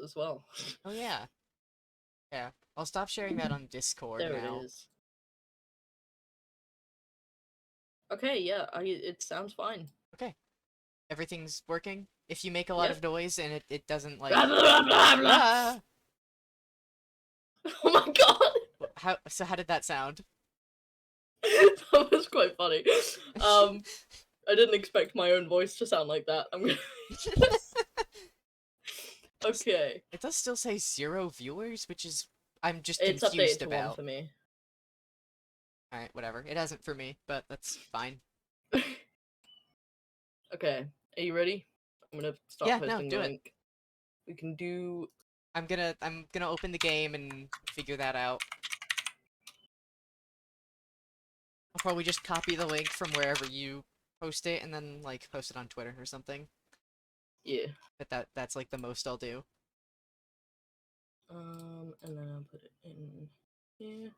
as well. Oh yeah. Yeah. I'll stop sharing that on Discord There it now. is. Okay, yeah, it sounds fine. Okay. Everything's working? If you make a lot Yep. of noise and it doesn't like Blah, blah, blah, blah. ah! Oh my god! How did that sound? That was quite funny. I didn't expect my own voice to sound like that. I'm gonna... Okay. It does still say 0 viewers, which is I'm just It's confused updated to 1 about. for me. Alright, whatever. It hasn't for me, but that's fine. Okay, are you ready? I'm gonna start Yeah, no, posting do the it. link. We can do... I'm gonna open the game and figure that out. I'll probably just copy the link from wherever you post it and then like post it on Twitter or something. Yeah. But that's like the most I'll do. And then I'll put it in here.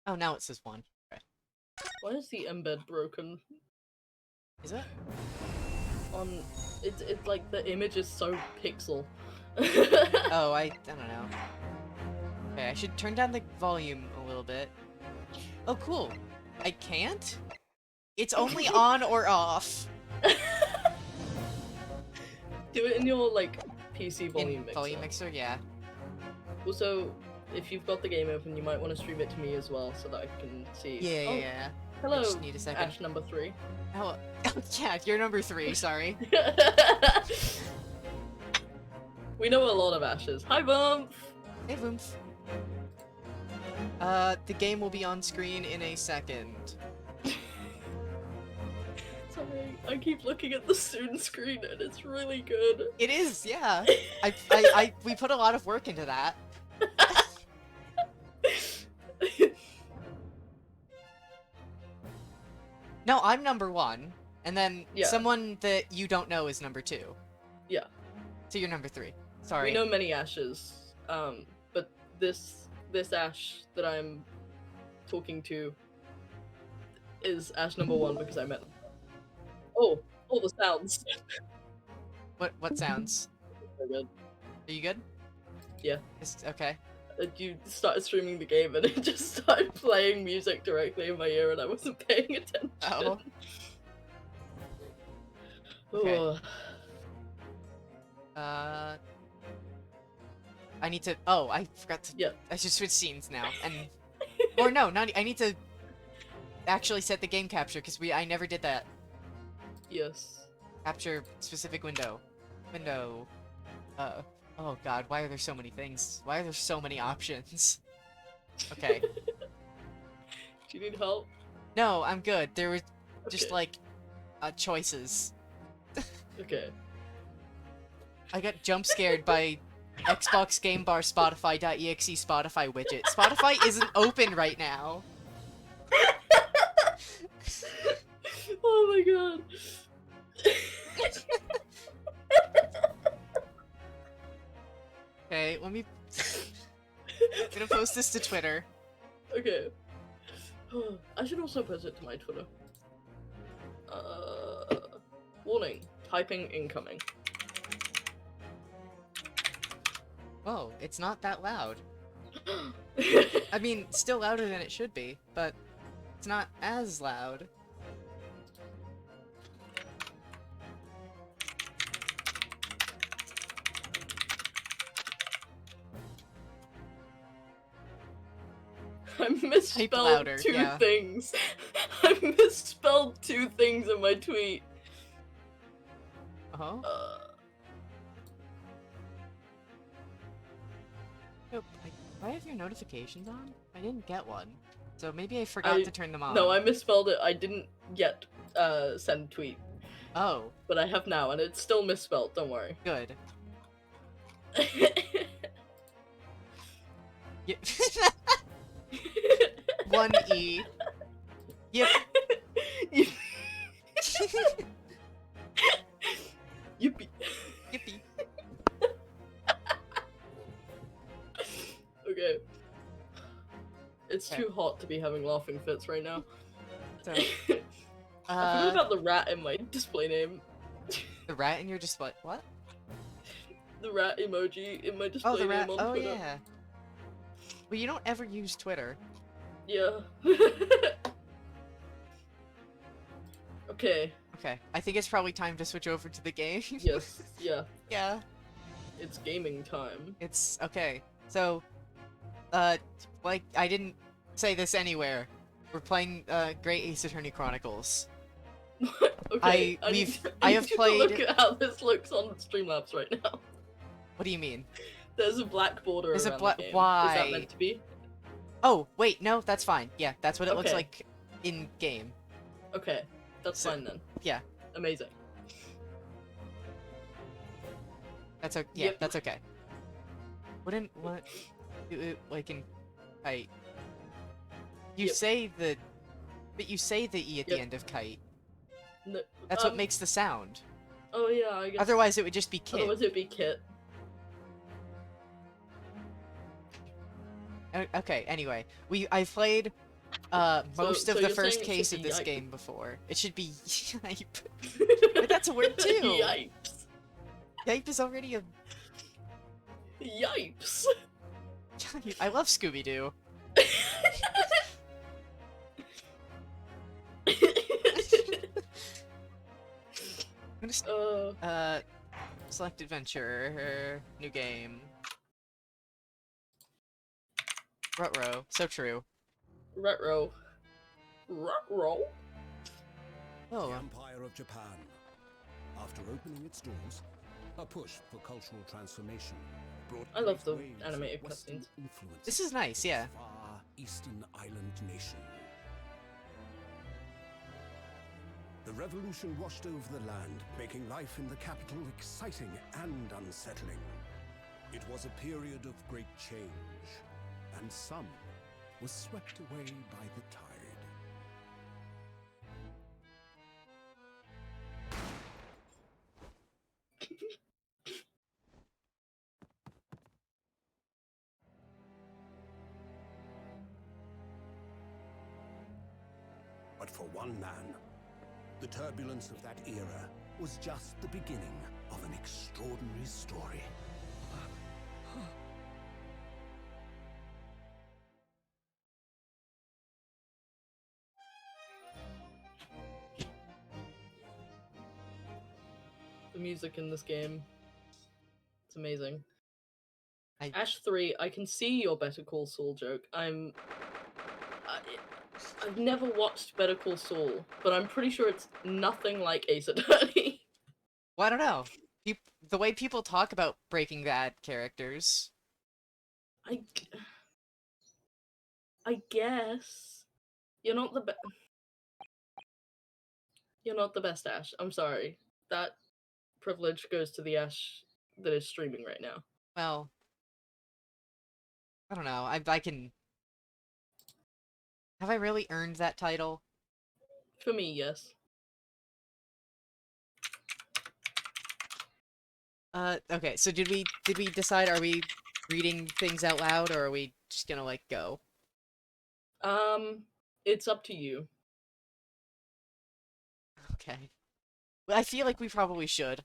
Oh, now it says 1. Okay. Why is the embed broken? Is it? On... It's like the image is so pixel. Oh, I don't know. Okay, I should turn down the volume a little bit. Oh, cool. I can't? It's only on or off. Do it in your, like, PC volume mixer. Volume mixer, yeah. Also, if you've got the game open, you might want to stream it to me as well, so that I can see. Yeah, Oh, yeah. hello, I just need a second. Ash number 3. Oh, yeah, you're number 3, sorry. We know a lot of Ashes. Hi, Bump! Hey, Voomph. The game will be on screen in a second. Sorry, I keep looking at the soon screen and it's really good. It is, yeah. We put a lot of work into that. No, I'm number 1, and then Yeah. someone that you don't know is number 2. Yeah. So you're number 3. Sorry. We know many Ashes, but this Ash that I'm talking to is Ash number 1 because I met him. Oh, all the sounds. What sounds? So good. Are you good? Yeah. Okay. You started streaming the game and it just started playing music directly in my ear and I wasn't paying attention. Oh. Okay. Oh. I need to. Oh, I forgot to. Yeah. I should switch scenes now, and or no, not. I need to actually set the game capture because I never did that. Yes. Capture specific window. Window. Oh god, why are there so many things? Why are there so many options? Okay. Do you need help? No, I'm good. There were just Okay. like choices. Okay. I got jump scared by Xbox Game Bar Spotify.exe Spotify widget. Spotify isn't open right now. Oh my god. Okay, let me... I'm gonna post this to Twitter. Okay. I should also post it to my Twitter. Warning. Typing incoming. Whoa, it's not that loud. I mean, still louder than it should be, but it's not as loud. I misspelled louder, two yeah. things. I misspelled 2 things in my tweet. Uh-huh. Nope. Why have your notifications on? I didn't get one. So maybe I forgot to turn them on. No, I misspelled it. I didn't yet send tweet. Oh. But I have now, and it's still misspelled, don't worry. Good. Yeah. 1 E. Yep. Yippee. Yippee. Okay. It's Okay. too hot to be having laughing fits right now. So, I forgot uh, about the rat in my display name. the rat in your display. What? The rat emoji in my Oh, display the name rat. on Oh, Twitter. yeah. Well, you don't ever use Twitter. Yeah. Okay. Okay. I think it's probably time to switch over to the game. Yes. Yeah. Yeah. It's gaming time. It's okay. So, like I didn't say this anywhere. We're playing Great Ace Attorney Chronicles. Okay. I have need to played. look at how this looks on Streamlabs right now. What do you mean? There's a black border There's a around black. the game. Why? Is that meant to be? Oh wait, no, that's fine. Yeah, that's what it looks Okay. like in game. Okay. That's So- fine then. Yeah, Amazing. that's okay. Yeah, Yep. that's okay. Wouldn't what? Like in kite. You Yep. say the, but you say the e at the Yep. end of kite. No, That's what makes the sound. Oh yeah, I guess. Otherwise, it would just be kit. Otherwise it'd be Kit. Okay, anyway, I've played most so of the you're first saying it case should of be this yipe. game before. It should be yipe. But that's a word too. Yipes. Yipe is already a. Yipes. I love Scooby Doo. I'm just select adventure, new game. Rutro, so true. Retro. Retro? The Oh, Empire of Japan. After opening its doors, a push for cultural transformation brought I love great the waves animated of Western cutscenes. influence this is nice, yeah. to the far eastern island nation. The revolution washed over the land, making life in the capital exciting and unsettling. It was a period of great change, and some was swept away by the tide. But for one man, the turbulence of that era was just the beginning of an extraordinary story. The music in this game. It's amazing. I- Ash 3, I can see your Better Call Saul joke. I've never watched Better Call Saul, but I'm pretty sure it's nothing like Ace Attorney. Well, I don't know. The way people talk about Breaking Bad characters. I guess you're not the best. You're not the best Ash. I'm sorry. That privilege goes to the Ash that is streaming right now. Well, I don't know. I can. Have I really earned that title? For me, yes. Okay. So did we decide? Are we reading things out loud, or are we just gonna like go? It's up to you. Okay. Well, I feel like we probably should.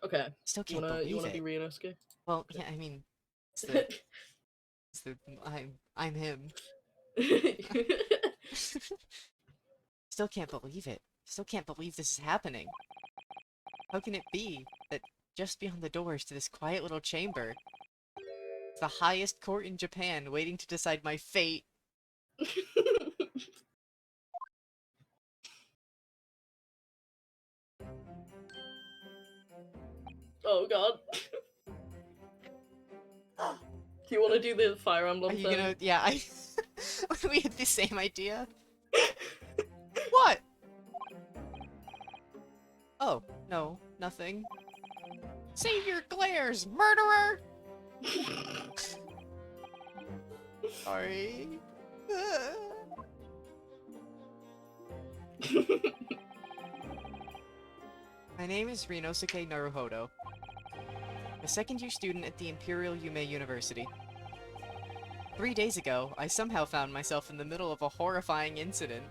Okay. Still You can't wanna believe it. be Ryunosuke? Well, yeah. I mean, it's the, it's the I'm him. Still can't believe it. Still can't believe this is happening. How can it be that just beyond the doors to this quiet little chamber, the highest court in Japan, waiting to decide my fate? Oh god. Do you want to do the Fire Emblem Are you thing? gonna? Yeah, we had the same idea. What? Oh no, nothing. Save your glares, murderer! Sorry. My name is Ryunosuke Naruhodo. A second-year student at the Imperial Yume University. 3 days ago, I somehow found myself in the middle of a horrifying incident.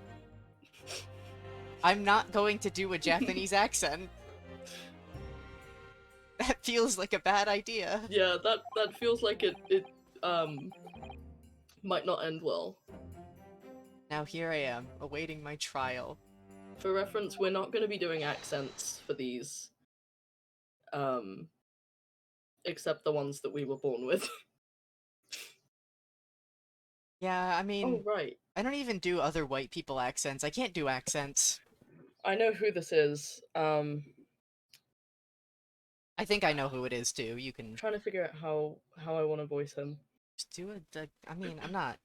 I'm not going to do a Japanese accent. That feels like a bad idea. Yeah, that feels like it might not end well. Now here I am, awaiting my trial. For reference, we're not going to be doing accents for these, except the ones that we were born with. Yeah, I mean, Oh, right. I don't even do other white people accents. I can't do accents. I know who this is. I think I know who it is too. You can I'm trying to figure out how I want to voice him. just do it. I mean, I'm not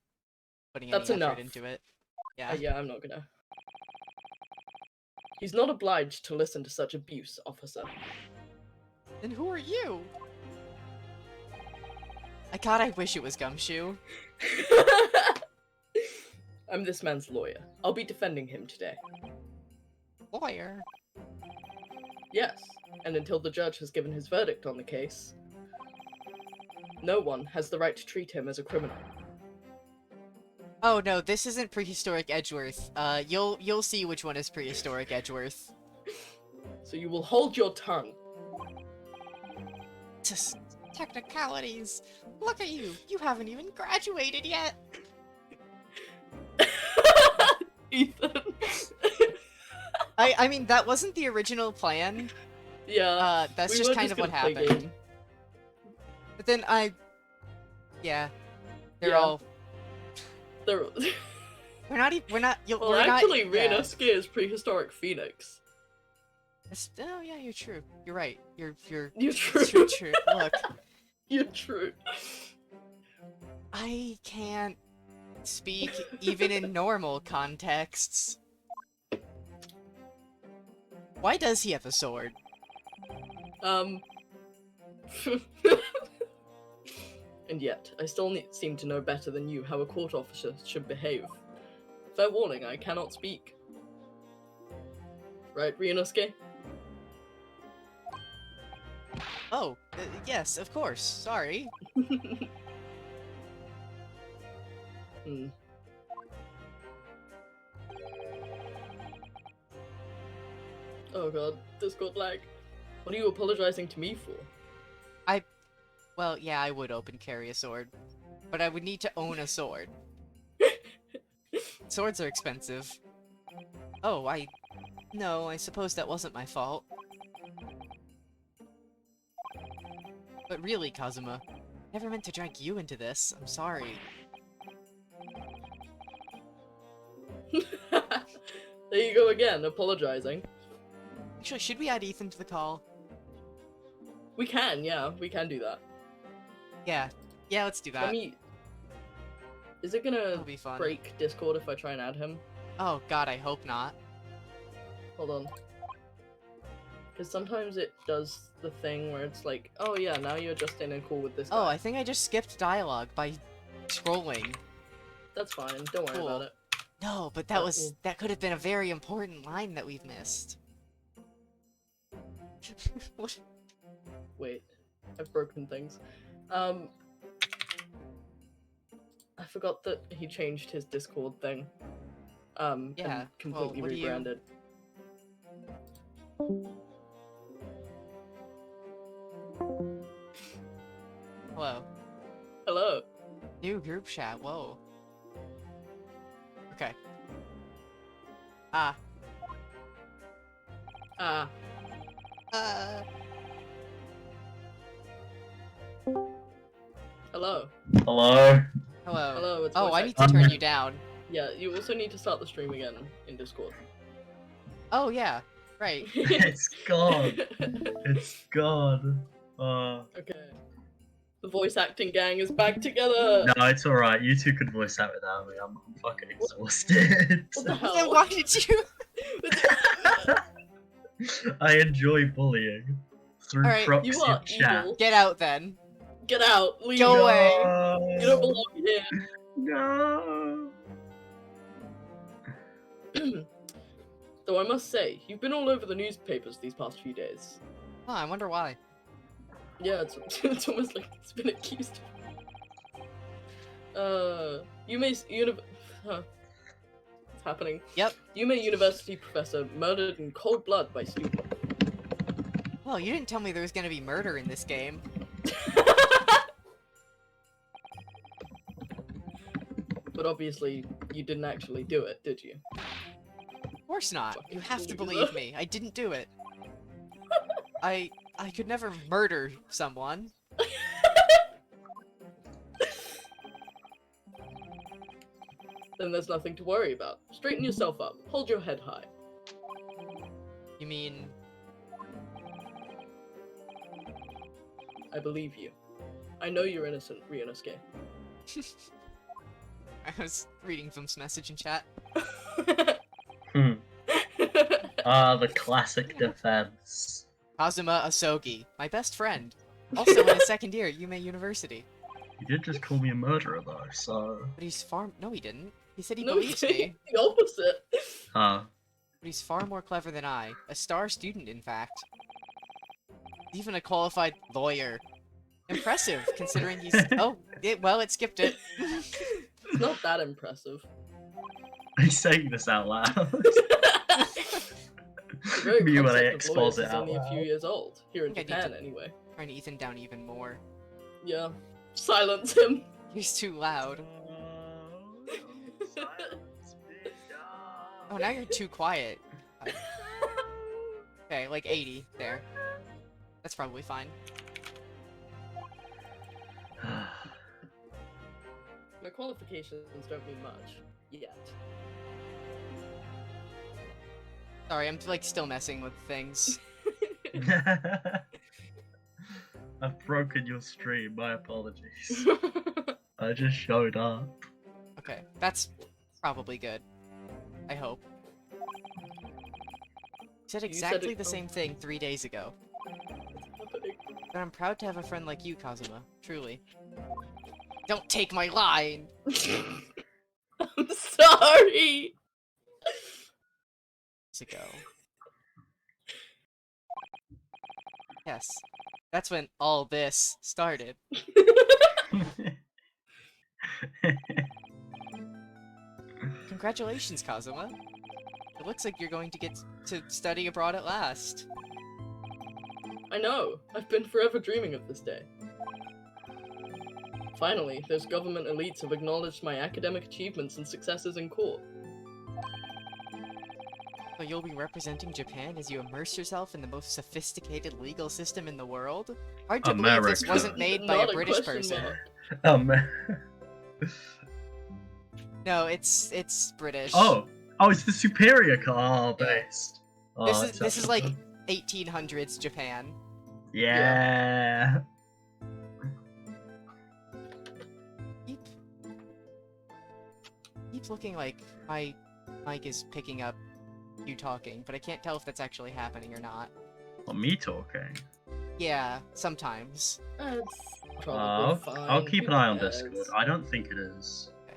putting That's any effort enough. into it. Yeah. Yeah, I'm not gonna. He's not obliged to listen to such abuse, officer. Then who are you? God, I wish it was Gumshoe. I'm this man's lawyer. I'll be defending him today. Lawyer. Yes, and until the judge has given his verdict on the case, no one has the right to treat him as a criminal. Oh no, this isn't prehistoric Edgeworth. You'll see which one is prehistoric Edgeworth. So you will hold your tongue. Just technicalities. Look at you. You haven't even graduated yet. Ethan. I mean, that wasn't the original plan. Yeah. That's we just were kind of what gonna play happened. game. But then yeah. They're Yeah. all... There... We're not even... We're not... well, we're actually, not, yeah. Ryunosuke is prehistoric Phoenix. Oh, yeah, you're true. You're right. You're You're true. true. Look, You're true. I can't speak even in normal contexts. Why does he have a sword? And yet, I still seem to know better than you how a court officer should behave. Fair warning, I cannot speak. Right, Ryunosuke? Oh, yes, of course. Sorry. Hmm. Oh god, Discord lag. What are you apologizing to me for? Well, yeah, I would open carry a sword. But I would need to own a sword. Swords are expensive. Oh, No, I suppose that wasn't my fault. But really, Kazuma, never meant to drag you into this. I'm sorry. There you go again, apologizing. Actually, should we add Ethan to the call? We can, yeah, we can do that. Yeah. Yeah, let's do that. Let me... Is it gonna That'll be fun. break Discord if I try and add him? Oh god, I hope not. Hold on. Because sometimes it does the thing where it's like, oh yeah, now you're just in a call with this guy. Oh, I think I just skipped dialogue by scrolling. That's fine, don't worry Cool. about it. No, but That that could have been a very important line that we've missed. What? Wait, I've broken things. I forgot that he changed his Discord thing. Yeah, And completely well, what do you- rebranded. Hello. Hello. New group chat, whoa. Okay. Ah. Ah, hello. Hello? Hello. Hello, it's Oh, voice I act- need to turn you down. Yeah, you also need to start the stream again in Discord. Oh, yeah. Right. It's gone. It's gone. Okay. The voice acting gang is back together! No, it's alright. You two could voice that without me. I'm fucking exhausted. What the hell? Then why did you... I enjoy bullying. Through Alright, proxy You are chat. evil. Get out, then. Get out! Leave! Go away. You don't belong here! No. Though I must say, you've been all over the newspapers these past few days. Oh, I wonder why. Yeah, it's almost like it's been accused. Huh. What's happening? Yep. Yume University professor murdered in cold blood by student. Well, you didn't tell me there was gonna be murder in this game. But obviously, you didn't actually do it, did you? Of course not. You have to loser. believe me. I didn't do it. I could never murder someone. Then there's nothing to worry about. Straighten yourself up. Hold your head high. You mean... I believe you. I know you're innocent, Ryunosuke. I was reading Vim's message in chat. Hmm. Ah, the classic defense. Kazuma Asogi, my best friend. Also in his second year at Yume University. You did just call me a murderer though, so... But he's far... No, he didn't. He said he No, believes me. the opposite. Huh. But he's far more clever than I. A star student, in fact. Even a qualified lawyer. Impressive, considering he's... Oh, well, it skipped it. It's not that impressive. Are you saying this out loud? The very Me when I concept of expose lawyers it is out only a few loud. years old. Here in I think I need Japan, to- anyway. Trying to Ethan down even more. Yeah. Silence him. He's too loud. Oh, now you're too quiet. Okay, like 80 there. That's probably fine. My qualifications don't mean much. Yet. Sorry, I'm like still messing with things. I've broken your stream, my apologies. I just showed up. Okay, that's probably good. I hope. You said You said exactly it- the same thing 3 days ago. But I'm proud to have a friend like you, Kazuma. Truly. Don't take my line! I'm sorry! Years ago. Yes. That's when all this started. Congratulations, Kazuma. It looks like you're going to get to study abroad at last. I know. I've been forever dreaming of this day. Finally, those government elites have acknowledged my academic achievements and successes in court. So you'll be representing Japan as you immerse yourself in the most sophisticated legal system in the world? Hard to believe this America. wasn't made by Not a British question person. mark. Oh man. No, it's British. Oh, it's the superior car based. Oh, This is it's this is like awesome. 1800s Japan. Yeah. Keeps looking like my mic is picking up you talking, but I can't tell if that's actually happening or not. Well, me talking. Yeah, sometimes. It's probably I'll fine. keep an Who eye on cares? Discord. I don't think it is. Okay.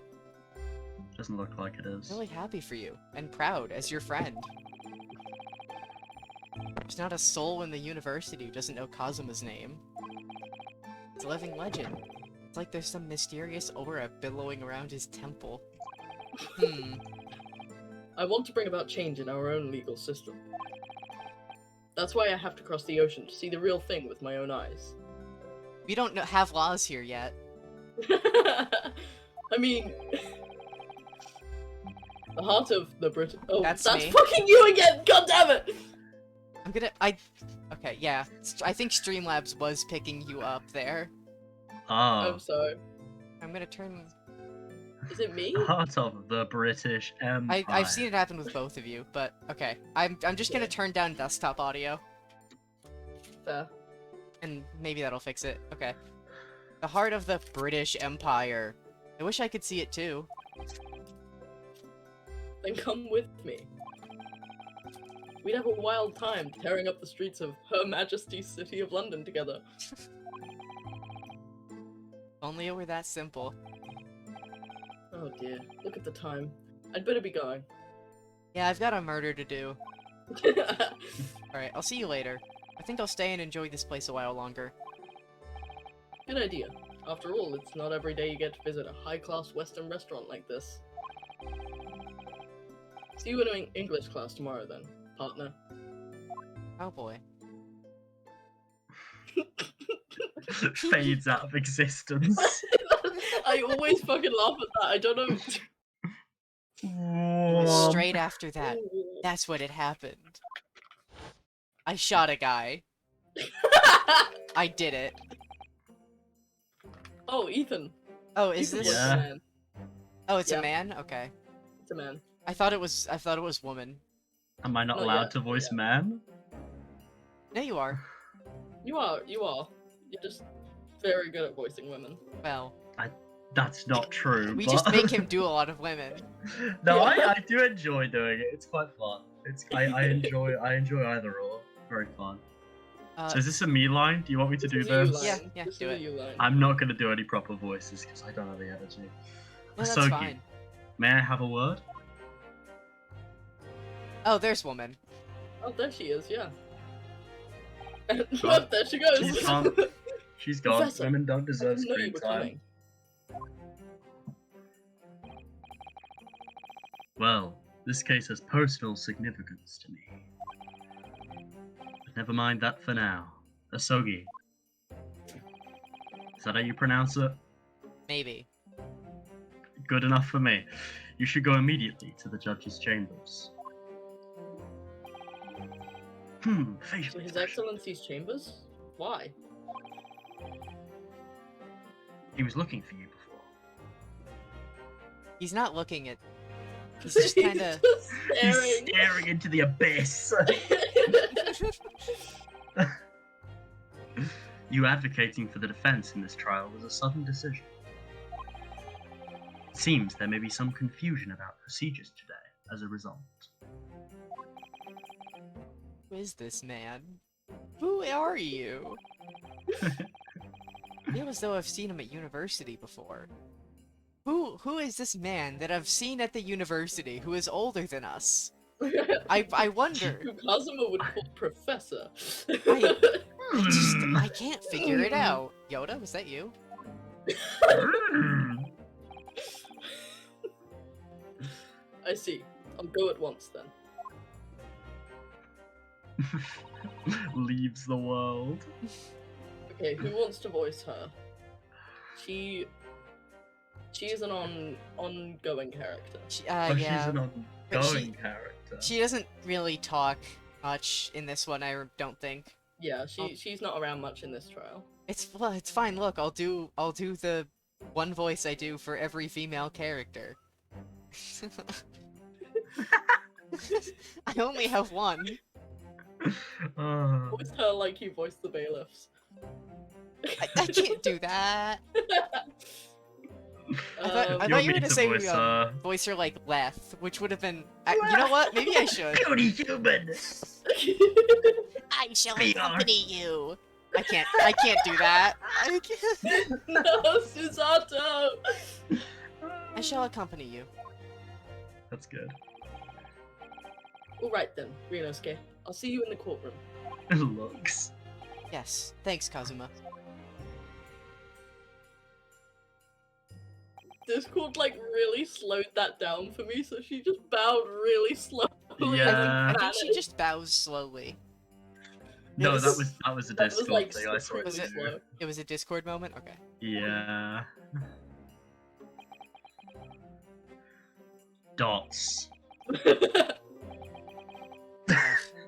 Doesn't look like it is. Really happy for you and proud as your friend. There's not a soul in the university who doesn't know Kazuma's name. It's a living legend. It's like there's some mysterious aura billowing around his temple. I want to bring about change in our own legal system. That's why I have to cross the ocean to see the real thing with my own eyes. We don't have laws here yet. I mean, the heart of the British. Oh, That's that's me. fucking you again! God damn it! Okay, yeah. I think Streamlabs was picking you up there. Oh. I'm sorry. I'm gonna turn... Is it me? Part of the British Empire. I've seen it happen with both of you, but okay. I'm just gonna turn down desktop audio, Fair. and maybe that'll fix it. Okay. The heart of the British Empire. I wish I could see it too. Then come with me. We'd have a wild time tearing up the streets of Her Majesty's City of London together. If only it were that simple. Oh dear, look at the time. I'd better be going. Yeah, I've got a murder to do. Alright, I'll see you later. I think I'll stay and enjoy this place a while longer. Good idea. After all, it's not every day you get to visit a high-class Western restaurant like this. See you in English class tomorrow then, partner. Oh boy. Fades out of existence. I always fucking laugh at that. I don't know. Straight after that, that's what had happened. I shot a guy. I did it. Oh, Ethan. Oh, is Ethan this? was Yeah. a man. Oh, it's Yeah. a man. Okay. It's a man. I thought it was woman. Am I not Not allowed yet, to voice yeah. man? No, you are. You are. You're just very good at voicing women. Well, That's not true. we but... just make him do a lot of women. No, Yeah. I do enjoy doing it. It's quite fun. I enjoy either or. Very fun. So is this a me line? Do you want me to do This is a you this? Yeah, line. yeah, This do is a it. you line. I'm not gonna do any proper voices because I don't have the energy. No, that's Asogi, fine. may I have a word? Oh, there's woman. Oh, there she is. Yeah. Go Oh, on. there she goes. She's gone. She's gone. Professor, Women don't I deserve didn't know you screen were time. coming. Well, this case has personal significance to me. But never mind that for now. Asogi. Is that how you pronounce it? Maybe. Good enough for me. You should go immediately to the judge's chambers. Facial To His expression. Excellency's chambers? Why? He was looking for you before. He's not looking at. He's just kind of. just He's staring. staring into the abyss. You advocating for the defense in this trial was a sudden decision. It seems there may be some confusion about procedures today as a result. Who is this man? Who are you? I feel as though I've seen him at university before. Who is this man that I've seen at the university who is older than us? I wonder. Who Kazuma would call Professor. I can't figure it out. Yoda, was that you? I see. I'll go at once then. Leaves the world. Okay, who wants to voice her? She is an ongoing character. Yeah. She's an but ongoing character. She doesn't really talk much in this one. I don't think. Yeah, she's not around much in this trial. It's fine. Look, I'll do the one voice I do for every female character. I only have one. Voice her like you voiced the bailiffs. I can't do that. I thought Um, you want were me gonna to say voice her like Leth, which would have been. You know what? Maybe I should. Beauty human. I shall We accompany you. I can't do that. I can't. no, Susato! I shall accompany you. That's good. Alright then, Rinosuke. I'll see you in the courtroom. Looks. Yes. Thanks, Kazuma. Discord like really slowed that down for me, so she just bowed really slowly. Yeah. I think she just bows slowly. No, Yes. that was a That was, Discord like, thing. I saw it Was it- too. slow. It was a Discord moment? Okay. Yeah. Dots.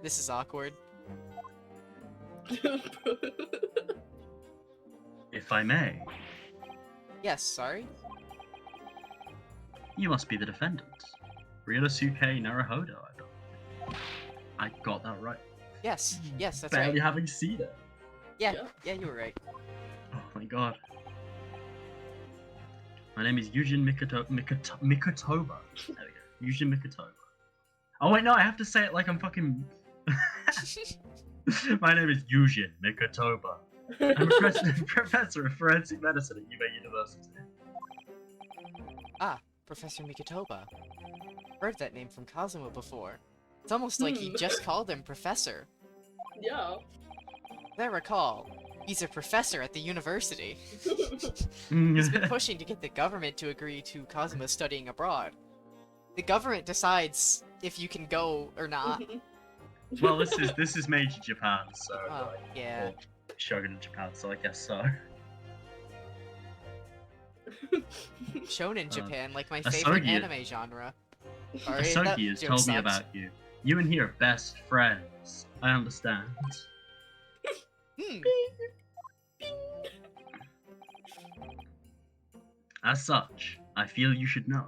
This is awkward. If I may, Yes, sorry? you must be the defendant. Ryosuke Naruhodo, I believe. I got that right. Yes, that's Barely right. having seen it. Yeah, Yeah. yeah, you were right. Oh my god. My name is Yujin Mikotoba. There we go. Yujin Mikotoba. Oh wait, no, I have to say it like I'm fucking... My name is Yujin Mikotoba. I'm a professor of forensic medicine at Ube University. Professor Mikotoba. Heard that name from Kazuma before. It's almost like he Hmm. just called him Professor. Yeah. As I recall, He's a professor at the university. He's Mm. been pushing to get the government to agree to Kazuma studying abroad. The government decides if you can go or not. Well, this is Meiji Japan, so Oh, like, yeah. or Shogun Japan, so I guess so. Shonen Japan, like my Asogi- favorite anime genre. Sorry, that Asogi has joke told me sucks. about you. You and he are best friends. I understand. Hmm. As such, I feel you should know.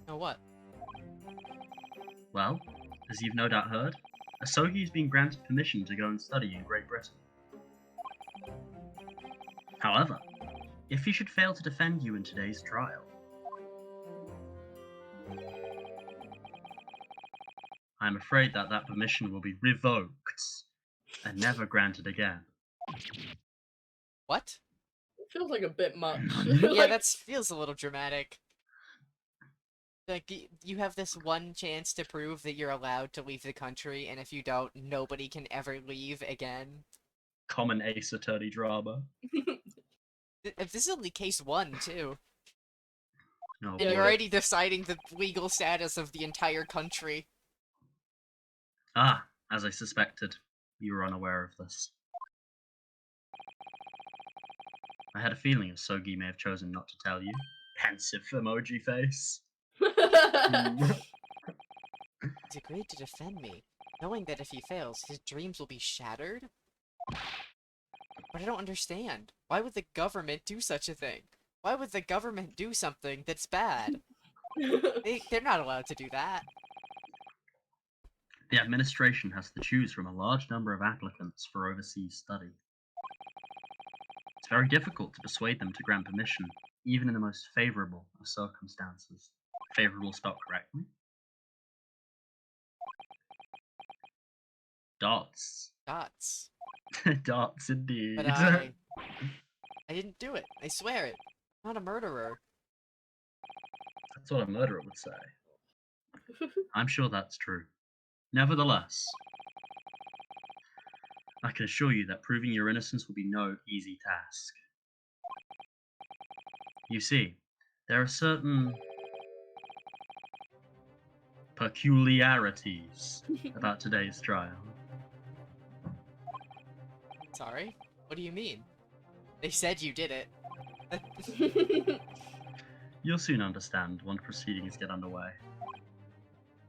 Know what? Well, as you've no doubt heard, Asogi has been granted permission to go and study in Great Britain. However, if he should fail to defend you in today's trial, I'm afraid that that permission will be revoked and never granted again. What? It feels like a bit much. Yeah, Like, that feels a little dramatic. Like, you have this one chance to prove that you're allowed to leave the country, and if you don't, nobody can ever leave again. Common Ace Attorney drama. If this is only case 1, too. No, And Yeah, you're yeah. already deciding the legal status of the entire country. Ah, as I suspected, you were unaware of this. I had a feeling Asogi may have chosen not to tell you. Pensive emoji face. He's agreed to defend me, knowing that if he fails, his dreams will be shattered? But I don't understand. Why would the government do such a thing? Why would the government do something that's bad? They're not allowed to do that. The administration has to choose from a large number of applicants for overseas study. It's very difficult to persuade them to grant permission, even in the most favourable of circumstances. Favourable spelled correctly? Dots. Dots. Dots indeed. But I didn't do it. I swear it. I'm not a murderer. That's what a murderer would say. I'm sure that's true. Nevertheless, I can assure you that proving your innocence will be no easy task. You see, there are certain peculiarities about today's trial. Sorry? What do you mean? They said you did it. You'll soon understand when proceedings get underway.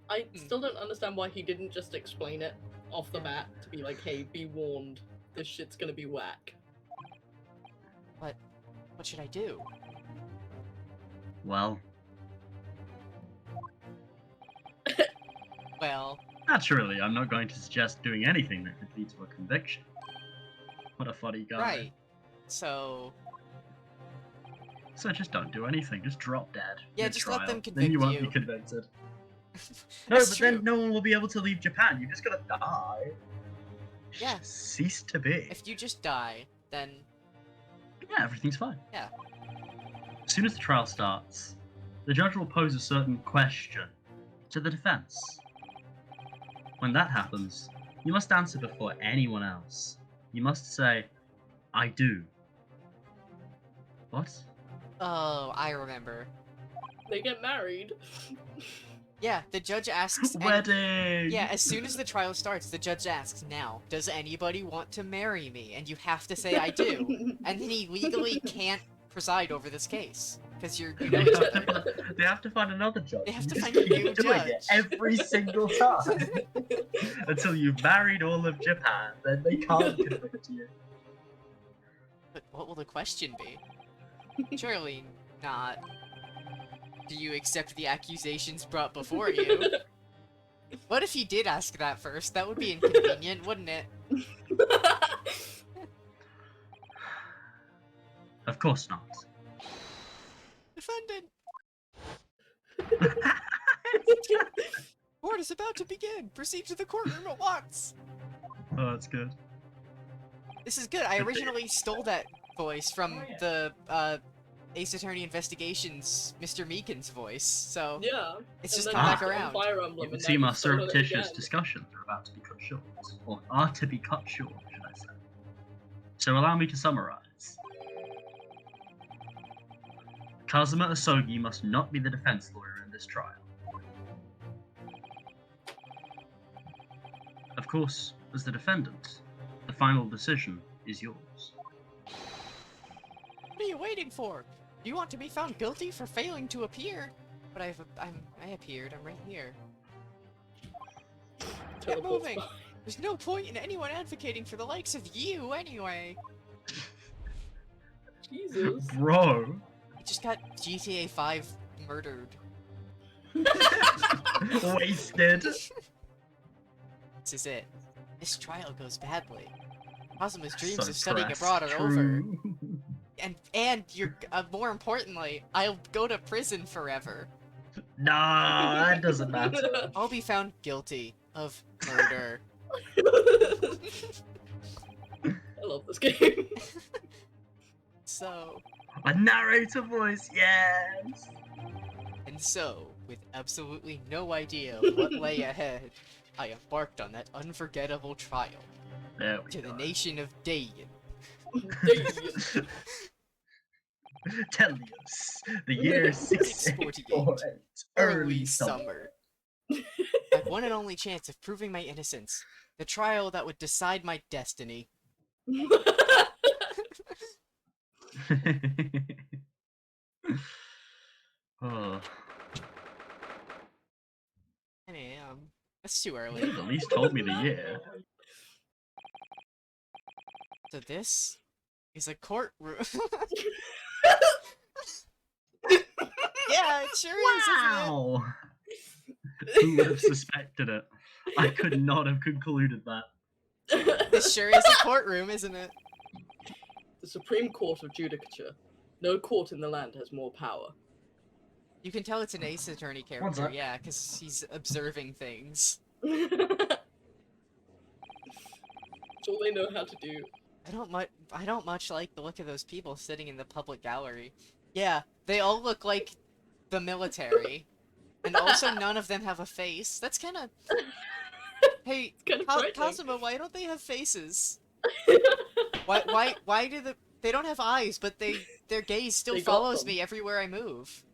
I still don't understand why he didn't just explain it off the bat to be like, hey, be warned, this shit's gonna be whack. What should I do? Well, Well, naturally, I'm not going to suggest doing anything that could lead to a conviction. What a funny guy. right. So, So just don't do anything. Just drop dead. Yeah, mid just let them trial. Then you convict won't you. be convicted. No, That's but true. then no one will be able to leave Japan. You're just gonna die. Yeah. Cease to be. If you just die, then Yeah, everything's fine. Yeah. As soon as the trial starts, the judge will pose a certain question to the defense. When that happens, you must answer before anyone else. You must say, I do. What? oh, I remember. They get married. Yeah, the judge asks. Wedding! Yeah, as soon as the trial starts, the judge asks, now, does anybody want to marry me? And you have to say, I do. And then he legally can't preside over this case. Because you know each other. They have to find another judge. They have You to just find a keep new doing judge. it every single time until you've married all of Japan. Then they can't convict you. But what will the question be? Surely not. Do you accept the accusations brought before you? What if he did ask that first? That would be inconvenient, wouldn't it? Of course not. Defendant! Court is about to begin! Proceed to the courtroom at once! Oh, that's good. This is good. I originally stole that voice from the, Ace Attorney Investigations Mr. Meekin's voice, so Yeah. it's and just then come back on around. Fire You Emblem, can and see now my you've stolen it surreptitious again. discussions are about to be cut short. Or are to be cut short, should I say. So allow me to summarize. Kazuma Asogi must not be the defense lawyer in this trial. Of course, as the defendant, the final decision is yours. What are you waiting for? Do you want to be found guilty for failing to appear? But I appeared. I'm right here. Get Teleports moving. by. There's no point in anyone advocating for the likes of you, anyway. Jesus. Bro! I just got GTA 5 murdered. Wasted! This is it. This trial goes badly. Kazuma's dreams So of studying pressed. abroad are over. True. And you're, more importantly, I'll go to prison forever. Nah, that doesn't matter. I'll be found guilty of murder. I love this game. So, A narrator voice, yes! and so, with absolutely no idea what lay ahead, I embarked on that unforgettable trial There we to go. the nation of Dayan. Tellius, the year 648, early summer. My one and only chance of proving my innocence. The trial that would decide my destiny. Oh, 10 a.m. That's too you early. could at least told me the year. So this is a courtroom. Yeah, it sure is, Wow! Who would have suspected it? I could not have concluded that. isn't it? This sure is a courtroom, isn't it? The Supreme Court of Judicature. No court in the land has more power. You can tell it's an Ace Attorney What's character, that? yeah, because he's observing things. That's all they know how to do. I don't much like the look of those people sitting in the public gallery. Yeah, they all look like the military. And also none of them have a face. That's kinda... Hey, Kind of frightening. Kazuma, why don't they have faces? Why do they don't have eyes, but their gaze still They got follows them. me everywhere I move.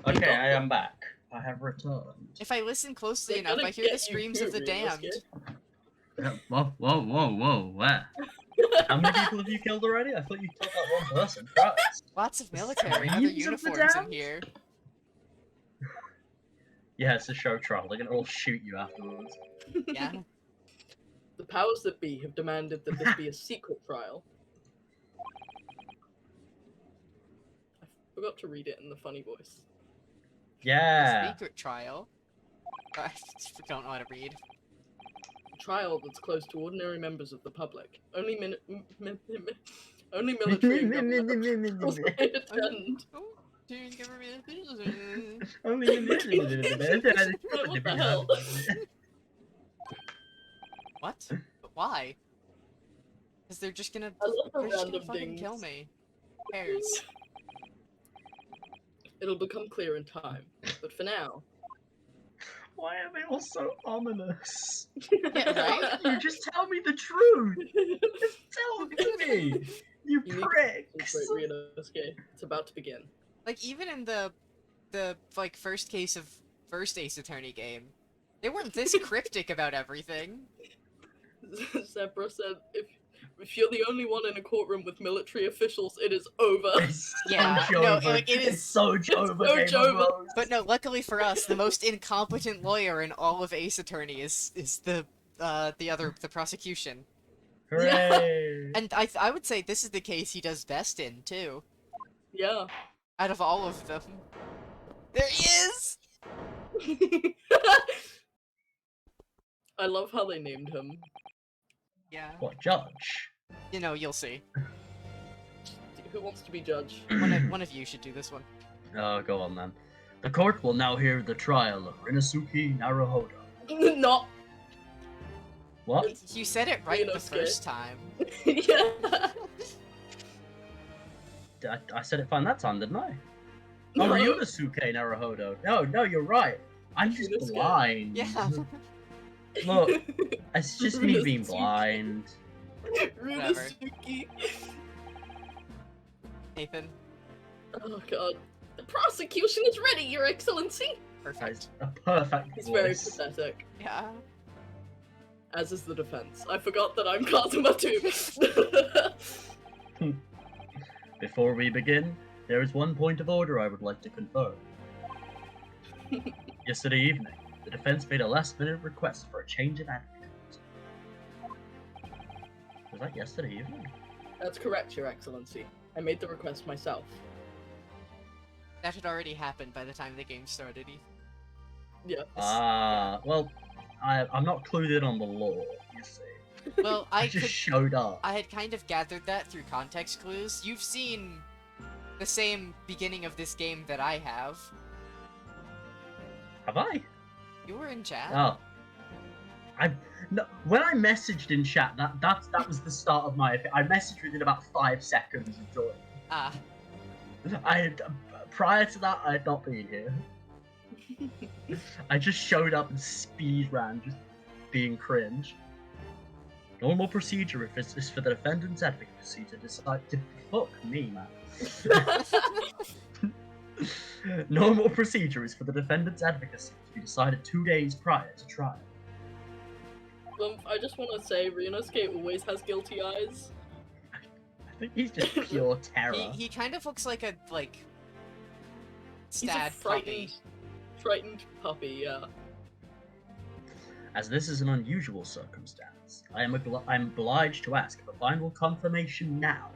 Okay, I am back. I have returned. If I listen closely They're enough, gonna I hear the get you screams too, of the damned. Ryunosuke. Whoa, where? How many people have you killed already? I thought you killed that one person. Christ. Lots of military and other Screams of the uniforms in damned? here. Yeah, it's a show trial. They're gonna all shoot you afterwards. Yeah. The powers that be have demanded that this be a secret trial. I forgot to read it in the funny voice. Yeah. Secret trial. I don't know how to read. A trial that's closed to ordinary members of the public. Only only military and government officials may attend. Oh, dude, government officials. What the hell? What? But why? Because they're just gonna. I love They're the just gonna random fucking things. kill me. Who cares? It'll become clear in time. But for now. Why are they all so ominous? Yeah, right? You just tell me the truth. Just tell it to me. You You need to pricks. concentrate, Ryunosuke. It's about to begin. Like even in the like first case of first Ace Attorney game, they weren't this cryptic about everything. Zebra said, if you're the only one in a courtroom with military officials, it is over. It's Yeah, so no, Jover. like, it is- It's so Jover. so Game of Jover. Thrones. But no, luckily for us, the most incompetent lawyer in all of Ace Attorney is the prosecution. Hooray! And I would say this is the case he does best in too. Yeah. Out of all of them. There he is! I love how they named him. Yeah. What, judge? You know, you'll see. Who wants to be judge? One of you should do this one. Oh, go on then. The court will now hear the trial of Inosuke Naruhodo. Not. What? You said it right the Ryunosuke. first time. Yeah. I said it fine that time, didn't I? No. Oh, Ryunosuke Naruhodo. No, you're right. I'm just Ryunosuke. blind. Yeah. Look, it's just me being Ryunosuke. blind. Whatever. Runosuke. Nathan, Oh god. The prosecution is ready, Your Excellency! perfect. A perfect It's very voice. pathetic. Yeah. As is the defense. I forgot that I'm Kazuma too. Before we begin, there is one point of order I would like to confirm. Yesterday evening, the defense made a last-minute request for a change of advocate. Was that yesterday evening? That's correct, Your Excellency. I made the request myself. That had already happened by the time the game started. Yeah. Well, I'm not clued in on the law, you see. Well, I just showed up. I had kind of gathered that through context clues. You've seen the same beginning of this game that I have. Have I? You were in chat. Oh. No, when I messaged in chat, that was the start of my. I messaged within about 5 seconds of joining. Ah, Prior to that, I had not been here. I just showed up and speed ran, just being cringe. Normal procedure is for the defendant's advocacy to decide to fuck me, man. Normal procedure is for the defendant's advocacy to be decided 2 days prior to trial. I just want to say, Ryunosuke always has guilty eyes. I think he's just pure terror. he kind of looks like a He's a stad puppy. frightened puppy, yeah. As this is an unusual circumstance, I am obliged to ask for final confirmation now.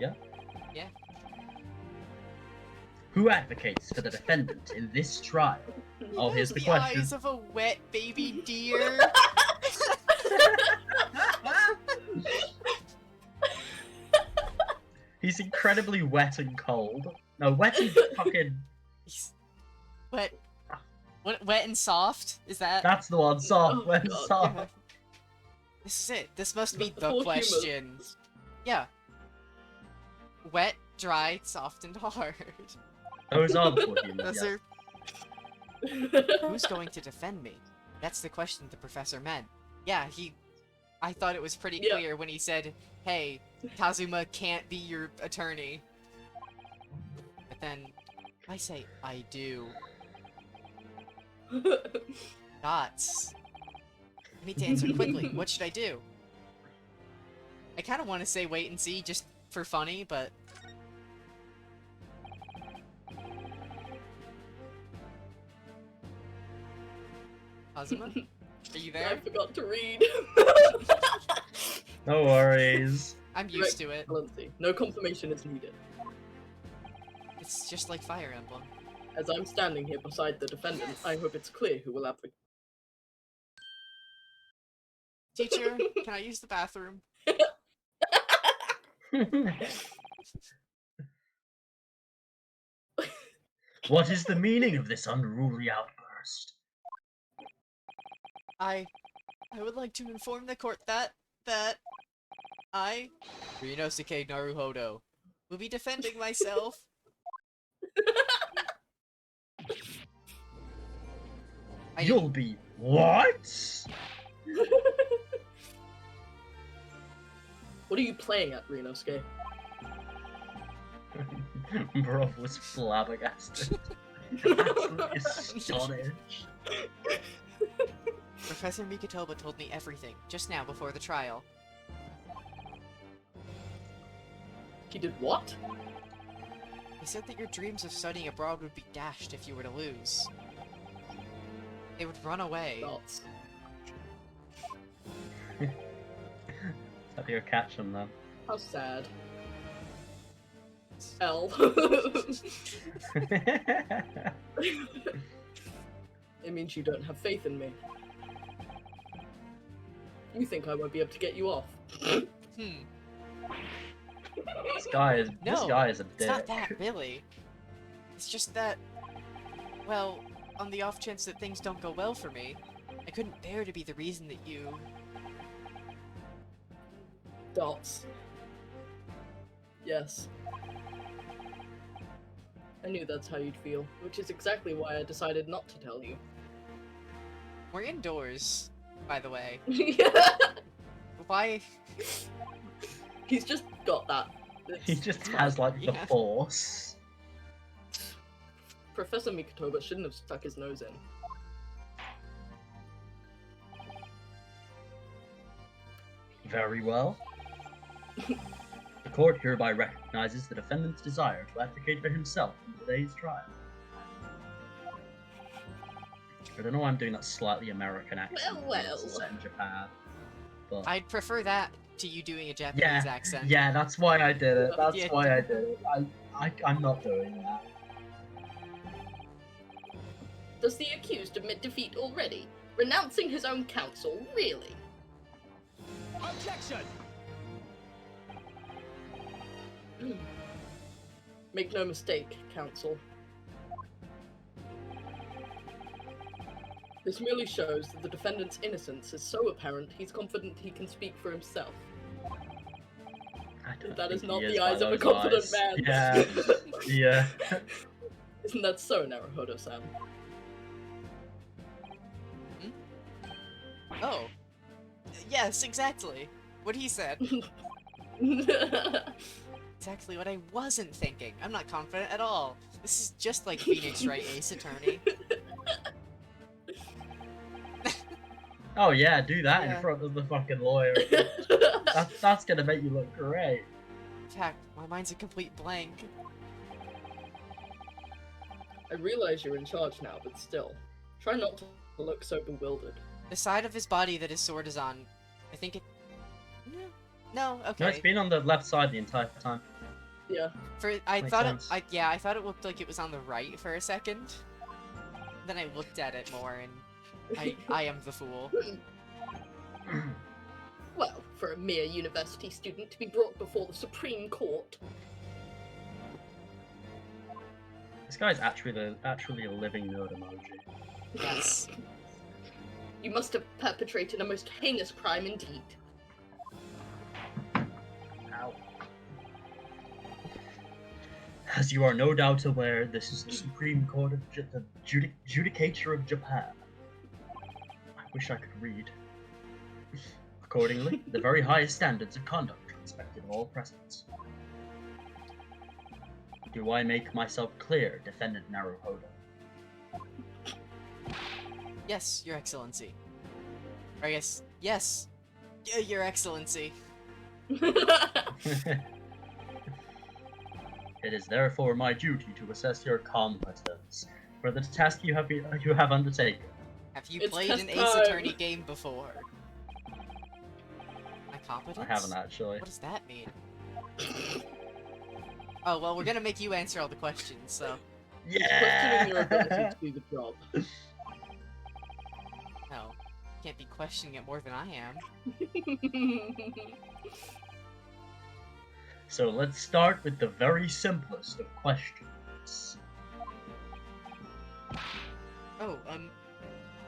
Yeah? Yeah. Who advocates for the defendant in this trial? Oh, here's the question. eyes of a wet baby deer. He's incredibly wet and cold. No, wet and fucking... He's wet. Wet and soft? Is that? That's the one. Soft, Oh, wet and God. soft. Yeah. This is it. This must be The the four question. humans. Yeah. Wet, dry, soft, and hard. Those are the four humans, Those yes. are. Who's going to defend me? That's the question the professor meant. Yeah, I thought it was pretty Yeah. clear when he said, "Hey, Kazuma can't be your attorney." But then, I say, "I do." Dots. I need to answer quickly. What should I do? I kind of want to say wait and see, just for funny, but... Kazuma? Are you I there? forgot to read. No worries. I'm used to it. Excellency. No confirmation is needed. It's just like Fire Emblem. As I'm standing here beside the defendant, I hope it's clear who will advocate. Teacher, can I use the bathroom? What is the meaning of this unruly outburst? I would like to inform the court that I, Ryunosuke Naruhodo, will be defending myself. You'll be what? What are you playing at, Ryunosuke? Bro was flabbergasted. Absolutely astonished. Professor Mikotoba told me everything, just now before the trial. He did what? He said that your dreams of studying abroad would be dashed if you were to lose. They would run away. Dots. How do you catch him then? How sad. L. It means you don't have faith in me. You think I won't be able to get you off? Hmm. This guy is No, a it's dick. not that, really. It's just that, well, on the off chance that things don't go well for me, I couldn't bear to be the reason that you... Dots. Yes. I knew that's how you'd feel, which is exactly why I decided not to tell you. We're indoors. by the way. Yeah. Why? He's just got that. He It's just smart. has like the Yeah. force. Professor Mikotoba shouldn't have stuck his nose in. Very well. The court hereby recognizes the defendant's desire to advocate for himself in today's trial. I don't know why I'm doing that slightly American accent. Well, because it's set in Japan. But I'd prefer that to you doing a Japanese yeah, accent. yeah, that's why I did it. That's Yeah. why I did it. I'm not doing that. Does the accused admit defeat already? Renouncing his own counsel, really? Objection! Make no mistake, counsel. This merely shows that the defendant's innocence is so apparent he's confident he can speak for himself. I don't That is think not he the by eyes of a those confident eyes. man. Yeah, yeah. Isn't that so, Naruhodo-san? Oh. Yes, exactly. What he said. Exactly what I wasn't thinking. I'm not confident at all. This is just like Phoenix Wright Ace Attorney. Oh yeah, do that Yeah. in front of the fucking lawyer. That's gonna make you look great. In fact, my mind's a complete blank. I realize you're in charge now, but still. Try not to look so bewildered. The side of his body that his sword is on, I think it... No, okay. No, it's been on the left side the entire time. Yeah. I Makes thought sense. I thought it looked like it was on the right for a second. Then I looked at it more and I am the fool. Well, for a mere university student to be brought before the Supreme Court. This guy's actually a living nerd emoji. Yes. You must have perpetrated a most heinous crime indeed. Ow. As you are no doubt aware, this is the Supreme Court of the Judicature of Japan. I wish I could read. Accordingly, the very highest standards of conduct are expected of all present. Do I make myself clear, Defendant Naruhodo? Yes, Your Excellency. Or I guess, yes, Your Excellency. It is therefore my duty to assess your competence for the task you have undertaken. Have you It's played test an Ace time. Attorney game before? My competence? I haven't actually. What does that mean? Oh, well, we're gonna make you answer all the questions, so... Questioning your ability Yeah. to do the job. No. Can't be questioning it more than I am. So let's start with the very simplest of questions. Oh,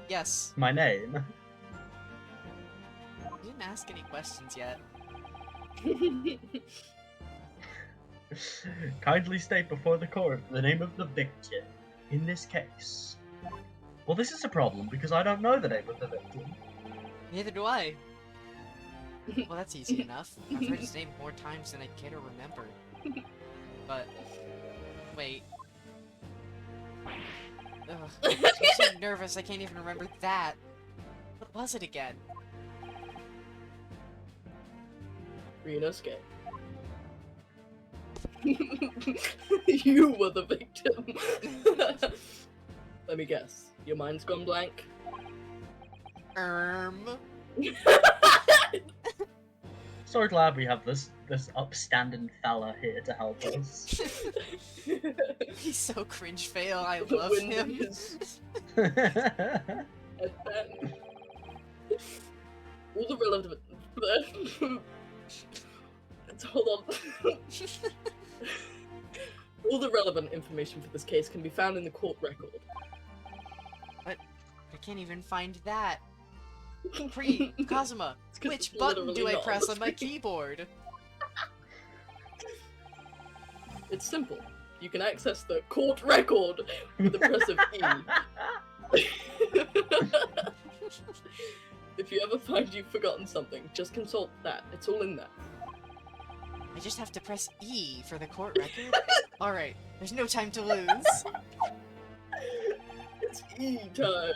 yes. My name. You didn't ask any questions yet. Kindly state before the court the name of the victim in this case. Well, this is a problem because I don't know the name of the victim. Neither do I. Well, that's easy enough. I've heard his name more times than I care to remember. But, wait. Ugh, I'm so nervous I can't even remember that. What was it again? Ryunosuke. You were the victim. Let me guess. Your mind's gone blank? So glad we have this upstanding fella here to help us. He's so cringe fail, I The love wind in him. his headband. All the relevant. Hold on. All the relevant information for this case can be found in the court record. I can't even find that. Pre, Kazuma, It's 'cause which it's button do literally I not on press the on my screen. keyboard? It's simple. You can access the court record with the press of E. If you ever find you've forgotten something, just consult that. It's all in there. I just have to press E for the court record? Alright, there's no time to lose. It's E time.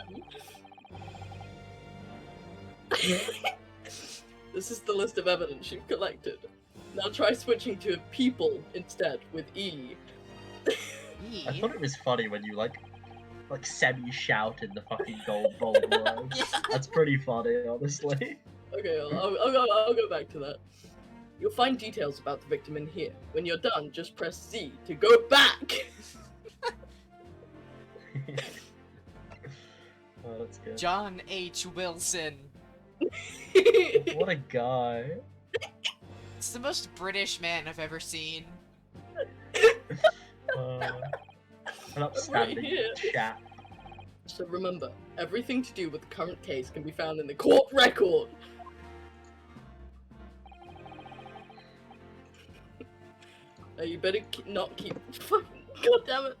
This is the list of evidence you've collected. Now try switching to people instead with E. E? I thought it was funny when you like semi-shouted the fucking gold words. Yeah. That's pretty funny, honestly. Okay, I'll go back to that. You'll find details about the victim in here. When you're done, just press Z to go back! Oh, that's good. John H. Wilson. What a guy. It's the most British man I've ever seen. An upstanding here. chat. So remember, everything to do with the current case can be found in the court record. Now you better not keep. God damn it!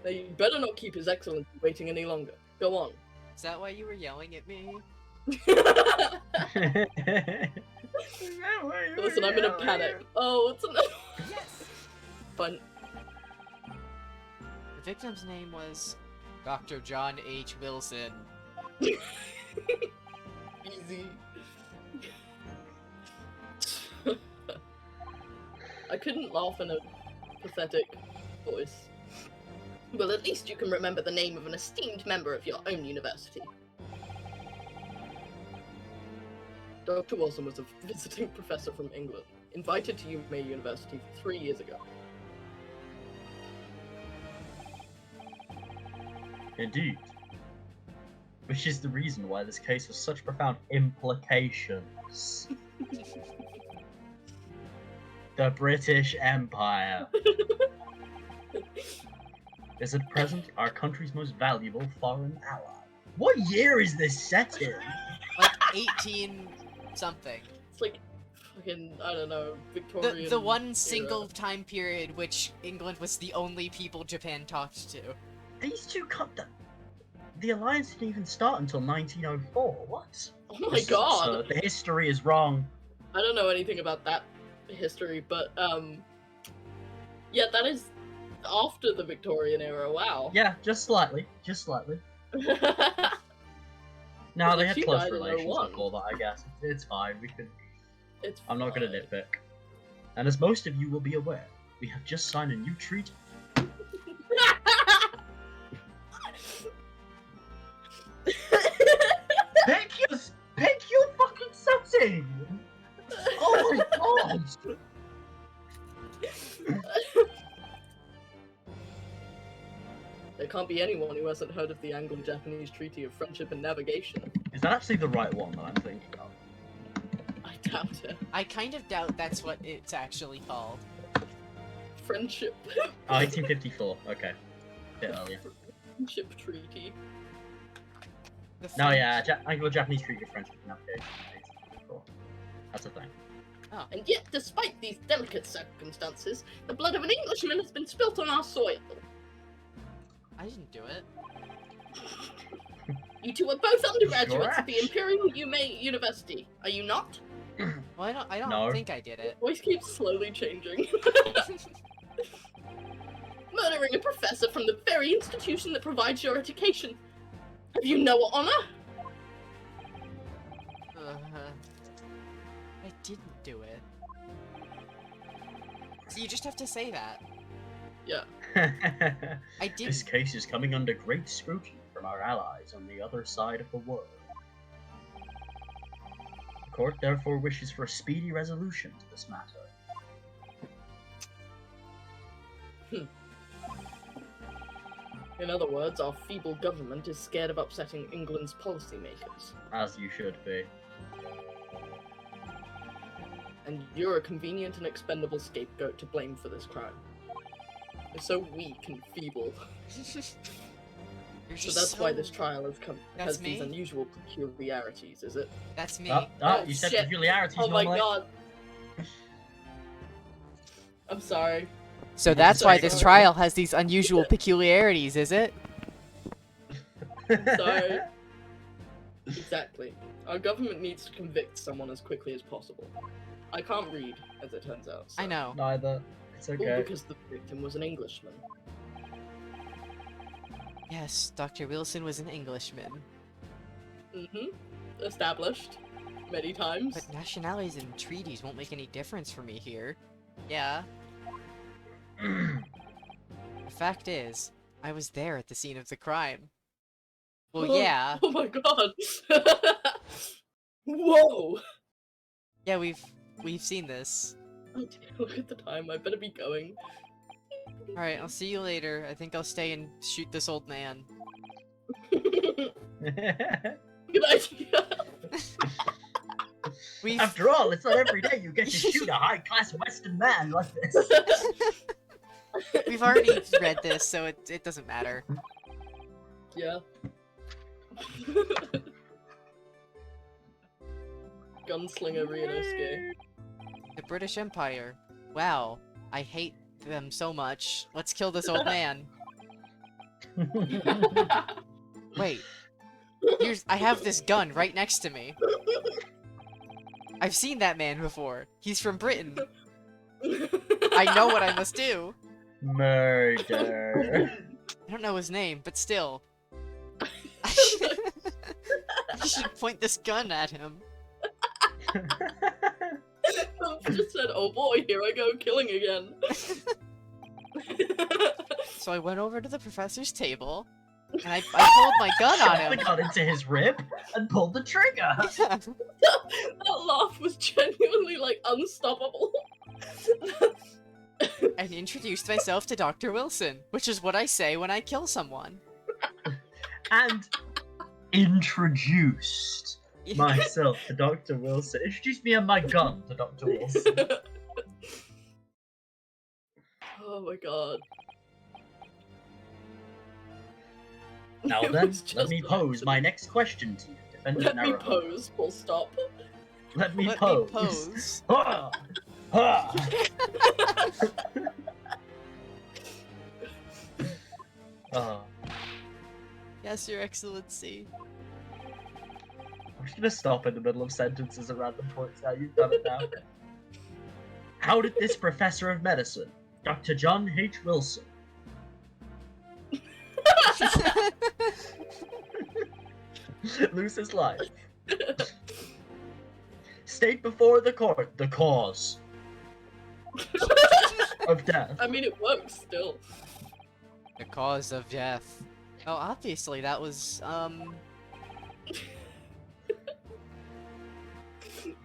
Now you better not keep His Excellency waiting any longer. Go on. Is that why you were yelling at me? Listen, I'm in a panic. Oh, what's another? Yes! Fun. The victim's name was Dr. John H. Wilson. Easy. I couldn't laugh in a pathetic voice. Well, at least you can remember the name of an esteemed member of your own university. Dr. Wilson was a visiting professor from England, invited to UMA University 3 years ago. Indeed. Which is the reason why this case has such profound implications. The British Empire is at present our country's most valuable foreign ally. What year is this set in? Like 18 something. It's like fucking, I don't know, Victorian. The one era. single time period which England was the only people Japan talked to. These two the alliance didn't even start until 1904. What? Oh my god! So the history is wrong. I don't know anything about that history, but yeah, that is after the Victorian era. Wow. Yeah, just slightly. Just slightly. No, Well, they had she close died in relations 01. before that, I guess. It's fine, we can... It's I'm not gonna fine. nitpick. And as most of you will be aware, we have just signed a new treaty. Pick your fucking setting! Oh my god! There can't be anyone who hasn't heard of the Anglo-Japanese Treaty of Friendship and Navigation. Is that actually the right one that I'm thinking of? I doubt it. I kind of doubt that's what it's actually called. Friendship. Oh, 1854, okay. Bit earlier. Friendship Treaty. The No, French- yeah, Anglo-Japanese Treaty of Friendship and Navigation. 1854. That's a thing. And yet, despite these delicate circumstances, the blood of an Englishman has been spilt on our soil. I didn't do it. You two are both undergraduates at the Sure. Imperial UMA University, are you not? Well, I don't No. think I did it. Voice keeps slowly changing. Murdering a professor from the very institution that provides your education. Have you no honor? I didn't do it. So you just have to say that. Yeah. I This didn't. case is coming under great scrutiny from our allies on the other side of the world. The court therefore wishes for a speedy resolution to this matter. In other words, our feeble government is scared of upsetting England's policymakers. As you should be. And you're a convenient and expendable scapegoat to blame for this crime. You're so weak and feeble. You're So just that's why so- this trial That's has these me? unusual peculiarities, is it? That's me. Oh, You said shit. peculiarities Oh my normally. god. I'm sorry. So that's why this Sorry. trial has these unusual peculiarities, is it? Sorry. Exactly. Our government needs to convict someone as quickly as possible. I can't read, as it turns out. I so- know. Neither. It's All okay. because the victim was an Englishman. Yes, Dr. Wilson was an Englishman. Mm-hmm. Established. Many times. But nationalities and treaties won't make any difference for me here. Yeah. The fact is, I was there at the scene of the crime. Well, yeah. Oh my god! Whoa! Yeah, we've seen this. Oh dear, look at the time, I better be going. Alright, I'll see you later. I think I'll stay and shoot this old man. Good idea! We've After all, it's not every day you get to shoot a high-class Western man like this. we've already read this, so it doesn't matter. Yeah. Gunslinger Ryunosuke. The British Empire. Wow, I hate them so much. Let's kill this old man. Wait. I have this gun right next to me. I've seen that man before. He's from Britain. I know what I must do. Murder. I don't know his name, but still. I should point this gun at him. Just said, oh boy, here I go, killing again. So I went over to the professor's table, and I pulled my gun on Shot the him. gun into his rib and pulled the trigger. That laugh was genuinely, like, unstoppable. And introduced myself to Dr. Wilson, which is what I say when I kill someone. And introduced myself to Dr. Wilson. Introduced me and my gun to Dr. Wilson. Oh my god. Now It then, was let just me an pose accident. my next question to you, Defendant Oh, Let me Narrow. pose, full stop. Let me Let pose. me pose. Ha! Ha! Oh, Yes, Your Excellency. I'm just gonna stop in the middle of sentences at random points now. You've done it now. How did this professor of medicine, Dr. John H. Wilson, lose his life? State before the court the cause of death. I mean, it works still. The cause of death. Oh, obviously that was,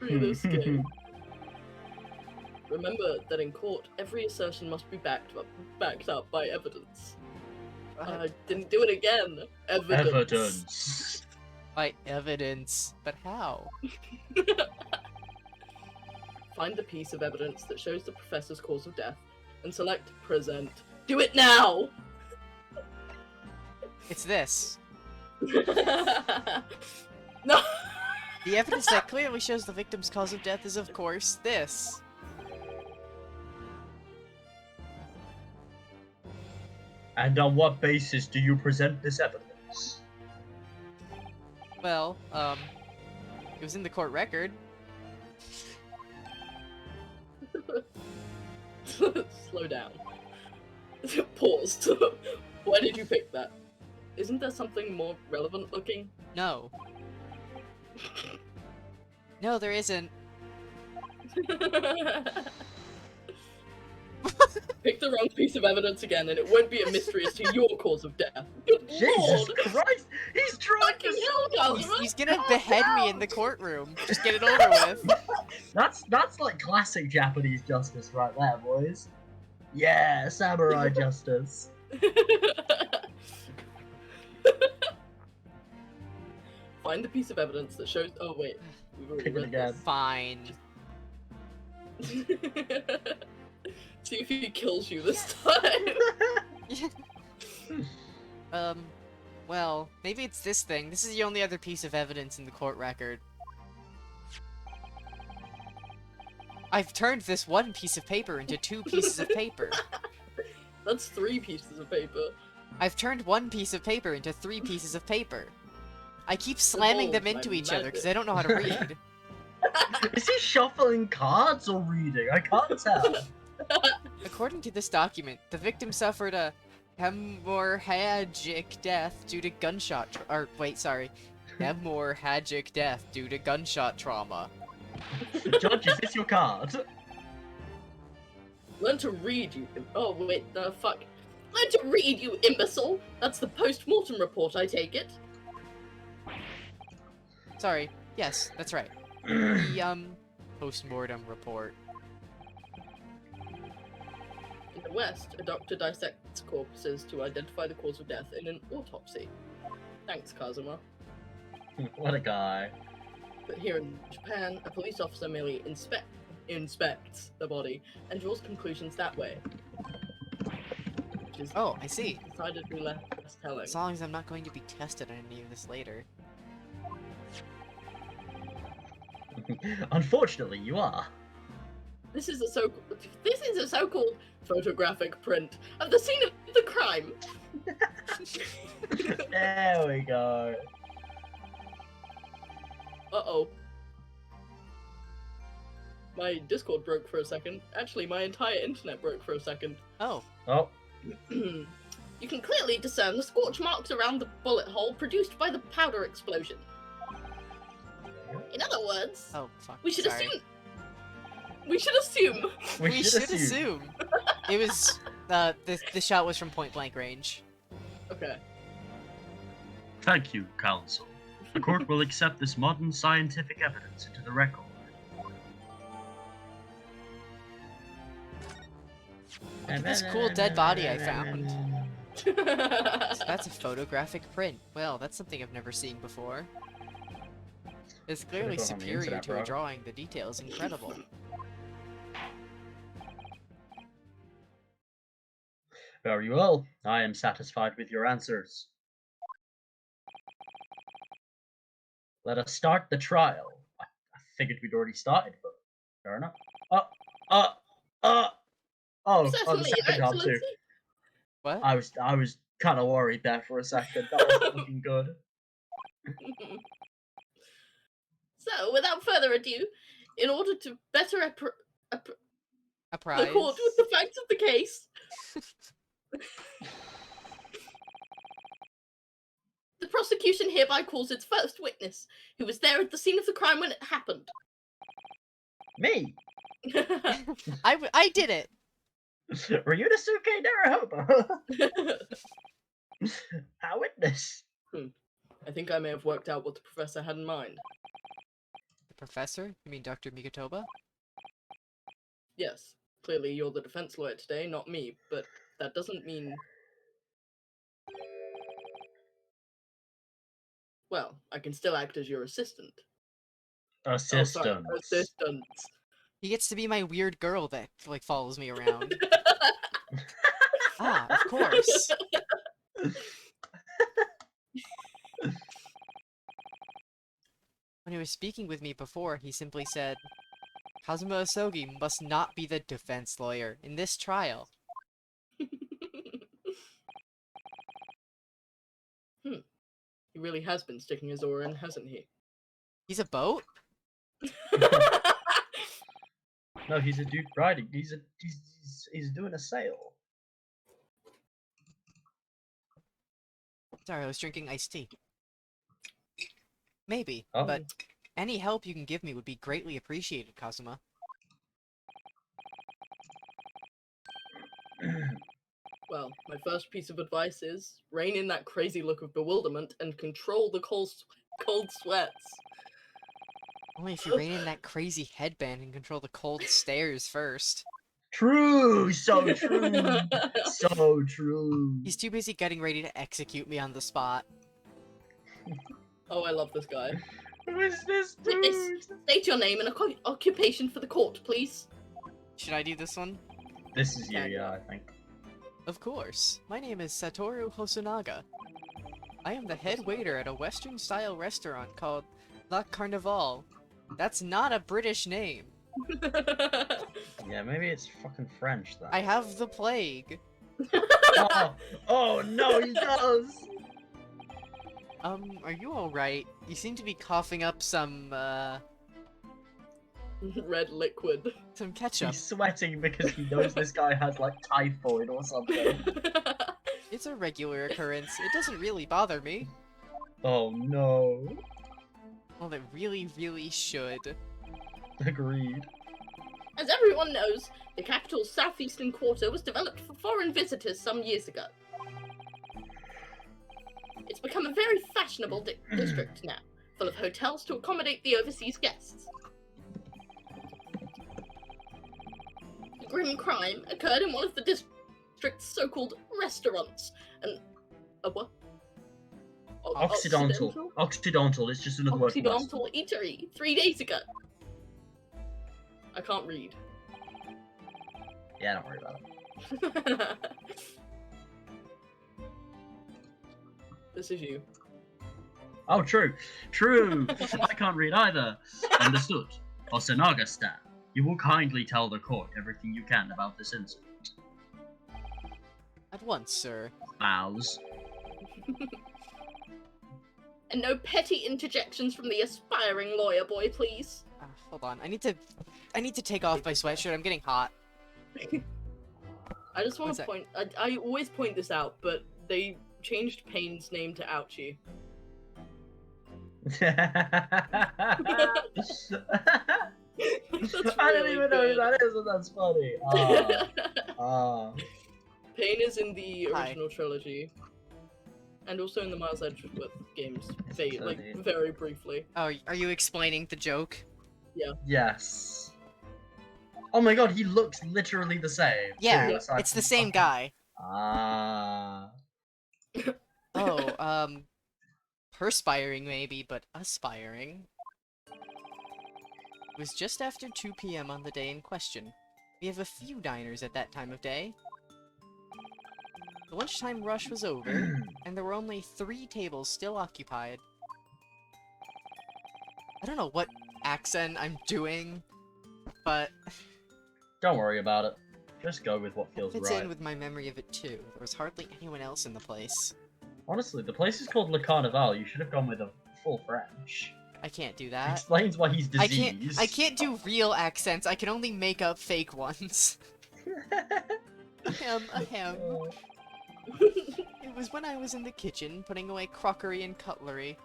Ryunosuke. Remember that in court, every assertion must be backed up by evidence. I didn't do it again. Evidence. by evidence. But how? Find the piece of evidence that shows the professor's cause of death, and select present. Do it now! It's this. No! The evidence that clearly shows the victim's cause of death is, of course, this. And on what basis do you present this evidence? Well, it was in the court record. Slow down. Paused. Why did you pick that? Isn't there something more relevant looking? No. No, there isn't. Pick the wrong piece of evidence again, and it won't be a mystery as to your cause of death. Good Jesus lord! Christ! He's trying Fucking to hell, He's, Cosmo! he's gonna behead me in the courtroom. Just get it over with. That's like classic Japanese justice right there, boys. Yeah, samurai justice. Find the piece of evidence that shows. Oh wait, we've already Pick it read again. Fine. this. See if he kills you this time. Well, maybe it's this thing. This is the only other piece of evidence in the court record. I've turned this one piece of paper into two pieces of paper. That's 3 pieces of paper. I've turned one piece of paper into 3 pieces of paper. I keep slamming them Evolve into my each other because magic. I don't know how to read. Is he shuffling cards or reading? I can't tell. According to this document, the victim suffered a hemorrhagic death due to hemorrhagic death due to gunshot trauma. Judge, is this your card? Learn to read, you. Oh wait, no, fuck. Learn to read, you imbecile. That's the post-mortem report. I take it. Sorry. Yes, that's right. The post-mortem report. In the West, a doctor dissects corpses to identify the cause of death in an autopsy. Thanks, Kazuma. What a guy. But here in Japan, a police officer merely inspects the body and draws conclusions that way. Which is Oh, I see. decidedly less telling. As long as I'm not going to be tested on any of this later. Unfortunately, you are. This is a so-called photographic print of the scene of the crime. There we go. Uh-oh. My Discord broke for a second. Actually, my entire internet broke for a second. Oh, Oh, You can clearly discern the scorch marks around the bullet hole produced by the powder explosion. In other words, oh, fuck. we should sorry. assume. We should assume. We should assume. It was, the shot was from point blank range. Okay. Thank you, counsel. The court will accept this modern scientific evidence into the record. Look at this cool dead body I found. That's a photographic print. Well, that's something I've never seen before. It's clearly go on the superior internet, to a bro. drawing. The detail is incredible. Very well. I am satisfied with your answers. Let us start the trial. I figured we'd already started, but fair enough. Oh, the Certainly, second time too. Excellency. What? I was kind of worried there for a second. That wasn't looking good. So, without further ado, in order to better A the prize. court with the facts of the case, the prosecution hereby calls its first witness, who was there at the scene of the crime when it happened. Me? I did it. Ryunosuke Naruhobo. Our witness. I think I may have worked out what the professor had in mind. The professor? You mean Dr. Mikotoba? Yes, clearly you're the defense lawyer today, not me, but that doesn't mean... Well, I can still act as your assistant. Oh, sorry, Assistant. assistant. He gets to be my weird girl that, like, follows me around. Ah, of course. When he was speaking with me before, he simply said, Kazuma Asogi must not be the defense lawyer in this trial. He really has been sticking his oar in, hasn't he? He's a boat? No, he's a dude riding. He's doing a sail. Sorry, I was drinking iced tea. Maybe, Oh. but any help you can give me would be greatly appreciated, Kazuma. Well, my first piece of advice is rein in that crazy look of bewilderment and control the cold sweats. Only if you rein in that crazy headband and control the cold stares first. True, so true, so true. He's too busy getting ready to execute me on the spot. Oh, I love this guy. Who is this Witness, dude? state your name and occupation for the court, please. Should I do this one? This is you, yeah, I think. Of course. My name is Satoru Hosonaga. I am the head waiter at a Western-style restaurant called La Carnival. That's not a British name. Yeah, maybe it's fucking French then. I have the plague. Oh no, he does. Are you alright? You seem to be coughing up some Red liquid. some ketchup. He's sweating because he knows this guy has like typhoid or something. It's a regular occurrence. It doesn't really bother me. Oh no. Well, it really, really should. Agreed. As everyone knows, the capital's southeastern quarter was developed for foreign visitors some years ago. It's become a very fashionable district now, full of hotels to accommodate the overseas guests. A grim crime occurred in one of the district's so-called restaurants, and a what? Occidental. Occidental is just another word for West. Occidental eatery 3 days ago. I can't read. Yeah, don't worry about it. This is you. Oh, true. True. I can't read either. Understood. Osanaga-stan, you will kindly tell the court everything you can about this incident. At once, sir. Bows. And no petty interjections from the aspiring lawyer boy, please. Hold on. I need to take off my sweatshirt. I'm getting hot. I just want What's to that? point. I always point this out, but they changed Payne's name to Ouchie. That's I really don't even know who good. that is, and that's funny. Ah. Payne is in the Hi. original trilogy, and also in the Miles Edgeworth games, Trilogy. very briefly. Oh, are you explaining the joke? Yes. Oh my god, he looks literally the same. Yeah, too, aside it's the from- same guy. Ah. Oh, perspiring maybe, but aspiring. It was just after 2 p.m. on the day in question. We have a few diners at that time of day. The lunchtime rush was over, and there were only 3 tables still occupied. I don't know what accent I'm doing, but Don't worry about it. Just go with what it feels fits right. in with my memory of it too. There was hardly anyone else in the place. Honestly, the place is called Le Carnival. You should have gone with a full French. I can't do that. Explains why he's I diseased. can't do real accents. I can only make up fake ones. Ahem. It was when I was in the kitchen putting away crockery and cutlery.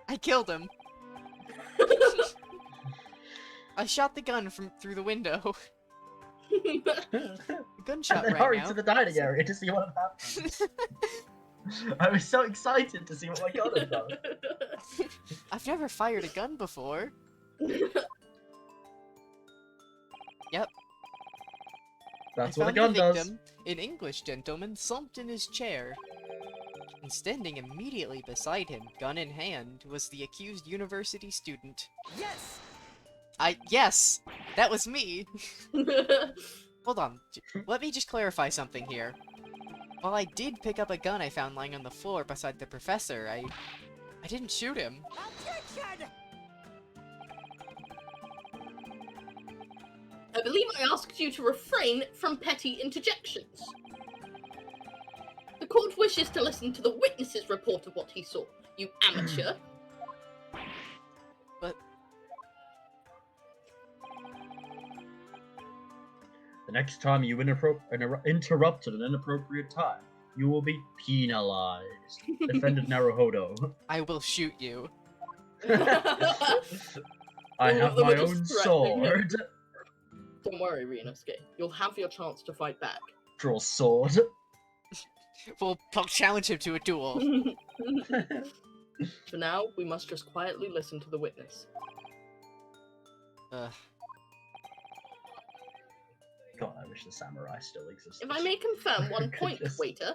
I killed him. I shot the gun from through the window. The gunshot and then rang hurried out. to the dining area to see what had happened. I was so excited to see what my gun had done. I've never fired a gun before. Yep. That's I what a found gun the does. victim, an English gentleman, slumped in his chair. And standing immediately beside him, gun in hand, was the accused university student. Yes! Yes! That was me! Hold on, let me just clarify something here. While I did pick up a gun I found lying on the floor beside the professor, I didn't shoot him. Objection! I believe I asked you to refrain from petty interjections. The court wishes to listen to the witness's report of what he saw, you amateur. But The next time you interrupt at an inappropriate time, you will be penalized. Defendant Naruhodo. I will shoot you. I All have of them my are just own threatening him. sword. Don't worry, Renosuke. You'll have your chance to fight back. Draw sword. I'll challenge him to a duel. For now, we must just quietly listen to the witness. Ugh. God, I wish the samurai still existed. If I may confirm one point, Yes. waiter.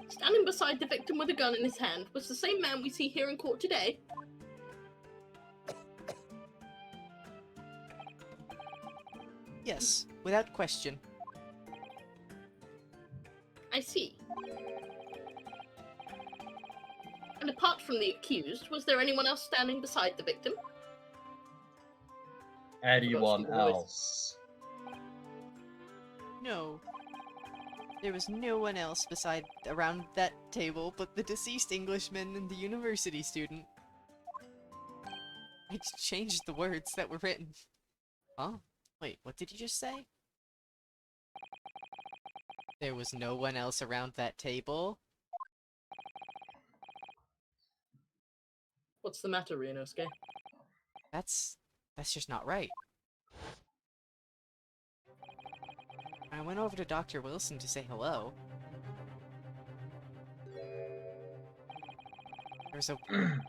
Standing beside the victim with a gun in his hand was the same man we see here in court today. Yes, without question. I see. And apart from the accused, was there anyone else standing beside the victim? Anyone Forgot to speak else? No. There was no one else around that table but the deceased Englishman and the university student. I changed the words that were written. Huh? Wait, what did you just say? There was no one else around that table? What's the matter, Ryunosuke? That's just not right. I went over to Dr. Wilson to say hello.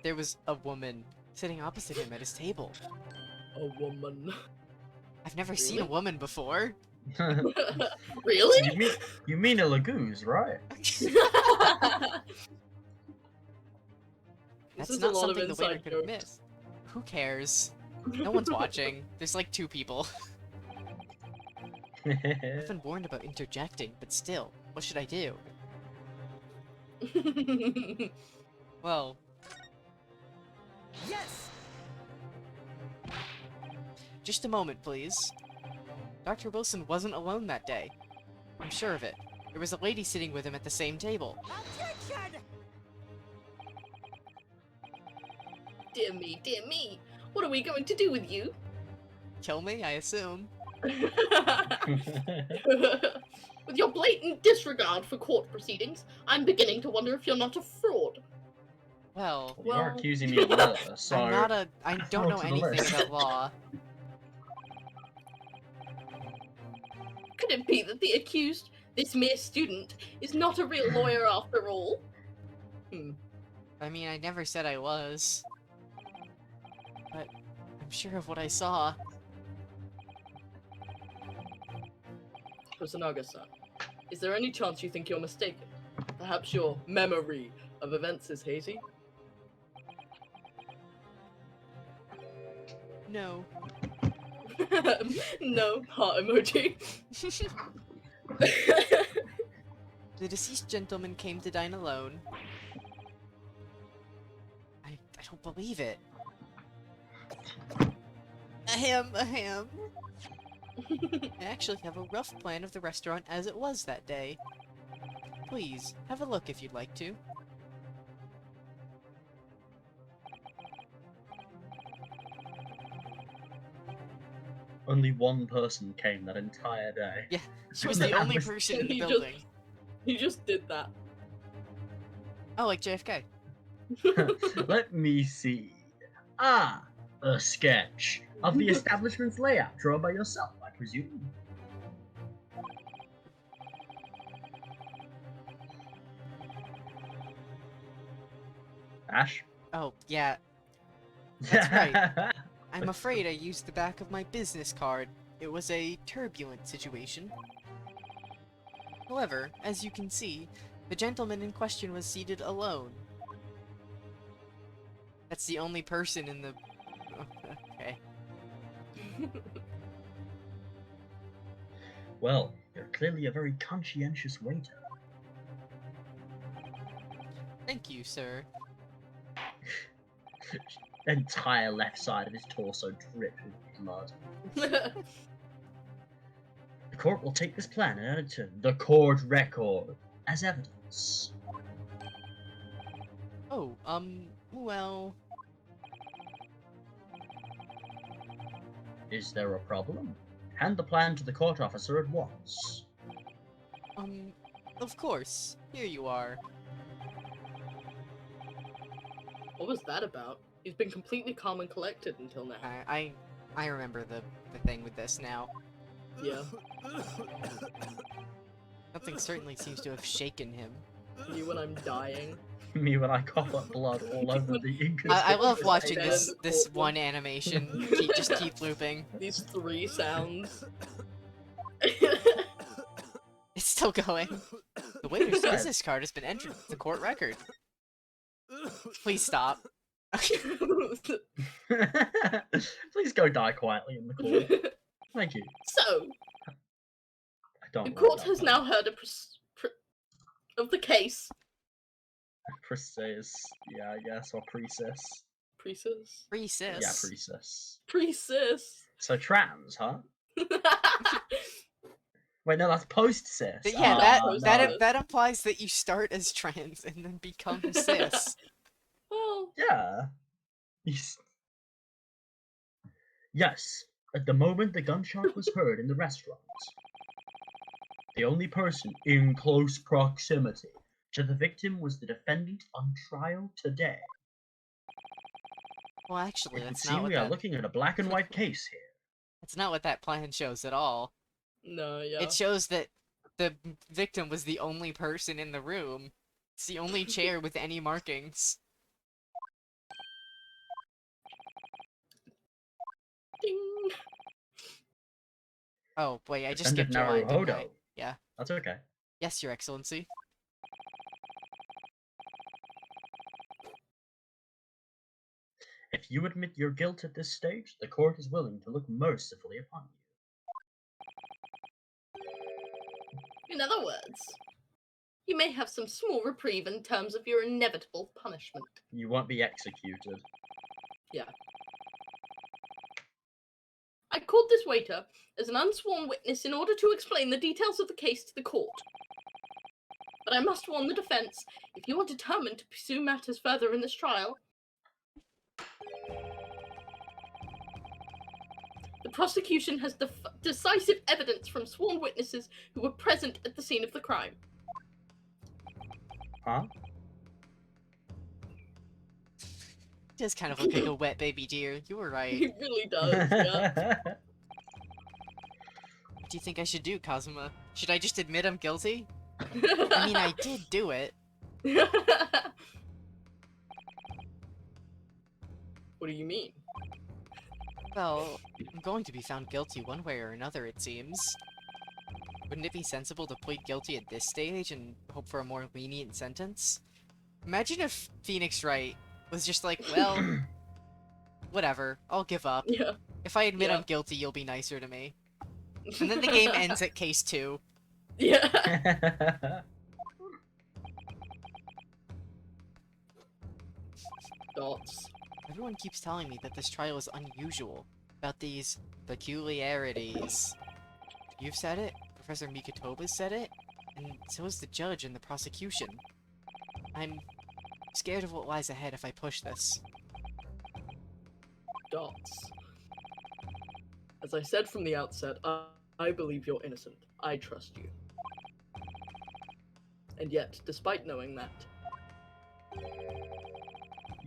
There was a woman sitting opposite him at his table. A woman. I've never seen a Really? woman before. Really? you mean a Lagoose, right? That's This is not a lot of something the waiter inside could have jokes. missed. Who cares? No one's watching. There's like 2 people. I've been warned about interjecting, but still, what should I do? Well... Yes! Just a moment, please. Dr. Wilson wasn't alone that day. I'm sure of it. There was a lady sitting with him at the same table. Objection! Dear me, dear me. What are we going to do with you? Kill me, I assume. With your blatant disregard for court proceedings, I'm beginning to wonder if you're not a fraud. Well, You are Well- accusing me of murder, so I don't know to the anything list. about law. Could it be that the accused, this mere student, is not a real lawyer after all? I mean, I never said I was. But I'm sure of what I saw. Kusunaga-san, is there any chance you think you're mistaken? Perhaps your memory of events is hazy? No. No, heart emoji. The deceased gentleman came to dine alone. I don't believe it. Ahem. I actually have a rough plan of the restaurant as it was that day. Please, have a look if you'd like to. only one person came that entire day. Yeah, she was the only was- person in the He just- building. He just did that. Oh, like JFK. Let me see. Ah, a sketch of the establishment's layout drawn by yourself, I presume. Ash? Oh, yeah. That's right. I'm afraid I used the back of my business card. It was a turbulent situation. However, as you can see, the gentleman in question was seated alone. That's the only person in the... Okay. Well, you're clearly a very conscientious waiter. Thank you, sir. Entire left side of his torso dripped with blood. The court will take this plan and add it to the court record as evidence. Oh, well... Is there a problem? Hand the plan to the court officer at once. Of course. Here you are. What was that about? He's been completely calm and collected until now. I remember the thing with this now. Yeah. Something certainly seems to have shaken him. You when I'm dying. Me when I cough up blood all over the ink. I love watching Ben, this awful. one animation just keep looping. These 3 sounds. It's still going. The waiter's business card has been entered to the court record. Please stop. Please go die quietly in the court. Thank you. So, I don't the like court that has part. now heard of the case. Precis, yeah, I guess, or precis. Priestess? Free sis. Yeah, precis. Priestess. So trans, huh? Wait, no, that's post cis. Yeah, Ah, that no. that implies that you start as trans and then become cis. Well, Yeah. Yes. At the moment the gunshot was heard in the restaurant, the only person in close proximity to the victim was the defendant on trial today. Well, actually, It would that's not seem what we are that looking at a black and white case here. that's not what that plan shows at all. no, yeah. It shows that the victim was the only person in the room. It's the only chair with any markings. Ding. Oh, wait, I just Defendant skipped your line, didn't I? Naruhodo. Yeah. That's okay. Yes, Your Excellency. If you admit your guilt at this stage, the court is willing to look mercifully upon you. In other words, you may have some small reprieve in terms of your inevitable punishment. You won't be executed. Yeah. I called this waiter as an unsworn witness in order to explain the details of the case to the court. But I must warn the defense, if you are determined to pursue matters further in this trial, the prosecution has decisive evidence from sworn witnesses who were present at the scene of the crime. Huh? Does kind of look like a wet baby deer. You were right. He really does, yeah. What do you think I should do, Kazuma? Should I just admit I'm guilty? I mean, I did do it. What do you mean? Well, I'm going to be found guilty one way or another, it seems. Wouldn't it be sensible to plead guilty at this stage and hope for a more lenient sentence? Imagine if Phoenix Wright was just like, well, whatever, I'll give up. Yeah. If I admit Yeah. I'm guilty, you'll be nicer to me. And then the game ends at case 2. Yeah. Dots. Everyone keeps telling me that this trial is unusual, about these peculiarities. You've said it, Professor Mikotoba's said it, and so is the judge and the prosecution. I'm scared of what lies ahead if I push this. Dots. As I said from the outset, I believe you're innocent. I trust you. And yet, despite knowing that,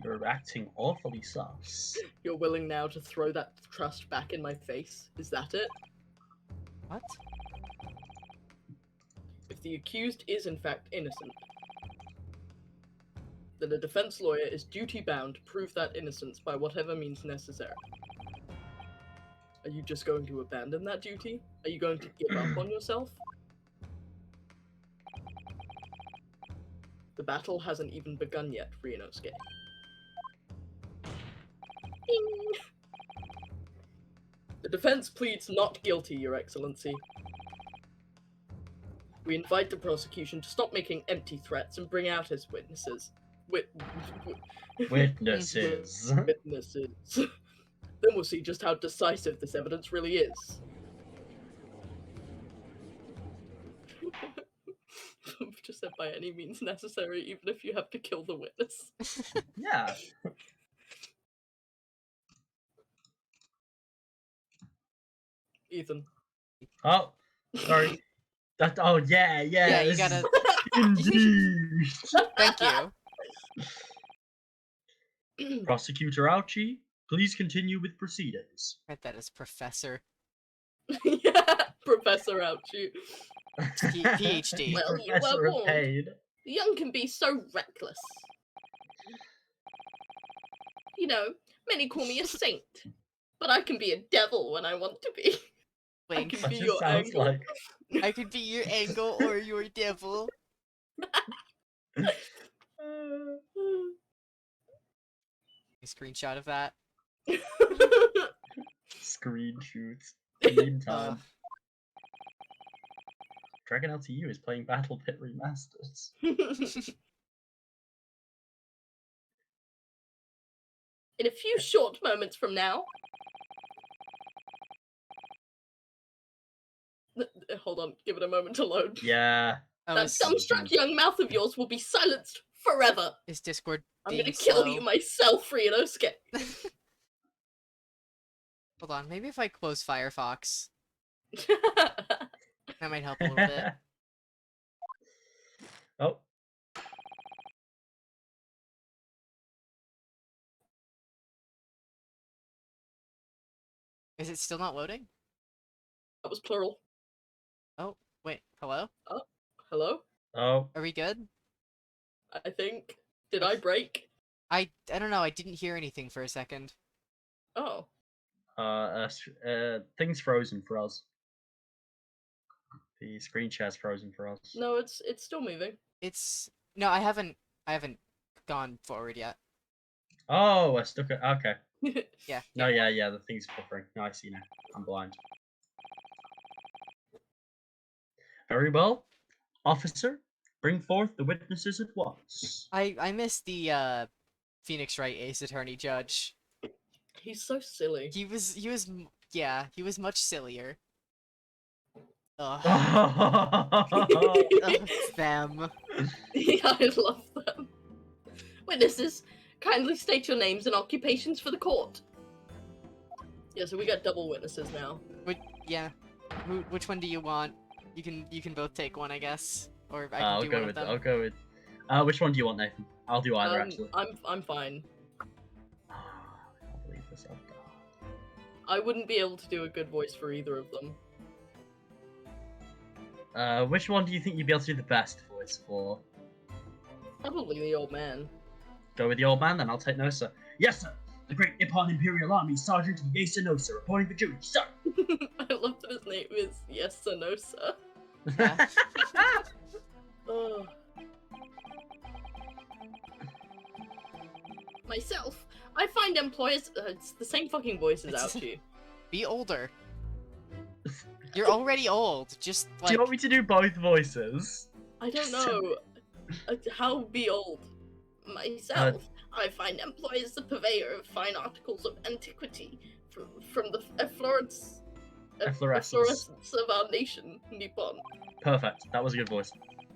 You're acting awfully sus. you're willing now to throw that trust back in my face. Is that it? What? If the accused is in fact innocent, then a defense lawyer is duty-bound to prove that innocence by whatever means necessary. Are you just going to abandon that duty? Are you going to give up on yourself? The battle hasn't even begun yet, Ryunosuke. Ding! The defense pleads not guilty, Your Excellency. We invite the prosecution to stop making empty threats and bring out his witnesses. Witnesses. Witnesses. Then we'll see just how decisive this evidence really is. I've just said by any means necessary, even if you have to kill the witness. Yeah. Ethan. Oh, sorry. That. Oh yeah, yeah. Yeah, you this gotta... is- Indeed. Thank you. Prosecutor Ouchie, please continue with proceedings. Read that as Professor. Yeah, Professor Ouchie. PhD. Well, you Professor were of warned. Pain. The young can be so reckless. You know, many call me a saint, but I can be a devil when I want to be. I Wink. can That be just your sounds angle. like. I could be your angle or your devil. A screenshot of that. Screen shoots. Meantime, Uh, Dragon LTU is playing Battle Pit Remasters. In a few short moments from now. hold on, give it a moment to load. Yeah. Oh, That is, dumbstruck young mouth of yours will be silenced forever. is Discord I'm being gonna kill slow? you myself, Ryunosuke. Hold on, maybe if I close Firefox, that might help a little bit. Oh. Is it still not loading? That was plural. Oh, wait, hello? Hello? Oh. Are we good? I think. Did I break? I don't know, I didn't hear anything for a second. Oh. Thing's frozen for us. The screen share's frozen for us. No, it's still moving. It's no, I haven't gone forward yet. Oh, I stuck it. Okay. Yeah. No, yeah, the thing's buffering. No, I see now. I'm blind. Very well. Officer, bring forth the witnesses at once. I missed the Phoenix Wright Ace Attorney Judge. He's so silly. He was yeah, he was much sillier. Ugh. Ugh, them. Yeah, I love them. Witnesses, kindly state your names and occupations for the court. Yeah, so we got double witnesses now. Yeah. Which one do you want? You can both take one, I guess, or I can I'll do go one with. of them. I'll go with. Which one do you want, Nathan? I'll do either actually. I'm fine. I can't believe this. Oh, God. I wouldn't be able to do a good voice for either of them. Which one do you think you'd be able to do the best voice for? Probably the old man. Go with the old man, then I'll take Nosa. Yes, sir. The Great Nippon Imperial Army Sergeant Yasa Nosa reporting for duty, sir. I love that his name is Yasanosa. Yeah. Oh. Myself, I find employers. It's the same fucking voice as It's- Ouchie. Be older. You're already old. Just Do like you want me to do both voices? I don't know. How be old? Myself, I find employers the purveyor of fine articles of antiquity from the efflorescence of our nation, Nippon, Perfect. That was a good voice.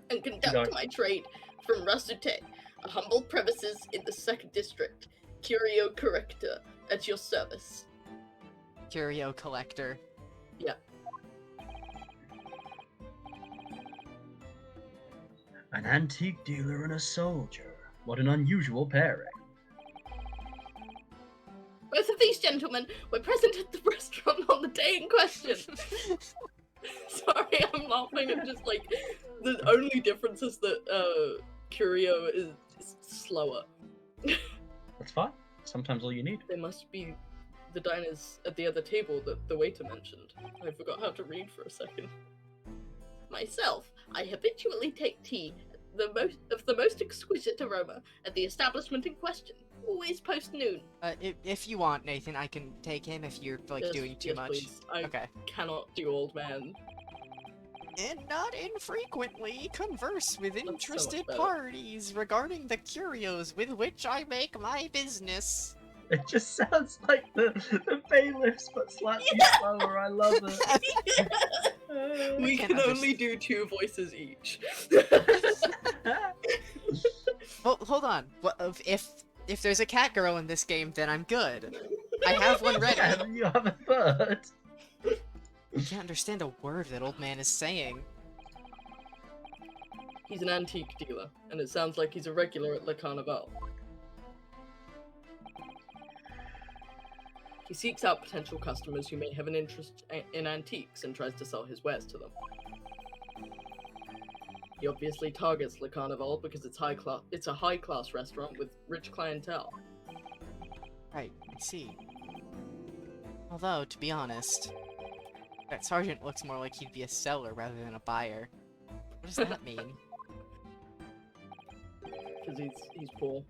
and going. conduct my trade from Rasute, a humble premises in the 2nd District, Curio Corrector, at your service. curio collector. An antique dealer and a soldier. What an unusual pairing. Both of these gentlemen were present at the restaurant on the day in question. Sorry, I'm laughing at just like the only difference is that Curio is slower. That's fine. Sometimes all you need. There must be the diners at the other table that the waiter mentioned. I forgot how to read for a second. Myself, I habitually take tea of the most exquisite aroma at the establishment in question, always post noon. If you want, Nathan, I can take him if you're like Yes, doing too yes, much. please. I Okay. cannot do old man. And not infrequently converse with much interested better. parties regarding the curios with which I make my business. It just sounds like the bailiffs, but slightly slower. I love it. We can can only understand. do 2 voices each. Well, hold on. If there's a cat girl in this game, then I'm good. I have one ready. Yeah, you have a third. I can't understand a word that old man is saying. He's an antique dealer, and it sounds like he's a regular at Le Carnival. He seeks out potential customers who may have an interest in antiques and tries to sell his wares to them. He obviously targets Le Carnival because it's a high-class restaurant with rich clientele. Right, I see. Although, to be honest, that sergeant looks more like he'd be a seller rather than a buyer. What does that mean? Because he's poor.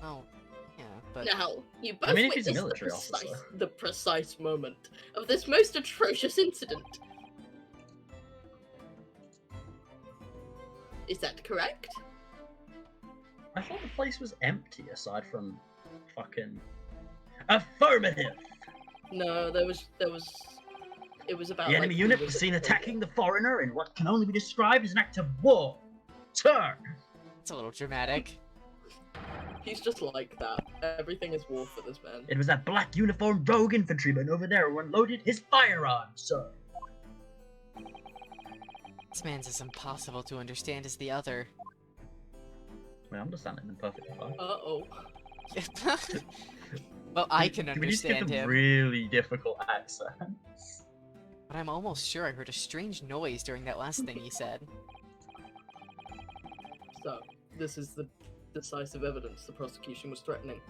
Oh, yeah, but Now, you both I mean, if he's a witnessed military officer. the precise moment of this most atrocious incident. Is that correct? I thought the place was empty aside from fucking affirmative. No, there was It was about The enemy like, unit who was was seen at the attacking the foreigner in what can only be described as an act of war. Sir! It's a little dramatic. He's just like that. Everything is war for this man. It was that black uniformed rogue infantryman over there who unloaded his firearm, sir. This man's as impossible to understand as the other. I understand them perfectly fine. Uh-oh. Well, I can we just get understand the him, really difficult accents. but I'm almost sure I heard a strange noise during that last thing he said. So, this is the decisive evidence the prosecution was threatening.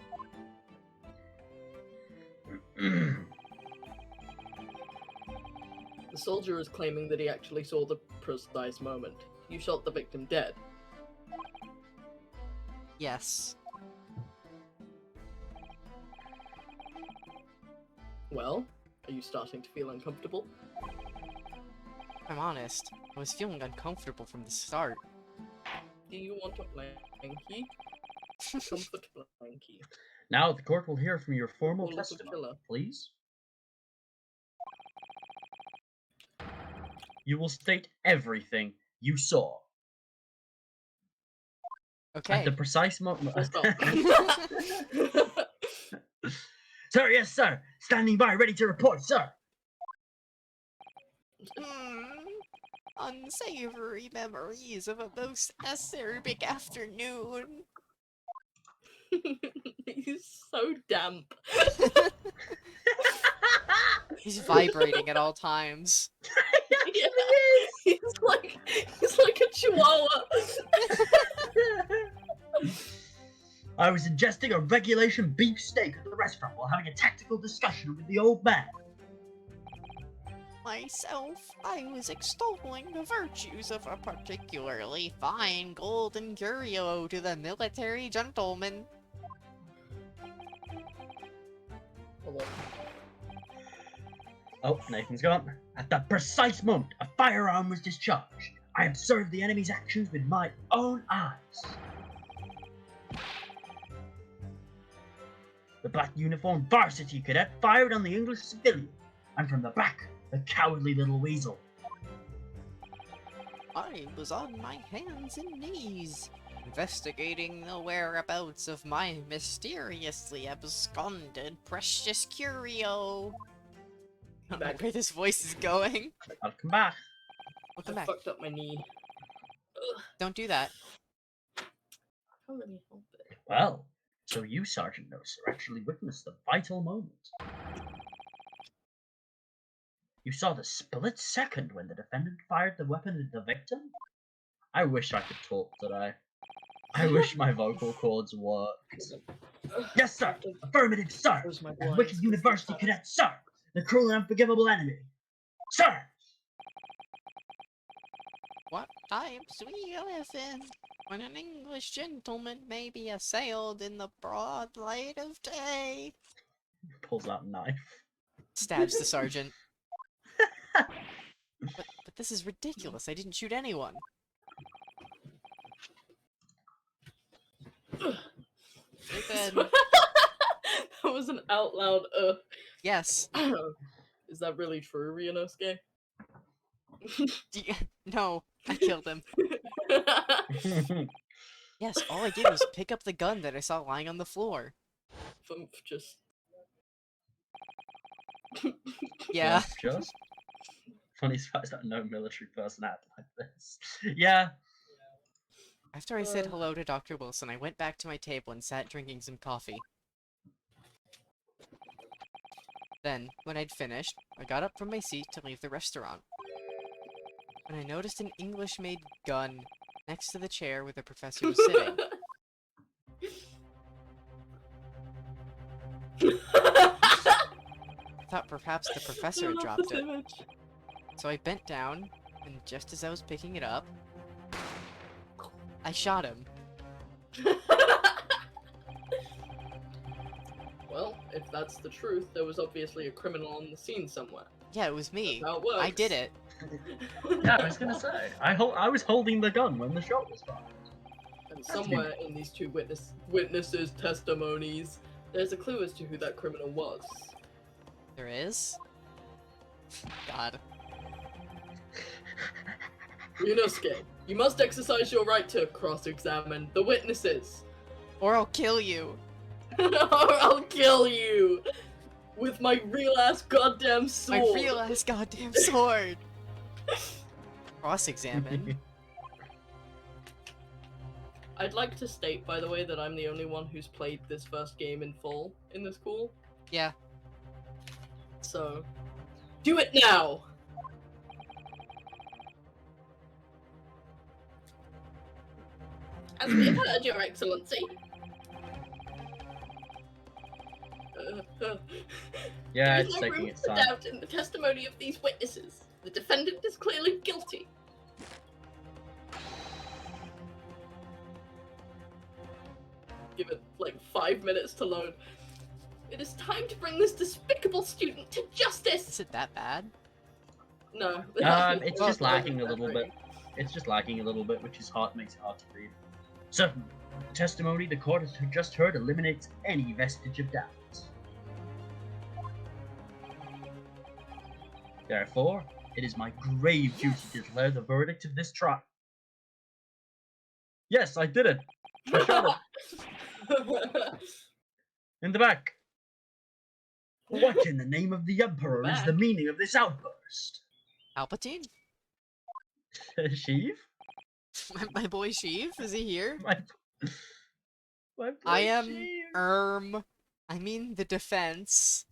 The soldier is claiming that he actually saw the precise moment. You shot the victim dead. Yes. Well, are you starting to feel uncomfortable? If I'm honest, I was feeling uncomfortable from the start. Do you want a blankie? Comfort blankie. Now the court will hear from your formal Or little testimony, killer. please. You will state everything you saw at Okay. the precise moment. Full stop. Sir, yes, sir. Standing by, ready to report, sir. Unsavory memories of a most acerbic afternoon. He's so damp. He's vibrating at all times. Yeah, he's like a chihuahua. I was ingesting a regulation beef steak at the restaurant while having a tactical discussion with the old man. Myself, I was extolling the virtues of a particularly fine golden curio to the military gentleman. Hold on. Oh, Nathan's gone. At the precise moment a firearm was discharged, I observed the enemy's actions with my own eyes. The black uniformed varsity cadet fired on the English civilian, and from the back, the cowardly little weasel. I was on my hands and knees, investigating the whereabouts of my mysteriously absconded precious curio. I don't know Back. where this voice is going. I'll come back. Welcome I back. fucked up my knee. Ugh, Don't do that. how let me help it? Well, so you, Sergeant No Sir, actually witnessed the vital moment. You saw the split second when the defendant fired the weapon at the victim? I wish I could talk today. I wish my vocal cords worked. Yes, sir! Affirmative, sir! Close my As blinds, wicked 'cause university this cadet, sir! The cruel and unforgivable enemy! Sir! What times we live in, when an English gentleman may be assailed in the broad light of day. Pulls out a knife. Stabs the sergeant. But this is ridiculous. I didn't shoot anyone. Nathan. That was an out loud Yes. Is that really true, Ryunosuke? No, I killed him. Yes, all I did was pick up the gun that I saw lying on the floor. Just Yeah. Just. Funny fact that no military person acted like this. Yeah. After I said hello to Dr. Wilson, I went back to my table and sat drinking some coffee. Then, when I'd finished, I got up from my seat to leave the restaurant. When I noticed an English-made gun next to the chair where the professor was sitting. I thought perhaps the professor had dropped it. So I bent down, and just as I was picking it up, I shot him. Well, if that's the truth, there was obviously a criminal on the scene somewhere. Yeah, it was me. That's how it works. I did it. Yeah, I was gonna say. I was holding the gun when the shot was fired. And somewhere in these two witnesses' testimonies, there's a clue as to who that criminal was. There is? God. Ryunosuke, you must exercise your right to cross-examine the witnesses. Or I'll kill you. Or I'll kill you! With my real-ass goddamn sword! My real ass goddamn sword. Cross-examine. I'd like to state, by the way, that I'm the only one who's played this first game in full in this call. Yeah. So, do it now! As we have heard, Your Excellency. Yeah, There is it's no taking room its for time. doubt in the testimony of these witnesses. The defendant is clearly guilty. Give it like 5 minutes to load. It is time to bring this despicable student to Is justice. it that bad? No. It's Well, just lacking a little bit. exaggerating. It's just lacking a little bit, which is hard, makes it hard to read. So, the testimony the court has just heard eliminates any vestige of doubt. Therefore, it is my grave duty to declare the verdict of this trial. Yes, I did it. I shot him in the back. What in the name of the Emperor is the Back. meaning of this outburst? Palpatine? Sheev? My boy Sheev? Is he here? My boy I am Sheev. I mean the defense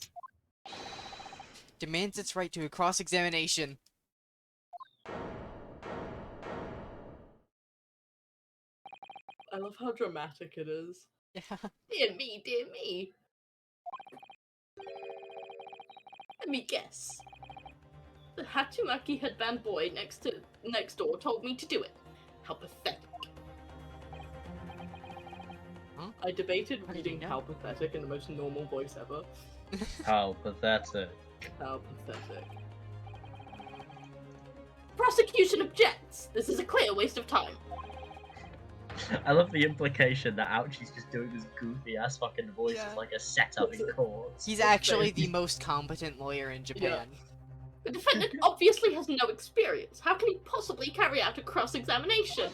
demands its right to a cross-examination. I love how dramatic it is. Yeah. Dear me, dear me. Let me guess. The Hatsumaki headband boy next door told me to do it. How pathetic. Huh? I debated How did you reading know? how pathetic in the most normal voice ever. How pathetic. How pathetic. Prosecution objects! This is a clear waste of time. I love the implication that Ouchie's just doing this goofy ass fucking voice Yeah. as like a setup in court. He's Okay. actually the most competent lawyer in Japan. The defendant obviously has no experience. How can he possibly carry out a cross-examination?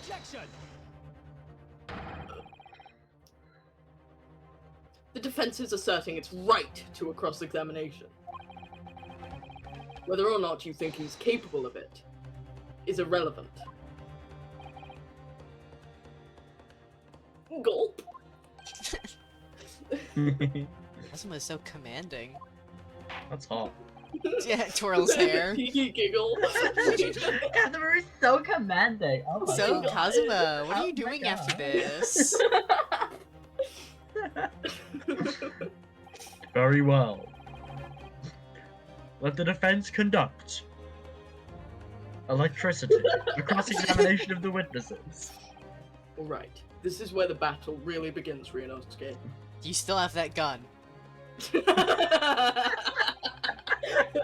The defense is asserting its right to a cross-examination. Whether or not you think he's capable of it is irrelevant. Gulp. Kazuma is so commanding. That's hot. Yeah, twirls hair. He giggle. Kazuma is so commanding. Oh my So, God. Kazuma, what are Oh you my doing after God. this? Very well. Let the defense conduct electricity, a cross-examination of the witnesses. Alright, this is where the battle really begins, Ryunosuke. Do you still have that gun?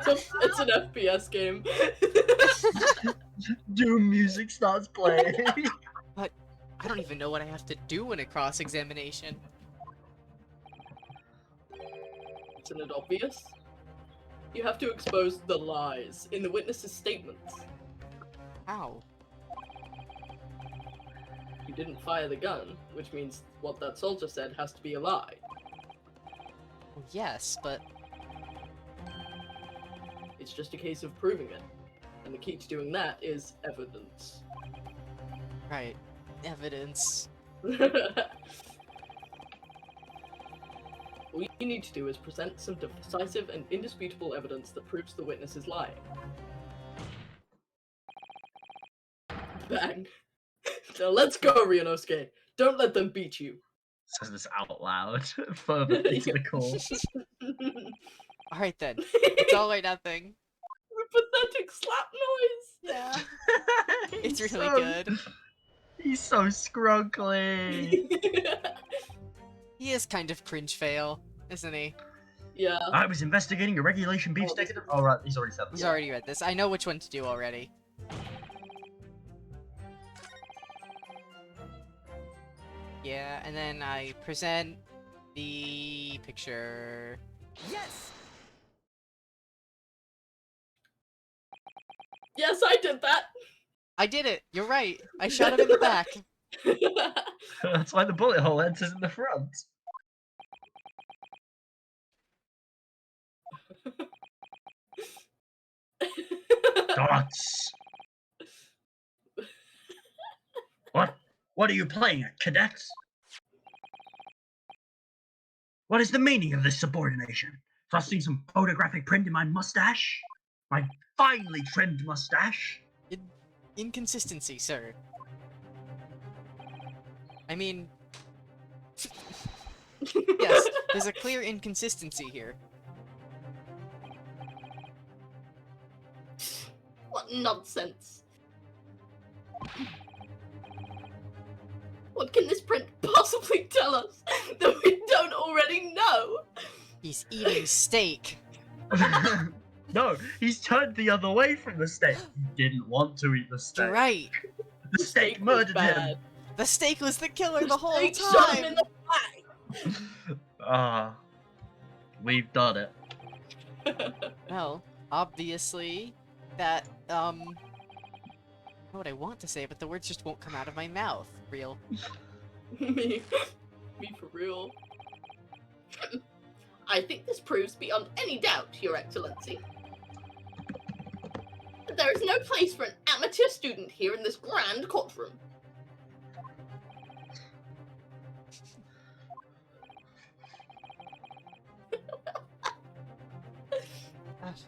It's an FPS game. Doom music starts playing. I don't even know what I have to do in a cross-examination. Isn't it obvious? You have to expose the lies in the witnesses' statements. How? You didn't fire the gun, which means what that soldier said has to be a lie. Well, yes, but It's just a case of proving it. And the key to doing that is evidence. right, evidence. All you need to do is present some decisive and indisputable evidence that proves the witness is lying. Bang. Now let's go, Ryunosuke. Don't let them beat you. Says this out loud, further into the court. All right then, it's all or nothing. The pathetic slap noise. Yeah, it's He's really so- good. He's so scrunkly. He is kind of cringe fail, isn't he? Yeah. I was investigating a regulation beefsteak. Oh, right, he's already said He's that. already read this. I know which one to do already. Yeah, and then I present the picture. Yes! Yes, I did that. I did it. You're right. I shot him in the back. That's why the bullet hole enters in the front. Dots. What are you playing at, cadet? What is the meaning of this subordination? Thrusting some photographic print in my mustache? My finely trimmed mustache? Inconsistency, sir. I mean... yes, there's a clear inconsistency here. What nonsense. What can this print possibly tell us that we don't already know? He's eating steak. No, he's turned the other way from the steak. He didn't want to eat the steak. You're right. The steak was murdered him. bad. The steak was the killer the whole Steak shot him time. in the Ah, we've done it. back. Well, obviously, that, I know what I want to say, but the words just won't come out of my mouth. Real. Me for real. I think this proves beyond any doubt, Your Excellency, that there is no place for an amateur student here in this grand courtroom.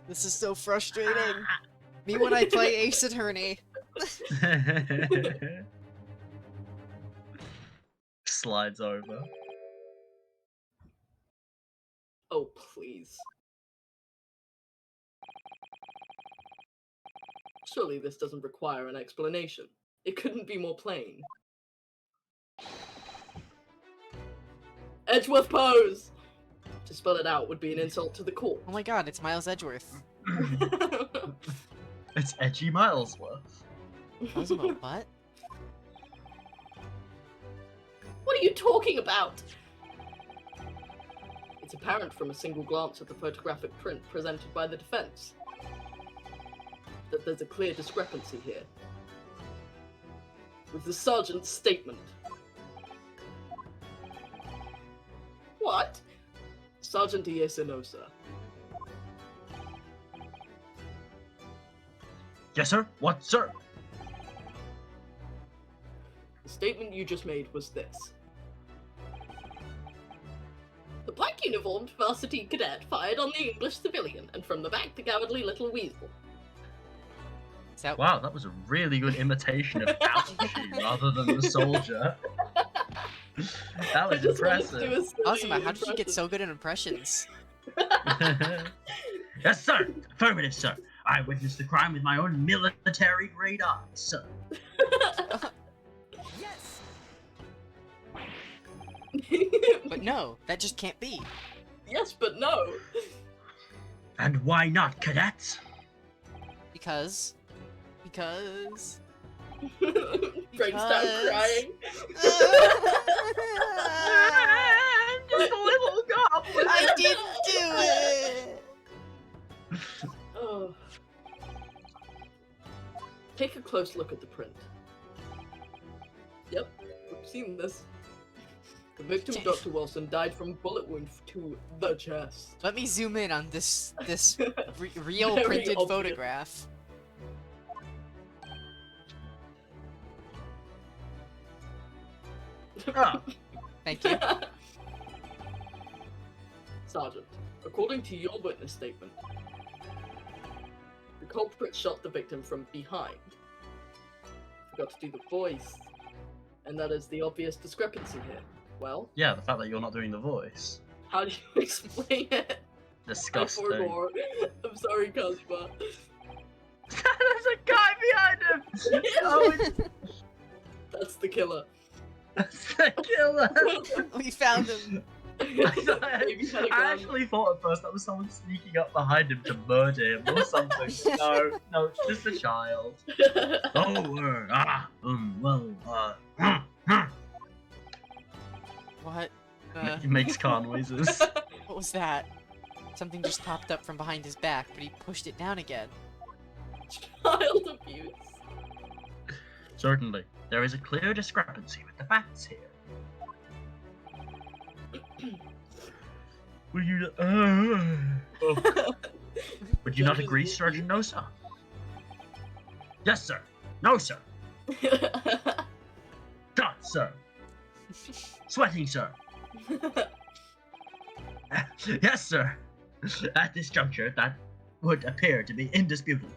This is so frustrating. Me when I play Ace Attorney. Slides over. Oh, please. Surely this doesn't require an explanation. It couldn't be more plain. Edgeworth pose! To spell it out would be an insult to the court. Oh my god, it's Miles Edgeworth. It's Edgy Milesworth. How's about what? What are you talking about? It's apparent from a single glance at the photographic print presented by the defense that there's a clear discrepancy here with the sergeant's statement. What? Sergeant Iesino, sir. Yes, sir? What, sir? The statement you just made was this. The black uniformed varsity cadet fired on the English civilian, and from the back the cowardly little weasel. Is that Wow, that was a really good imitation of Ouchie rather than the soldier. That was I just wanted to do impressive. a silly awesome? How did you get impression. so good at impressions? Yes, sir. Affirmative, sir. I witnessed the crime with my own military-grade eyes, sir. But no, that just can't be. Yes, but no. And why not, cadets? Because... Breaks down crying. Just a little goblin. I didn't do it! Oh. Take a close look at the print. Yep, we've seen this. The victim, Dr. Wilson, died from bullet wound to the chest. Let me zoom in on this real Very printed obvious. photograph. Ah, Thank you. Sergeant, according to your witness statement, the culprit shot the victim from behind. Forgot to do the voice, and that is the obvious discrepancy here. Well, yeah, the fact that you're not doing the voice. how do you explain it? I Disgusting. forgot. I'm sorry, Kazuma. There's a guy behind him! Oh, That's the killer. it's the killer! We found him. Maybe had a I gun. actually thought at first that was someone sneaking up behind him to murder him or something. No, it's just a child. What? He makes car noises. What was that? Something just popped up from behind his back, but he pushed it down again. Child abuse. Certainly, there is a clear discrepancy with the facts here. Will you? Would you not Judges agree, will Sergeant Nosa? Yes, sir. No, sir. Dot, sir. Sweating, sir. Yes, sir. At this juncture, that would appear to be indisputable.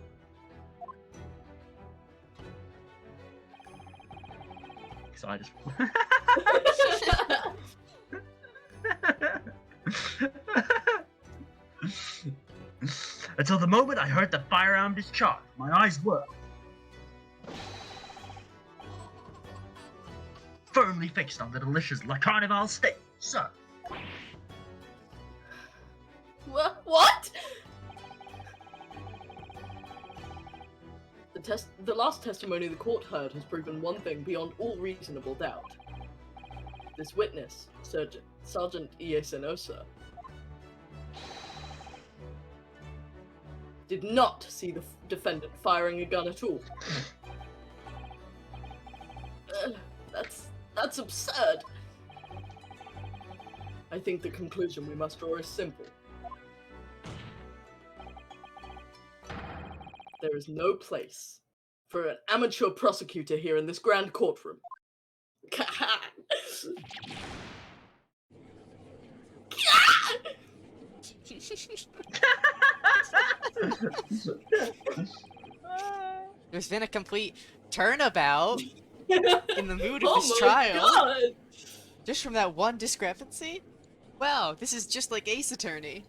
So I just. Until the moment I heard the firearm discharge, my eyes were firmly fixed on the delicious La Carnival steak, sir. What? The last testimony the court heard has proven one thing beyond all reasonable doubt. This witness, Sergeant Iesenosa, did not see the defendant firing a gun at all. That's absurd. I think the conclusion we must draw is simple. There is no place for an amateur prosecutor here in this grand courtroom. There's been a complete turnabout in the mood of Oh this my trial. God. Just from that one discrepancy? Wow, this is just like Ace Attorney.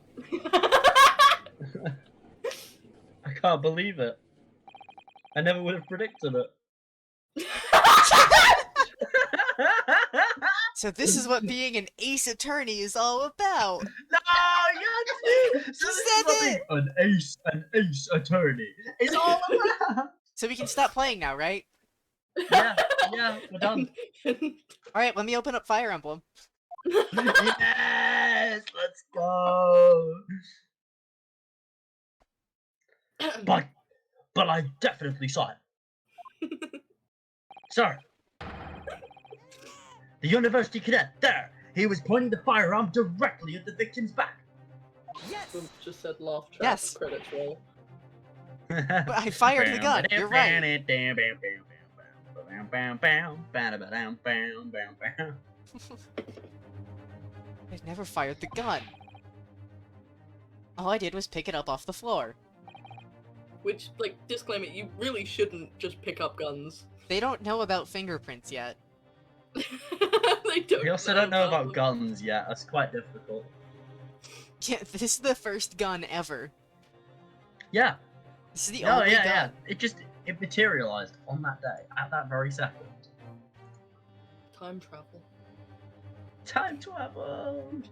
I can't believe it. I never would have predicted it. So this is what being an Ace Attorney is all about. No, yes! So this is what being an ace attorney is all about. So we can stop playing now, right? Yeah, we're done. Alright, let me open up Fire Emblem. Yes, let's go. But I definitely saw it. Sir. The university cadet, there! He was pointing the firearm directly at the victim's back. Boom, just said laugh track Yes. credits roll. But I fired the gun, you're right. I never fired the gun. All I did was pick it up off the floor. Which, like, disclaimer, you really shouldn't just pick up guns. They don't know about fingerprints yet. They don't We also don't know about guns yet, that's quite difficult. Yeah, this is the first gun ever. Yeah. This is the Oh, only yeah. gun. It materialized on that day, at that very second. Time travel. Time travel! Time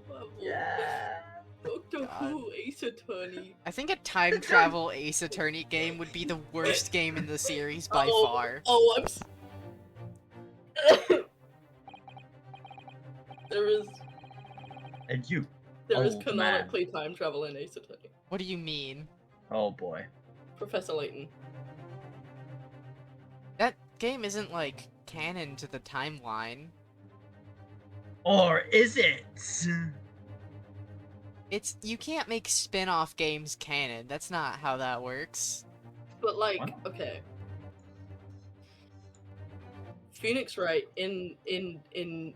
travel. Yeah! Doctor God. Who, Ace Attorney. I think a time travel Ace Attorney game would be the worst game in the series by far. Oh, There is Old canonically time travel in Ace Attorney. What do you mean? Oh boy. Professor Layton. That game isn't like canon to the timeline. Or is it? You can't make spin-off games canon. That's not how that works. But like, What? okay. Phoenix Wright in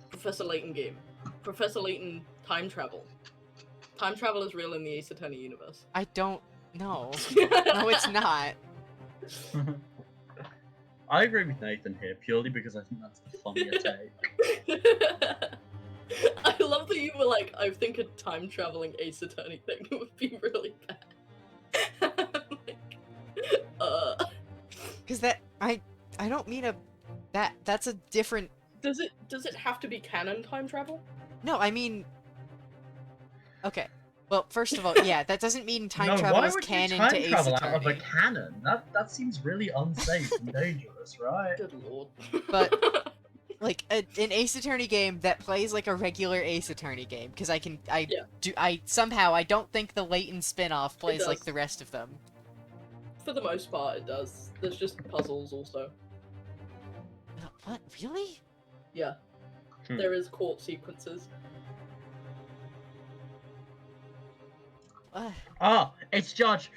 Professor Layton game. Professor Layton time travel. Time travel is real in the Ace Attorney universe. I don't know. No, it's not. I agree with Nathan here, purely because I think that's the funnier take. I love that you were like, I think a time traveling Ace Attorney thing would be really bad. Like, Cause that I don't mean that's a different. does it have to be canon time travel? No, I mean. Okay. Well, first of all, yeah, that doesn't mean time No, travel why is would you canon time to Ace travel out of a Attorney. cannon? That seems really unsafe and dangerous, right? Good lord. But- Like an Ace Attorney game that plays like a regular Ace Attorney game, because I Yeah. somehow I don't think the Layton spin-off plays like does. the rest of them. For the most part, it does. There's just puzzles also. What? Really? Yeah. Hmm. There is court sequences. Ah, it's Judge!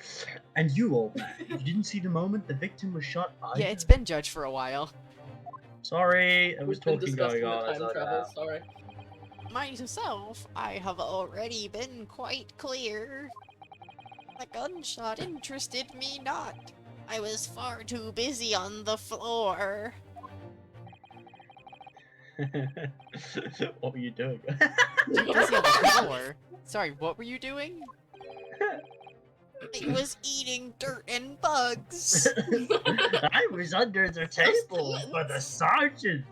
And you, old man, you didn't see the moment the victim was shot either? Yeah, it's been Judge for a while. Sorry, there was We've been talking discussing going the on. as time I travel, laughed. sorry. Myself, I have already been quite clear. The gunshot interested me not. I was far too busy on the floor. What were you doing? Busy on the floor? Sorry, what were you doing? I was eating dirt and bugs. I was under the table for the sergeant.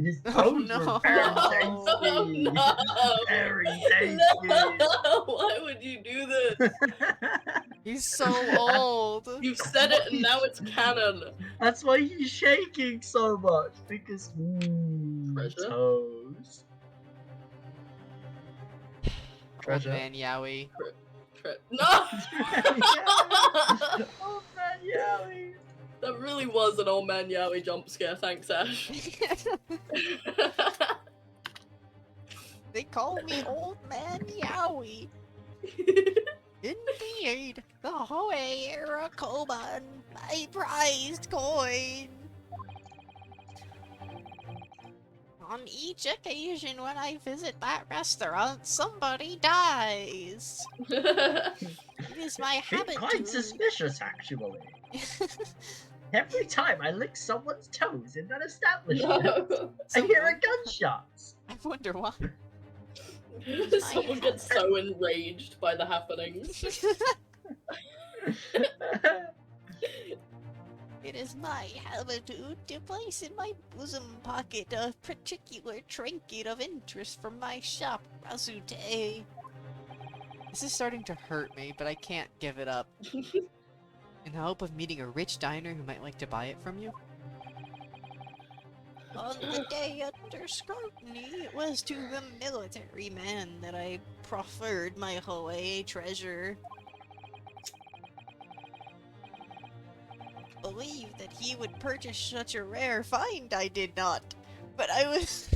His Oh, toes no. were very Oh, tasty. no. Very tasty. No! Why would you do this? He's so old. You've said it and now it's canon. That's why he's shaking so much, because Treasure? toes. Old Treasure. man Yowie. No! Oh man, Yowie. That really was an old man Yowie jump scare, thanks Ash. They call me Old Man Yowie. Indeed, the Hoei era Koban, my prized coin. On each occasion when I visit that restaurant, somebody dies. It is my It's habit quite to... suspicious, actually. Every time I lick someone's toes in that establishment, No. I hear a gunshot. I wonder why. Someone gets so enraged by the happenings. It is my habit to place in my bosom pocket a particular trinket of interest from my shop, Razute. This is starting to hurt me, but I can't give it up. In the hope of meeting a rich diner who might like to buy it from you? On the day under scrutiny, it was to the military man that I proffered my Hoei treasure. Believe that he would purchase such a rare find, I did not. But I was...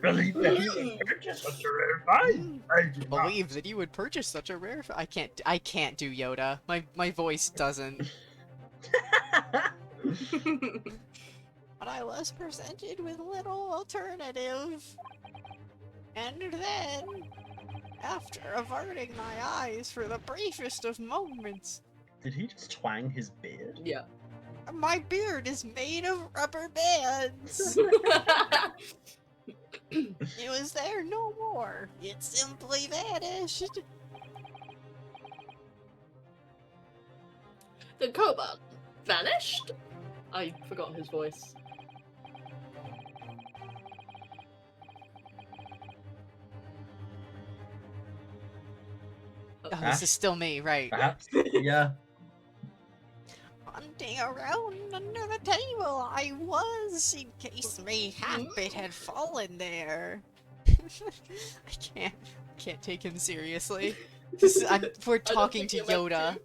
Believe that you would purchase such a rare find. I do not. Believe that you would purchase such a rare I can't do Yoda. My voice doesn't. But I was presented with little alternative. And then, after averting my eyes for the briefest of moments, Did he just twang his beard? Yeah. my beard is made of rubber bands. It was there no more. It simply vanished. The Koban vanished? I forgot his voice. Oh, this is still me, right? Perhaps. Yeah. Hunting around under the table I was, in case mayhap it had fallen there. I can't take him seriously. We're talking to think you meant Yoda.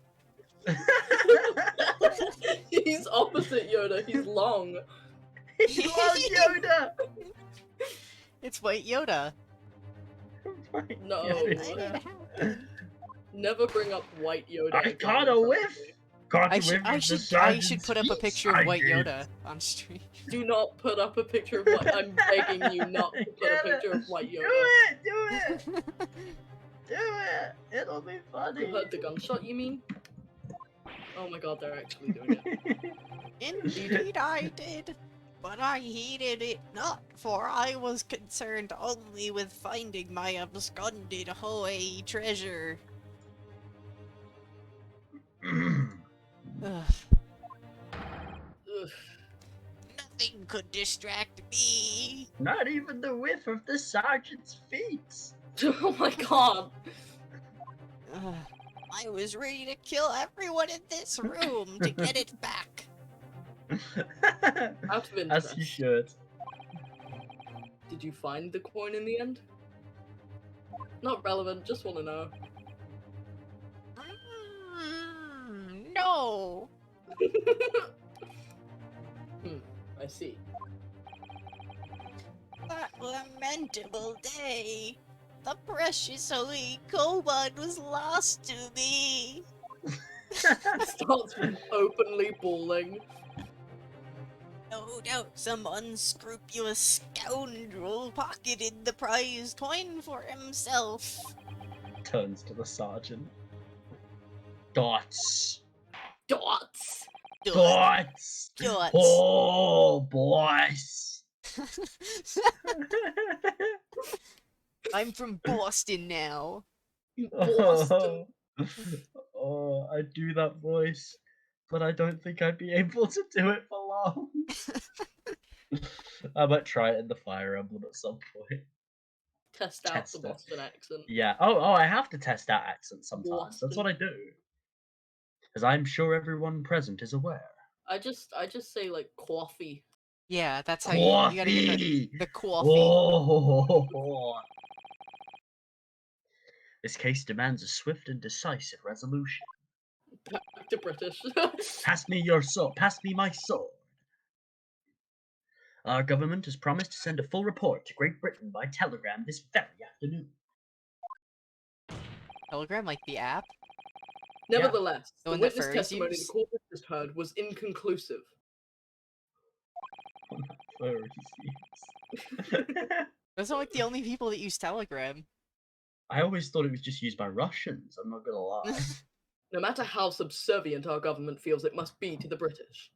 He's opposite Yoda, he's long. He loves Yoda. It's White Yoda. No. Yeah, Made it's- it happen. Never bring up white Yoda. I again caught in a front of whiff. me. Got I a should whiff of the I should sergeant's put up a feast, picture of I White did. Yoda on stream. Do not put up a picture of white. I'm begging you not to put a Get picture it. of white Do Yoda. it! Do it! Do it! It'll be funny. You heard the gunshot, you mean? Oh my god, they're actually doing it. Indeed I did. But I heeded it not, for I was concerned only with finding my absconded Hoei treasure. Ugh. Ugh. Nothing could distract me. Not even the whiff of the sergeant's feet. Oh my god. Ugh. I was ready to kill everyone in this room to get it back. Out of As interest, you should. did you find the coin in the end? Not relevant, just want to know. No, no! I see. That lamentable day. The precious holy kobold was lost to me. Starts openly bawling. No doubt some unscrupulous scoundrel pocketed the prize coin for himself. Turns to the sergeant. Dots. Dots! Dots. Dots. Oh, boys. I'm from Boston now. Boston. Oh, I do that voice, but I don't think I'd be able to do it for long. I might try it in the Fire Emblem at some point. Test out Test the it. Boston accent. Yeah. Oh, I have to test out accents sometimes. That's what I Boston. do. As I'm sure everyone present is aware. I just say like coffee. Yeah, that's how you gotta get the coffee. Oh. This case demands a swift and decisive resolution. Back to British. Pass me your sword. Pass me my sword. Our government has promised to send a full report to Great Britain by telegram this very afternoon. Telegram, like the app? Nevertheless, The the one that witness furries testimony the use? court has just heard was inconclusive. Furries. Those are like the only people that use Telegram. I always thought it was just used by Russians, I'm not gonna lie. No matter how subservient our government feels it must be to the British.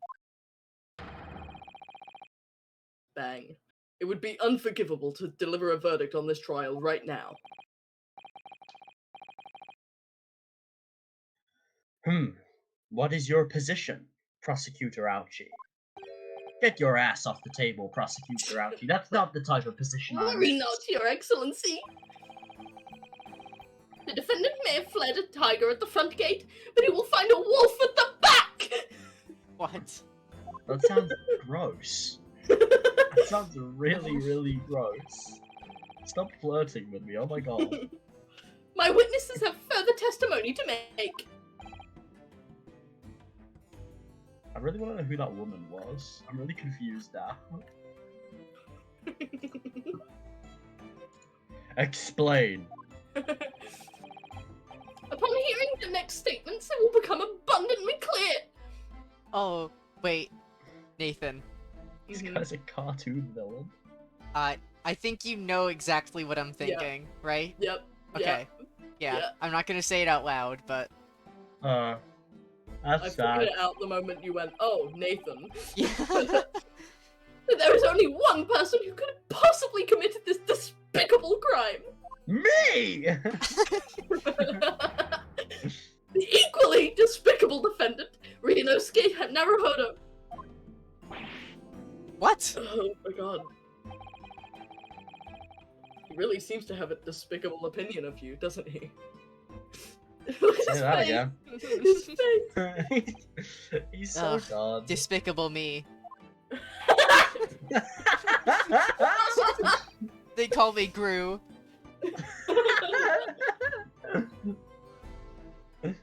Bang. It would be unforgivable to deliver a verdict on this trial right now. What is your position, Prosecutor Ouchie? Get your ass off the table, Prosecutor Ouchie. That's not the type of position I Worry want. not, Your Excellency. The defendant may have fled a tiger at the front gate, but he will find a wolf at the back! What? That sounds gross. That sounds really, really gross. Stop flirting with me, oh my god. My witnesses have further testimony to make. I really want to know who that woman was. I'm really confused now. Explain. Upon hearing the next statements, it will become abundantly clear. Oh, wait. Nathan. This guy's a cartoon villain. I think you know exactly what I'm thinking, right? Yep. Okay. Yeah. Yeah. I'm not gonna say it out loud, but That's I figured sad. it out the moment you went, oh, Nathan. yeah. There is only one person who could have possibly committed this despicable crime. Me! The equally despicable defendant, Ryunosuke Naruhodo. What? Oh my god. He really seems to have a despicable opinion of you, doesn't he? Say that again. His face. He's so Ugh. gone. Despicable Me. They call me Gru. Oh.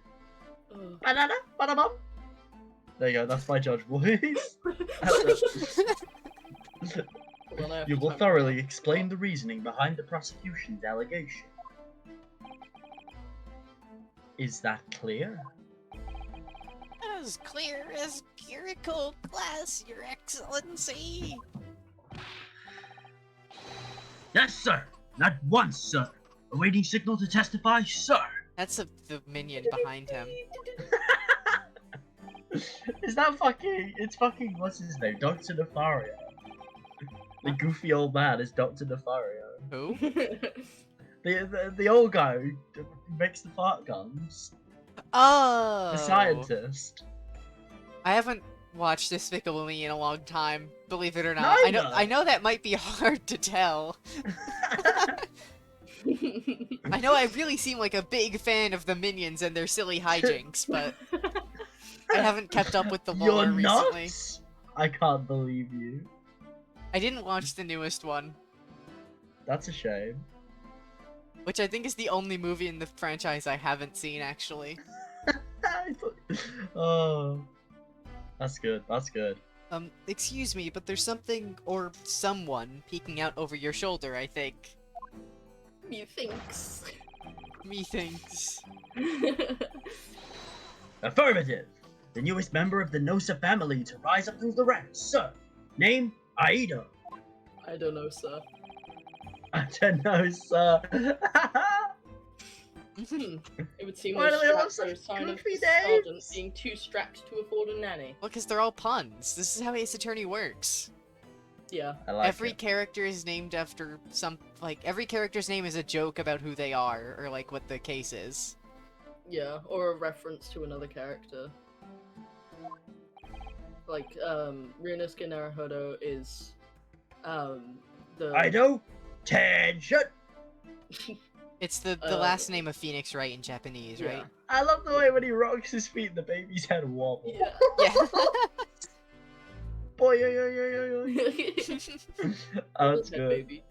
Banana, banana. There you go, that's my judge, boys. Hold on, I have You to will type thoroughly that. explain the reasoning behind the prosecution's allegation. Is that clear? As clear as curical glass, Your Excellency. Yes, sir. Not once, sir. Awaiting signal to testify, sir. That's the minion behind him. Is that fucking... It's fucking... What's his name? Dr. Nefario. The goofy old man is Dr. Nefario. Who? The old guy who makes the fart guns. Oh. The scientist. I haven't watched Despicable Me in a long time, believe it or not. Neither. I know that might be hard to tell. I know I really seem like a big fan of the minions and their silly hijinks, but I haven't kept up with the lore You're recently. nuts? I can't believe you. I didn't watch the newest one, That's a shame. which I think is the only movie in the franchise I haven't seen, actually. I thought Oh, that's good. That's good. Excuse me, but there's something or someone peeking out over your shoulder, I think. Methinks. Methinks. Affirmative. The newest member of the Nosa family to rise up through the ranks, sir. Name Aido. I don't know, sir. I don't know, sir. It would seem Why those do they all have straps are a such sign of goofy the sergeant names? being too strapped to afford a nanny. Well, because they're all puns. This is how Ace Attorney works. Yeah. I like Every it. character is named after every character's name is a joke about who they are, or like what the case is. Yeah, or a reference to another character. Like, Ryunosuke Naruhodo is, the... Aido. Tension. It's the Uh, last name of Phoenix Wright in Japanese, Yeah. right? I love the way when he rocks his feet, the baby's head wobble. Yeah. Yeah. Boy, yo, yo, yo, yo, yo. Oh, that's Head good. baby.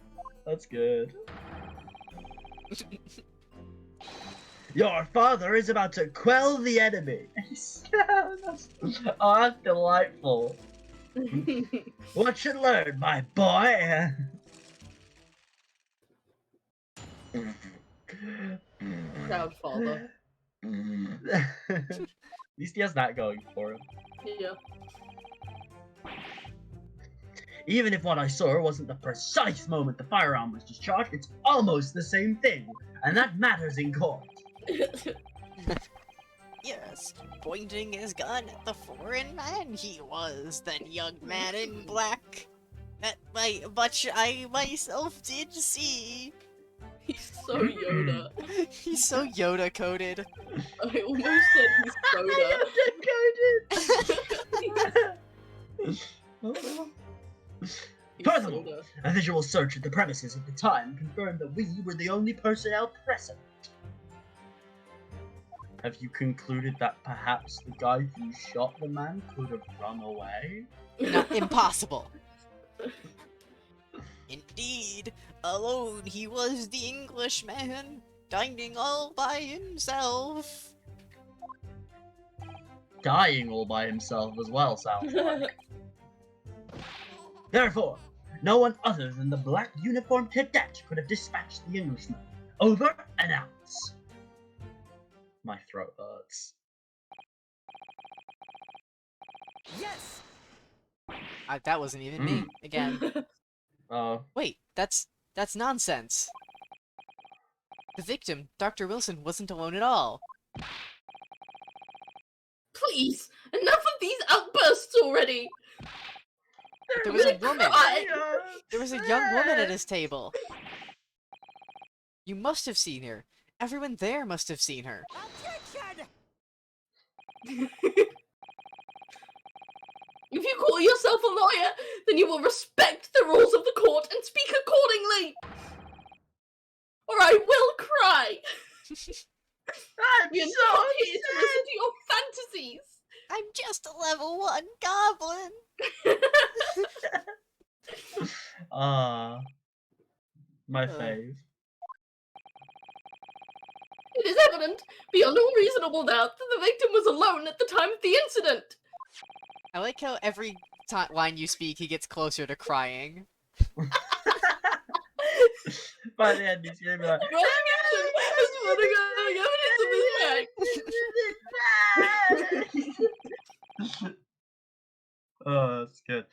That's good. Your father is about to quell the enemy. Oh, that's delightful. What you learn, my boy? Proud father. At least he has that going for him. Yeah. Even if what I saw wasn't the precise moment the firearm was discharged, it's almost the same thing, and that matters in court. Yes, pointing his gun at the foreign man he was, that young man in black. That much I myself did see. He's so Yoda. He's so Yoda coded. I almost said he's Soda. He's Furthermore, Soda. a visual search of the premises at the time confirmed that we were the only personnel present. Have you concluded that perhaps the guy who shot the man could have run away? No, impossible. Indeed, alone he was the Englishman, dining all by himself. Dying all by himself as well, sounds like. Therefore, no one other than the black uniformed cadet could have dispatched the Englishman. Over and out. My throat hurts. Yes! That wasn't even me. Again. Oh. Wait, that's nonsense. The victim, Dr. Wilson, wasn't alone at all. Please, enough of these outbursts already. There was a gonna woman. cry. There was a young woman at his table. You must have seen her. Everyone there must have seen her. If you call yourself a lawyer, then you will respect the rules of the court and speak accordingly. Or I will cry. I'm You're so not here to listen to your fantasies. I'm just a level 1 goblin. My fave. It is evident, beyond all reasonable doubt, that the victim was alone at the time of the incident. I like how every line you speak, he gets closer to crying. By the end, he's gonna be like, Investigation is photographic evidence of this fact. Oh, that's good.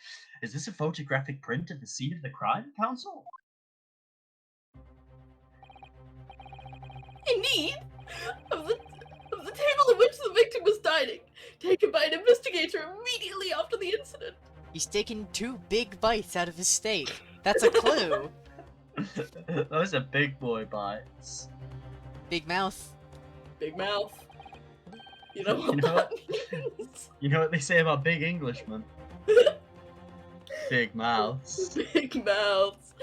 Is this a photographic print of the scene of the crime, Counsel? Indeed, of the table at which the victim was dining, taken by an investigator immediately after the incident. He's taken 2 big bites out of his steak. That's a clue. Those are big boy bites. Big mouth. Big mouth. You know what You know that means? You know what they say about big Englishmen? Big mouths. Big mouths.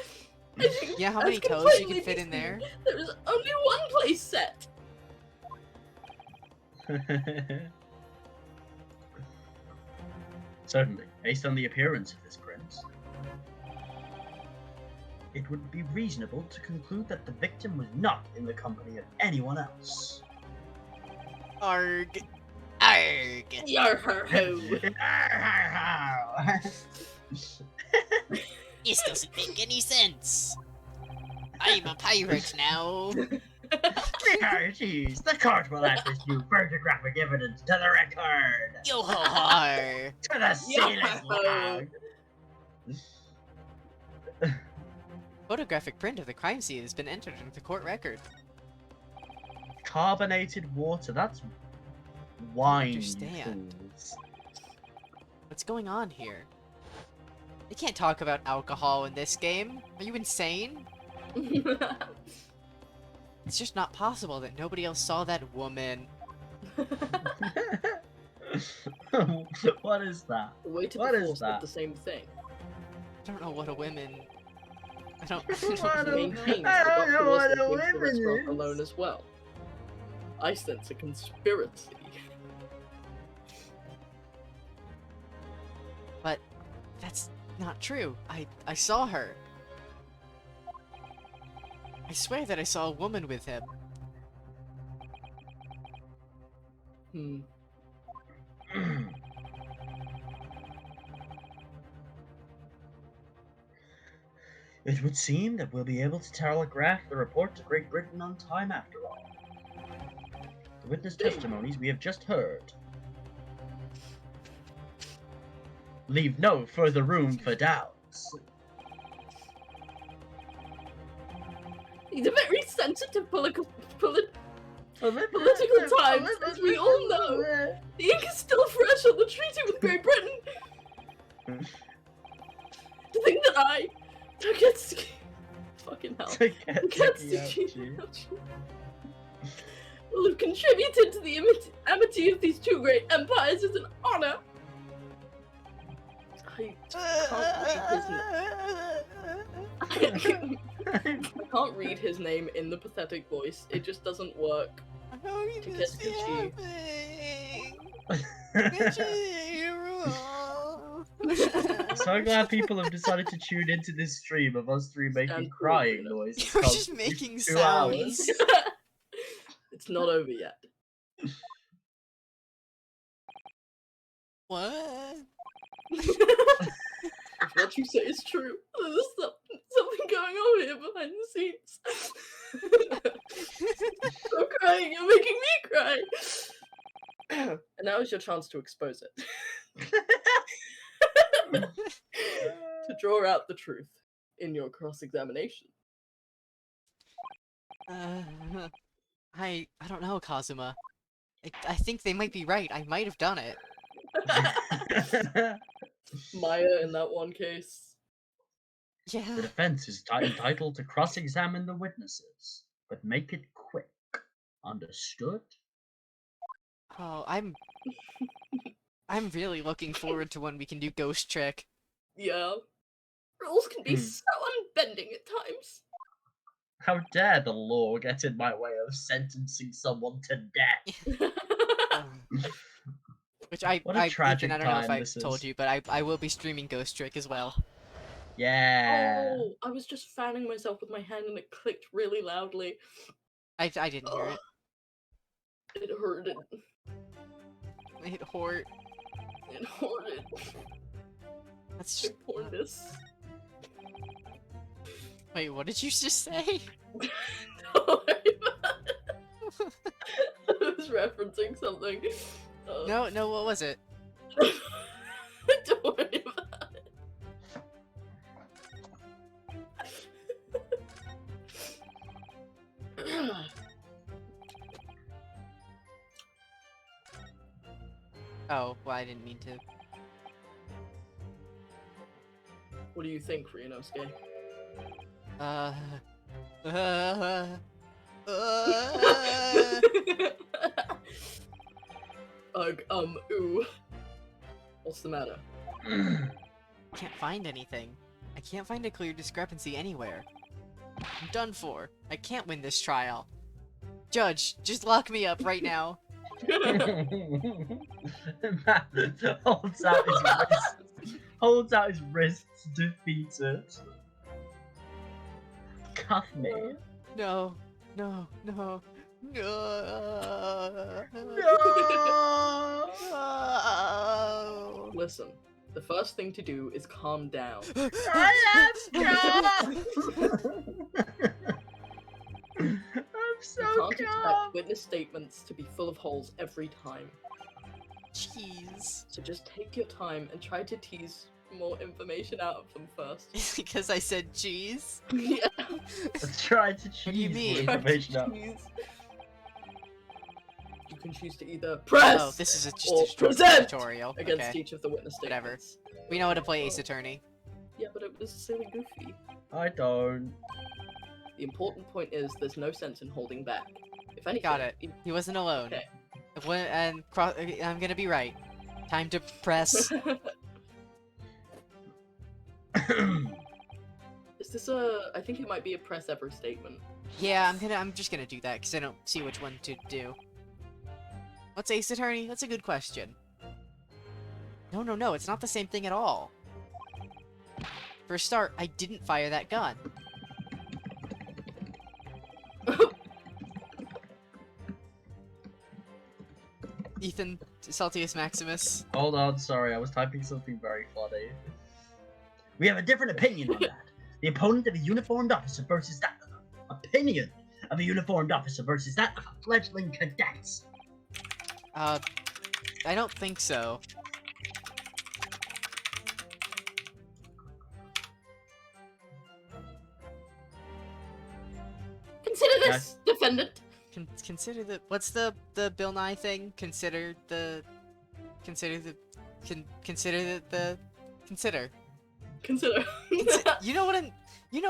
Yeah, how many As can toes you plainly can fit be in there? seen, there is only one place set. Certainly, based on the appearance of this print, it would be reasonable to conclude that the victim was not in the company of anyone else. Arg. Arg! Yarho! This doesn't make any sense. I'm a pirate now. Jeez, the court will add this new photographic evidence to the record. Yo ho har! To the sailor's log. Photographic print of the crime scene has been entered into the court record. Carbonated water, that's wine. Understand. fools. What's going on here? They can't talk about alcohol in this game. Are you insane? It's just not possible that nobody else saw that woman. What is that? The way to What the is force that? did the same thing. I don't know what a woman. I don't. What a- Maintains I the don't know doctor what also a thinks the woman restaurant is. alone as well. I sense a conspiracy. But that's not true. I saw her. I swear that I saw a woman with him. Hmm. It would seem that we'll be able to telegraph the report to Great Britain on time after all. The witness testimonies we have just heard leave no further room for doubts. These are very sensitive political times, as we all know. The ink is still fresh on the treaty with Great Britain. To think that I, Taketsuki, fucking hell, Taketsuki will have contributed to the amity of these two great empires is an honor. I can't read his name in the pathetic voice. It just doesn't work. How are you Taketsuki. So glad people have decided to tune into this stream of us three making Stand crying cool, noises. We're for just making 2 hours. sounds. It's not over yet. What? If what you say is true, there's something going on here behind the scenes. Stop crying, you're making me cry. And now is your chance to expose it. To draw out the truth in your cross-examination. I don't know, Kazuma. I think they might be right. I might have done it. Maya in that one case. The Yeah. defense is entitled to cross-examine the witnesses, but make it quick. Understood? Oh, I'm really looking forward to when we can do Ghost Trick. Yeah. Rules can be so unbending at times. How dare the law get in my way of sentencing someone to death? Which I What a tragic Ethan, I don't know if time I this told is. you, but I will be streaming Ghost Trick as well. Yeah. Oh, I was just fanning myself with my hand and it clicked really loudly. I didn't hear it. It hurted. It hurt. It hurted. That's just... My poorness. Wait, what did you just say? Don't worry about it. I was referencing something. No, what was it? Don't worry about it. Oh, well, I didn't mean to. What do you think, Ryunosuke? Uh... Ugh, ooh. What's the matter? Can't find anything. I can't find a clear discrepancy anywhere. I'm done for. I can't win this trial. Judge, just lock me up right now. Matt holds out his wrists defeated. Cuff me. No, no, no, no. No! Listen, the first thing to do is calm down. I am I'm so You can't expect calm. witness statements to be full of holes every time. Jeez. So just take your time and try to tease more information out of them first. Because I said cheese? Yeah. Let's try to What do you cheese mean? more information out. Choose. You can choose to either press Oh, this is just or a short present tutorial. against Okay. each of the witness Whatever. statements. We know how to play Ace Attorney. Yeah, but it was silly goofy. I don't. The important point is there's no sense in holding back. If anything, Got it. He wasn't alone. Okay. I'm gonna be right. Time to press. Is this a? I think it might be a press every statement. Yeah, I'm just gonna do that because I don't see which one to do. What's Ace Attorney? That's a good question. No, it's not the same thing at all. For a start, I didn't fire that gun. Ethan, Saltius Maximus. Hold on, sorry, I was typing something very funny. We have a different opinion on that. The opponent of a uniformed officer versus that opinion of a uniformed officer versus that of a fledgling cadet. I don't think so. Consider this, defendant. Consider the what's the Bill Nye thing? Consider the consider. Consider. You know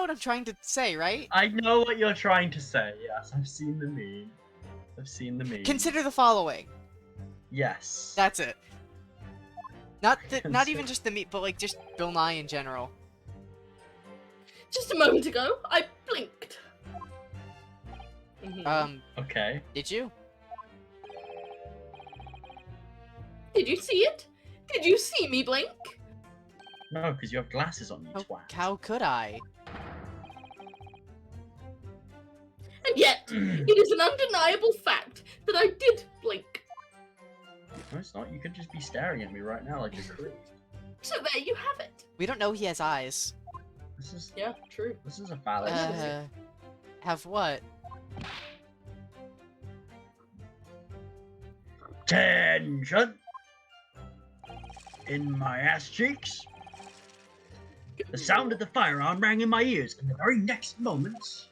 what I'm trying to say, right? I know what you're trying to say, yes. I've seen the meme. I've seen the meme. Consider the following. Yes. That's it. Not Consider- even just the meat, but like just Bill Nye in general. Just a moment ago, I blinked. Mhm. Okay. Did you? Did you see it? Did you see me blink? No, because you have glasses on, you twat. How could I? And yet, it is an undeniable fact that I did blink. No, it's not. You could just be staring at me right now like you're crazy. So there you have it. We don't know he has eyes. This is Yeah, true. this is a fallacy. Have what? Tension in my ass cheeks. The sound of the firearm rang in my ears, and the very next moment,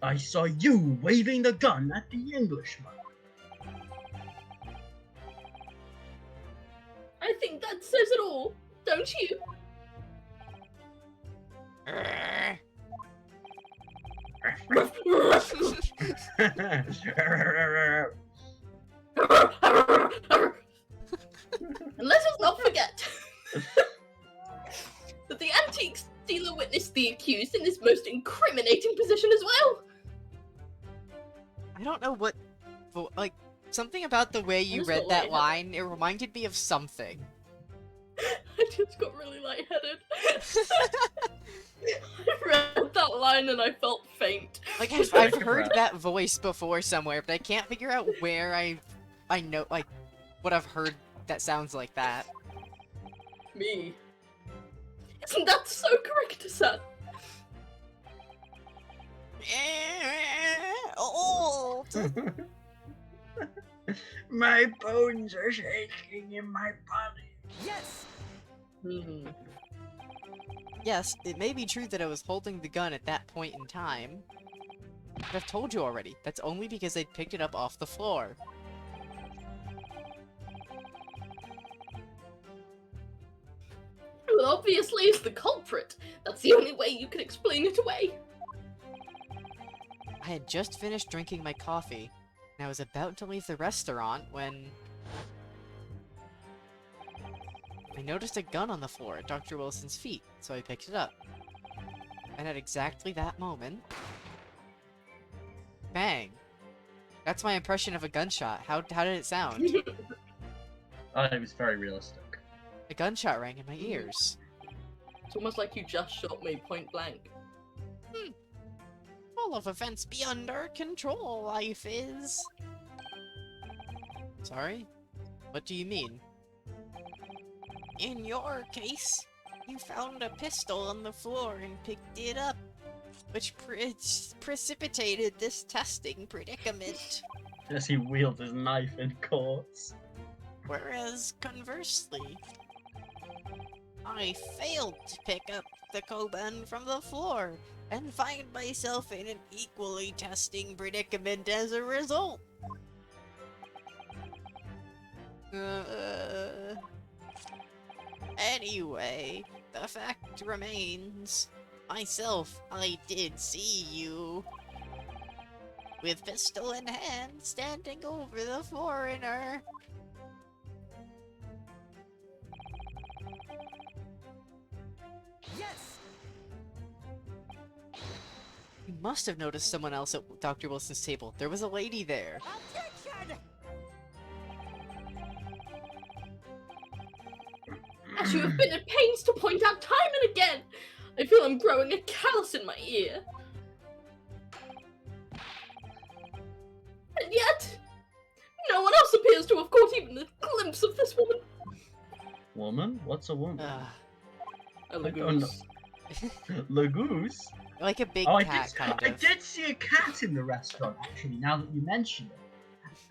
I saw you waving the gun at the Englishman. I think that says it all, don't you? And let us not forget that the antique dealer witnessed the accused in this most incriminating position as well. I don't know what, but like something about the way you just read got that lightheaded. line. It reminded me of something. I just got really lightheaded. I read that line and I felt faint. Like Take I've a heard breath. that voice before somewhere, but I can't figure out where I know like what I've heard that sounds like that. Me. Isn't that so correct, son? Oh, My bones are shaking in my body. Hmm. yes, it may be true that I was holding the gun at that point in time. But I've told you already, that's only because I picked it up off the floor. Well, obviously, it's the culprit. That's the only way you can explain it away. I had just finished drinking my coffee, and I was about to leave the restaurant when I noticed a gun on the floor at Dr. Wilson's feet, so I picked it up. And at exactly that moment, bang! That's my impression of a gunshot. How did it sound? It was very realistic. A gunshot rang in my ears. It's almost like you just shot me point blank. All of events be under control, life is. Sorry? What do you mean? In your case, you found a pistol on the floor and picked it up, which precipitated this testing predicament. As he wields his knife in courts. Whereas, conversely, I failed to pick up the Koban from the floor and find myself in an equally testing predicament as a result. Anyway, the fact remains, myself, I did see you. With pistol in hand, standing over the foreigner. Yes! You must have noticed someone else at Dr. Wilson's table. There was a lady there. Objection! As you have been at pains to point out time and again, I feel I'm growing a callus in my ear. And yet, no one else appears to have caught even a glimpse of this woman. Woman? What's a woman? A I don't know. lagoose. Lagoose? Like a big Oh, cat, kind I of. did see a cat in the restaurant, actually, now that you mention it.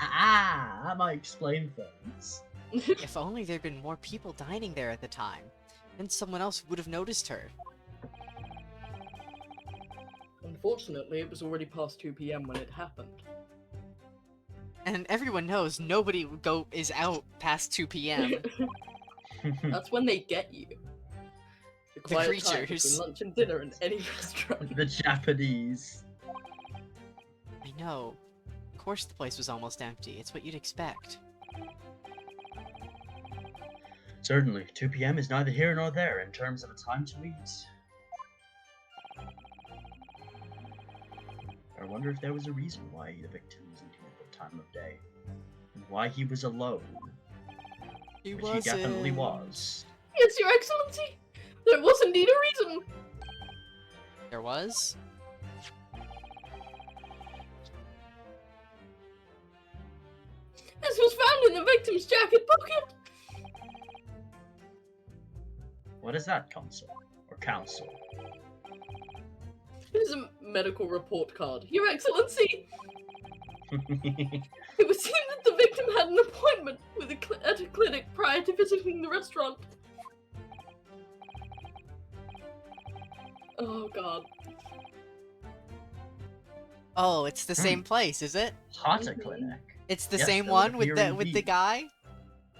Ah, that might explain things. If only there'd been more people dining there at the time, then someone else would have noticed her. Unfortunately, it was already past 2 p.m. when it happened. And everyone knows nobody is out past 2 p.m. That's when they get you. The quiet time creatures. between lunch and dinner in any restaurant. The Japanese. I know. Of course the place was almost empty. It's what you'd expect. Certainly, 2 p.m. is neither here nor there in terms of a time to eat. I wonder if there was a reason why the victim was eating at that time of day. And why he was alone. Which he definitely was. Yes, Your Excellency! There was indeed a reason! There was? This was found in the victim's jacket pocket! What is that, Consul? Or Council? It is a medical report card. Your Excellency! It would seem that the victim had an appointment with at a clinic prior to visiting the restaurant. Oh god. Oh, it's the same place, is it? Hata Mhm. Clinic. It's the Yes, same that one would with appear the indeed. guy?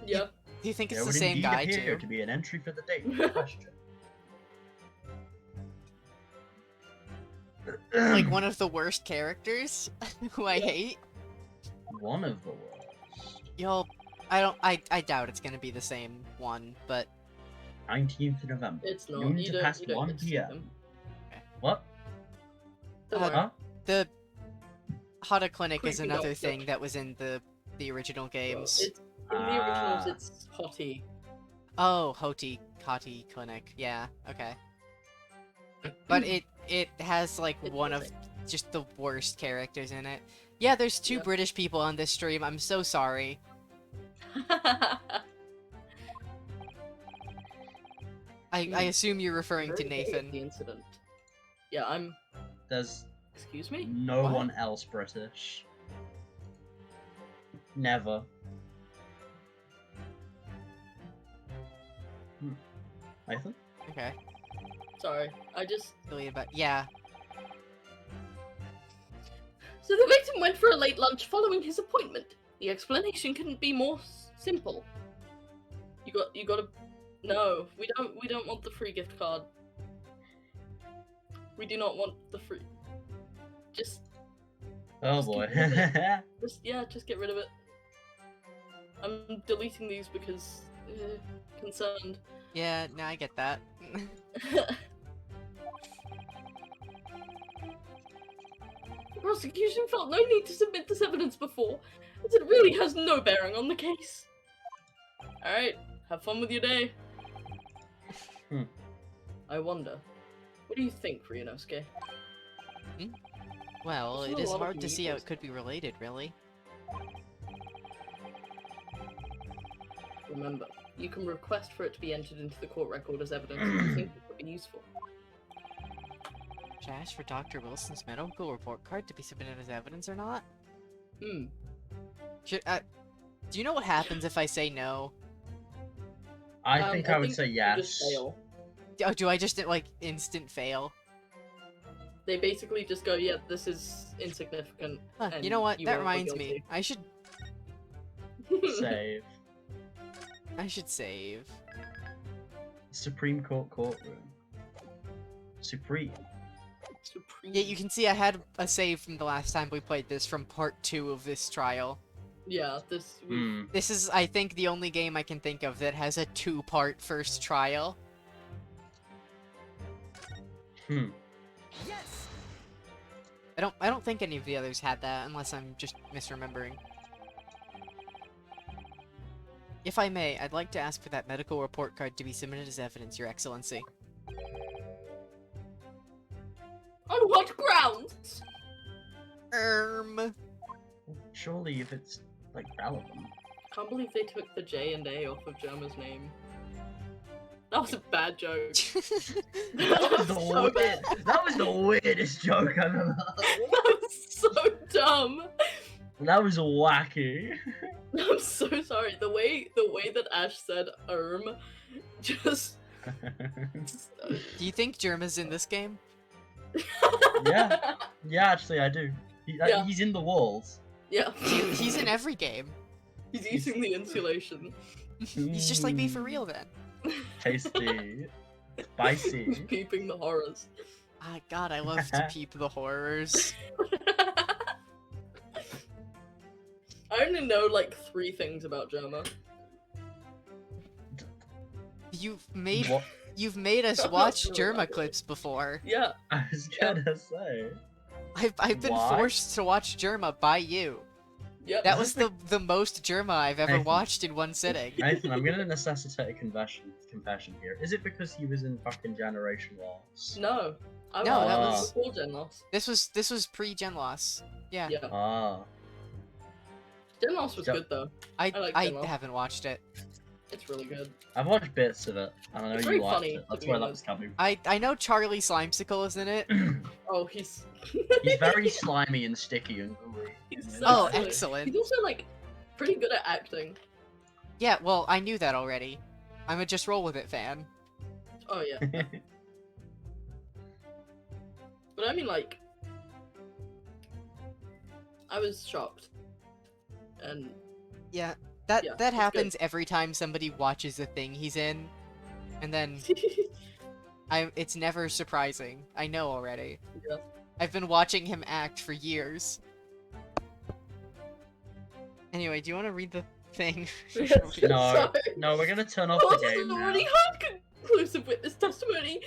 Yeah. Do you think it's There the would same indeed guy appear too? to be an entry for the date in question. Like one of the worst characters who I Yeah. hate? One of the worst. Yo, I doubt it's gonna be the same one, but 19th of November. It's not. Noon You to don't, past you don't 1 get to see p.m. them. What? Don't Uh, worry. Huh? the Hata Clinic is Creepy another doctor. thing that was in the original Well, games. it's, in the originals, Ah. it's Hottie. Oh, Hati Clinic. Yeah, okay. But it has like It's one the of same. just the worst characters in it. Yeah, there's two Yeah. British people on this stream. I'm so sorry. I assume you're referring to Very vague of Nathan. The incident. Yeah, I'm. There's Excuse me? no What? one else British. Never. Nathan? Okay. Sorry. I just. Really about yeah. So the victim went for a late lunch following his appointment. The explanation couldn't be more simple. You gotta. No, we don't want the free gift card. We do not want the free. Just Oh Just boy. keep just get rid of it. I'm deleting these because concerned. Yeah, no, I get that. The prosecution felt no need to submit this evidence before, as it really has no bearing on the case. Alright, have fun with your day. Hmm. I wonder, what do you think, Ryunosuke? Well, There's it not a is lot of hard to see how uniqueness. it could be related, really. Remember, you can request for it to be entered into the court record as evidence if you think it would be useful. Should I ask for Dr. Wilson's medical report card to be submitted as evidence or not? Hmm. Should do you know what happens if I say no? I think I would say you just yes. fail. Oh, do I just like instant fail? They basically just go, yeah, this is insignificant. Huh, you and know what? you That won't go reminds me. guilty. I should Save. save. Supreme Court courtroom. Supreme. Supreme. Yeah, you can see I had a save from the last time we played this from part 2 of this trial. Yeah, this. Hmm. This is, I think, the only game I can think of that has a 2-part first trial. Hmm. I don't think any of the others had that, unless I'm just misremembering. If I may, I'd like to ask for that medical report card to be submitted as evidence, Your Excellency. On what grounds? Surely if it's, like, relevant. Can't believe they took the J and A off of Germa's name. That was a bad joke. That was the weirdest joke I've ever heard. That was so dumb. That was wacky. I'm so sorry. The way that Ash said just Do you think Germa's in this game? Yeah. Yeah, actually I do. Yeah. He's in the walls. Yeah. He's in every game. He's using the insulation. He's just like me for real then. Tasty. He's Spicy. peeping the horrors. Ah, God, I love to peep the horrors. I only know like 3 things about Germa. You've made What? you've made us I'm not watch sure Germa about it. clips before. Yeah. I was gonna say. I've been What? forced to watch Germa by you. Yep. That was the most Germa I've ever Nathan. watched in one sitting. Nathan, I'm gonna necessitate a confession here. Is it because he was in fucking Generation Loss? No. I No, that was was- before Gen Loss. This was pre-Gen Loss. Yeah. Yeah. Ah. Gen Loss was Yep. good though. I I like I Gen Loss. haven't watched it. It's really good. I've watched bits of it, and I know It's you very liked funny, it. to That's be where that was honest. coming I know Charlie Slimesicle is in it. from. Oh, he's He's very slimy and sticky and gooey. He's so Oh, good. excellent. He's also like pretty good at acting. Yeah, well, I knew that already. I'm a Just Roll With It fan. Oh yeah. But I mean like I was shocked. And Yeah, that Yeah, that it's happens every time somebody watches a thing he's in, and then it's never surprising. I know already. Yeah. I've been watching him act for years. Anyway, do you want to read the thing? No, Sorry. no, we're gonna turn off Court the has game now. already heard conclusive witness testimony.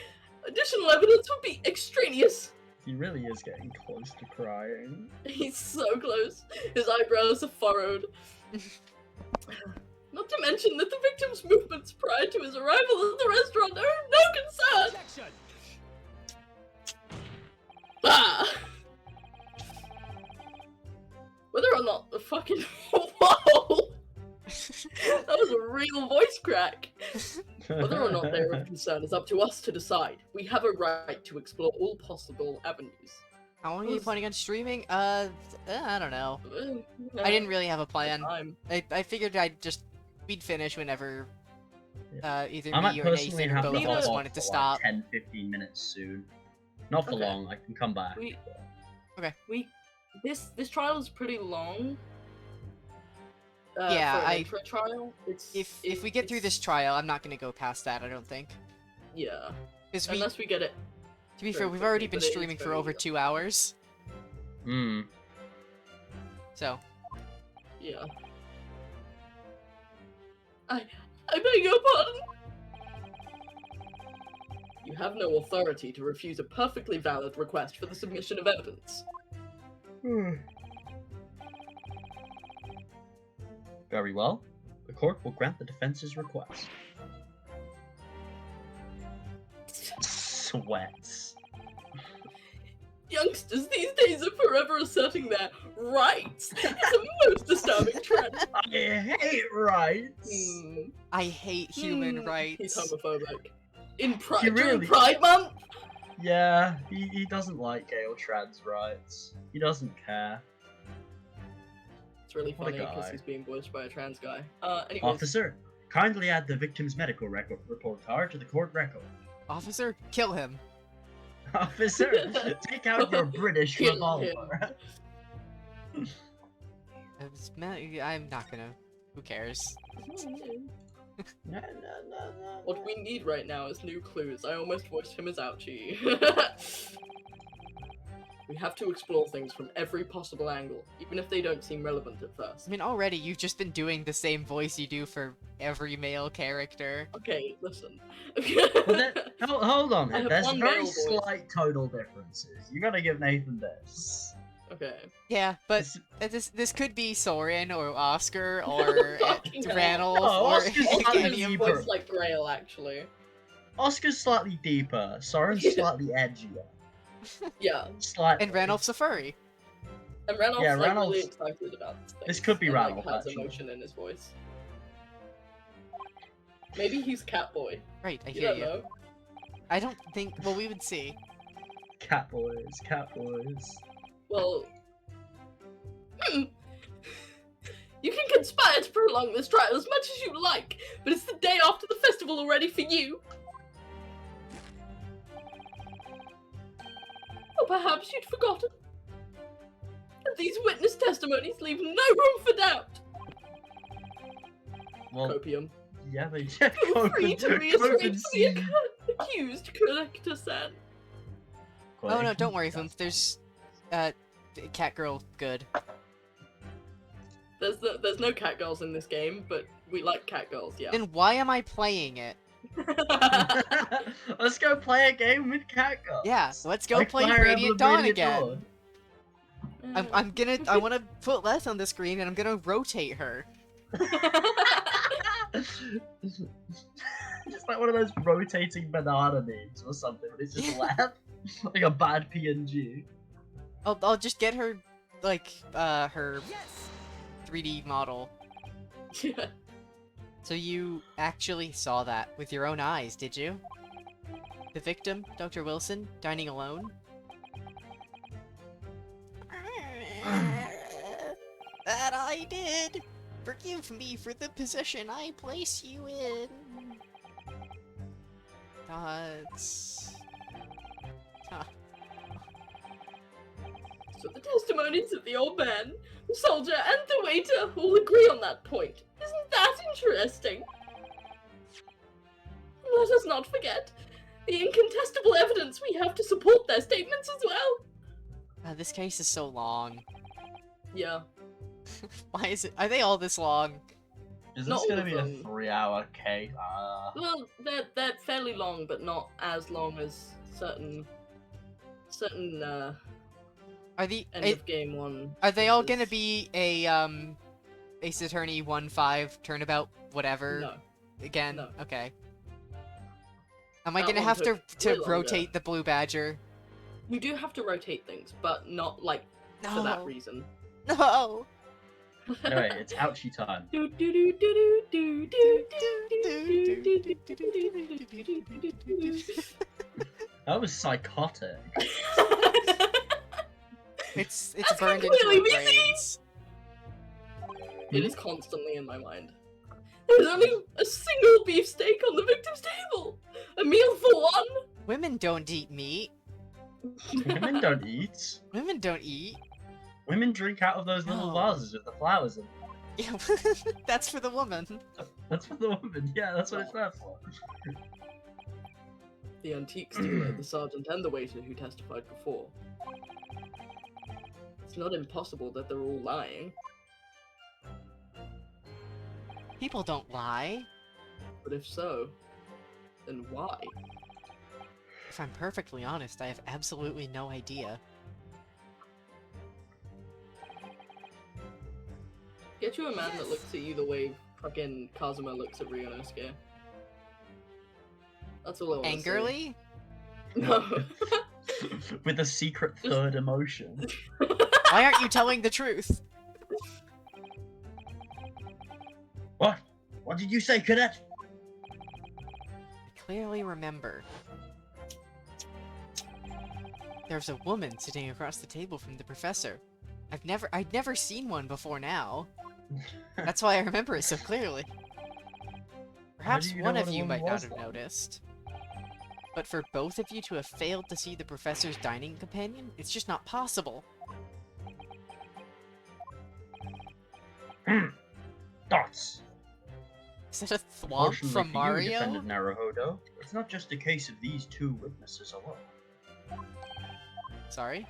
Additional evidence would be extraneous. He really is getting close to crying. He's so close. His eyebrows are furrowed. Not to mention that the victim's movements prior to his arrival at the restaurant are of no concern. Ah! Whether or not the fucking whoa, that was a real voice crack. Whether or not they're of concern is up to us to decide. We have a right to explore all possible avenues. How long are you planning on streaming? I don't know. Uh, I didn't really have a plan. Time. I figured we'd finish whenever either I might me or personally Nathan or have both to of hop us off wanted to for stop. like 10-15 minutes soon. Not for Okay. long, I can come back. This trial is pretty long. Yeah, for an intro trial. If we get through this trial, I'm not gonna go past that, I don't think. yeah, Because unless we get it. to be very fair, we've already quickly, been but it is streaming for very over long. 2 hours, Hmm. so. Yeah. I beg your pardon. You have no authority to refuse a perfectly valid request for the submission of evidence. Very well. The court will grant the defense's request. Sweats. Youngsters these days are forever asserting their rights. It's a most disturbing trend. I hate rights. Hmm. I hate human He's rights. homophobic. In Pride, He during really- Pride Month? Yeah, he doesn't like gay or trans rights. He doesn't care. It's really What a funny because guy. he's being voiced by a trans guy. Anyways, Officer, kindly add the victim's medical report card to the court record. Officer, kill him. Officer, take out your British Kill revolver. I'm not gonna. Who cares? No. What we need right now is new clues. I almost voiced him as Ouchie. We have to explore things from every possible angle, even if they don't seem relevant at first. I mean, already you've just been doing the same voice you do for every male character. Okay, listen. Well, then, hold on. I have There's one very male voice. slight tonal differences. You gotta give Nathan this. Okay. Yeah, but This- this could be Soren or Oscar or Fucking hell. Ranulph No, or Oscar's Also, slightly his any of deeper. voice like Grail, actually. Oscar's slightly deeper. Soren's Yeah. slightly edgier. Yeah, Slightly. and Ranulph's a furry. and Ranulph's Yeah, like really Ranulph's- excited about this thing. This could be and, Ranulph, like, has actually. emotion in his voice. Maybe he's Catboy. Right, I You hear don't you. know. I don't think. Well, we would see. Cat boys. Well, you can conspire to prolong this trial as much as you like, but it's the day after the festival already for you. Or perhaps you'd forgotten. And these witness testimonies leave no room for doubt. Well, Copium. yeah, they Feel free to reiterate for the accused, Collector-san. Oh no, don't worry, Foomp. There's, Catgirl good. There's no catgirls in this game, but we like catgirls, yeah. Then why am I playing it? Let's go play a game with Catgirl. Yeah, let's go Like play Fire Radiant Emblem Dawn Radiant again. Dawn. I wanna put Les on the screen and I'm gonna rotate her. It's like one of those rotating banana memes or something, but it's just left. Like a bad PNG. I'll just get her, like, her 3D model. Yeah. So you actually saw that with your own eyes, did you? The victim, Dr. Wilson, dining alone? That I did! Forgive me for the position I place you in. That's... Huh. So the testimonies of the old man, the soldier, and the waiter all agree on that point. Isn't that interesting? Let us not forget the incontestable evidence we have to support their statements as well. This case is so long. Yeah. Why is it? Are they all this long? Is Not this gonna all be of a them. 3-hour case? Well, they're fairly long, but not as long as certain Are the end of game one. are they all gonna cases. be a Ace Attorney 1-5 turnabout whatever No. again? no. Okay. Am I That gonna one have to took way longer. rotate the Blue Badger? We do have to rotate things, but not like for that reason. No. Anyway, it's ouchie time. That was psychotic. It's That's burned can into clearly our be seen. brains. It is constantly in my mind. There's only a single beefsteak on the victim's table. A meal for one. Women don't eat meat. Women don't eat. Women don't eat. Women drink out of those little No. vases with the flowers in them. Yeah, that's for the woman. That's for the woman. Yeah, that's what it's there for. The antique stealer, the sergeant, and the waiter who testified before. It's not impossible that they're all lying, People don't lie. but if so, then why? If I'm perfectly honest, I have absolutely no idea. Get you a man that looks at you the way fucking Kazuma looks at Ryunosuke. That's all I want to say. Angrily? No. With a secret third emotion. Why aren't you telling the truth? What? What did you say, cadet? I clearly remember. There's a woman sitting across the table from the professor. I'd never seen one before now. That's why I remember it so clearly. Perhaps you one know of what a you woman might not was have then? noticed. But for both of you to have failed to see the professor's dining companion, it's just not possible. Dots. Is that a thwomp Fortunately from for you, Mario? Defendant Naruhodo, it's not just a case of these two witnesses alone. Sorry?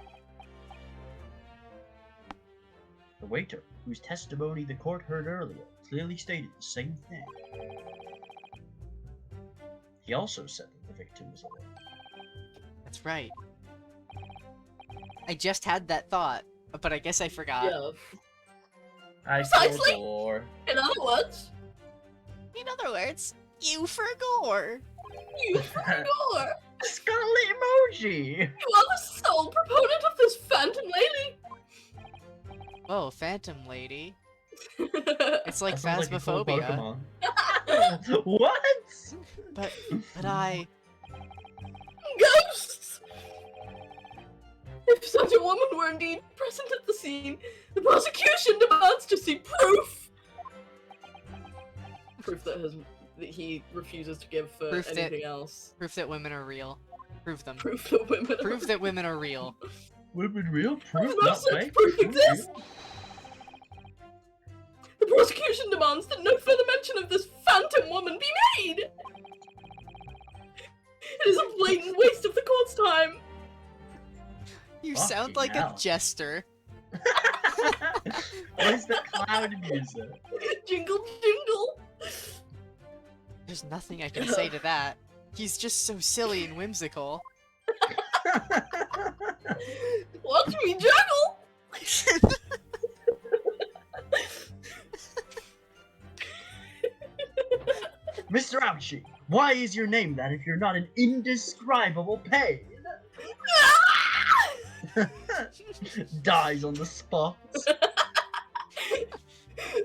The waiter, whose testimony the court heard earlier, clearly stated the same thing. He also said that the victim was alone. That's right. I just had that thought, but I guess I forgot. Yeah. I Precisely. forgot. In other words, In other words, you forgot. you forgot. Scarlet emoji! You are the sole proponent of this phantom lady. Whoa, Phantom Lady. It's It's like That sounds like a cool Phasmophobia. Pokemon. What? But I... ghosts. If such a woman were indeed present at the scene, the prosecution demands to see proof. Proof that he refuses to give for Proof that- anything else. Proof that women are real. Prove them. Proof that women. Prove that women are real. Women real? Proof No not such fake? proof Proof exists. real? The prosecution demands that no further mention of this phantom woman be made. It is a blatant waste of the court's time. You Fucking sound like hell. a jester. Where's the cloud music? Jingle, jingle. There's nothing I can say to that. He's just so silly and whimsical. Watch me juggle. Mr. Ouchie, why is your name that if you're not in indescribable pain? Dies on the spot.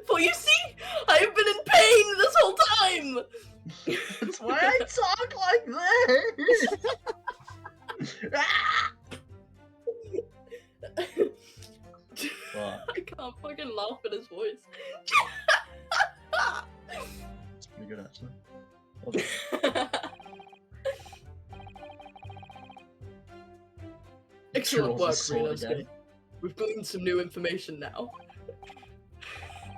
For you see, I have been in pain this whole time. That's why I talk like this. Ah! Fuck, I can't fucking laugh at his voice. that's pretty good actually. Hold on. Excellent Charles' work, sword Renosuke. again. We've gleaned some new information now.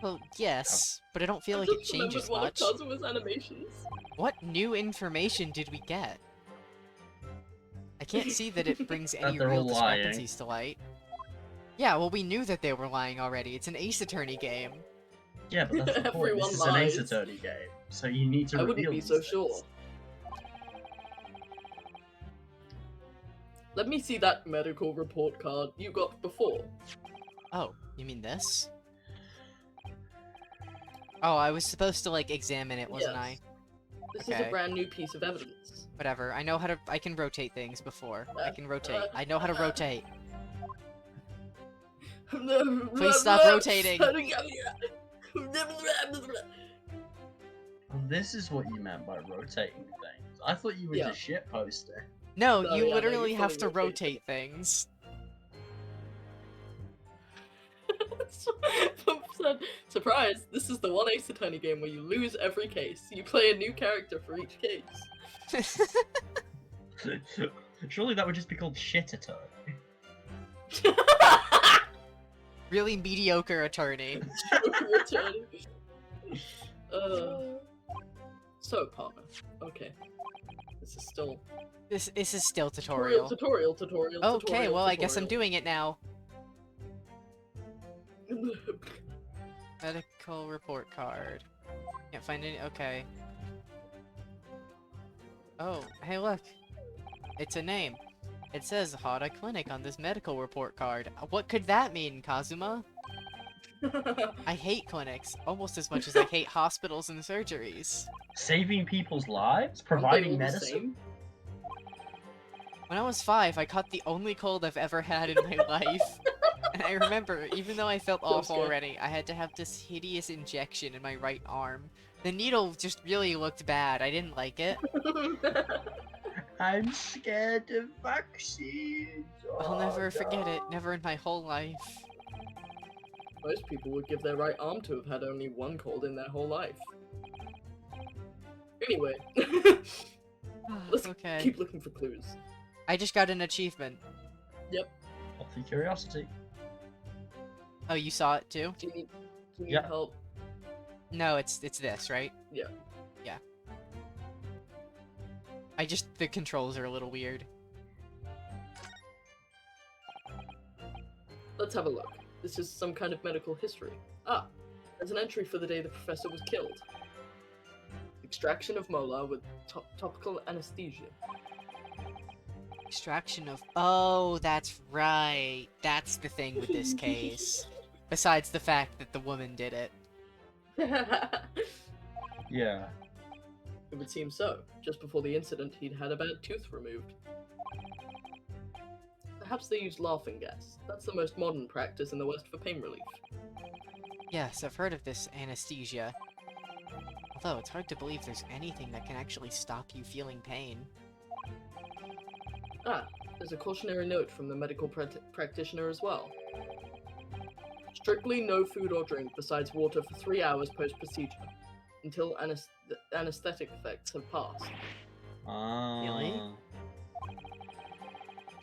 Well, yes, but I don't feel I like it just remembered changes one much. of Kazuma's animations. What new information did we get? I can't see that it brings any they're real all lying. discrepancies to light. Yeah, well, we knew that they were lying already. It's an Ace Attorney game. Yeah, but that's the point. Everyone This is an Ace lies. Attorney game, so you need to I reveal wouldn't be these so things. sure. Let me see that medical report card you got before. Oh, you mean this? Oh, I was supposed to, like, examine it, wasn't I? Yes. This is Okay. a brand new piece of evidence. Whatever, I know how to- I can rotate things before. I can rotate. I know how to rotate. Please stop rotating. Well, this is what you meant by rotating things. I thought you were Yeah. just shitposting. No, No, you yeah, no, literally you have fully to rotate rotate things. Surprise! This is the one Ace Attorney game where you lose every case. You play a new character for each case. Surely that would just be called Shit Attorney. Really mediocre attorney. Attorney. So, partner. Okay. This is still This is still tutorial. tutorial. Okay, well, I guess I'm tutorial. doing it now. Medical report card. Can't find any. Okay. Oh, hey, look. It's a name. It says Hada Clinic on this medical report card. What could that mean, Kazuma? I hate clinics almost as much as I hate hospitals and surgeries. Saving people's lives? Aren't they Providing all the medicine? same? When I was 5, I caught the only cold I've ever had in my life. And I remember, even though I felt awful scared. already, I had to have this hideous injection in my right arm. The needle just really looked bad. I didn't like it. I'm scared of vaccines. I'll never Oh, forget it. no. Never in my whole life. Most people would give their right arm to have had only one cold in their whole life. Anyway, let's Okay. keep looking for clues. I just got an achievement. Healthy curiosity. Oh, you saw it too? Do you need Yeah. help? No, it's this, right? Yeah. Yeah. The controls are a little weird. Let's have a look. This is some kind of medical history. Ah, there's an entry for the day the professor was killed. Extraction of molar with topical anesthesia. Extraction of... Oh, that's right. That's the thing with this case. Besides the fact that the woman did it. Yeah. It would seem so. Just before the incident, he'd had a bad tooth removed. Perhaps they used laughing gas. That's the most modern practice in the West for pain relief. Yes, I've heard of this anesthesia. Although, it's hard to believe there's anything that can actually stop you feeling pain. Ah, there's a cautionary note from the medical practitioner as well. Strictly no food or drink besides water for 3 hours post-procedure, until anesthetic effects have passed. Really?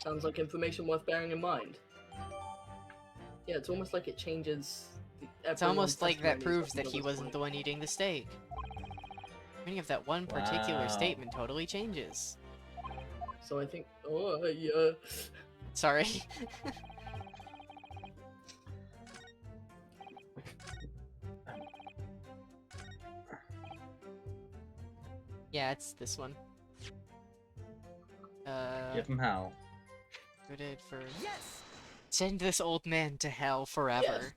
Sounds like information worth bearing in mind. Yeah, it's almost like it changes... It's almost like that proves that he wasn't the one eating the steak. Meaning of that one particular Wow. statement totally changes. So I think... Oh, yeah... Sorry. Yeah, it's this one. Give him hell. Voted for... Send this old man to hell forever.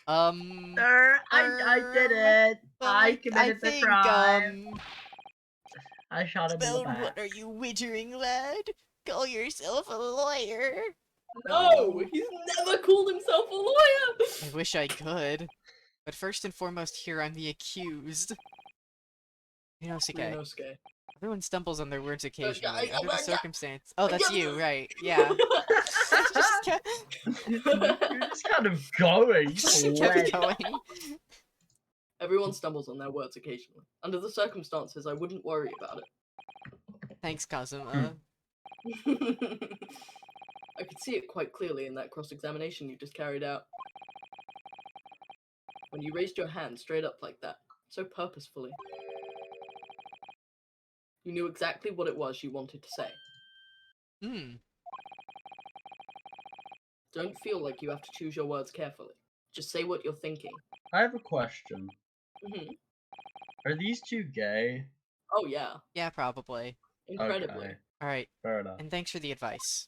Sir, I did it. I committed the think, crime. I shot him in the Spelled, back. what are you wittering, lad? Call yourself a lawyer? No! He's never called himself a lawyer! I wish I could. But first and foremost, here I'm the accused. Inosuke. Ryunosuke. Everyone stumbles on their words occasionally, yeah, under the yeah. circumstance. Oh, that's you, right? Yeah. Just You're just kind of going. kept going. Everyone stumbles on their words occasionally. Under the circumstances, I wouldn't worry about it. Thanks, Kazuma. I could see it quite clearly in that cross-examination you just carried out. When you raised your hand straight up like that, so purposefully. You knew exactly what it was you wanted to say. Hmm. Don't feel like you have to choose your words carefully. Just say what you're thinking. I have a question. Hmm. Are these two gay? Oh yeah, Yeah, probably. incredibly. Okay, Alright, fair enough. and thanks for the advice.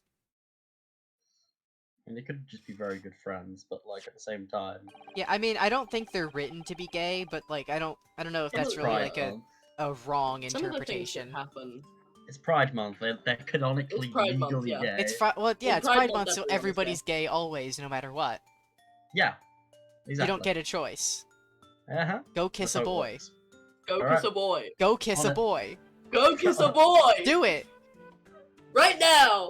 And they could just be very good friends, but like at the same time. Yeah, I mean, I don't think they're written to be gay, but like, I don't know if Some of that's the- really Pride like Month. a wrong Some of the things that interpretation. happen. It's Pride Month. They're canonically It's Pride Month, legally yeah. gay. Well, yeah, In it's Pride Pride Month, Month, so everyone is everybody's gay always, no matter what. Yeah. Exactly. You don't get a choice. Uh-huh. Go kiss a That's how it boy. works. Go Alright. kiss a boy. Go kiss a Honest- boy. Go kiss a boy! Do it! Right now!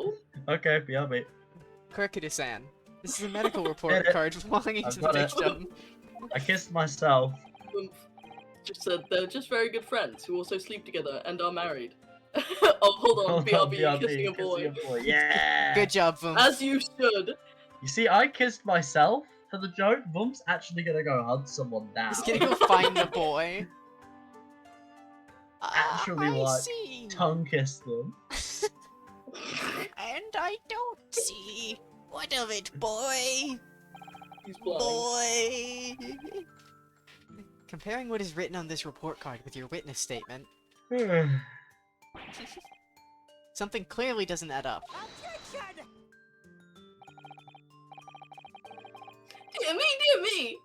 Okay, BRB. Kurikuda-san. This is a medical report Get it. card belonging I've to the got it. victim. I kissed myself. Just said they're just very good friends who also sleep together and are married. Oh, hold on, BRB, kissing a boy. Yeah. Good job, Vum. As you should. You see, I kissed myself for the joke. Vum's actually gonna go hunt someone now. He's gonna go find the boy. Actually, I like, see. tongue kiss them. And I don't see. What of it, boy? He's blind. Boy. Comparing what is written on this report card with your witness statement, something clearly doesn't add up. Dear me!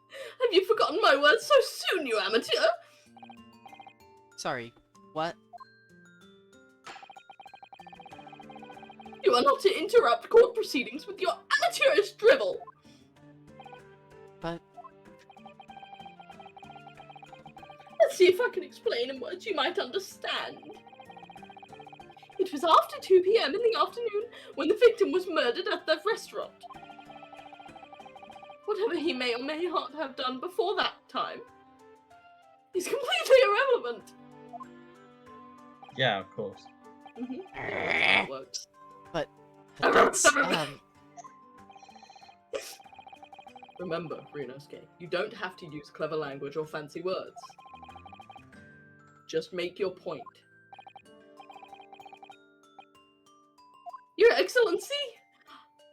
Have you forgotten my words so soon, you amateur? Sorry, what? You are not to interrupt court proceedings with your amateurish drivel. But Let's see if I can explain in words you might understand. It was after 2 p.m. in the afternoon when the victim was murdered at the restaurant. Whatever he may or may not have done before that time is completely irrelevant. Yeah, of course. That's how it works. but that's Remember, Ryunosuke, you don't have to use clever language or fancy words. Just make your point. Your Excellency!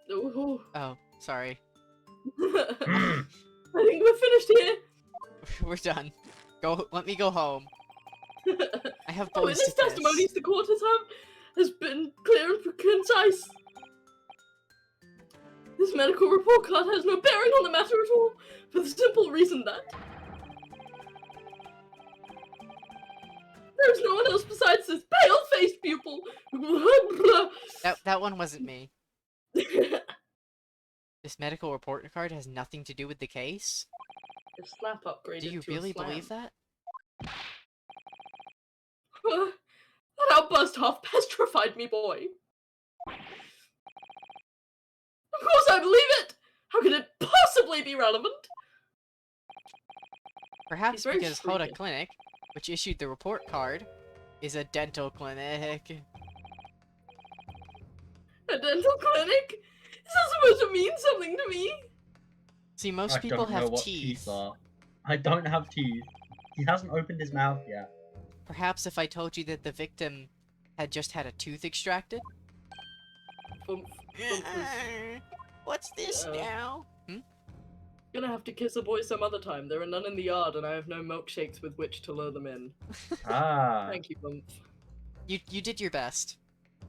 Oh, oh, sorry. I think we're finished here. We're done. Let me go home. I have Oh, in boys his to piss. testimonies, the court has been clear and concise. This medical report card has no bearing on the matter at all, for the simple reason that there's no one else besides this pale-faced pupil. That one wasn't me. This medical report card has nothing to do with the case? If slap upgraded Do you to a really slam. believe that? That outburst half petrified me, boy. Of course I believe it! How could it possibly be relevant? Perhaps very because Hoda shrewd. Clinic, which issued the report card, is a dental clinic. A dental clinic? Is that supposed to mean something to me? See, most I people don't know have what teeth. are. I don't have teeth. He hasn't opened his mouth yet. Perhaps if I told you that the victim had just had a tooth extracted? Oomph. What's this Yeah. now? Gonna have to kiss a boy some other time. There are none in the yard, and I have no milkshakes with which to lure them in. Ah. Thank you, Bump. You did your best.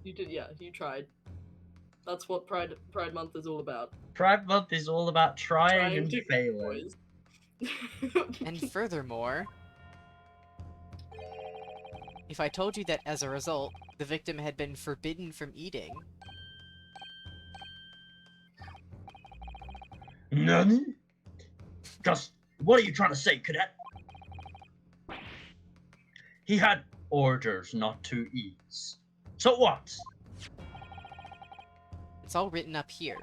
You did, yeah. You tried. That's what Pride Month is all about. Pride Month is all about trying and to kiss failing. boys. And furthermore, if I told you that as a result, the victim had been forbidden from eating, Nani? Just, what are you trying to say, cadet? He had orders not to eat. So what? it's all written up here.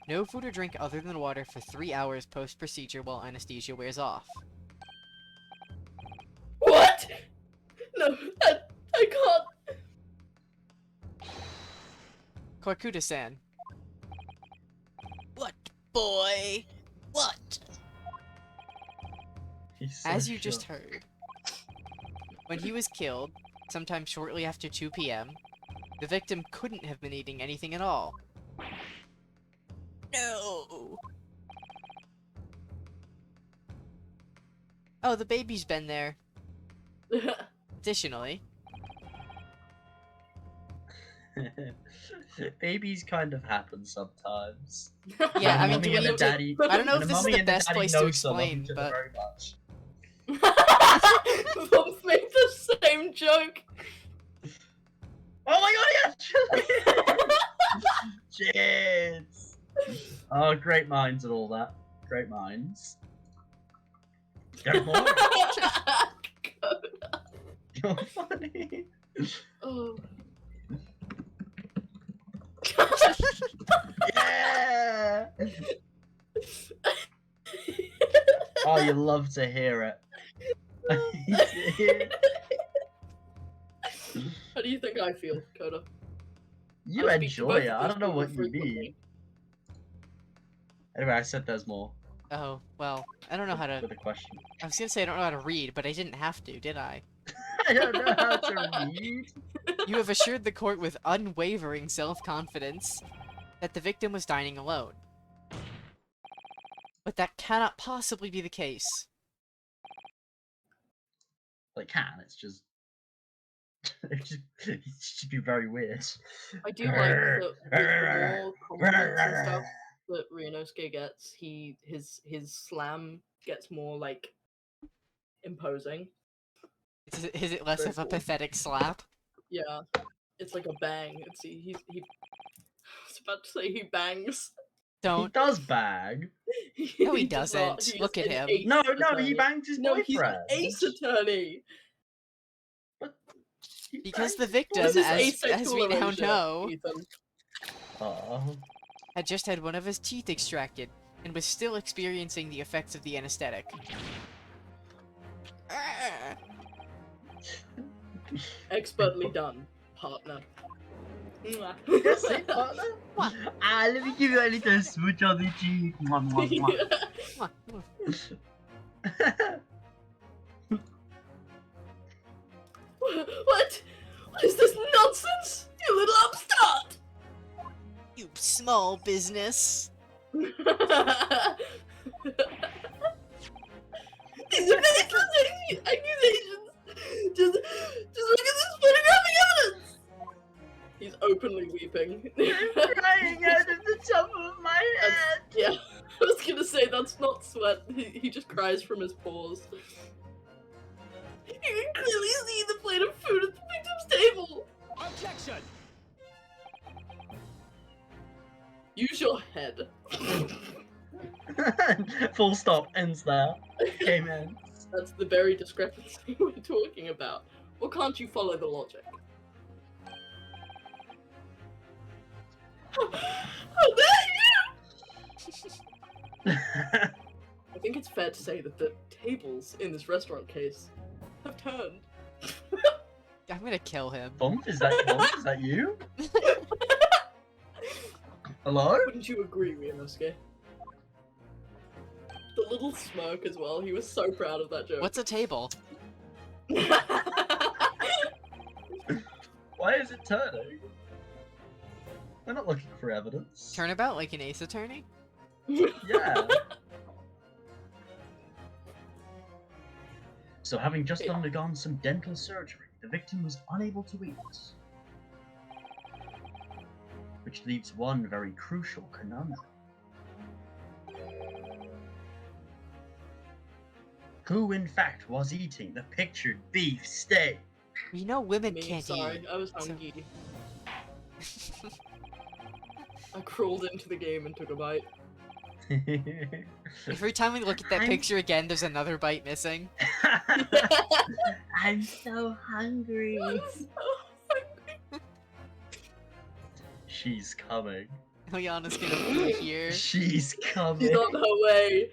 No food or drink other than water for 3 hours post-procedure while anesthesia wears off. What? No, I can't. Korkuta-san. What, boy? What? He's so As you just shook. heard, when he was killed, sometime shortly after 2 p.m., the victim couldn't have been eating anything at all. No! Oh, the baby's been there. Additionally, Babies kind of happen sometimes. yeah, I When mean, the do mummy and we... the daddy. I don't know when if the this is mummy the and the best daddy place to know some of explain, each other but... very much. Bump made the same joke. Oh my god, yes! Jeez. Oh, great minds and all that. Great minds. There's more. You're funny. Oh. Yeah! Oh, you love to hear it. How do you think I feel, Coda? You I speak to enjoy both it. of I these don't know people what you frequently. mean. Anyway, I said there's more Oh, well, I don't know how to... with a question. I was gonna say I don't know how to read, but I didn't have to, did I? I don't know how to read. You have assured the court with unwavering self-confidence that the victim was dining alone. But that cannot possibly be the case. Well, it can. It's just. It'd just be very weird. I do like that with the more compliments and stuff that Ryunosuke gets, his slam gets more like imposing. Is it less Very of a cool. pathetic slap? Yeah. It's like a bang. It's he. I was about to say he bangs. He Don't. does bag. No, he does not. doesn't. He Look is at an him. ace No, he attorney. bangs his No, he's an boyfriend. ace attorney. But he Because bangs the his victim, This is as asexual we now erasure, know, Ethan. boyfriend. had just had one of his teeth extracted and was still experiencing the effects of the anesthetic. Expertly done, partner. Mwah. Yes, see, partner? Let me give you a little smooch on the cheek. Mwah, mwah, mwah. Mwah, mwah. What? What is this nonsense? You little upstart! You small business. These are accusations! Just look at this photographic evidence! He's openly weeping. Crying out of the top of my head. Yeah, I was gonna say that's not sweat. He just cries from his pores. You can clearly see the plate of food at the victim's table. Objection! Use your head. Full stop. Ends there. Amen. That's the very discrepancy we're talking about. Or can't you follow the logic? How dare you! I think it's fair to say that the tables in this restaurant case have turned. I'm gonna kill him. Bump? Is that you? Hello? Wouldn't you agree, Ryunosuke? The little smirk as well, he was so proud of that joke. What's a table? Why is it turning? We're not looking for evidence. Turnabout like an ace attorney? Yeah. So, having just Yeah. undergone some dental surgery, the victim was unable to eat. Which leaves one very crucial conundrum. Who, in fact, was eating the pictured beef steak? We know women Me, can't sorry, eat. I was hungry. I crawled into the game and took a bite. Every time we look at that I'm- picture again, there's another bite missing. I'm so hungry. I'm so hungry. She's coming. Liana's gonna be here. She's coming. She's on her way.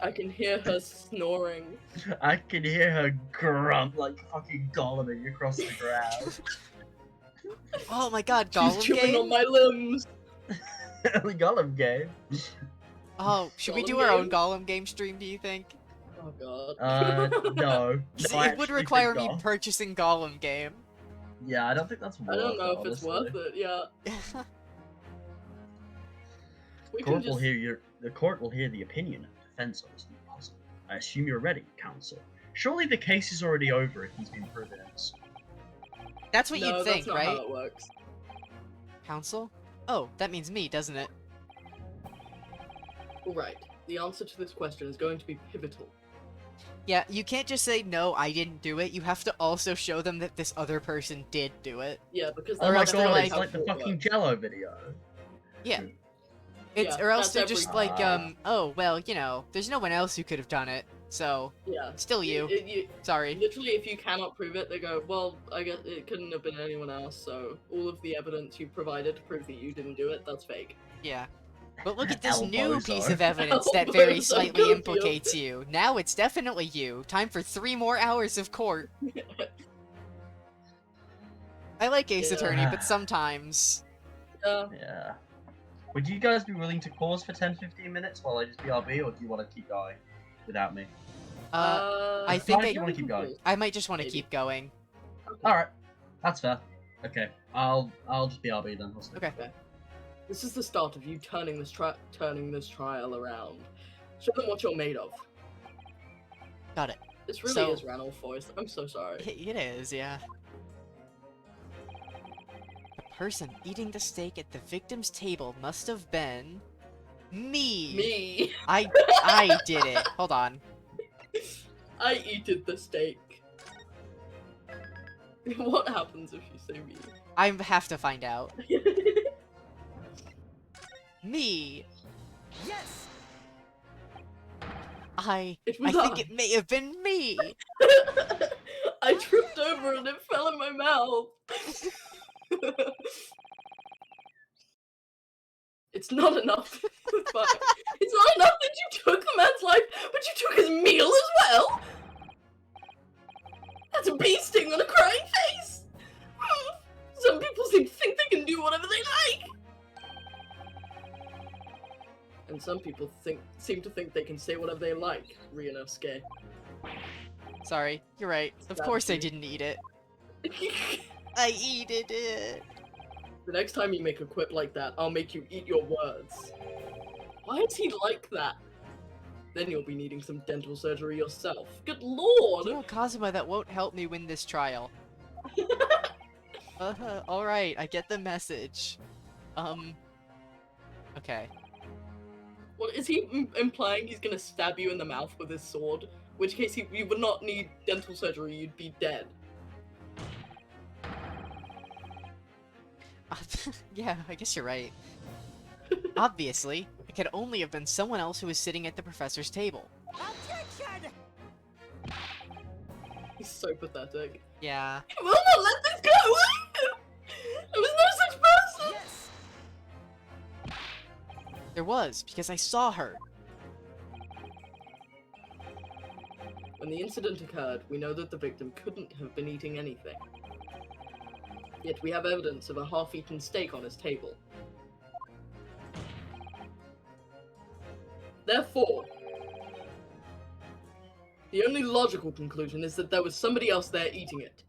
I can hear her snoring. I can hear her grunt like fucking golluming across the ground. Oh my god, She's Gollum chewing on game? my limbs. The Gollum game. Oh, should we Gollum do our own game? Gollum game stream, do you think? Oh god. No. 'Cause No, I it would actually require think me not. purching Gollum game. Yeah, I don't think that's worth I don't know it, if it's honestly. worth it, yeah. We The can court will just... hear the court will hear the opinion of the defense on this new puzzle. I assume you're ready, counsel. Surely the case is already over if he's been proven innocent. That's what No, you'd think, that's not right? how it works. Counsel? Oh, that means me, doesn't it? Right. The answer to this question is going to be pivotal. Yeah, you can't just say, no, I didn't do it. You have to also show them that this other person did do it. Yeah, because Oh my else they're god, like- it's like the fucking Jello video. Yeah. Yeah, Or else that's they're just every- like, oh, well, you know, there's no one else who could have done it, so, Yeah. still you. Sorry. Literally, if you cannot prove it, they go, well, I guess it couldn't have been anyone else, so all of the evidence you provided to prove that you didn't do it, that's fake. Yeah. But look at this new Elbows piece are. of evidence that very Elbows are slightly guilty of implicates it. you. Now it's definitely you. Time for 3 more hours of court. I like Ace Yeah. Attorney, but sometimes... Yeah. Would you guys be willing to pause for 10-15 minutes while I just BRB, or do you want to keep going without me? I think I wanna keep going. I might just want to Maybe. keep going. Alright, that's fair. Okay, I'll just BRB then. Okay. This is the start of you turning this trial around. Show them what you're made of. Got it. This really So- is Ranulph's voice. I'm so sorry. It is, yeah. The person eating the steak at the victim's table must have been... me! Me! I did it. Hold on. I eated the steak. What happens if you say me? I have to find out. Me. Yes! I was think I. it may have been me. I tripped over and it fell in my mouth. It's not enough. But it's not enough that you took the man's life, but you took his meal as well. That's a bee sting on a crying face. Some people seem to think they can do whatever they like. And some people seem to think they can say whatever they like, Ryunosuke. Sorry, you're right. Of course I didn't eat it. I eated it. The next time you make a quip like that, I'll make you eat your words. Why is he like that? Then you'll be needing some dental surgery yourself. Good lord! You know, Kazuma, that won't help me win this trial. Alright, I get the message. Okay. Well, is he implying he's gonna stab you in the mouth with his sword? In which case you would not need dental surgery, you'd be dead. Yeah, I guess you're right. Obviously, it could only have been someone else who was sitting at the professor's table. Objection! He's so pathetic. Yeah. I will not let this go! There was no such person! Yes! There was, because I saw her. When the incident occurred, we know that the victim couldn't have been eating anything. Yet we have evidence of a half-eaten steak on his table. Therefore, the only logical conclusion is that there was somebody else there eating it.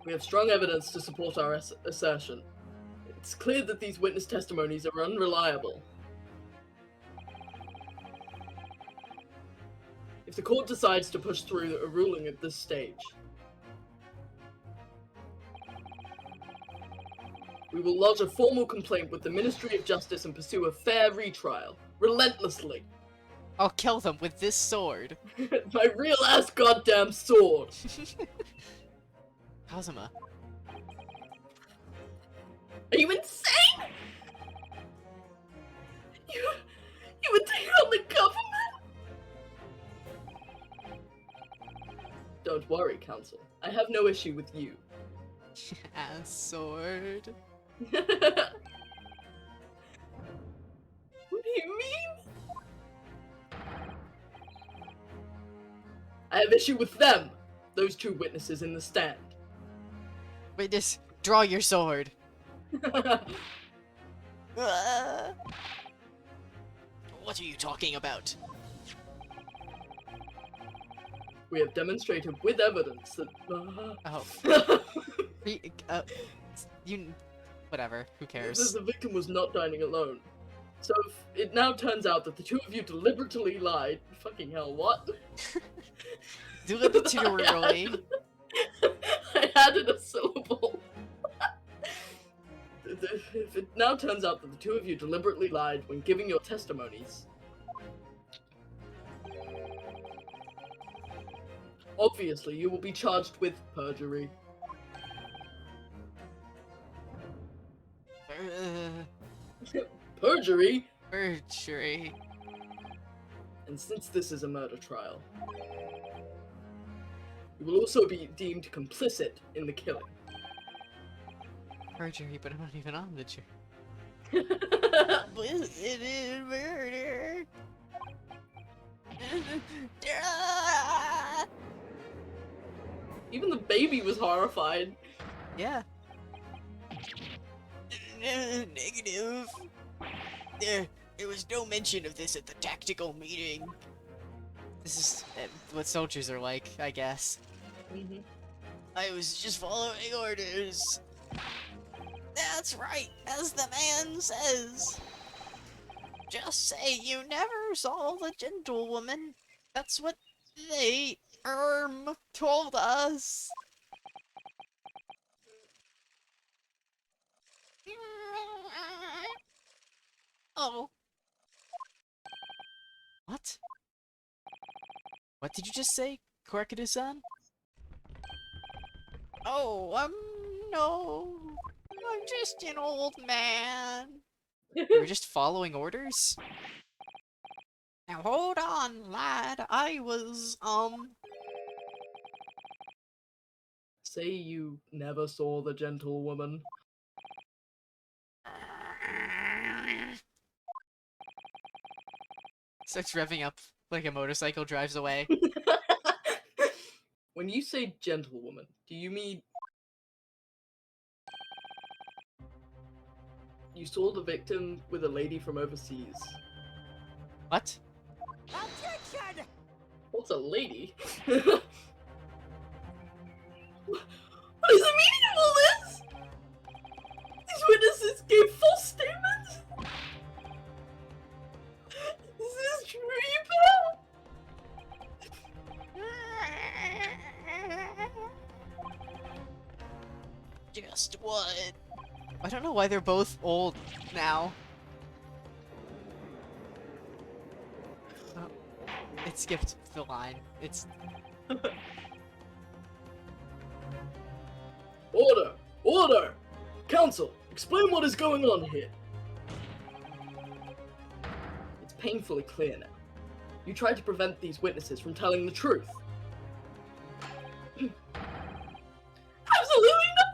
We have strong evidence to support our assertion. It's clear that these witness testimonies are unreliable. If the court decides to push through a ruling at this stage, we will lodge a formal complaint with the Ministry of Justice and pursue a fair retrial, relentlessly. I'll kill them with this sword. My real-ass goddamn sword! Kazuma. Are you insane? You would take on the government? Don't worry, Counsel. I have no issue with you. Ass sword. What do you mean? I have issue with them, those two witnesses in the stand. Witness, draw your sword. What are you talking about? We have demonstrated with evidence that. Oh. You. Whatever. Who cares? The victim was not dining alone. So if it now turns out that the two of you deliberately lied. Fucking hell, what? Deliberately. I added a syllable. If it now turns out that the two of you deliberately lied when giving your testimonies, obviously you will be charged with perjury. Perjury? Perjury. And since this is a murder trial, you will also be deemed complicit in the killing. Perjury, but I'm not even on the jury. It is murder. Even the baby was horrified. Yeah. Negative. There was no mention of this at the tactical meeting. This is what soldiers are like, I guess. Mm-hmm. I was just following orders. That's right, as the man says. Just say you never saw the gentlewoman. That's what they, told us. Oh. What? What did you just say? Korkuda-san? Oh, no. I'm just an old man. You were just following orders? Now hold on, lad. I was, Say you never saw the gentlewoman. Starts revving up like a motorcycle drives away. When you say gentlewoman, do you mean you saw the victim with a lady from overseas? What? Objection! What's a lady? What is the meaning of all this? These witnesses gave false statements? Is this true, Yuppie? Just what? I don't know why they're both old now. Oh, it skipped the line. It's Order! Order! Council, explain what is going on here. It's painfully clear now. You tried to prevent these witnesses from telling the truth. Absolutely not!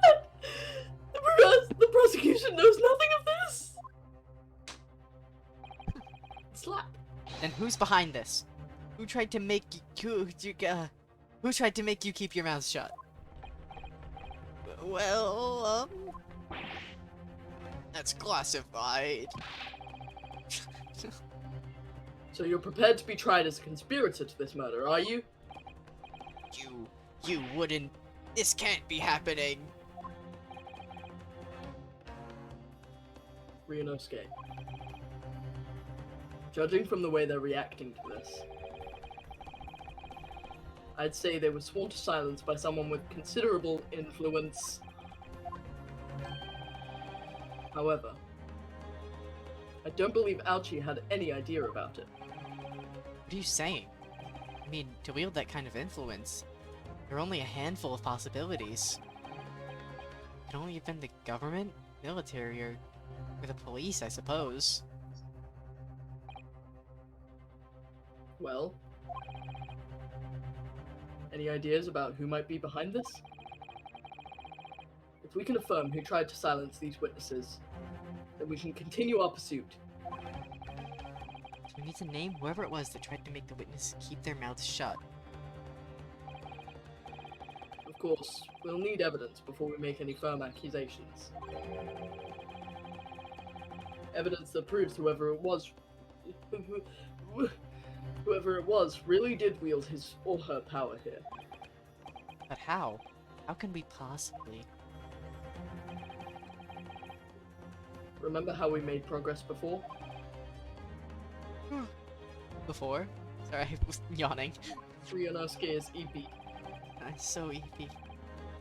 The prosecution knows nothing of this! Slap. then who's behind this? Who tried to make you who tried to make you keep your mouth shut? Well, that's classified. So you're prepared to be tried as a conspirator to this murder, are you? You wouldn't. This can't be happening. Ryunosuke. Judging from the way they're reacting to this, I'd say they were sworn to silence by someone with considerable influence. However, I don't believe Aochi had any idea about it. What are you saying? I mean, to wield that kind of influence, there are only a handful of possibilities. It could only have been the government, military, or the police, I suppose. Well, any ideas about who might be behind this? If we can affirm who tried to silence these witnesses, then we can continue our pursuit. So we need to name whoever it was that tried to make the witnesses keep their mouths shut. Of course, we'll need evidence before we make any firm accusations. Evidence that proves whoever it was really did wield his or her power here. But how? How can we possibly? Remember how we made progress before? Before? Sorry, I was yawning. Ryunosuke is EP. I'm so EP.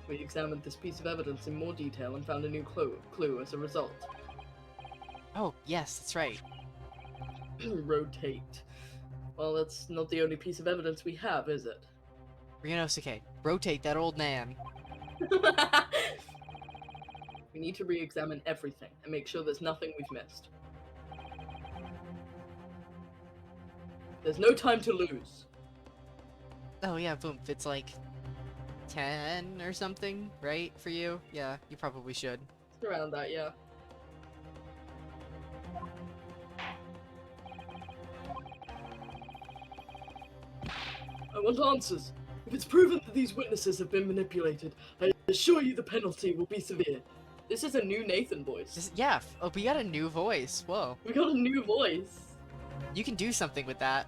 We examined this piece of evidence in more detail and found a new clue as a result. Oh, yes, that's right. Rotate. Well, that's not the only piece of evidence we have, is it? Ryunosuke, rotate that old man. We need to re-examine everything and make sure there's nothing we've missed. There's no time to lose. Oh yeah, boom. It's like 10 or something, right? For you? Yeah, you probably should. It's around that, yeah. I want answers. If it's proven that these witnesses have been manipulated, I assure you the penalty will be severe. This is a new Nathan voice. Yeah, oh, we got a new voice. Whoa. We got a new voice. You can do something with that.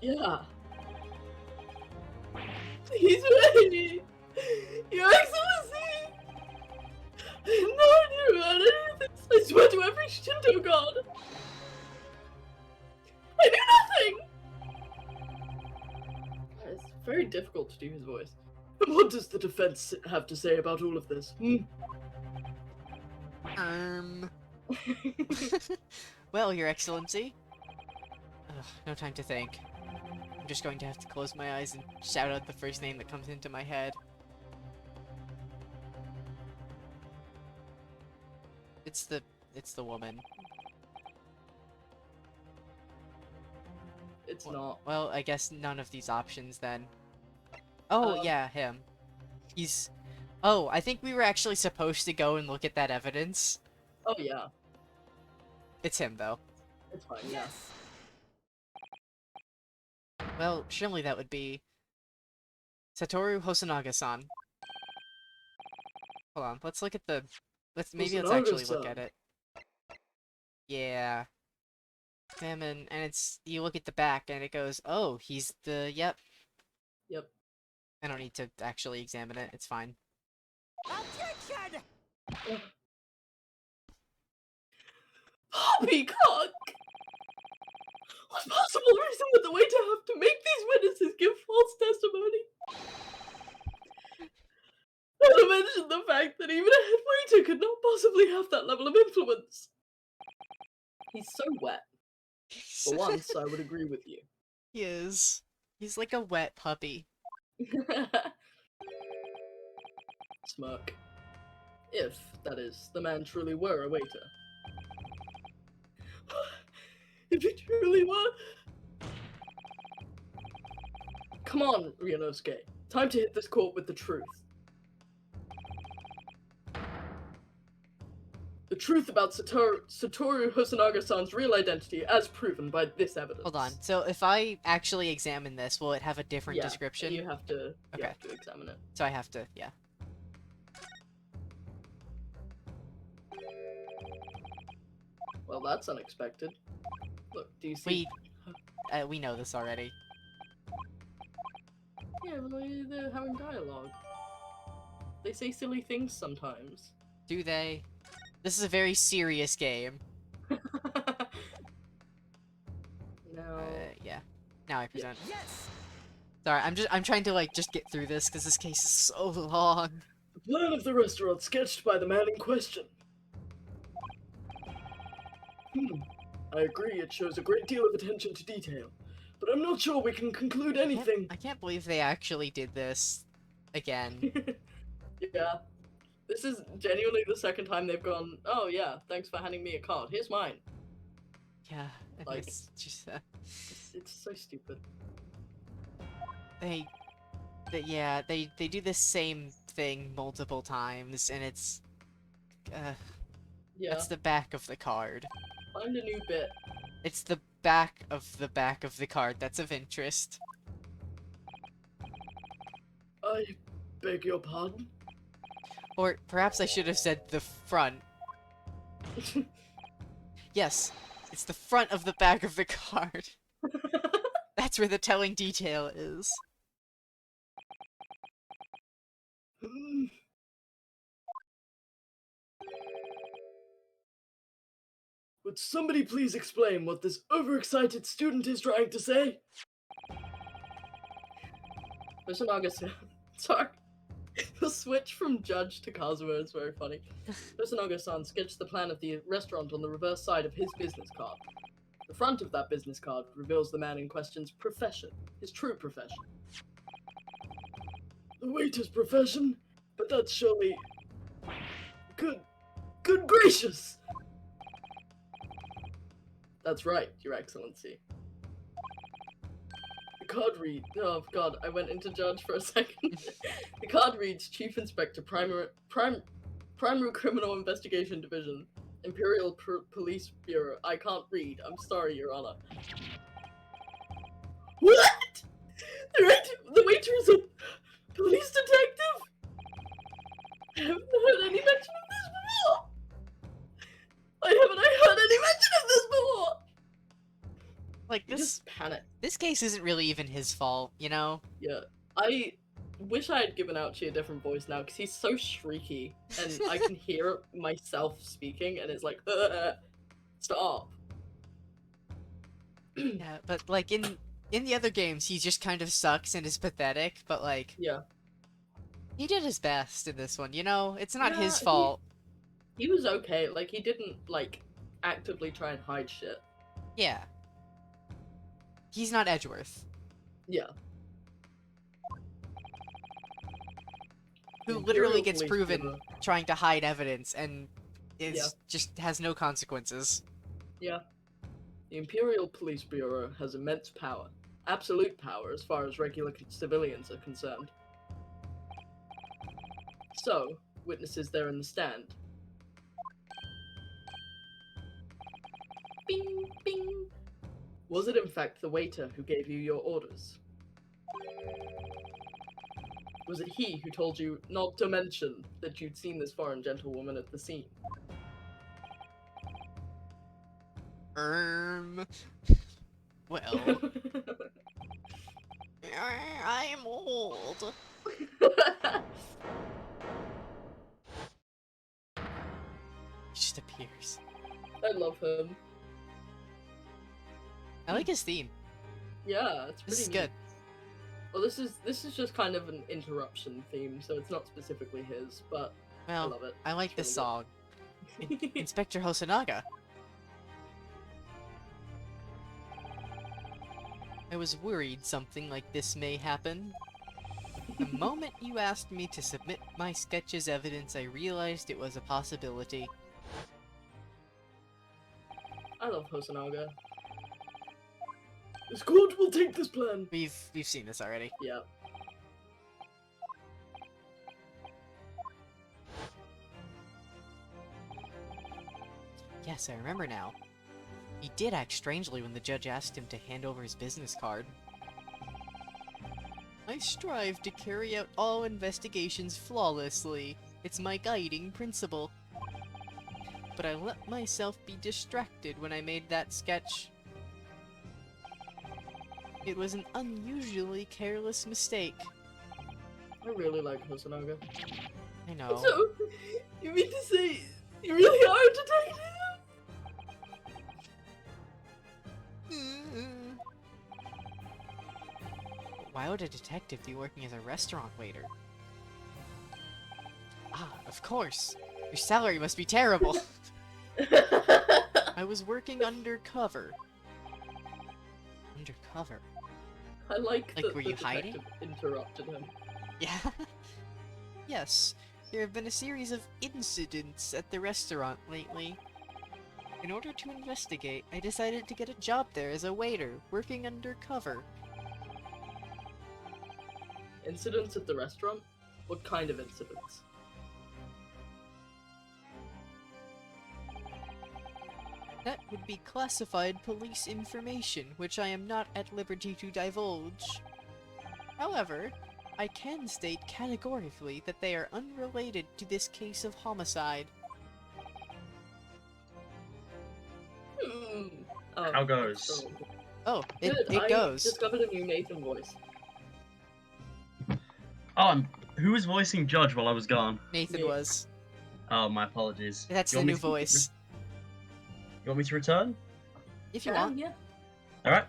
Yeah. He's ready! Your Excellency! I had no idea about anything. I swear to every Shinto god. I knew nothing! It's very difficult to do his voice. What does the defense have to say about all of this? Well, Your Excellency. Ugh, no time to think. just going to have to close my eyes and shout out the first name that comes into my head. It's the woman. It's not. Well, I guess none of these options then. Oh, yeah, him. He's... Oh, I think we were actually supposed to go and look at that evidence. Oh yeah, It's him, though. it's fine. Yeah. Well, surely that would be... Satoru Hosonaga-san. Hold on, let's look at the... Let's actually look at Hosonaga-san. it. Yeah. Him and it's... You look at the back and it goes, oh, he's the... Yep. Yep. I don't need to actually examine it, it's fine. Objection! Poppycock! What possible reason would the waiter have to make these witnesses give false testimony? Not to mention the fact that even a head waiter could not possibly have that level of influence. He's so wet. For once, I would agree with you. He is. He's like a wet puppy. Smirk. If, that is, the man truly were a waiter. If he truly were... Come on, Ryunosuke. Time to hit this court with the truth. The truth about Satoru Hosonaga-san's real identity as proven by this evidence. Hold on. So if I actually examine this, will it have a different Yeah, description? You have to, Okay. you have to examine it. So I have to, yeah. Well, that's unexpected. Look, do you see? We know this already. Yeah, well, they're having dialogue. They say silly things sometimes. Do they? This is a very serious game. No. Yeah. Now I present. Yes! Sorry, I'm trying to like just get through this because this case is so long. The plan of the restaurant sketched by the man in question. I agree, it shows a great deal of attention to detail, but I'm not sure we can conclude anything. I can't believe they actually did this again. Yeah. This is genuinely the second time they've gone, oh yeah, thanks for handing me a card, here's mine. Yeah, and Like- it's just It's so stupid. they do the same thing multiple times, and it's Yeah, that's the back of the card. find a new bit. It's the back of the card that's of interest. I beg your pardon? Or perhaps I should have said the front. Yes, it's the front of the back of the card. That's where the telling detail is. Would somebody please explain what this overexcited student is trying to say? Hosonaga-san. Sorry. The switch from judge to Kazuma is very funny. Hosonaga-san sketched the plan of the restaurant on the reverse side of his business card. The front of that business card reveals the man in question's profession, his true profession. The waiter's profession? But that's surely... Good gracious! That's right, Your Excellency. The card reads... Oh god, I went into judge for a second. The card reads Chief Inspector Primary Criminal Investigation Division, Imperial Police Bureau. I can't read. I'm sorry, Your Honor. What? The waiter is a police detective? I haven't heard any mention of this before. Why haven't I heard any mention of this before? Like You this just panic. this case isn't really even his fault, you know? Yeah. I wish I had given Ouchie a different voice now, because he's so shrieky, and I can hear myself speaking, and it's like, stop. Yeah, but like in the other games he just kind of sucks and is pathetic, but like Yeah. he did his best in this one, you know? It's not Yeah, his fault. He was okay, like, he didn't, like, actively try and hide shit. Yeah. He's not Edgeworth. Yeah. Who The literally Imperial gets Police proven Bureau- trying to hide evidence and is Yeah. just has no consequences. Yeah. The Imperial Police Bureau has immense power. Absolute power as far as regular civilians are concerned. So, witnesses there in the stand. Bing, bing. Was it in fact the waiter who gave you your orders? Was it he who told you not to mention that you'd seen this foreign gentlewoman at the scene? Well, I'm old. He just appears. I love him. I like his theme. Yeah, it's pretty This is neat. good. Well, this is just kind of an interruption theme, so it's not specifically his, but I Well, love it. I like It's this really song. good. Inspector Hosonaga. I was worried something like this may happen. The moment you asked me to submit my sketch as evidence, I realized it was a possibility. I love Hosonaga. This court will take this plan. We've seen this already. Yeah. Yes, I remember now. He did act strangely when the judge asked him to hand over his business card. I strive to carry out all investigations flawlessly. It's my guiding principle. But I let myself be distracted when I made that sketch. It was an unusually careless mistake. I really like Hosonaga. I know. So, you mean to say you really are a detective? Why would a detective be working as a restaurant waiter? Ah, of course. Your salary must be terrible. I was working undercover. Undercover? I like Like, that were the you hiding? detective interrupted him. Yeah. Yes, there have been a series of incidents at the restaurant lately. In order to investigate, I decided to get a job there as a waiter, working undercover. Incidents at the restaurant? What kind of incidents? That would be classified police information, which I am not at liberty to divulge. However, I can state categorically that they are unrelated to this case of homicide. Hmm. Oh, How goes? so- Oh, it Good, I goes. discovered a new Nathan voice. Oh, and who was voicing Judge while I was gone? Nathan Me. was. Oh, my apologies. That's You the want me new to- voice. You want me to return? If you want. Yeah. Alright,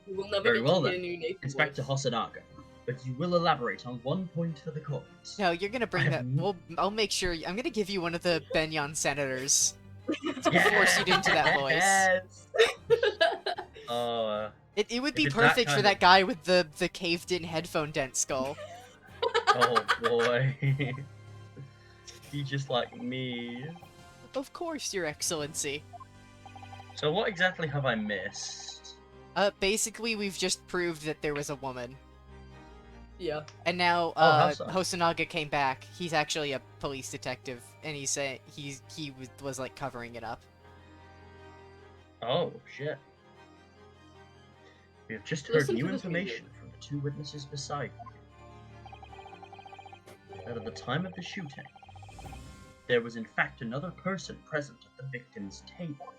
You will never Very get well to hear then. new Nathan Inspector voice. Hosonaga. But you will elaborate on one point for the court. No, you're gonna bring I that. have Well, I'll make sure. I'm gonna give you one of the Benyon senators. Yes! force you into that voice. It would If be it's that perfect for kind that of- guy with the caved-in headphone dent skull. Oh boy. Be just like me. Of course, Your Excellency. So what exactly have I missed? Basically, we've just proved that there was a woman. Yeah. And now, how so? Hosonaga came back. He's actually a police detective, and he's saying he was like covering it up. Oh, shit. We have just heard Listen new to this information from the two witnesses beside me. That at the time of the shooting, there was in fact another person present at the victim's table.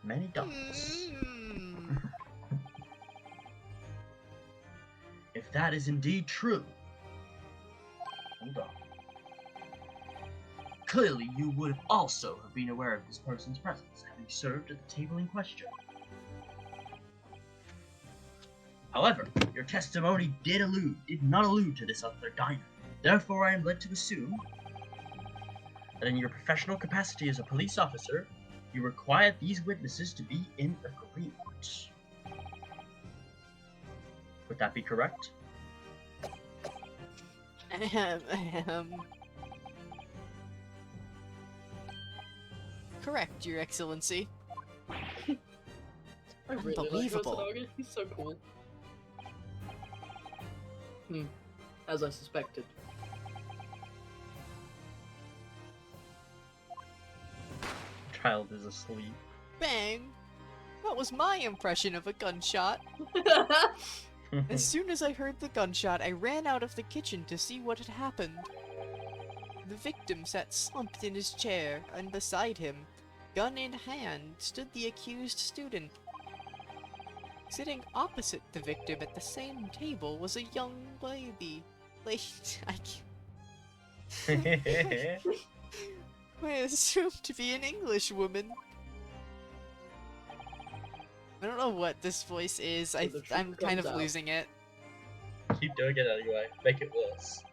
Many doubts. Hmm. If that is indeed true, hold on. Clearly, you would also have been aware of this person's presence, having served at the table in question. However, your testimony did not allude to this other diner. Therefore, I am led to assume that in your professional capacity as a police officer, you required these witnesses to be in agreement. Would that be correct? Correct, Your Excellency. I really like Unbelievable. Hosonaga. He's so cool. As I suspected. Child is asleep. Bang! That was my impression of a gunshot. As soon as I heard the gunshot, I ran out of the kitchen to see what had happened. The victim sat slumped in his chair, and beside him, gun in hand, stood the accused student. Sitting opposite the victim at the same table was a young lady. I assumed to be an English woman. I don't know what this voice is. So the truth I'm kind of comes out. losing it. Keep doing it anyway. Make it worse.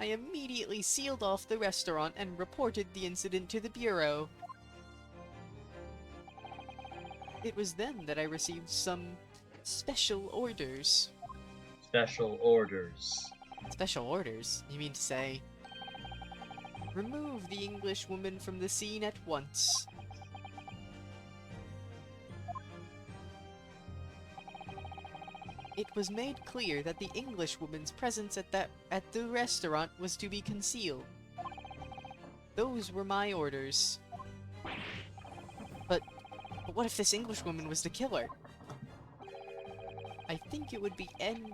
I immediately sealed off the restaurant and reported the incident to the Bureau. It was then that I received some special orders. Special orders. Special orders? You mean to say? Remove the English woman from the scene at once. It was made clear that the Englishwoman's presence at the restaurant was to be concealed. Those were my orders. But what if this Englishwoman was the killer? I think it would be in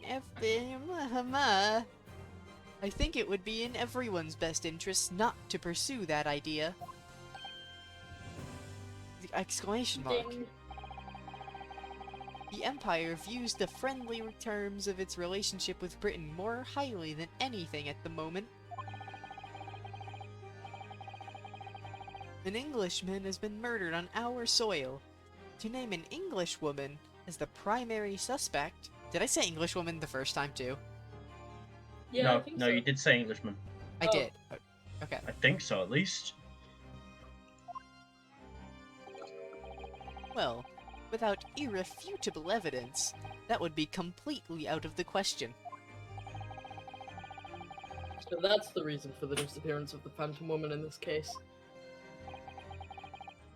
everyone's best interest not to pursue that idea. The exclamation mark. Ding. The Empire views the friendly terms of its relationship with Britain more highly than anything at the moment. An Englishman has been murdered on our soil. To name an Englishwoman as the primary suspect... Did I say Englishwoman the first time too? Yeah, I no, think no, so. you did say Englishman. I Oh. did. Okay. I think so, at least. Well, without irrefutable evidence, that would be completely out of the question. So that's the reason for the disappearance of the Phantom Woman in this case.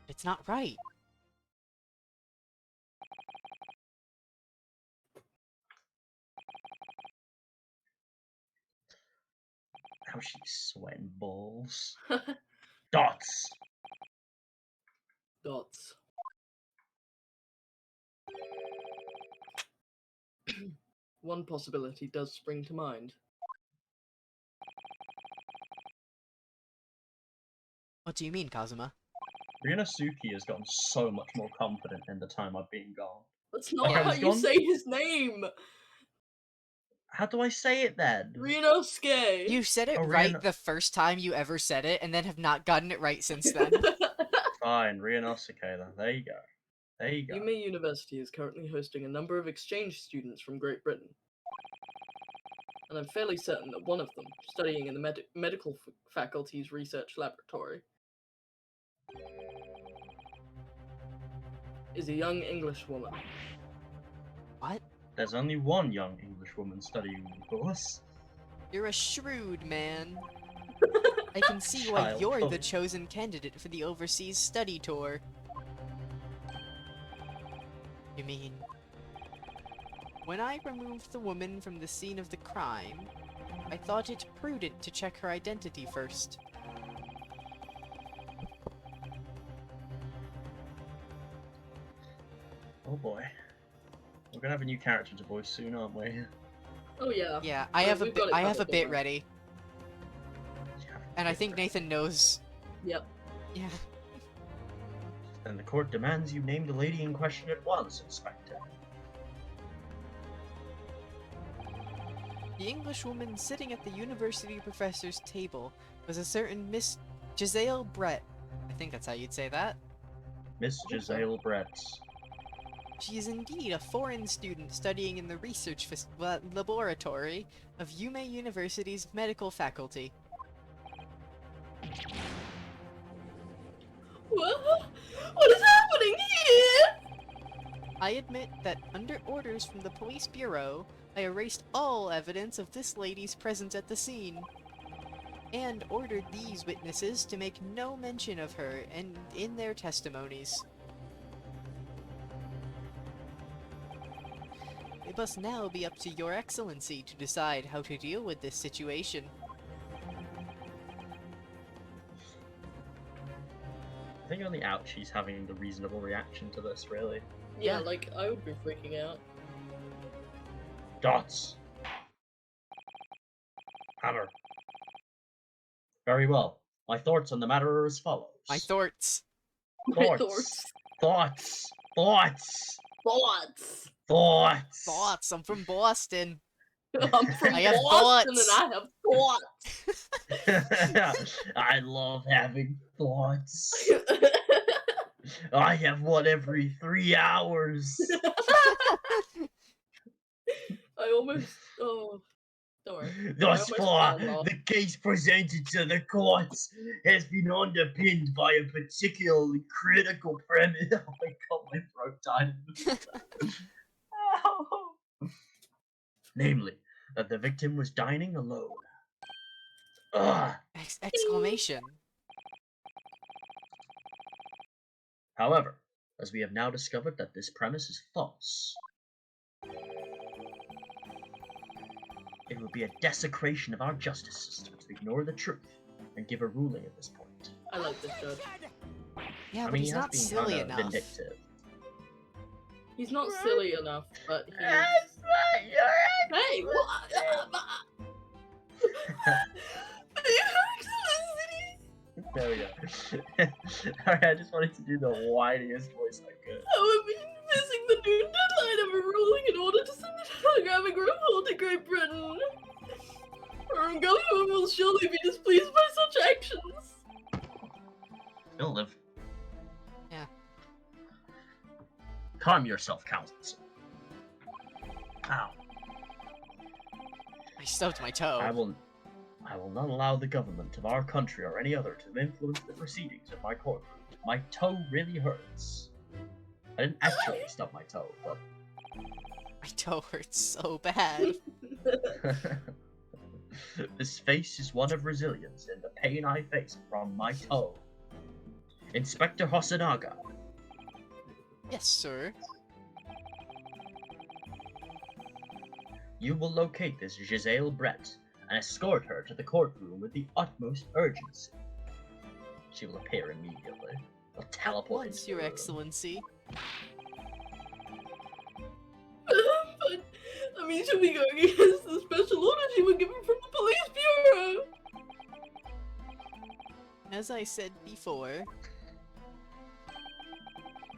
It's not right. How she's sweating balls. Dots! Dots. One possibility does spring to mind. What do you mean, Kazuma? Ryunosuke has gotten so much more confident in the time I've been gone. That's not Okay, how he's you gone? say his name! How do I say it then? Ryunosuke! You said it Oh, right Rihanna- the first time you ever said it, and then have not gotten it right since then. Fine, Ryunosuke then. There you go. There you go. Yume University is currently hosting a number of exchange students from Great Britain. And I'm fairly certain that one of them, studying in the medical faculty's research laboratory, is a young English woman. What? There's only one young English woman studying the course. You're a shrewd man. I can see why Child you're the code. chosen candidate for the overseas study tour. You mean... When I removed the woman from the scene of the crime, I thought it prudent to check her identity first. Oh boy. We're gonna have a new character to voice soon, aren't we? Oh yeah. Yeah, I Well, have a we've bit, got it I have a covered, bit don't worry. ready, and I think Nathan knows. Yep. Yeah. And the court demands you name the lady in question at once, Inspector. The Englishwoman sitting at the university professor's table was a certain Miss Giselle Brett. I think that's how you'd say that. Miss Giselle Brett. She is indeed a foreign student studying in the research laboratory of Yume University's medical faculty. What is happening here? I admit that under orders from the police bureau, I erased all evidence of this lady's presence at the scene, and ordered these witnesses to make no mention of her and in their testimonies. It must now be up to Your Excellency to decide how to deal with this situation. I think only Ouchie's having the reasonable reaction to this, really. Yeah, like, I would be freaking out. Dots. Hammer. Very well. My thoughts on the matter are as follows. My thoughts. My Thoughts. Thoughts. Thoughts. Thoughts! Thoughts. Thoughts. I'm from Boston. I'm from I have Boston thoughts. and I have thoughts! I love having thoughts. I have one every 3 hours. I almost... Oh... Don't worry. Thus almost far, found off. the case presented to the courts has been underpinned by a particularly critical premise. Oh my god, my throat died. Namely, that the victim was dining alone. Ugh. Exclamation. However, as we have now discovered that this premise is false, it would be a desecration of our justice system to ignore the truth and give a ruling at this point. I like this judge. Yeah, I but mean, he's he has not been silly kinda enough. vindictive. He's not silly enough, but he's... Hey, what? Your Excellency! There we go. Alright, I just wanted to do the whiniest voice I could. I have been missing the noon deadline of a ruling in order to send a telegraphic report to Great Britain. Our government will surely be displeased by such actions. He'll live. Yeah. Calm yourself, Council. Ow. I stubbed my toe. I will not allow the government of our country or any other to influence the proceedings of my courtroom. My toe really hurts. I didn't actually stub my toe, but... My toe hurts so bad. This face is one of resilience in the pain I face from my toe. Inspector Hosonaga, Yes, sir. you will locate this Giselle Brett and escort her to the courtroom with the utmost urgency. She will appear immediately. I'll teleport Once, into Your the room. Excellency. But that means she'll be going against the special orders you were given from the police bureau. As I said before,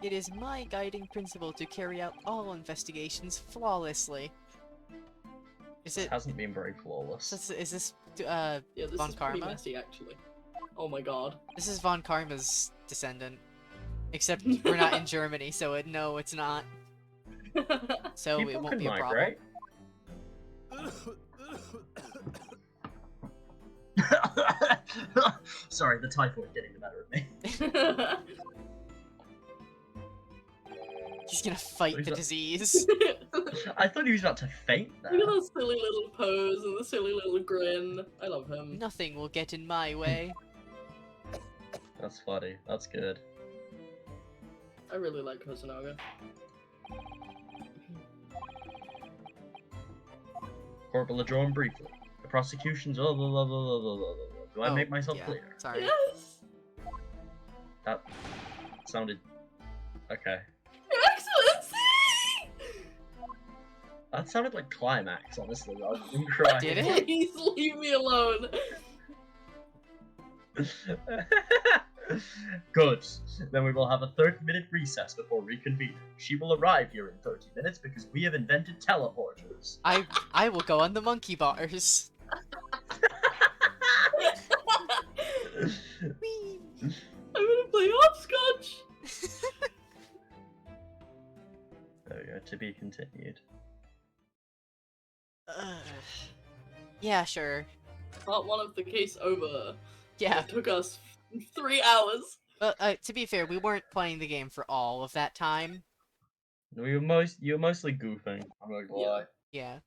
it is my guiding principle to carry out all investigations flawlessly. Is It it? hasn't been very flawless. Is this Yeah, this Von is pretty Karma? messy, actually. Oh my god. This is Von Karma's descendant. Except we're not in Germany, so no, it's not. So People it won't can be a problem. migrate. Sorry, the typhoid getting the better of me. He's gonna fight He's the not- disease. I thought he was about to faint there. Look at that silly little pose and the silly little grin. I love him. Nothing will get in my way. That's funny. That's good. I really like Hosonaga. Corporal adjourn briefly. The prosecution's... Do I make myself yeah, clear? Sorry. Yes! That sounded... Okay. Your Excellency! That sounded like climax, honestly. I was crying. Did it? Please leave me alone. Good. Then we will have a 30-minute recess before reconvening. She will arrive here in 30 minutes because we have invented teleporters. I will go on the monkey bars. Whee! I'm gonna play hopscotch. There we go. To be continued. Yeah, sure. Part 1 of the case over. Yeah. It took us 3 hours. But to be fair, we weren't playing the game for all of that time. You were mostly goofing. I'm not gonna lie. Yeah.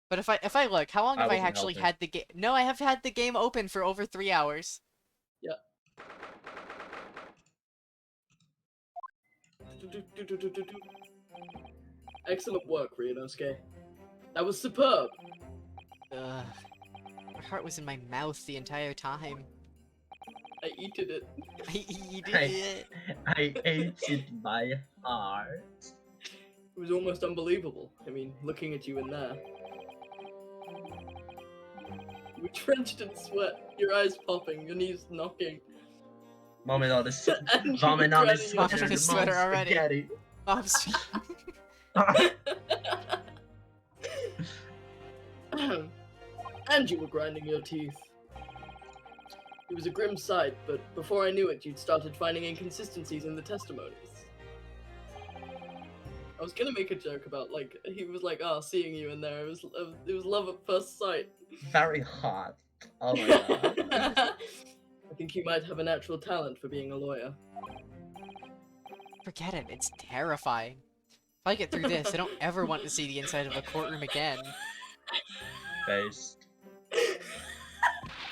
But if I look, how long I have I wasn't actually helping. had the game? No, I have had the game open for over 3 hours. Excellent work, Ryunosuke. That was superb. Ugh. My heart was in my mouth the entire time. I eated it. I eat Hey. it. I ate my heart. It was almost unbelievable. I mean, looking at you in there. You were drenched in sweat, your eyes popping, your knees knocking. Vomiting on his And you vomiting were on his dreading sweater. Vomiting on his the mom's sweater already. spaghetti. Oh, I'm sorry. And you were grinding your teeth. It was a grim sight, but before I knew it, you'd started finding inconsistencies in the testimonies. I was gonna make a joke about, like, he was like, oh, seeing you in there, it was love at first sight. Very hot. Oh my god. I think you might have a natural talent for being a lawyer. Forget it. It's terrifying. If I get through this, I don't ever want to see the inside of a courtroom again. Based.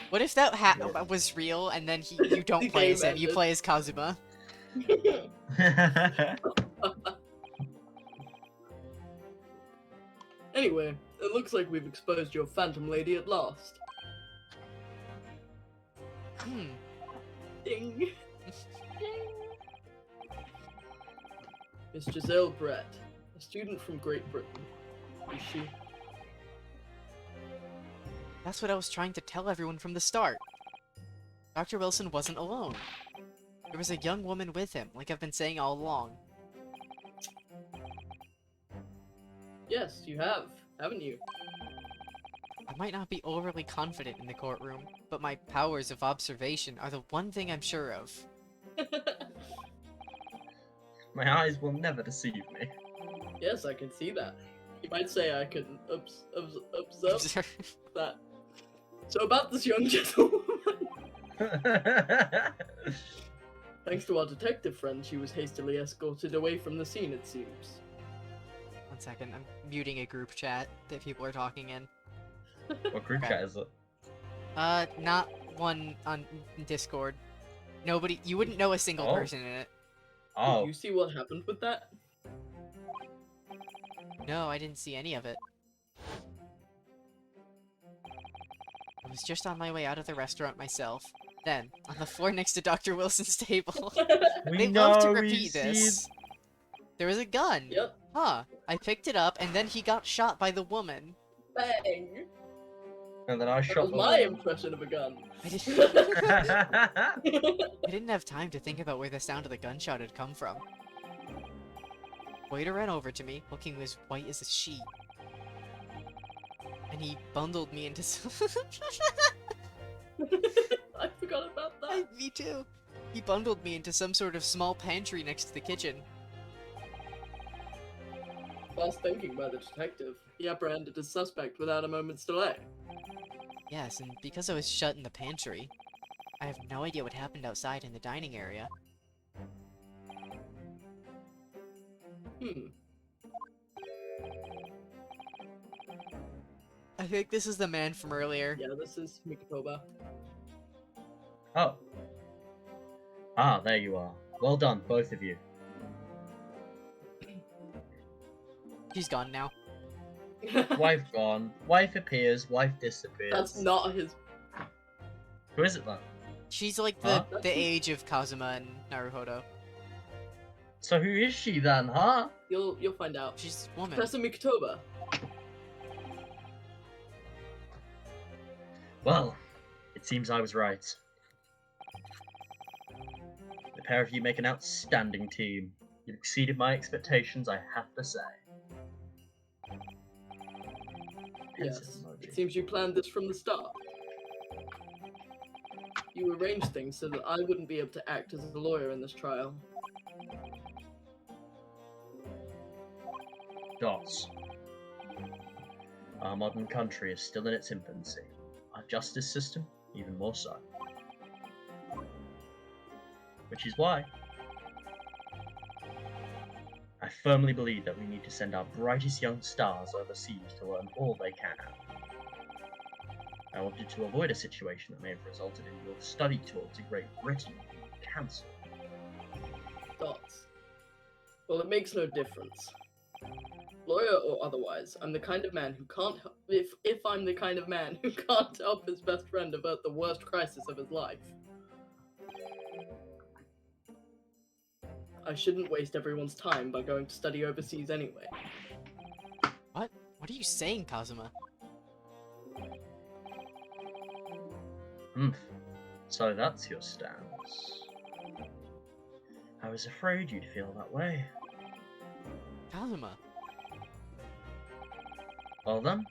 What if that was real and then you don't The play game as him, you ended. play as Kazuma? Anyway, it looks like we've exposed your Phantom Lady at last. Hmm. Ding. Miss Giselle Brett, a student from Great Britain. Is she? That's what I was trying to tell everyone from the start. Dr. Wilson wasn't alone. There was a young woman with him, like I've been saying all along. Yes, you have, haven't you? I might not be overly confident in the courtroom, but my powers of observation are the one thing I'm sure of. My eyes will never deceive me. Yes, I can see that. You might say I can observe that. So about this young gentlewoman. Thanks to our detective friend, she was hastily escorted away from the scene, it seems. 1 second, I'm muting a group chat that people are talking in. What group chat is it? Not one on Discord. Nobody, you wouldn't know a single Oh. person in it. Oh. Did you see what happened with that? No, I didn't see any of it. I was just on my way out of the restaurant myself. Then, on the floor next to Dr. Wilson's table. We They know love to we repeat see- this. There was a gun. Yep. Huh. I picked it up, and then he got shot by the woman. Bang! And then I That shot was the my woman. impression of a gun. I didn't have time to think about where the sound of the gunshot had come from. Waiter ran over to me, looking as white as a sheet. And he bundled me into some... I forgot about that. Me too. He bundled me into some sort of small pantry next to the kitchen. Fast thinking by the detective. He apprehended his suspect without a moment's delay. Yes, and because I was shut in the pantry, I have no idea what happened outside in the dining area. I think this is the man from earlier. Yeah, this is Mikotoba. Oh. Ah, there you are. Well done, both of you. She's gone now. Wife gone. Wife appears. Wife disappears. That's not his. Who is it then? She's like Huh? the age of Kazuma and Naruhodo. So who is she then, huh? You'll find out. She's a woman. Professor Mikotoba. Well, it seems I was right. The pair of you make an outstanding team. You've exceeded my expectations, I have to say. Pensive Yes. emoji. It seems you planned this from the start. You arranged things so that I wouldn't be able to act as a lawyer in this trial. Dots. Our modern country is still in its infancy. Our justice system, even more so. Which is why I firmly believe that we need to send our brightest young stars overseas to learn all they can. I wanted to avoid a situation that may have resulted in your study tour to Great Britain being cancelled. Thoughts? Well, it makes no difference. Lawyer or otherwise, I'm the kind of man who can't help. If I'm the kind of man who can't help his best friend avert the worst crisis of his life, I shouldn't waste everyone's time by going to study overseas anyway. What? What are you saying, Kazuma? So that's your stance. I was afraid you'd feel that way. Kazuma. Well then,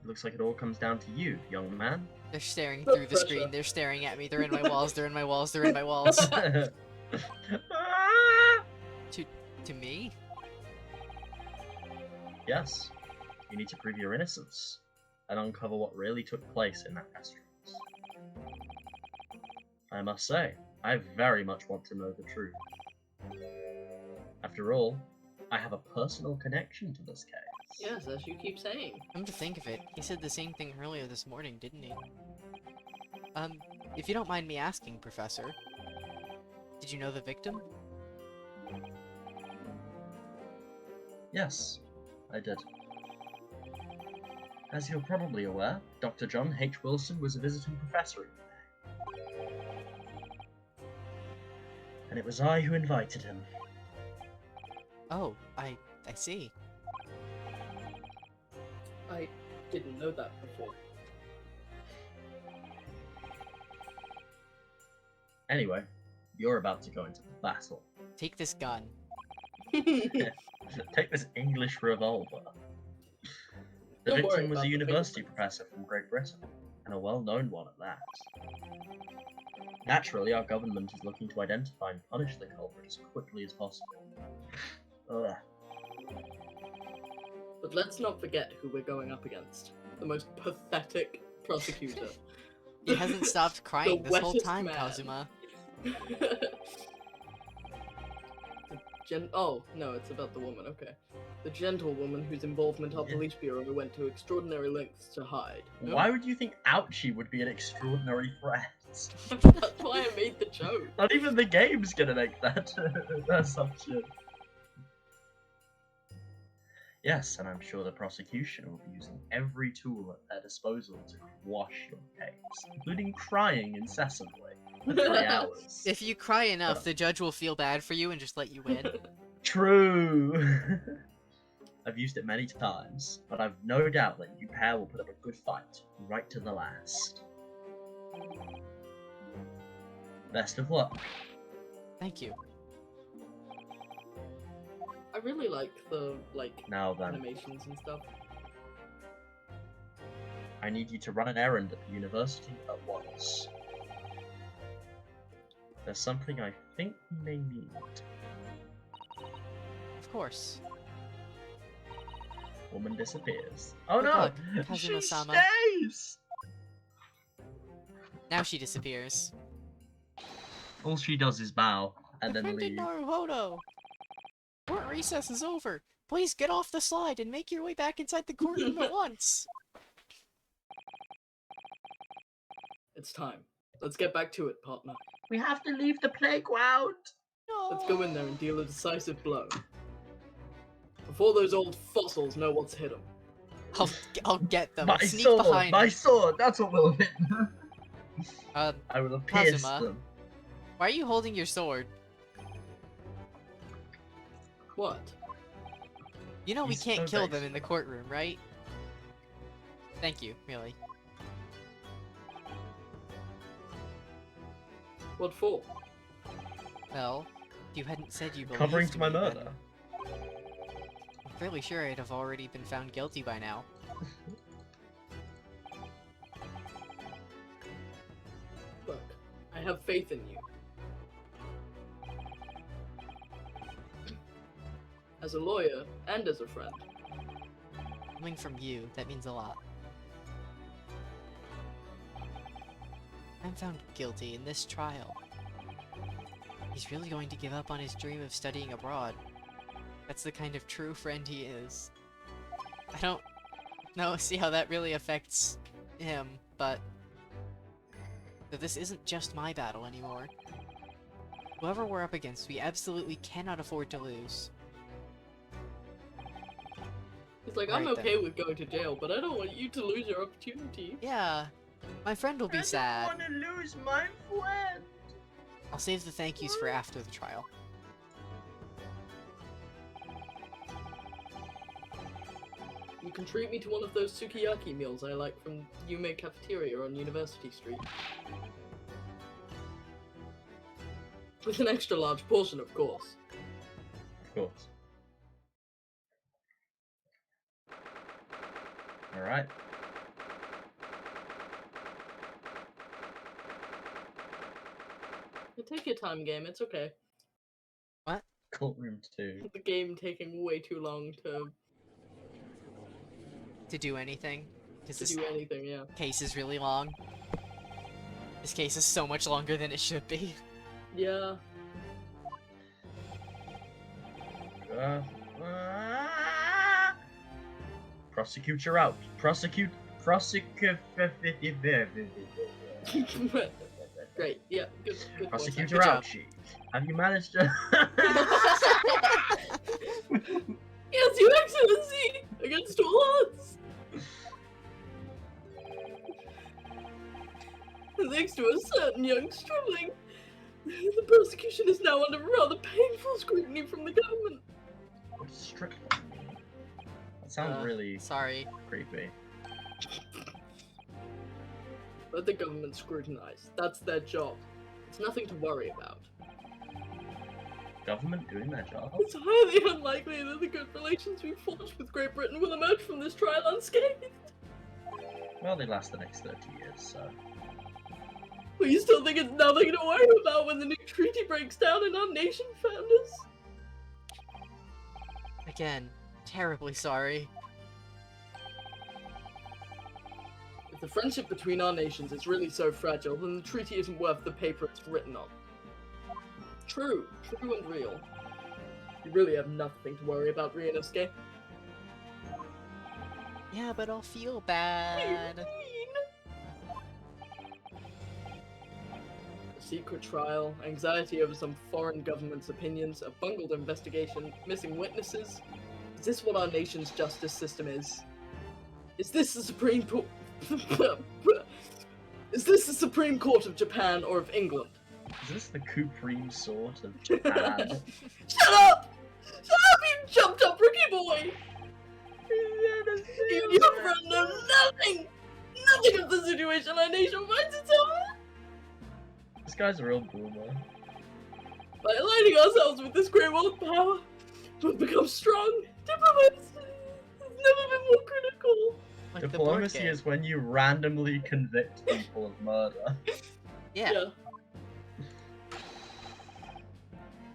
looks like it all comes down to you, young man. They're staring No through the pressure. screen. They're staring at me. They're in my walls. They're in my walls. They're in my walls. To me? Yes, you need to prove your innocence and uncover what really took place in that restaurant. I must say, I very much want to know the truth. After all, I have a personal connection to this case. Yes, as you keep saying. Come to think of it, he said the same thing earlier this morning, didn't he? If you don't mind me asking, Professor, did you know the victim? Yes, I did. As you're probably aware, Dr. John H. Wilson was a visiting professor in May. And it was I who invited him. Oh, I see. I didn't know that before. Anyway, you're about to go into battle. Take this gun. Take this English revolver. The Don't worry victim was about a the university professor from Great Britain, and a well-known one at that. Naturally, our government is looking to identify and punish the culprit as quickly as possible. Ugh. But let's not forget who we're going up against. The most pathetic prosecutor. He hasn't stopped crying The this whole wettest time, man. Kazuma. Oh, no, it's about the woman, okay. The gentlewoman whose involvement our police bureau went to extraordinary lengths to hide. No? Why would you think Ouchie would be an extraordinary threat? That's why I made the joke. Not even the game's gonna make that assumption. Yes, and I'm sure the prosecution will be using every tool at their disposal to quash your case, including crying incessantly for 3 hours. If you cry enough, the judge will feel bad for you and just let you win. True! I've used it many times, but I've no doubt that you pair will put up a good fight, right to the last. Best of luck. Thank you. I really like the, Now then, animations and stuff. I need you to run an errand at the university at once. There's something I think you may need. Of course. Woman disappears. Oh Good no! luck, She Kazuma-sama. stays! Now she disappears. All she does is bow. And then Defendant leave. Naruhodo! Court recess is over. Please get off the slide and make your way back inside the courtroom at once. It's time. Let's get back to it, partner. We have to leave the playground! No. Let's go in there and deal a decisive blow. Before those old fossils know what's hit them. I'll get them. My Sneak sword! behind My them. sword! That's what will hit them! I will have pierced Kazuma. them. Why are you holding your sword? What? You know we He's can't so kill nice. them in the courtroom, right? Thank you, really. What for? Well, if you hadn't said you believed Covering for my me, then murder. I'm fairly sure I'd have already been found guilty by now. Look, I have faith in you. As a lawyer and as a friend. Coming from you, that means a lot. I'm found guilty in this trial. He's really going to give up on his dream of studying abroad. That's the kind of true friend he is. I don't see how that really affects him, but this isn't just my battle anymore. Whoever we're up against, we absolutely cannot afford to lose. He's like, Right I'm then. okay with going to jail, but I don't want you to lose your opportunity. Yeah, my friend will be sad. I don't want to lose my friend. I'll save the thank yous for after the trial. You can treat me to one of those sukiyaki meals I like from Yume Cafeteria on University Street. With an extra large portion, of course. Of course. Alright. Take your time, game, it's okay. Cult Room 2. The game taking way too long To do anything. Because to this do anything, yeah. case is really long. This case is so much longer than it should be. Yeah. Prosecute your out. Prosecute. Great, yeah, good point. Prosecute Good your job. ouchie. Have you managed to? Yes, Your Excellency! Against all odds! Thanks to a certain young stripling, the prosecution is now under rather painful scrutiny from the government. What strip? That sounds really Sorry. creepy. Let the government scrutinize. That's their job. It's nothing to worry about. Government doing their job? It's highly unlikely that the good relations we forged with Great Britain will emerge from this trial unscathed. Well, they last the next 30 years, so. But you still think it's nothing to worry about when the new treaty breaks down and our nation founders? Again, terribly sorry. If the friendship between our nations is really so fragile, then the treaty isn't worth the paper it's written on. True and real. You really have nothing to worry about, Ryunosuke. Yeah, but I'll feel bad. A secret trial, anxiety over some foreign government's opinions, a bungled investigation, missing witnesses. Is this what our nation's justice system is? Is this the Supreme Court? Is this the Supreme Court of Japan or of England? Is this the Supreme Sort of Japan? Shut up! Shut up, you jumped up rookie boy! Your friend knows nothing! Nothing of the situation our nation finds itself in! This guy's a real boomer. By aligning ourselves with this great world power, we've become strong. Diplomacy has never been more critical. Like the board Diplomacy game. is when you randomly convict people of murder. Yeah.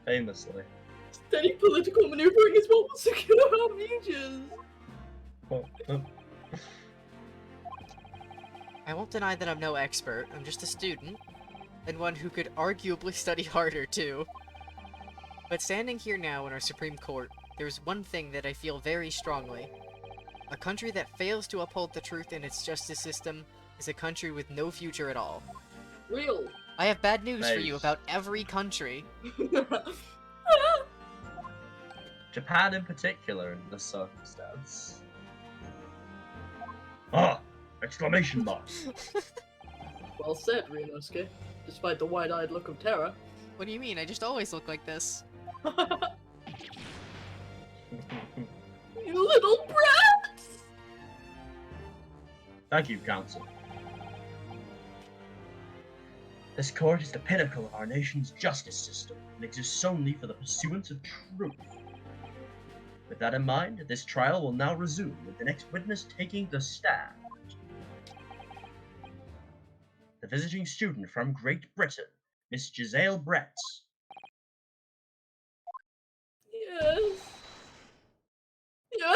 Famously. Steady political maneuvering is what will secure our futures. I won't deny that I'm no expert. I'm just a student. And one who could arguably study harder, too. But standing here now in our Supreme Court, there's one thing that I feel very strongly. A country that fails to uphold the truth in its justice system is a country with no future at all. Real. I have bad news for you Nice. about every country. Japan in particular in this circumstance. Ah! Exclamation mark! Well said, Ryunosuke. Despite the wide-eyed look of terror. What do you mean? I just always look like this. You little brat! Thank you, Council. This court is the pinnacle of our nation's justice system and exists solely for the pursuance of truth. With that in mind, this trial will now resume with the next witness taking the stand. The visiting student from Great Britain, Miss Giselle Brett. Yes. Your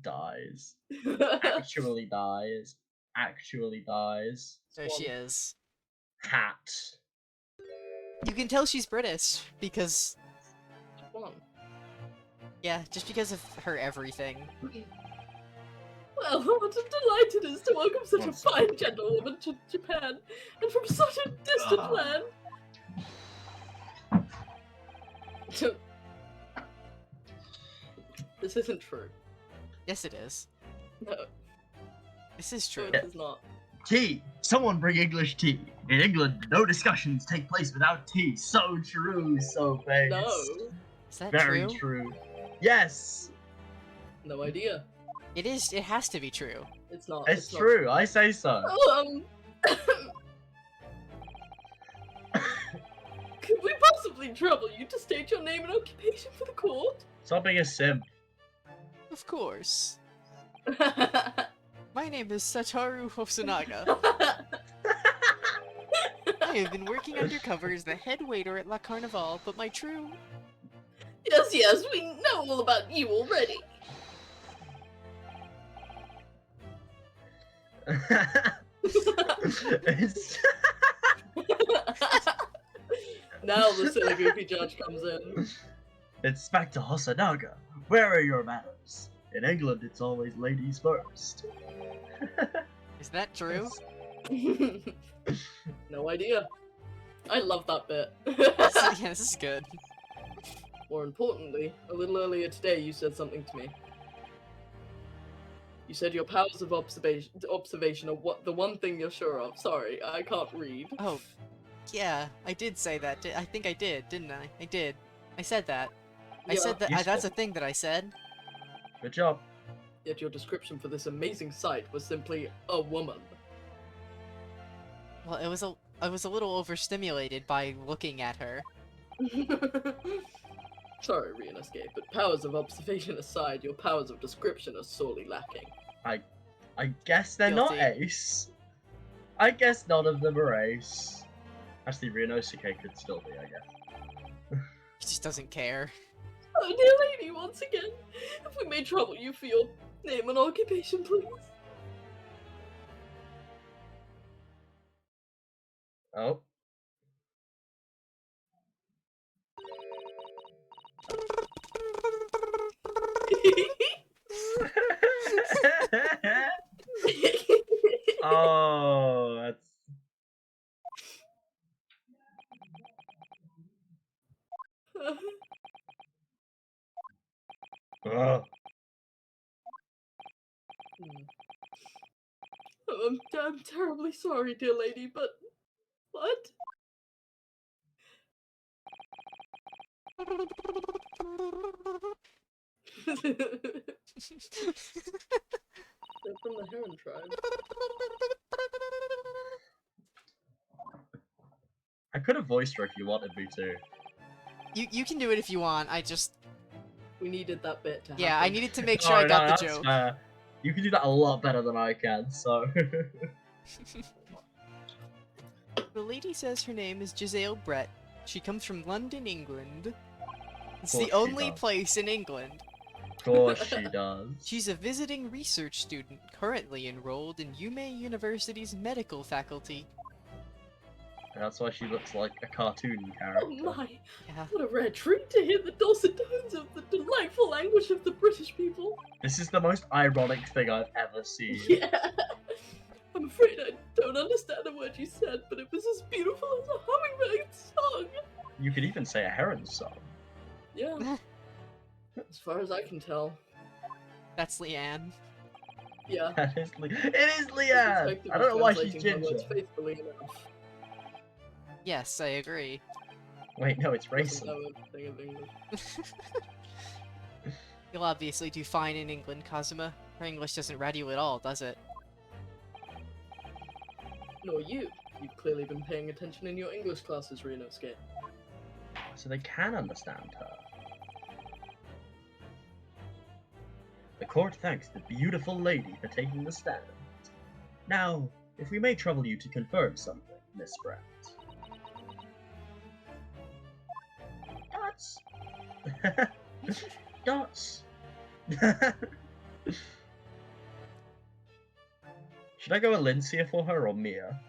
Dies. Excellency! Actually dies. Actually dies. There she is. Hat. You can tell she's British, because One. Yeah, just because of her everything. Well, what a delight it is to welcome such a Once. fine gentlewoman to Japan, and from such a distant Ah. land. This isn't true. Yes, it is. No, This is no, true. it is not. Tea! Someone bring English tea. In England, no discussions take place without tea. So true, so based. No, Is that Very true? true. Yes, no idea. It is. It has to be true. It's not. it's not true. I say so. Oh, could we possibly trouble you to state your name and occupation for the court? Stop being a simp. Of course. My name is Satoru Hosonaga. I have been working undercover as the head waiter at La Carnival, but my true... Yes, yes, we know all about you already. It's- Now the silly goofy judge comes in. Inspector Hosonaga, where are your manners? In England, it's always ladies first. Is that true? No idea. I love that bit. Yeah, this is good. More importantly, a little earlier today you said something to me. You said your powers of observation are what the one thing you're sure of. Sorry, I can't read. Oh, yeah, I did say that. I think I did, didn't I? I did. I said that. I Yeah. said that. Useful. That's a thing that I said. Good job. Yet your description for this amazing sight was simply a woman. Well, it was I was a little overstimulated by looking at her. Sorry, Rionescape, but powers of observation aside, your powers of description are sorely lacking. I guess they're not Guilty. ace. I guess none of them are ace. Actually, Rionosuke could still be, I guess. She just doesn't care. Oh, dear lady, once again, if we may trouble you for your name and occupation, please. Oh. Oh, that's. Ugh. I'm terribly sorry, dear lady, but what? They're from the Heron tribe. I could have voiced her if you wanted me to. You can do it if you want. I just We needed that bit to happen. I needed to make sure Oh, I got no, the that's joke. fair. You can do that a lot better than I can, so. The lady says her name is Giselle Brett. She comes from London, England. It's Course the she only does. place in England. Of course she does. She's a visiting research student, currently enrolled in Yume University's medical faculty. And that's why she looks like a cartoon Oh character. my! Yeah. What a rare treat to hear the dulcet tones of the delightful language of the British people. This is the most ironic thing I've ever seen. Yeah. I'm afraid I don't understand a word you said, but it was as beautiful as a hummingbird's song. You could even say a heron song. Yeah. As far as I can tell. That's Leanne. Yeah. That is it is Leanne! I don't know why she's Translating my words ginger. faithfully enough. Yes, I agree. Wait, no, it's Doesn't racist. know a thing of English. You'll obviously do fine in England, Kazuma. Her English doesn't rat you at all, does it? Nor you. You've clearly been paying attention in your English classes, Rionosuke. So they can understand her. The court thanks the beautiful lady for taking the stand. Now, if we may trouble you to confirm something, Miss Brett. Dots! Dots! Should I go Alencia for her or Mia?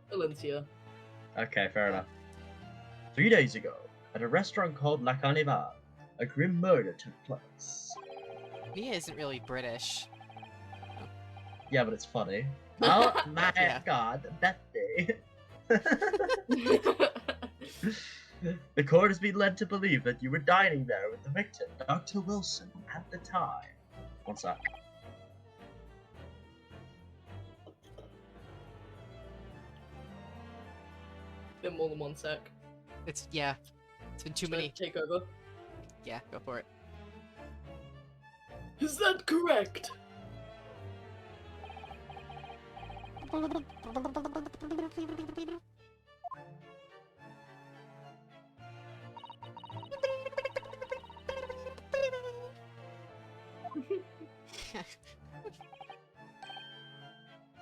Valencia. Okay, fair enough. 3 days ago, at a restaurant called La Carnival, a grim murder took place. Mia isn't really British. Yeah, but it's funny. Oh my Yeah. god, that day. The court has been led to believe that you were dining there with the victim, Dr. Wilson, at the time. One sec. Bit more than 1 sec. It's yeah. It's been too Should I many. take over? Yeah, go for it. Is that correct?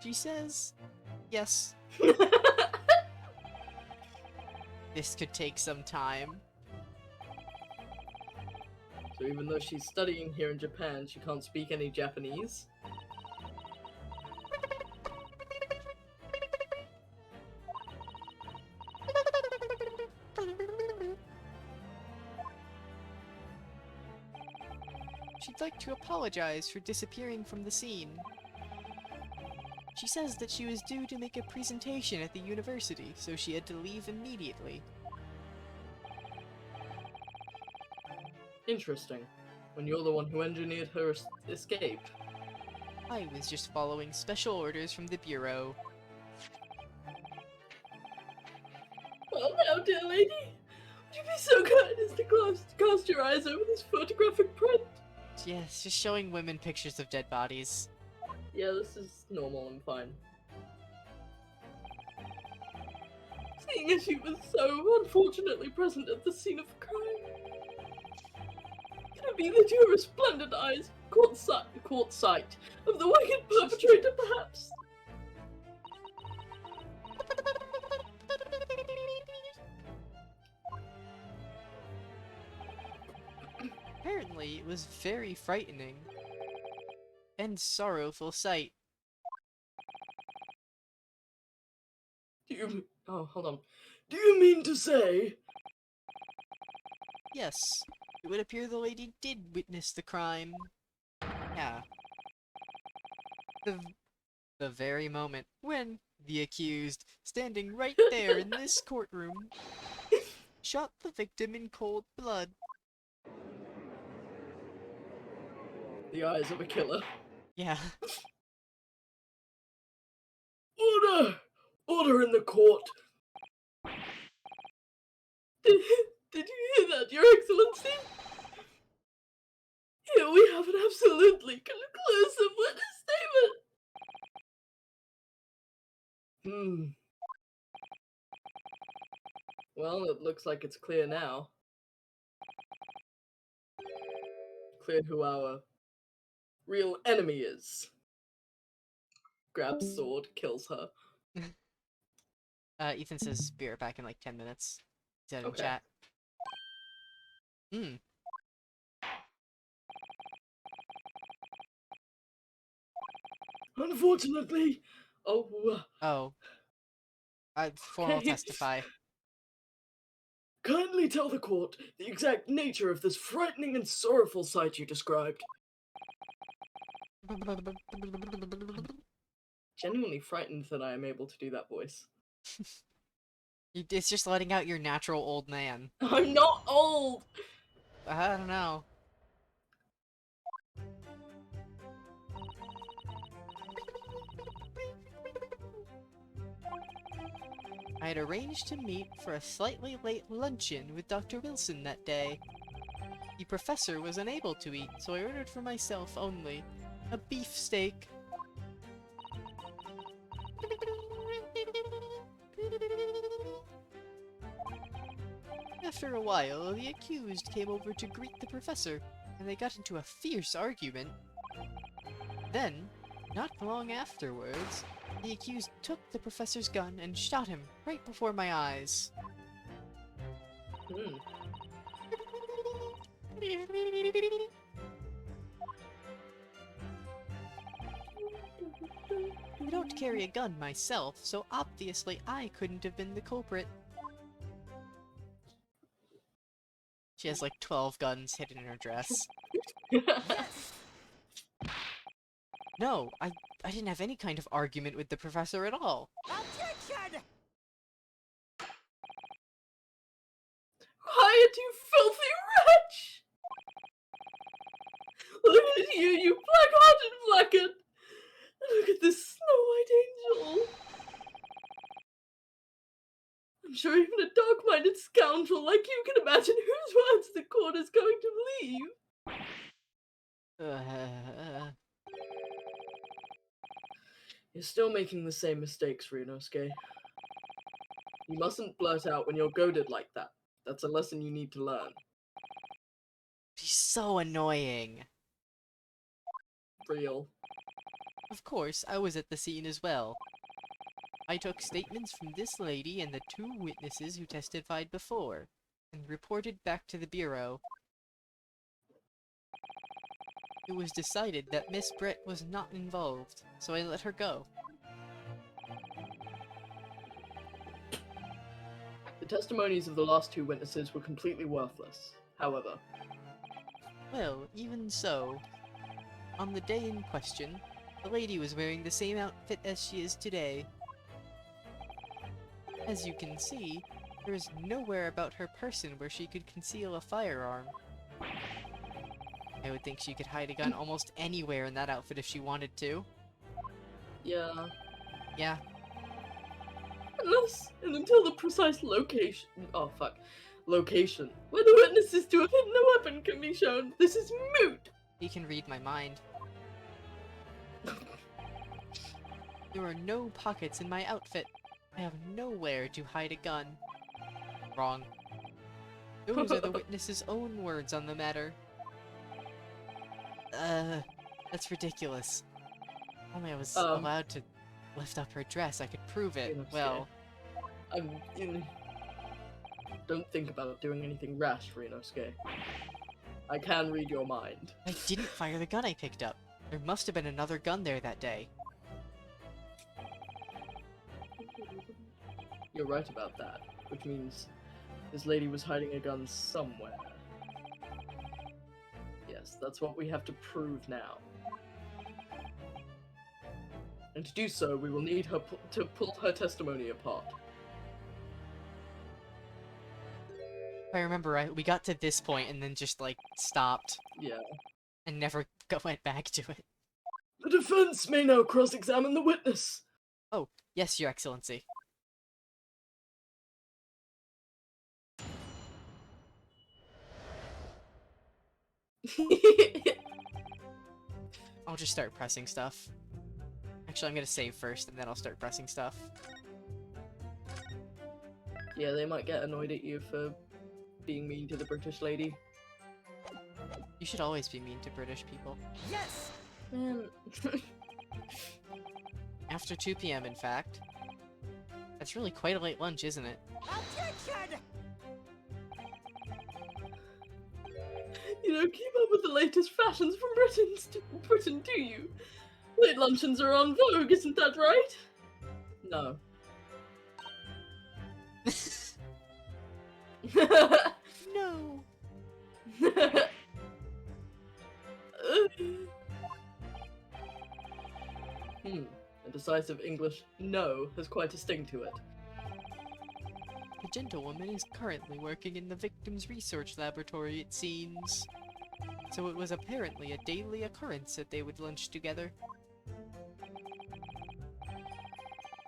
She says, yes, this could take some time. So even though she's studying here in Japan, she can't speak any Japanese. She'd like to apologize for disappearing from the scene. She says that she was due to make a presentation at the university, so she had to leave immediately. Interesting. When you're the one who engineered her escape. I was just following special orders from the Bureau. Well now, dear lady, would you be so kind as to cast your eyes over this photographic print? Yes, just showing women pictures of dead bodies. Yeah, this is normal and fine. Seeing as she was so unfortunately present at the scene of the crime. Can it be that your resplendent eyes caught sight of the wicked perpetrator, perhaps? Apparently, it was very frightening. And sorrowful sight. Oh, hold on. Do you mean to say? Yes, it would appear the lady did witness the crime. Yeah. The very moment when the accused, standing right there in this courtroom, shot the victim in cold blood. The eyes of a killer. Yeah. Order! Order in the court! Did you hear that, Your Excellency? Here we have an absolutely conclusive witness statement! Well, it looks like it's clear now. Clear who our real enemy is. Grabs sword, kills her. Ethan says be right back in like 10 minutes. He's out in Okay. chat. Unfortunately, Oh. Formal Okay. testify. Kindly tell the court the exact nature of this frightening and sorrowful sight you described. Genuinely frightened that I am able to do that voice. It's just letting out your natural old man. I'm not old! I don't know. I had arranged to meet for a slightly late luncheon with Dr. Wilson that day. The professor was unable to eat, so I ordered for myself only a beefsteak. After a while, the accused came over to greet the professor, and they got into a fierce argument. Then, not long afterwards, the accused took the professor's gun and shot him right before my eyes. I don't carry a gun myself, so obviously I couldn't have been the culprit. She has like 12 guns hidden in her dress. Yes! No, I didn't have any kind of argument with the professor at all. Objection! Quiet, you filthy wretch! Look at you, you black-hearted blackguard! Look at this snow-white angel! I'm sure even a dark-minded scoundrel like you can imagine whose words the court is going to believe. You're still making the same mistakes, Ryunosuke. You mustn't blurt out when you're goaded like that. That's a lesson you need to learn. She's so annoying. Real. Of course, I was at the scene as well. I took statements from this lady and the 2 witnesses who testified before, and reported back to the Bureau. It was decided that Miss Brett was not involved, so I let her go. The testimonies of the last 2 witnesses were completely worthless. However, Well, even so, on the day in question, the lady was wearing the same outfit as she is today. As you can see, there is nowhere about her person where she could conceal a firearm. I would think she could hide a gun almost anywhere in that outfit if she wanted to. yeah. Yeah, Unless and until the precise location. Oh, fuck. Location. Where the witnesses to have hidden a weapon can be shown. This is moot! he can read my mind. There are no pockets in my outfit. I have nowhere to hide a gun. Wrong. Those are the witness's own words on the matter. That's ridiculous. Only I was allowed to lift up her dress, I could prove it. Ryunosuke. Well, Don't think about doing anything rash, Ryunosuke. I can read your mind. I didn't fire the gun I picked up. There must have been another gun there that day. You're right about that, which means this lady was hiding a gun somewhere. Yes, that's what we have to prove now. And to do so, we will need her to pull her testimony apart. If I remember right, we got to this point and then just, like, stopped Yeah. and never went back to it. The defense may now cross-examine the witness. Oh, yes, Your Excellency. I'll just start pressing stuff. Actually, I'm gonna save first, and then I'll start pressing stuff. Yeah, they might get annoyed at you for being mean to the British lady. You should always be mean to British people. Yes! Man. After 2 p.m., in fact. That's really quite a late lunch, isn't it? Objection! You don't keep up with the latest fashions from Britain, do you? Late luncheons are on vogue, isn't that right? No. No! A decisive English no has quite a sting to it. The gentlewoman is currently working in the victim's research laboratory, it seems. So it was apparently a daily occurrence that they would lunch together.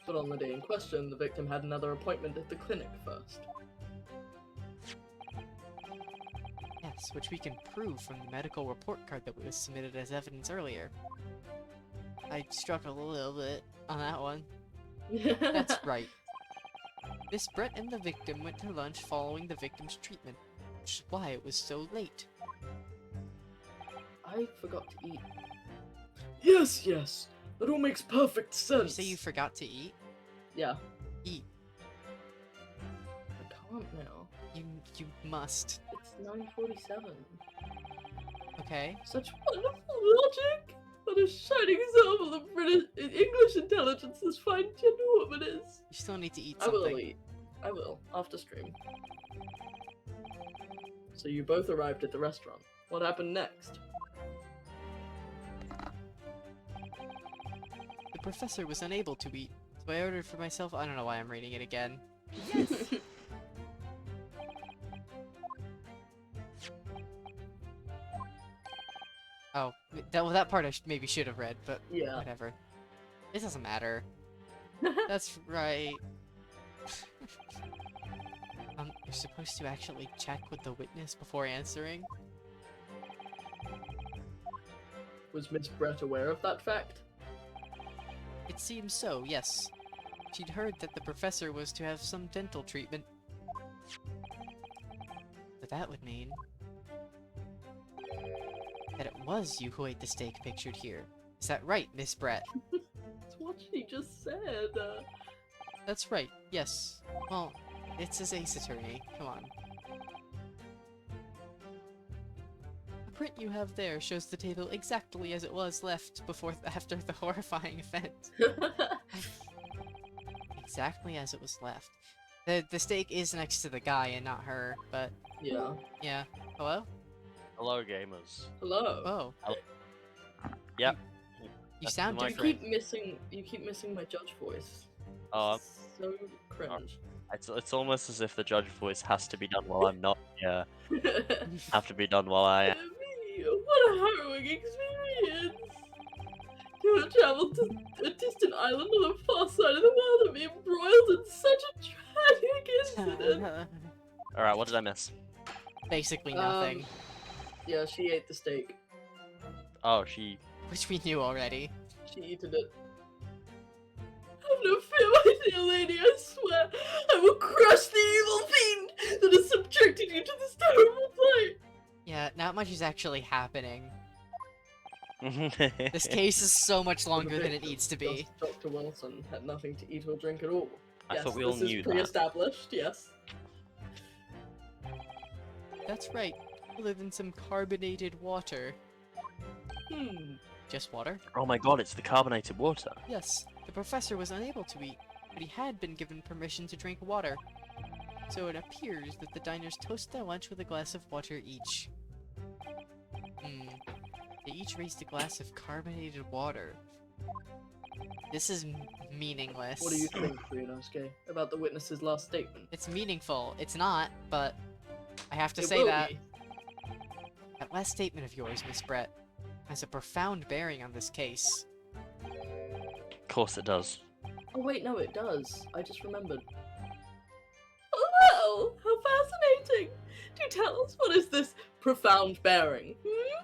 But on the day in question, the victim had another appointment at the clinic first. Yes, which we can prove from the medical report card that was submitted as evidence earlier. I struggled a little bit on that one. That's right. Miss Brett and the victim went to lunch following the victim's treatment, which is why it was so late. I forgot to eat. Yes, yes! That all makes perfect Did sense! you say you forgot to eat? Yeah. Eat. I can't now. You must. It's 9:47. Okay? Such wonderful logic! What a shining example of British English intelligence this fine gentlewoman is! You still need to eat I something. will eat. I will, after stream. So you both arrived at the restaurant. What happened next? The professor was unable to eat, so I ordered for myself. I don't know why I'm reading it again. Yes. Oh, that part I maybe should have read, but Yeah. whatever. It doesn't matter. That's right. You're supposed to actually check with the witness before answering? Was Miss Brett aware of that fact? It seems so, yes. She'd heard that the professor was to have some dental treatment. But that would mean that it was you who ate the steak pictured here. Is that right, Miss Brett? That's what she just said. That's right, yes. Well, it's his ace attorney. Come on. The print you have there shows the table exactly as it was left after the horrifying event. Exactly as it was left. The steak is next to the guy and not her, but Yeah. yeah. Hello? Hello, gamers. Hello. Oh. Yep. You That's sound the You different. keep missing my judge voice. Oh, So cringe. it's almost as if the judge voice has to be done while I'm not here. Have to be done while I am. What a harrowing experience! To have traveled to a distant island on the far side of the world and be embroiled in such a tragic incident. Alright, what did I miss? Basically nothing. Yeah, she ate the steak. Oh, she. Which we knew already. She eaten it. Have no fear, my dear lady, I swear. I will crush the evil fiend that has subjected you to this terrible plight. Yeah, not much is actually happening. I This case is so much longer than it Victim, needs to be. Dr. Wilson had nothing to eat or drink at all. Yes, thought we all this knew is that. pre-established, yes. That's right. Other than some carbonated water. Hmm. Just water? Oh my god, it's the carbonated water. Yes. The professor was unable to eat, but he had been given permission to drink water. So it appears that the diners toast their lunch with a glass of water each. They each raised a glass of carbonated water. This is meaningless. What do you think, Ryunosuke, about the witness's last statement? It's meaningful. It's not, but I have to It say will that. be. That last statement of yours, Miss Brett, has a profound bearing on this case. Of course it does. Oh wait, no, it does. I just remembered. Oh well, how fascinating! Do tell us, what is this profound bearing? Hmm?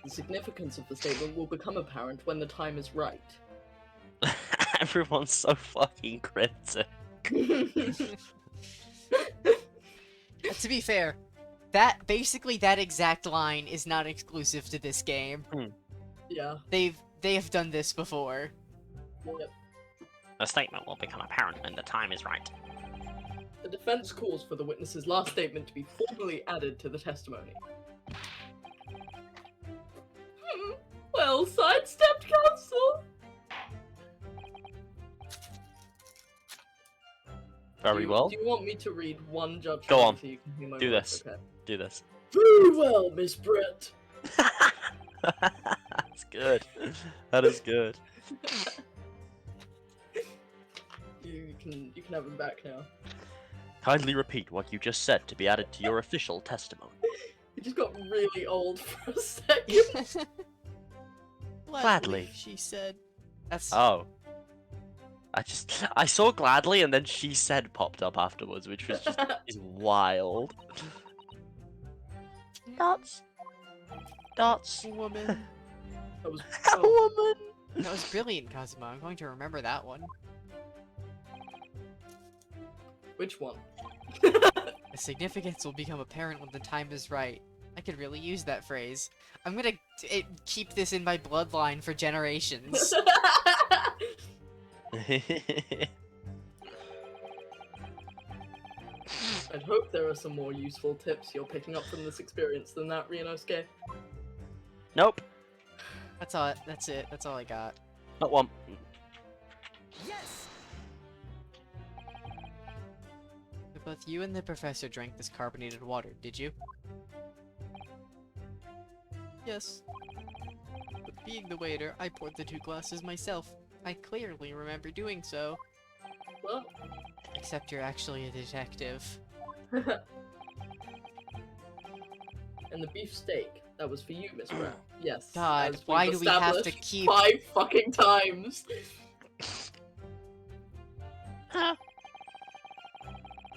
The significance of the statement will become apparent when the time is right. Everyone's so fucking cryptic. To be fair, that exact line is not exclusive to this game. Yeah. They have done this before. Yep. The statement will become apparent when the time is right. The defense calls for the witness's last statement to be formally added to the testimony. Well, sidestepped, counsel. Very well. Do you want me to read one judgment? Go on. So you can hear my Do voice? this. Okay. Do this. Very well, Miss Brett. That's good. That is good. You can have him back now. Kindly repeat what you just said to be added to your official testimony. It just got really old for a second. Gladly. She said. That's Oh. I saw Gladly and then she said popped up afterwards, which was just is wild. Dots. Dots. woman. That was A woman. That was brilliant, Kazuma. I'm going to remember that one. Which one? The significance will become apparent when the time is right. I could really use that phrase. I'm gonna keep this in my bloodline for generations. I'd hope there are some more useful tips you're picking up from this experience than that, Ryunosuke. Nope. That's all. That's it. That's all I got. That one. Yes! Both you and the professor drank this carbonated water, did you? Yes. But being the waiter, I poured the 2 glasses myself. I clearly remember doing so. Well, Except you're actually a detective. and the beef steak, that was for you, Miss Brown. Yes. God, as why we've do we have to established keep- 5 fucking times?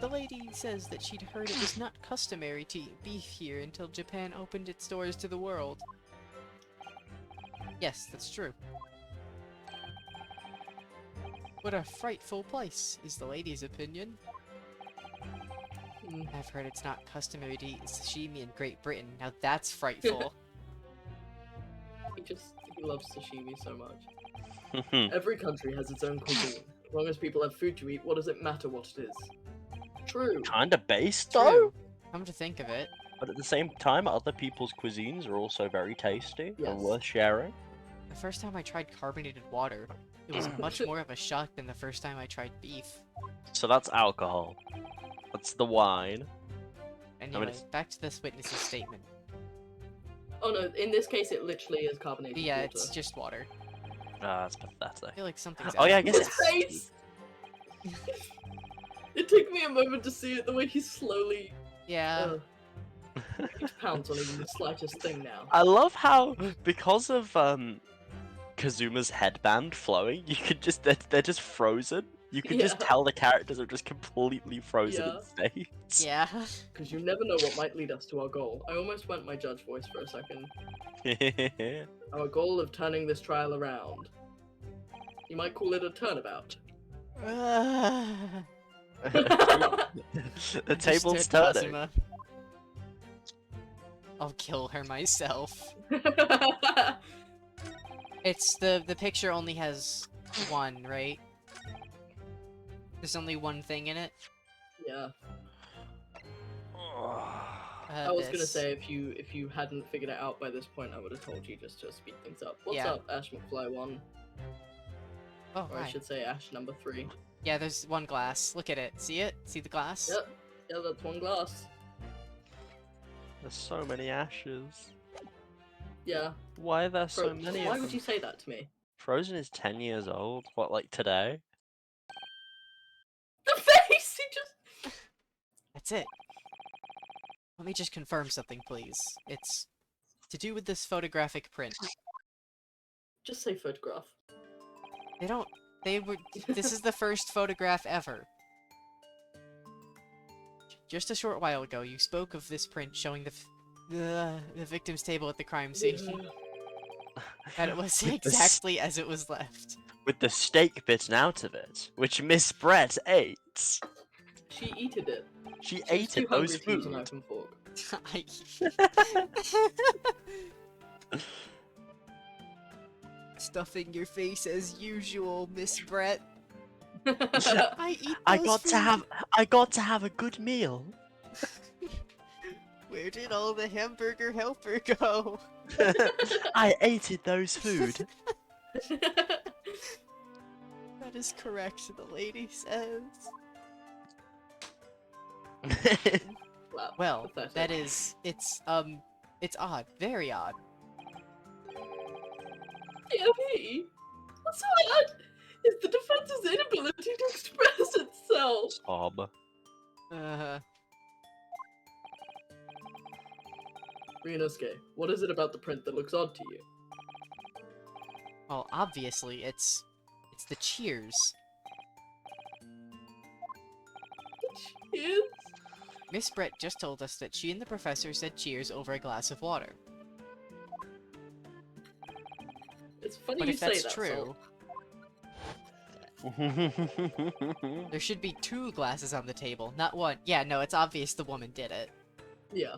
The lady says that she'd heard it was not customary to eat beef here until Japan opened its doors to the world. Yes, that's true. What a frightful place, is the lady's opinion. Hmm. I've heard it's not customary to eat sashimi in Great Britain. Now that's frightful. He loves sashimi so much. Every country has its own cuisine. As long as people have food to eat, what does it matter what it is? True. Kinda based though, True. Come to think of it. but at the same time, other people's cuisines are also very tasty Yes. and worth sharing. The first time I tried carbonated water, it was much more of a shock than the first time I tried beef. So that's alcohol. That's the wine. Anyway, it's- back to this witness's statement. Oh no, in this case it literally is carbonated Yeah, water. it's just water. Ah, that's I pathetic. feel like something's Oh yeah, I out. guess His it face! It took me a moment to see it, the way he slowly Yeah. he pounds on even the slightest thing now. I love how, because of Kazuma's headband flowing, you could just they're just frozen. You can just Yeah. tell the characters are just completely frozen in space. Yeah. Because you never know what might lead us to our goal. I almost went my judge voice for a second. Our goal of turning this trial around. You might call it a turnabout. The table's Understood, turning. Kazuma. I'll kill her myself. It's the picture only has 1, right? There's only 1 thing in it. Yeah. I was gonna say if you hadn't figured it out by this point, I would have told you just to speed things up. What's Yeah. up, Ash McFly1? Oh, Or I hi. should say Ash number 3. Yeah, there's 1 glass. Look at it. See it? See the glass? Yep. Yeah, that's 1 glass. There's so many ashes. Yeah. Why are there so Bro, many why of would them? you say that to me? Frozen is 10 years old. What, like today? The face! He just... That's it. Let me just confirm something, please. It's to do with this photographic print. Just say photograph. They don't... They would... This is the first photograph ever. Just a short while ago, you spoke of this print showing the victim's table at the crime scene. That it was With the s- exactly as it was left. With the steak bitten out of it, which Miss Brett ate. She eated it. She She was ate too it, those hungry to use a food. knife and fork. Stuffing your face as usual, Miss Brett. Yeah. I eat I those got to have a good meal. Where did all the hamburger helper go? I ate it, those food. That is correct, the lady says. Wow, Well, pathetic. that is, it's odd, very odd. POV? What's so odd is the defense's inability to express itself. Bob. Ryunosuke, what is it about the print that looks odd to you? Well, obviously, it's the cheers. Cheers? Miss Brett just told us that she and the professor said cheers over a glass of water. It's funny But you if say that's that, true, Sol. there should be 2 glasses on the table, not 1. Yeah, no, it's obvious the woman did it. Yeah.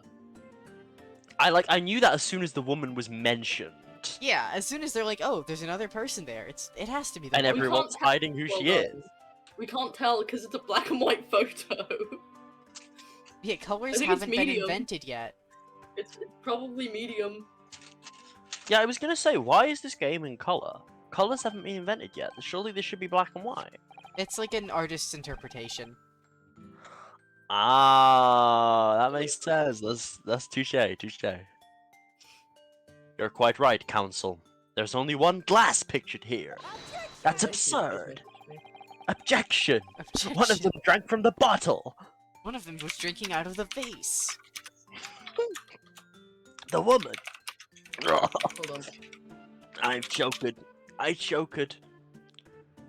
I knew that as soon as the woman was mentioned. Yeah, as soon as they're like, oh, there's another person there, it has to be the And woman. We everyone's can't tell- hiding who well she done. is. We can't tell because it's a black and white photo. Yeah, colors I think it's haven't been medium. invented yet. It's probably medium. Yeah, I was gonna say, why is this game in color? Colors haven't been invented yet. Surely this should be black and white. It's like an artist's interpretation. Ah, that makes sense. That's touche, touche. You're quite right, Council. There's only one glass pictured here. That's Thank you for absurd. listening Objection! Objection. One of them drank from the bottle. One of them was drinking out of the vase. The woman. to me. Hold on. I choked. I choked.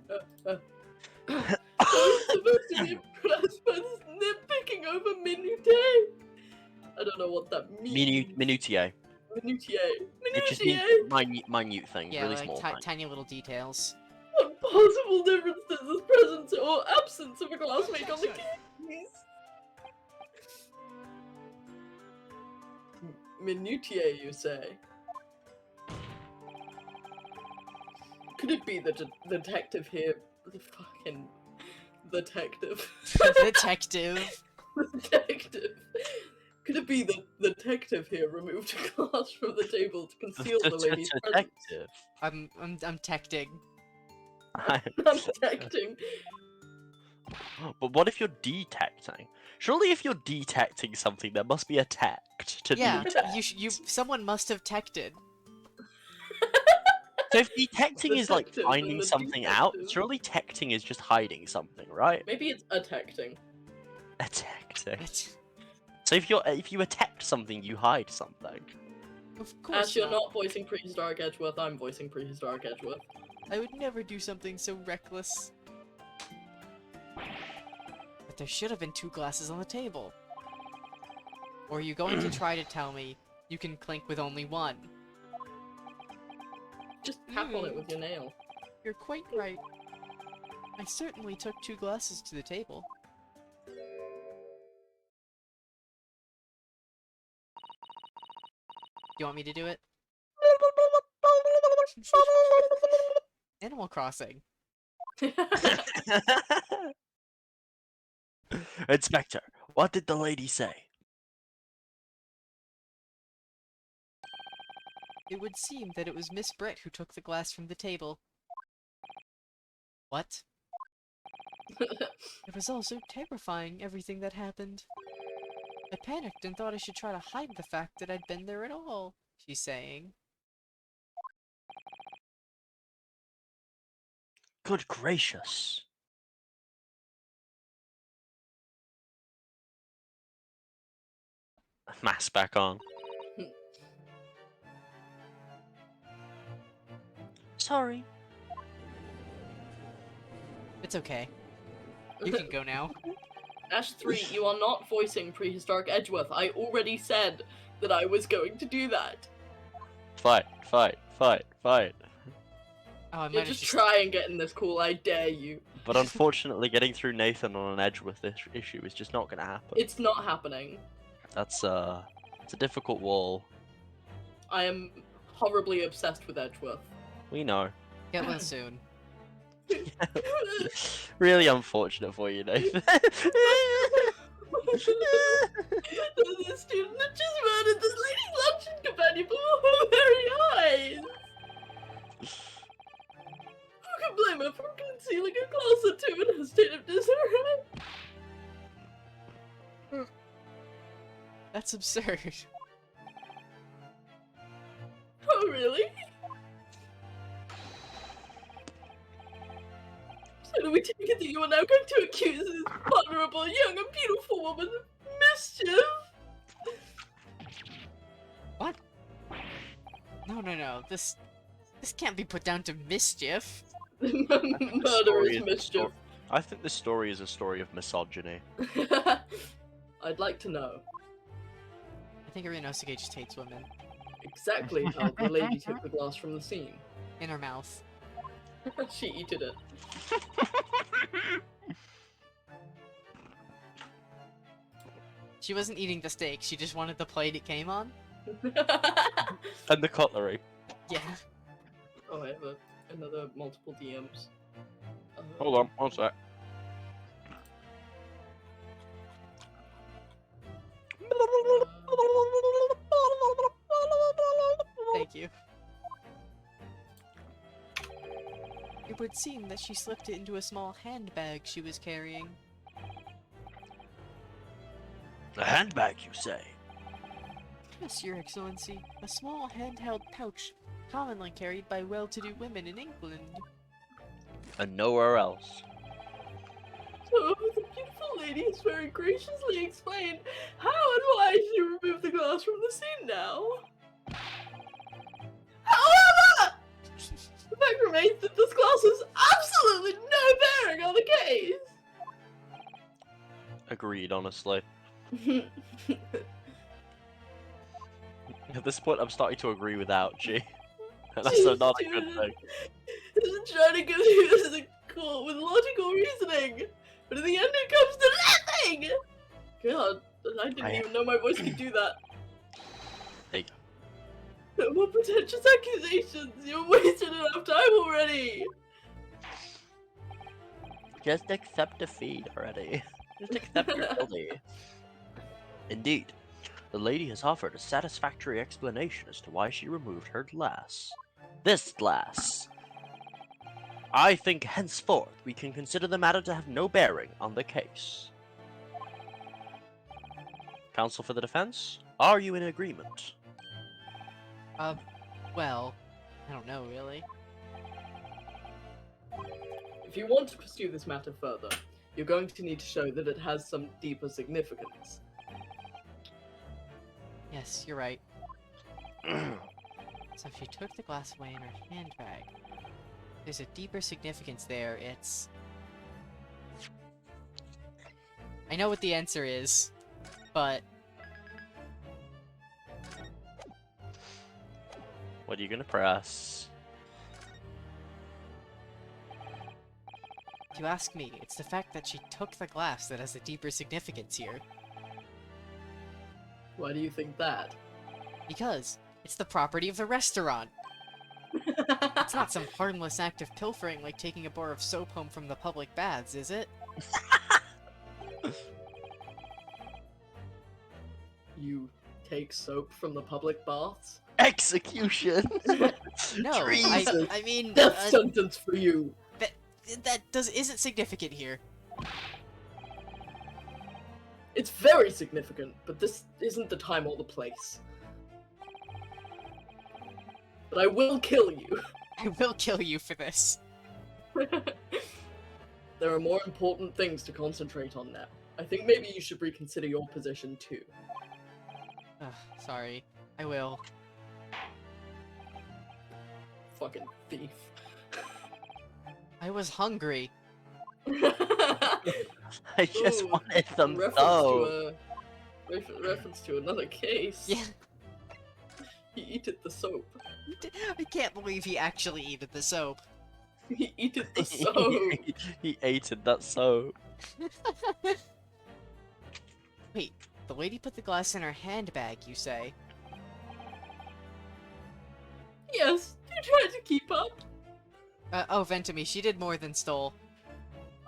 I was supposed to be impressed by this nitpicking over minutiae. I don't know what that means. Minutiae. Minutiae. It just means Minutiae. minute thing, Yeah, really like small. thing. tiny little details. What possible difference does this presence or absence of a glass make on the keys? Minutiae, you say? Could it be the detective here? The fucking detective. Detective. Detective. Could it be that the detective here removed a glass from the table to conceal the lady's presence? Detective. I'm texting. I'm detecting. But what if you're detecting? Surely, if you're detecting something, there must be a tect to Yeah, detect. someone must have texted. So if detecting is like Detective finding and the something out, detective. surely texting is just hiding something, right? Maybe it's attecting. Detecting. So if you detect something, you hide something. Of course As you're not voicing Prehistoric Edgeworth, I'm voicing Prehistoric Edgeworth. I would never do something so reckless. But there should have been 2 glasses on the table. Or are you going to try to tell me you can clink with only 1? Just tap on it with your nail. You're quite right. I certainly took 2 glasses to the table. You want me to do it? Animal Crossing. Inspector, what did the lady say? It would seem that it was Miss Brett who took the glass from the table. What? It was all so terrifying, everything that happened. I panicked and thought I should try to hide the fact that I'd been there at all, she's saying. Good gracious. Mask back on. Sorry. It's okay. You can go now. Ash 3, you are not voicing Prehistoric Edgeworth. I already said that I was going to do that. Fight. Oh, I You're might have just try and get in this call, I dare you. But unfortunately, getting through Nathan on an edge with this issue is just not going to happen. It's not happening. That's it's a difficult wall. I am horribly obsessed with Edgeworth. We know. Get well soon. Really unfortunate for you, Nathan. The student that just murdered this lady's luncheon companion before her very eyes! Who can blame her for concealing a glass or 2 in her state of disarray? That's absurd. Oh, really? So do we take it that you are now going to accuse this vulnerable, young and beautiful woman of mischief? What? No. This can't be put down to mischief. Murder is mischief. I think this story is a story of misogyny. I'd like to know I think Ryunosuke just hates women. exactly how the lady took the glass from the scene. In her mouth. She eated it. She wasn't eating the steak, she just wanted the plate it came on. And the cutlery. Yeah. Oh, I have another multiple DMs. Hold on, one sec. Thank you. it would seem that she slipped it into a small handbag she was carrying. A handbag, you say? Yes, Your Excellency. A small handheld pouch, commonly carried by well-to-do women in England. And nowhere else. So the beautiful lady has very graciously explained how and why she removed the glass from the scene now. However, the fact remains that this glass has absolutely no bearing on the case. Agreed, honestly. At this point, I'm starting to agree with Ouchie. And that's Jeez, not a good dude. thing. Just trying to give you this as a court with logical reasoning, but in the end it comes to nothing! God, I didn't even know my voice could do that. There you No more pretentious accusations! You've wasted enough time already! Just accept defeat already. Just accept your guilty. Indeed, the lady has offered a satisfactory explanation as to why she removed her glass. This glass. I think henceforth we can consider the matter to have no bearing on the case. Counsel for the defense, are you in agreement? Well, I don't know, really. If you want to pursue this matter further, you're going to need to show that it has some deeper significance. Yes, you're right. So if she took the glass away in her handbag, there's a deeper significance there. It's... I know what the answer is, but... What are you gonna press? If you ask me, it's the fact that she took the glass that has a deeper significance here. Why do you think that? Because it's the property of the restaurant. It's not some harmless act of pilfering like taking a bar of soap home from the public baths, is it? You take soap from the public baths? Execution! No, Treason! I mean, Death sentence for you! that isn't significant here. It's very significant, but this isn't the time or the place. But I will kill you. I will kill you for this. There are more important things to concentrate on now. I think maybe you should reconsider your position too. Ugh, sorry. I will. Fucking thief. I was hungry. I just Ooh, wanted them reference though. to reference to another case. Yeah, He eated the soap. I can't believe he actually ate the soap. He eated the soap. He ate it, that's so. Wait, the lady put the glass in her handbag, you say? Yes, you tried to keep up. Oh, Ventami, she did more than stole.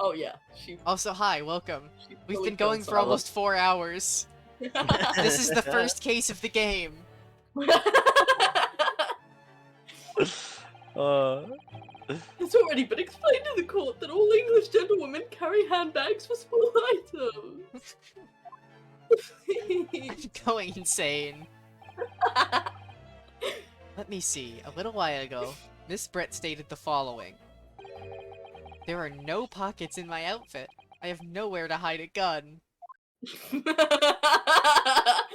Oh yeah, she. Also, hi, welcome. she We've totally been going killed for someone. almost 4 hours. This is the first case of the game. It's already been explained to the court that all English gentlewomen carry handbags for small items. I'm going insane. Let me see. A little while ago, Miss Brett stated the following. There are no pockets in my outfit. I have nowhere to hide a gun.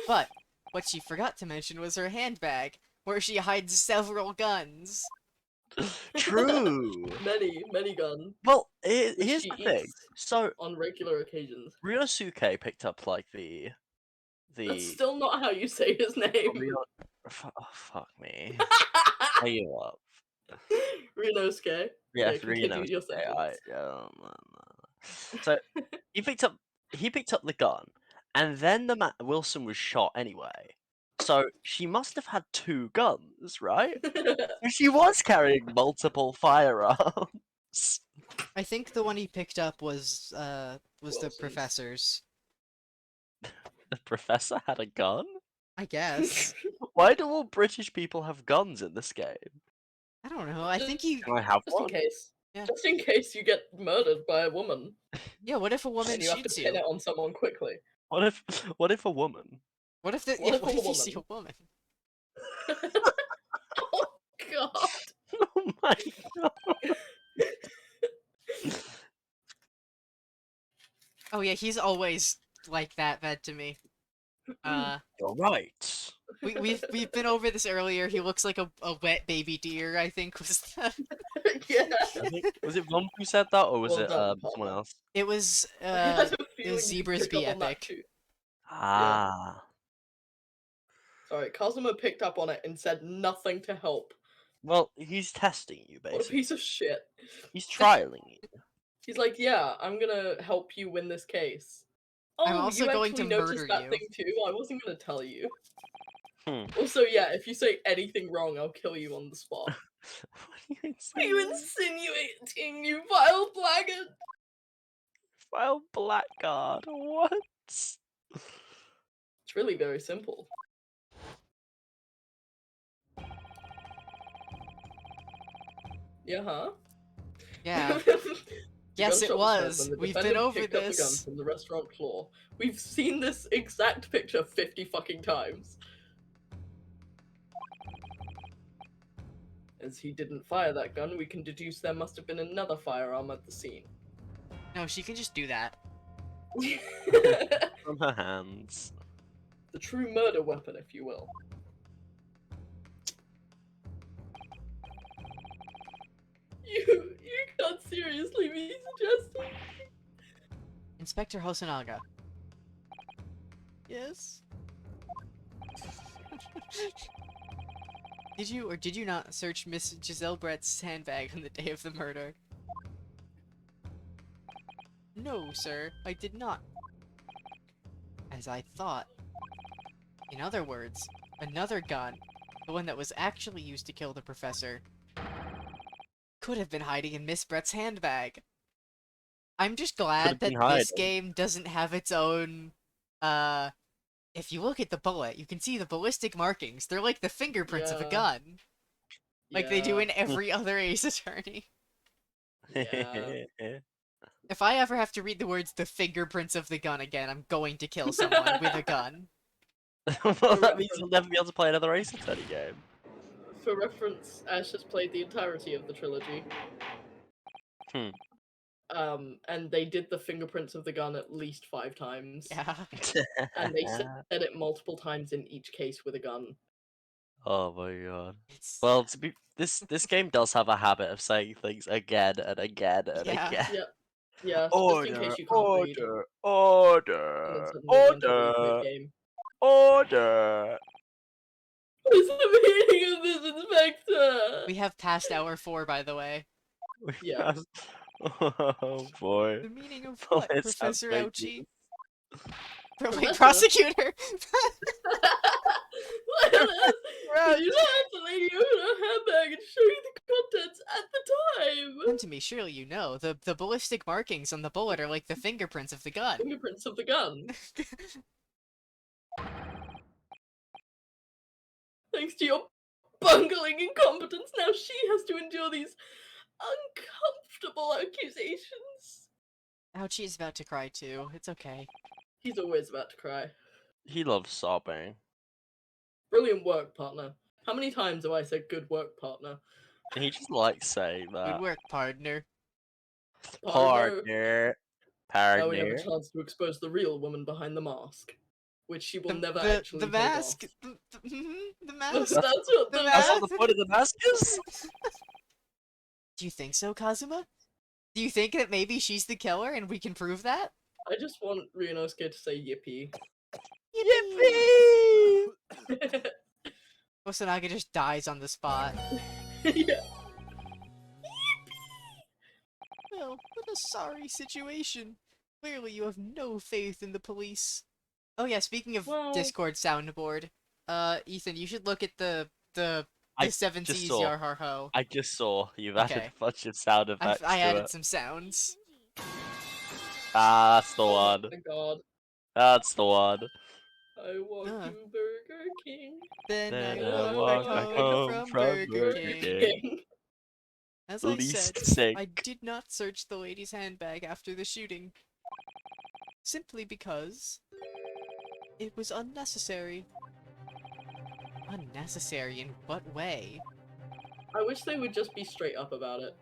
But what she forgot to mention was her handbag, where she hides several guns. True. many guns Well, which here's she the thing. eats So, on regular occasions. Ryosuke picked up like the. That's still not how you say his name. Oh, fuck me. Are you up? Rinosuke. Yes, continue Ryosuke. your sentence. So he picked up the gun, and then Wilson was shot anyway. So she must have had 2 guns, right? So she was carrying multiple firearms. I think the one he picked up was the Wilson's. professor's. The professor had a gun? I guess. Why do all British people have guns in this game? I don't know. I think he. Can I have Just in one? case. Just in case you get murdered by a woman Yeah, what if a woman and you have to shoots pin you? it on someone quickly. What if what if a woman? What if the What yeah, if what a if you see a woman? woman? Oh god. Oh my god. Oh yeah, he's always like that bad to me. You're right. We've been over this earlier. He looks like a wet baby deer, I think was the Yeah. Was it Vump who said that, or was Well it done, someone partner. else? it was I had a it feeling was you'd Zebras pick Be up on that Epic. too. Ah. Sorry, Kazuma picked up on it and said nothing to help. Well, he's testing you, What a basically. piece of shit. He's trialing you. He's like, yeah, I'm gonna help you win this case. I'm Oh, also you going actually to noticed murder that you. thing too? I wasn't gonna tell you. Hmm. Also, yeah, if you say anything wrong, I'll kill you on the spot. What are you What are you insinuating, you vile blackguard? Well, blackguard. What? It's really very simple. Yeah, huh? Yeah. The Yes, gunshot it heard was. when the We've been defendant over picked up the gun this. from the restaurant floor. We've seen this exact picture 50 fucking times. As he didn't fire that gun, we can deduce there must have been another firearm at the scene. No, she can just do that. From her hands. The true murder weapon, if you will. You can't seriously be suggesting. Inspector Hosonaga. Yes? Did you or did you not search Miss Giselle Brett's handbag on the day of the murder? No, sir, I did not. As I thought. In other words, another gun, the one that was actually used to kill the professor, could have been hiding in Miss Brett's handbag. I'm just glad that been this hiding. game doesn't have its own, if you look at the bullet, you can see the ballistic markings. They're like the fingerprints of a Yeah. gun. Like they do Yeah. in every other Ace Attorney. Yeah. If I ever have to read the words the fingerprints of the gun again, I'm going to kill someone with a gun. Well, that means you'll never be able to play another Ace Attorney game. For reference, Ash has played the entirety of the trilogy. Hmm. And they did the fingerprints of the gun at least 5 times. Yeah. And they said it multiple times in each case with a gun. Oh my god. It's Well, to be this game does have a habit of saying things again and again and Yeah. again. Yep. Yeah, just in Order, case you can't read. order, And then order, suddenly go into the order, replay game. order. What is the meaning of this, Inspector? we have passed hour 4, by the way. Yeah. Oh boy. The meaning of Well, what, it's Professor updated. Ouchie? Probably Professor? prosecutor. What on earth? Did you not have the lady open her handbag and show you the contents at the time? Come to me, surely you know. The ballistic markings on the bullet are like the fingerprints of the gun. Fingerprints of the gun. Thanks to your bungling incompetence, now she has to endure these uncomfortable accusations. Ouchie is about to cry too. It's okay. He's always about to cry. He loves sobbing. Brilliant work, partner. How many times have I said good work, partner? He just likes saying Good that. work, partner. Partner. Now we have a Partner. chance to expose the real woman behind the mask, which she will never the actually the take mask. off. The That's mask. what The the That's mask. what the point of the mask is? Do you think so, Kazuma? Do you think that maybe she's the killer and we can prove that? I just want Ryunosuke to say yippee. Yippee! Hosonaga just dies on the spot. Yeah. Well, what a sorry situation. Clearly you have no faith in the police. Oh yeah, speaking of Well- Discord soundboard, Ethan, you should look at the I 7 just C's saw. Yar Har Ho. I just saw you've added Okay. a bunch of sound effects I to added it. some sounds. Ah, that's the Oh one. my god. That's the one. I want Huh. to Burger King. Then Then I I walk walk back back home home from from Burger Burger King. King. As I Least said, sick. I did not search the lady's handbag after the shooting. Simply because it was unnecessary. Unnecessary in what way? I wish they would just be straight up about it.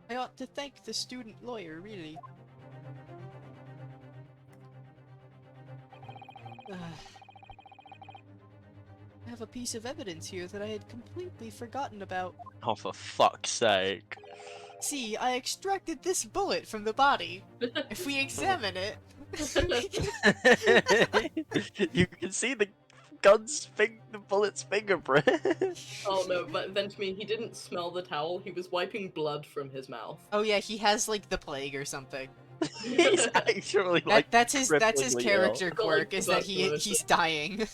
I ought to thank the student lawyer, really. I have a piece of evidence here that I had completely forgotten about. Oh, for fuck's sake. See, I extracted this bullet from the body. If we examine it... You can see the the bullet's fingerprint. Oh no, but then to me, he didn't smell the towel, he was wiping blood from his mouth. Oh yeah, he has like the plague or something. He's actually like That's his cripplingly character I've got, like, quirk, is that tuberculosis. he's dying.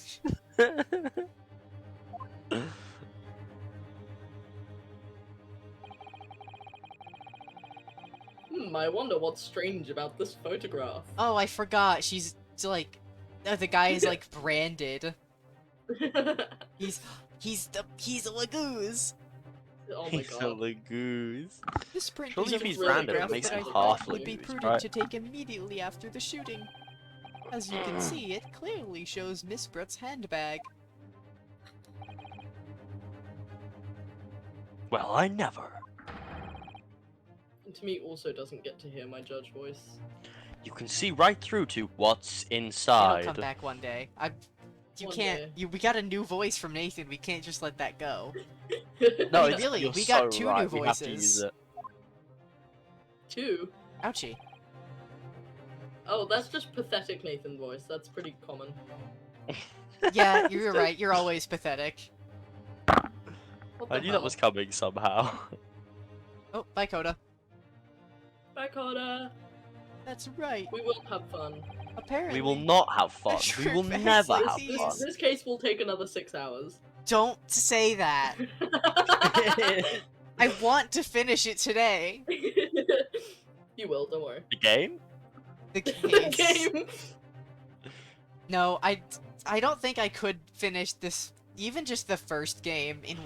I wonder what's strange about this photograph. Oh, I forgot. She's like, the guy is like branded. He's a Lagoose. Oh my He's a god. Lagoose. This print Surely is if a he's random, it photograph makes that I him thought half would be Lagoose, prudent right? to take immediately after the shooting. As you can see, it clearly shows Miss Brut's handbag. Well, I never. And to me also doesn't get to hear my judge voice. You can see right through to what's It'll inside. come back one day. You One can't. day. We got a new voice from Nathan. We can't just let that go. No, Wait, it's, really, you're we got so two right. new We have to use voices. it. Two? Ouchie. Oh, that's just pathetic Nathan voice. That's pretty common. Yeah, you're right. You're always pathetic. What I the knew that hell? was coming somehow. Oh, bye, Coda. Bye, Carter. That's right. We will have fun. Apparently. We will not have fun. We will Shrimp never eggs have like these. fun. This case will take another 6 hours. Don't say that. I want to finish it today. You will, don't worry. The game? The The case. game! No, I don't think I could finish this, even just the first game in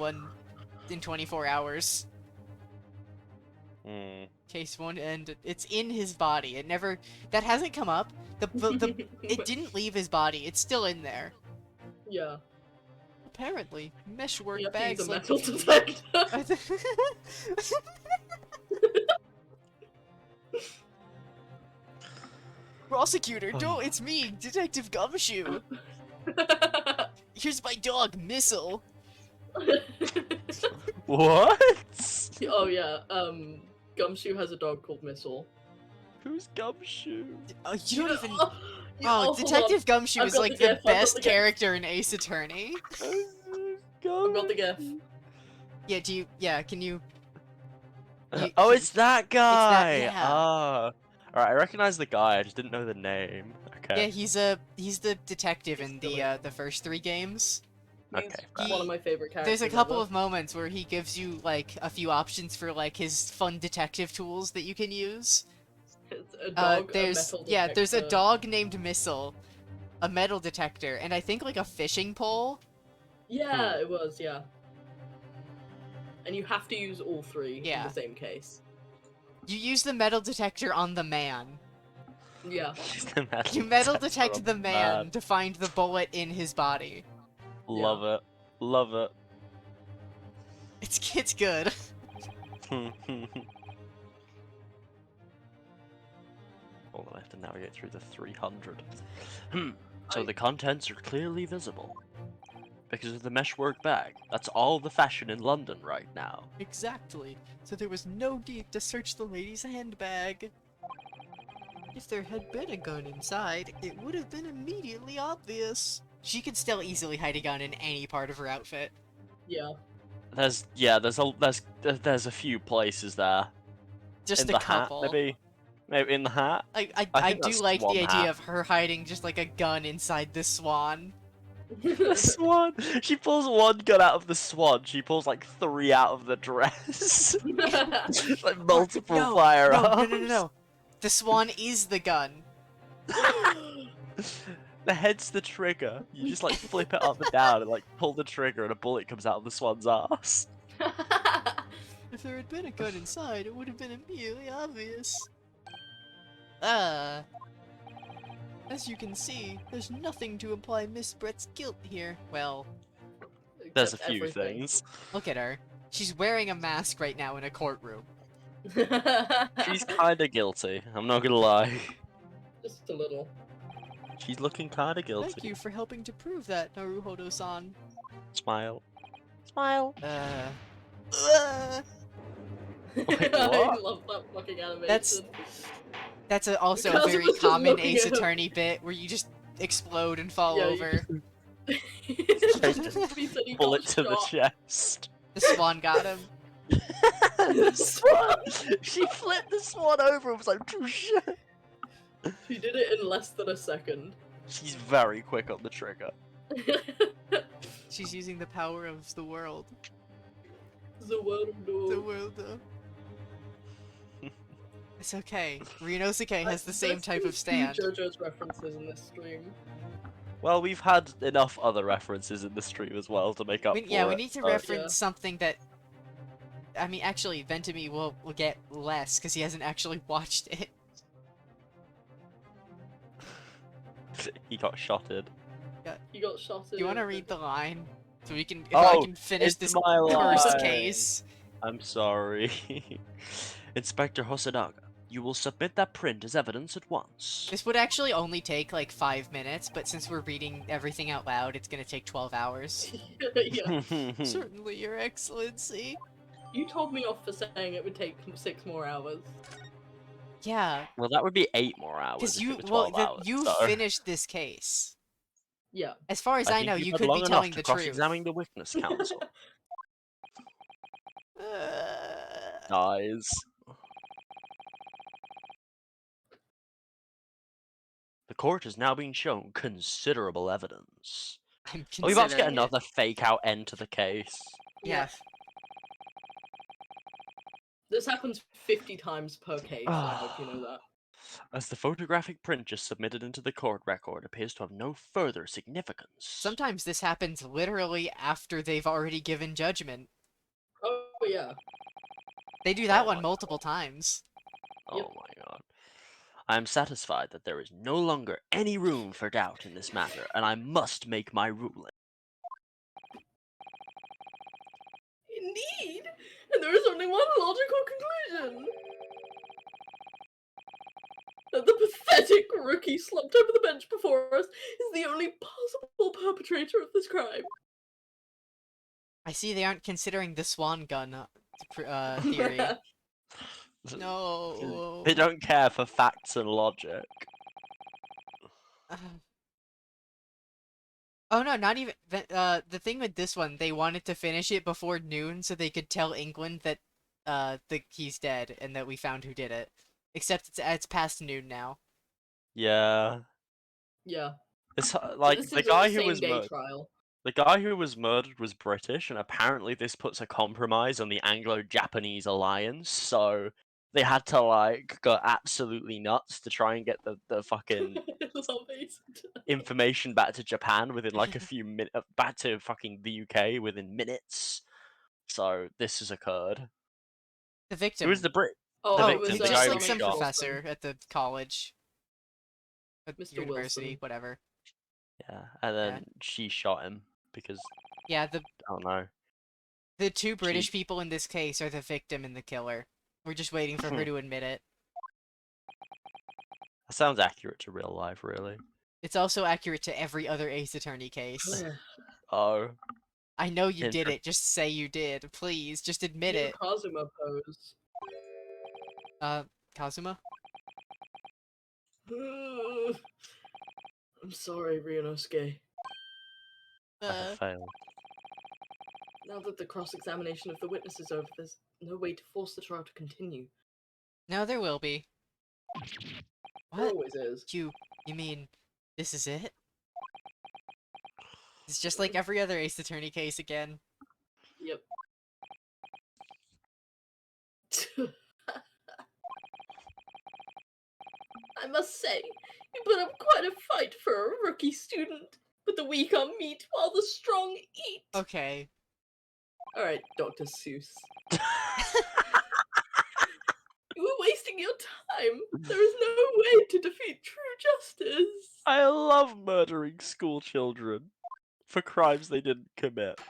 24 hours. Hmm. Case 1, and it's in his body. That hasn't come up. It didn't leave his body. It's still in there. Yeah. Apparently, meshwork You have to use bags a like metal detector. Prosecutor, no, it's me, Detective Gumshoe. Here's my dog, Missile. What? Oh yeah, Gumshoe has a dog called Missile. Who's Gumshoe? Oh, you don't even. Oh, Oh, Detective Gumshoe I've is got like the the gif, I've got best the gif. character in Ace Attorney. I've got the gif. Yeah, can you... Oh, it's that guy! yeah. Ah. Alright, I recognize the guy, I just didn't know the name. Okay. Yeah, he's the detective in the first 3 games. He's Okay. one of my favorite characters. There's a couple ever. of moments where he gives you like a few options for like his fun detective tools that you can use. It's a dog, a There's metal there's a detector. dog named Missile, a metal detector, and I think like a fishing pole. Yeah, it was, yeah. And you have to use all 3 Yeah. in the same case. You use the metal detector on the man. Yeah. He's the metal You metal detector detect on the man to find the bullet in his body. Love it. Love it. It's good. Hold on, I have to navigate through the 300. So the contents are clearly visible. Because of the meshwork bag. That's all the fashion in London right now. Exactly. So there was no need to search the lady's handbag. If there had been a gun inside, it would have been immediately obvious. She could still easily hide a gun in any part of her outfit. Yeah. There's a few places there. Just in a the couple. hat, maybe in the hat. I think do that's like the one idea hat. of her hiding just like a gun inside the swan. The swan. She pulls one gun out of the swan. She pulls like 3 out of the dress. Like multiple No, firearms. no. The swan is the gun. The head's the trigger. You just like flip it up and down and like pull the trigger and a bullet comes out of the swan's ass. If there had been a gun inside, it would have been immediately obvious. As you can see, there's nothing to imply Miss Brett's guilt here. Well, There's a Except few everything. things. look at her. She's wearing a mask right now in a courtroom. She's kinda guilty, I'm not gonna lie. Just a little. She's looking kinda guilty. Thank you for helping to prove that, Naruhodo-san. Smile. Smile. Wait, I what? love that fucking animation. That's also a Because it very was just common looking Ace at him. Attorney bit where you just explode and fall Yeah, you over. He said he Bullet got to the shot. chest. The swan got him. The swan! She flipped the swan over and was like, "Oh, shit." She did it in less than a second. She's very quick on the trigger. She's using the power of the world. The world The of world, though. It's okay. Ryunosuke has the same There's type of few stand. JoJo's references in this stream. Well, we've had enough other references in the stream as well to make up for Yeah, we it. need to so- reference Yeah. something that. I mean, actually, Ventami will get less because he hasn't actually watched it. He got shotted. He got shot. Do you want to read the line so we can, if Oh, I can finish it's this my cursed line. case? I'm sorry. Inspector Hosonaga, you will submit that print as evidence at once. This would actually only take like 5 minutes, but since we're reading everything out loud, it's gonna take 12 hours. Yeah. Certainly, Your Excellency. You told me off for saying it would take 6 more hours. Yeah, Well, that would be 8 more hours. because if you it were 12 hours, you so. finished this case. Yeah. As far as I think know, you've you had could long be enough telling to the truth. cross-examine the witness counsel. Uh, Dies. The court has now been shown considerable evidence. I'm Are we about to get considering it. another fake-out end to the case? Yeah. This happens 50 times per case. I hope you know that. As the photographic print just submitted into the court record appears to have no further significance. Sometimes this happens literally after they've already given judgment. Oh yeah. They do that Oh one my multiple times. Oh Yep. my god. I am satisfied that there is no longer any room for doubt in this matter, and I must make my ruling. Indeed! And there is only one logical conclusion! That the pathetic rookie slumped over the bench before us is the only possible perpetrator of this crime. I see they aren't considering the swan gun theory. No. They don't care for facts and logic. Oh no, not even the thing with this one, they wanted to finish it before noon so they could tell England that he's dead and that we found who did it. Except it's past noon now. Yeah. Yeah. It's like This the is guy a who was same-day murdered. trial. The guy who was murdered was British, and apparently this puts a compromise on the Anglo-Japanese alliance. So they had to like go absolutely nuts to try and get the fucking Love it. information back to Japan within like a few minutes, back to fucking the UK within minutes. So this has occurred. The victim. Who was the Brit? Oh, The it victim, was He's the just guy who like was some shot. professor at the college. At Mr. university, Wilson. whatever. Yeah, and then she shot him because Yeah, I don't know. the two British people in this case are the victim and the killer. We're just waiting for her to admit it. That sounds accurate to real life, really. It's also accurate to every other Ace Attorney case. Oh, I know you did Inter- it, just say you did. Please, just admit New it. Kazuma pose. Kazuma? I'm sorry, Ryunosuke. I have failed. Now that the cross-examination of the witness is over, there's no way to force the trial to continue. No, there will be. There What? always is. You mean, this is it? It's just like every other Ace Attorney case again. Yep. I must say, you put up quite a fight for a rookie student. But the weak are meat while the strong eat. Okay. Alright, Dr. Seuss. You were wasting your time. There is no way to defeat true justice. I love murdering school children for crimes they didn't commit.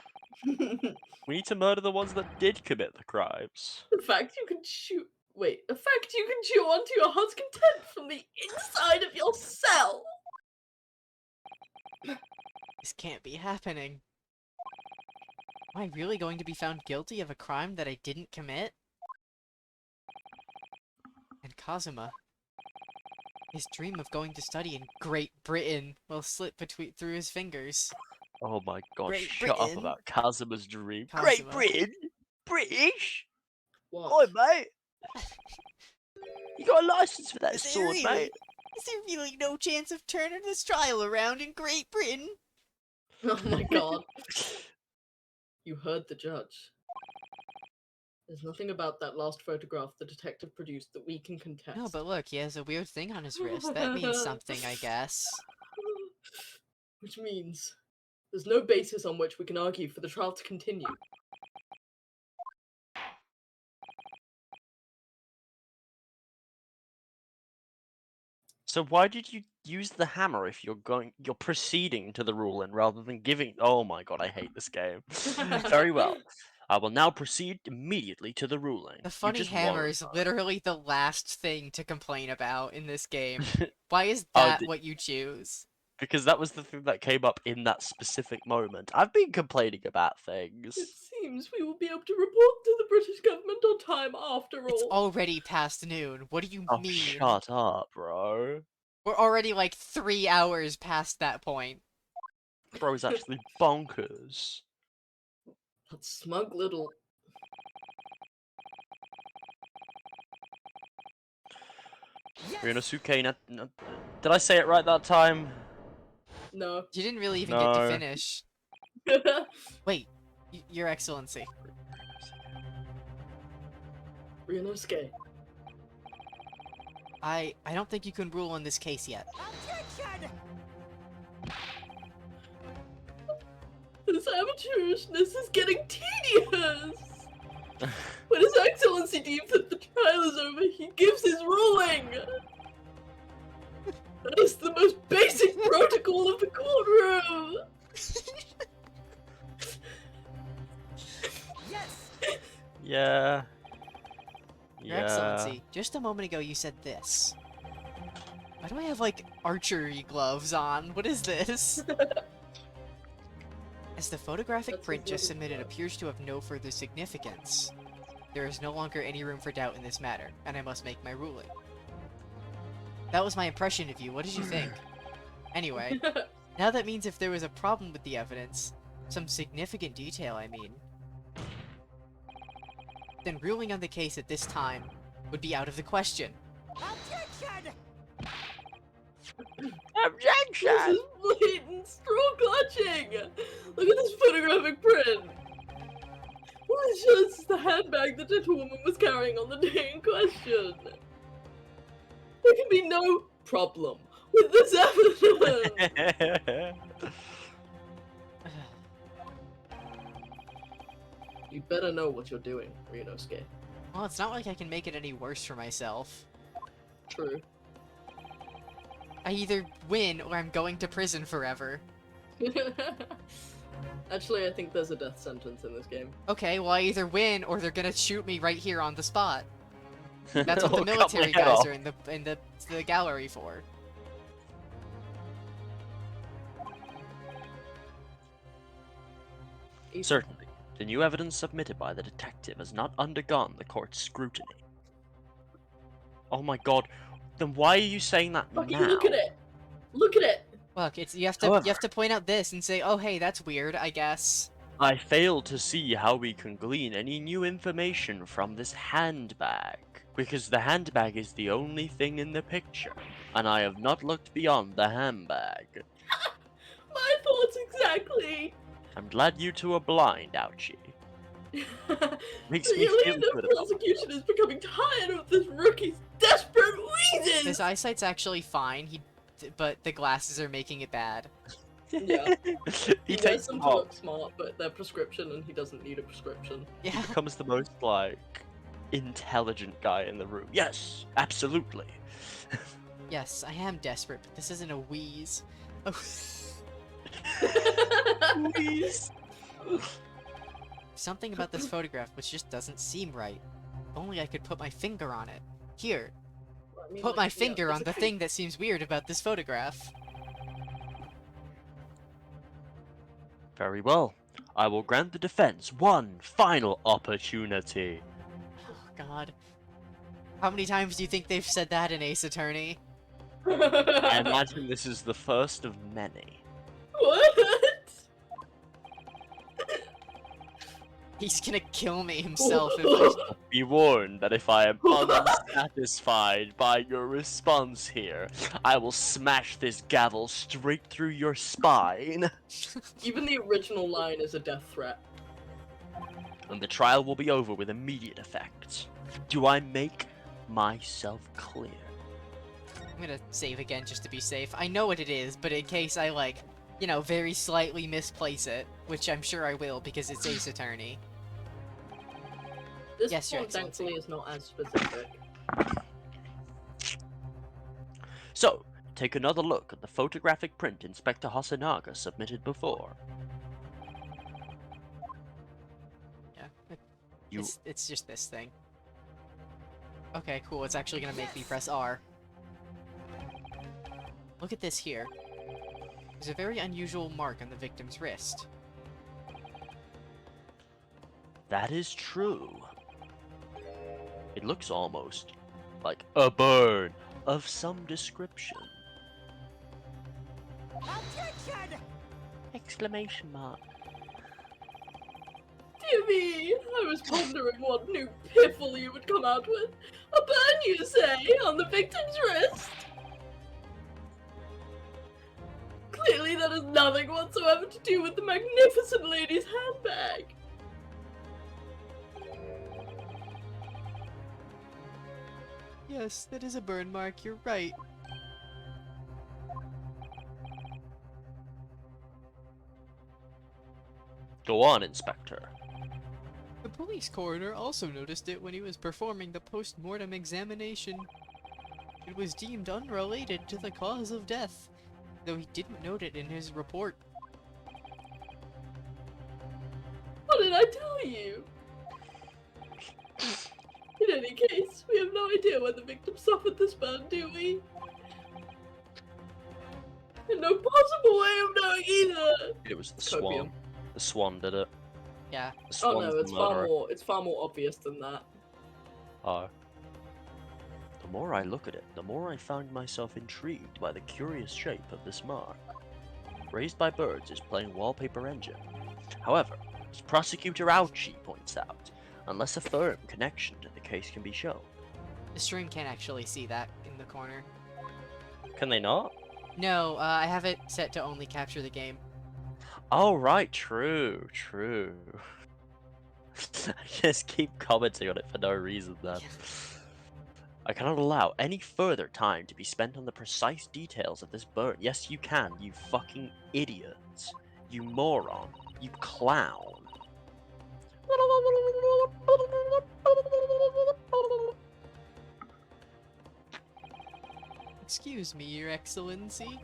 We need to murder the ones that did commit the crimes. The fact you can chew. Wait, the fact you can chew onto your heart's content from the inside of your cell. This can't be happening. Am I really going to be found guilty of a crime that I didn't commit? And Kazuma. His dream of going to study in Great Britain will slip through his fingers. Oh my god, Great shut up Britain. about Kazuma's dream. Kazuma. Great Britain? British? What? Oi, mate. You got a license for that Is there sword, really? mate? Is there really no chance of turning this trial around in Great Britain? Oh my god. You heard the judge. There's nothing about that last photograph the detective produced that we can contest. No, but look, he has a weird thing on his wrist. That means something, I guess. Which means there's no basis on which we can argue for the trial to continue. So why did you use the hammer if you're proceeding to the ruling rather than giving? Oh my god, I hate this game. Very well. I will now proceed immediately to the ruling. The You funny just hammer won't. is literally the last thing to complain about in this game. Why is Oh, that the- what you choose? Because that was the thing that came up in that specific moment. I've been complaining about things. It seems we will be able to report to the British government on time after all. It's already past noon. What do you Oh, mean? shut up, bro. We're already like 3 hours past that point. Bro's actually bonkers. That smug little. Ryunosuke, did I say it right that time? No. You didn't really even get to No. finish. Wait, Your Excellency. Ryunosuke. I don't think you can rule on this case yet. Objection! This amateurishness is getting tedious! When His Excellency deems that the trial is over, he gives his ruling! That is the most basic protocol of the courtroom! Yes! Yeah. Your Excellency, just a moment ago you said this. Why do I have, like, archery gloves on? What is this? As the photographic That's print his just little submitted glove. appears to have no further significance, there is no longer any room for doubt in this matter, and I must make my ruling. That was my impression of you. What did you think? Anyway, now that means if there was a problem with the evidence, some significant detail, I mean, then ruling on the case at this time would be out of the question. Objection! This Objection! is blatant straw clutching! Look at this photographic print! What it shows is the handbag the gentlewoman was carrying on the day in question. There can be no problem with this evidence! You better know what you're doing, Ryunosuke. Well, it's not like I can make it any worse for myself. True. I either win or I'm going to prison forever. Actually, I think there's a death sentence in this game. Okay, well I either win or they're gonna shoot me right here on the spot. That's what Or the cut my military head guys off. are in the gallery for. Certainly. The new evidence submitted by the detective has not undergone the court's scrutiny. Oh my god. Then why are you saying that Fucking now? look at it! Look at it! Look, it's you have However- to point out this and say, oh hey, that's weird, I guess. I fail to see how we can glean any new information from this handbag. Because the handbag is the only thing in the picture, and I have not looked beyond the handbag. My thoughts exactly! I'm glad you two are blind, Ouchie. Makes me Clearly, feel the good about prosecution is becoming tired of this rookie's desperate wheezes! His eyesight's actually fine, but the glasses are making it bad. Yeah. He wears takes them them to off. look smart, but they're prescription and he doesn't need a prescription. Yeah. He becomes the most, like, intelligent guy in the room. Yes, absolutely. Yes, I am desperate, but this isn't a wheeze. Oh. Please. Something about this photograph which just doesn't seem right. If only I could put my finger on it. Here, I mean, put like, my yeah, finger there's on a the thing that seems weird about this photograph. Very well. I will grant the defense one final opportunity. Oh, God. How many times do you think they've said that in Ace Attorney? I imagine this is the first of many. What? He's gonna kill me himself if I... Be warned that if I am unsatisfied by your response here, I will smash this gavel straight through your spine, Even the original line is a death threat. and the trial will be over with immediate effect. Do I make myself clear? I'm gonna save again just to be safe. I know what it is, but in case I, like, you know, very slightly misplace it, which I'm sure I will because it's Ace Attorney. This Yes, Your one Excellency. thankfully is not as specific. So, take another look at the photographic print Inspector Hasanaga submitted before. Yeah, You it's just this thing. Okay, cool. It's actually gonna make me press R. Look at this here. There's a very unusual mark on the victim's wrist. That is true. It looks almost like a burn of some description. Objection! Exclamation mark. Dear me, I was pondering what new piffle you would come out with. A burn, you say, on the victim's wrist? Clearly that has nothing whatsoever to do with the magnificent lady's handbag. Yes, that is a burn mark, you're right. Go on, Inspector. The police coroner also noticed it when he was performing the post-mortem examination. It was deemed unrelated to the cause of death, though he didn't note it in his report. What did I tell you? In any case, we have no idea when the victim suffered this burn, do we? And no possible way of knowing either! It was the Copium. swan. The swan did it. Yeah. The Oh swan's no, the murderer. it's far more obvious than that. The more I look at it, the more I find myself intrigued by the curious shape of this mark. Raised by Birds is playing Wallpaper Engine. However, as Prosecutor Ouchie points out, unless a firm connection to the case can be shown. The stream can't actually see that in the corner. Can they not? No, I have it set to only capture the game. Oh, right, true. I just keep commenting on it for no reason then. I cannot allow any further time to be spent on the precise details of this burn. Yes, you can, you fucking idiot. You moron. You clown. Excuse me, Your Excellency.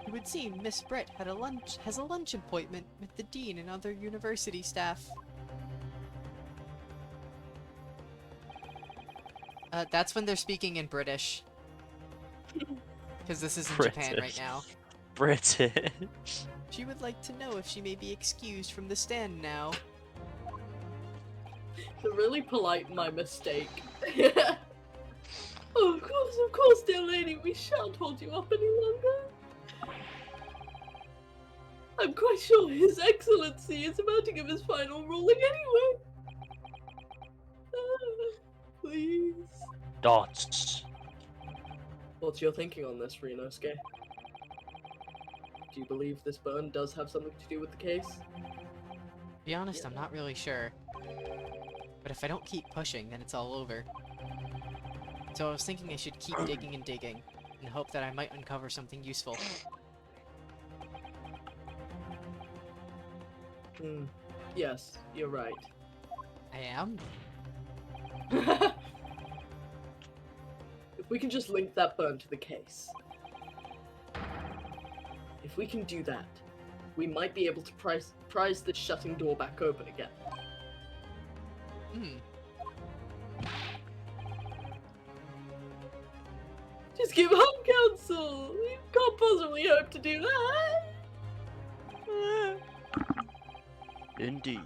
It would seem Miss Brett has a lunch appointment with the dean and other university staff. That's when they're speaking in British. Because this is in Japan right British. now. British. She would like to know if she may be excused from the stand now. The really polite my mistake. Oh, of course, dear lady, we shan't hold you up any longer. I'm quite sure His Excellency is about to give his final ruling anyway. Please. Dots. What's your thinking on this, Rinosuke? Do you believe this burn does have something to do with the case? To be honest, I'm not really sure. But if I don't keep pushing, then it's all over. So I was thinking I should keep digging and digging, and hope that I might uncover something useful. Yes, you're right. I am? If we can just link that burn to the case. If we can do that, we might be able to prise this shutting door back open again. Just give home counsel! You can't possibly hope to do that! Indeed.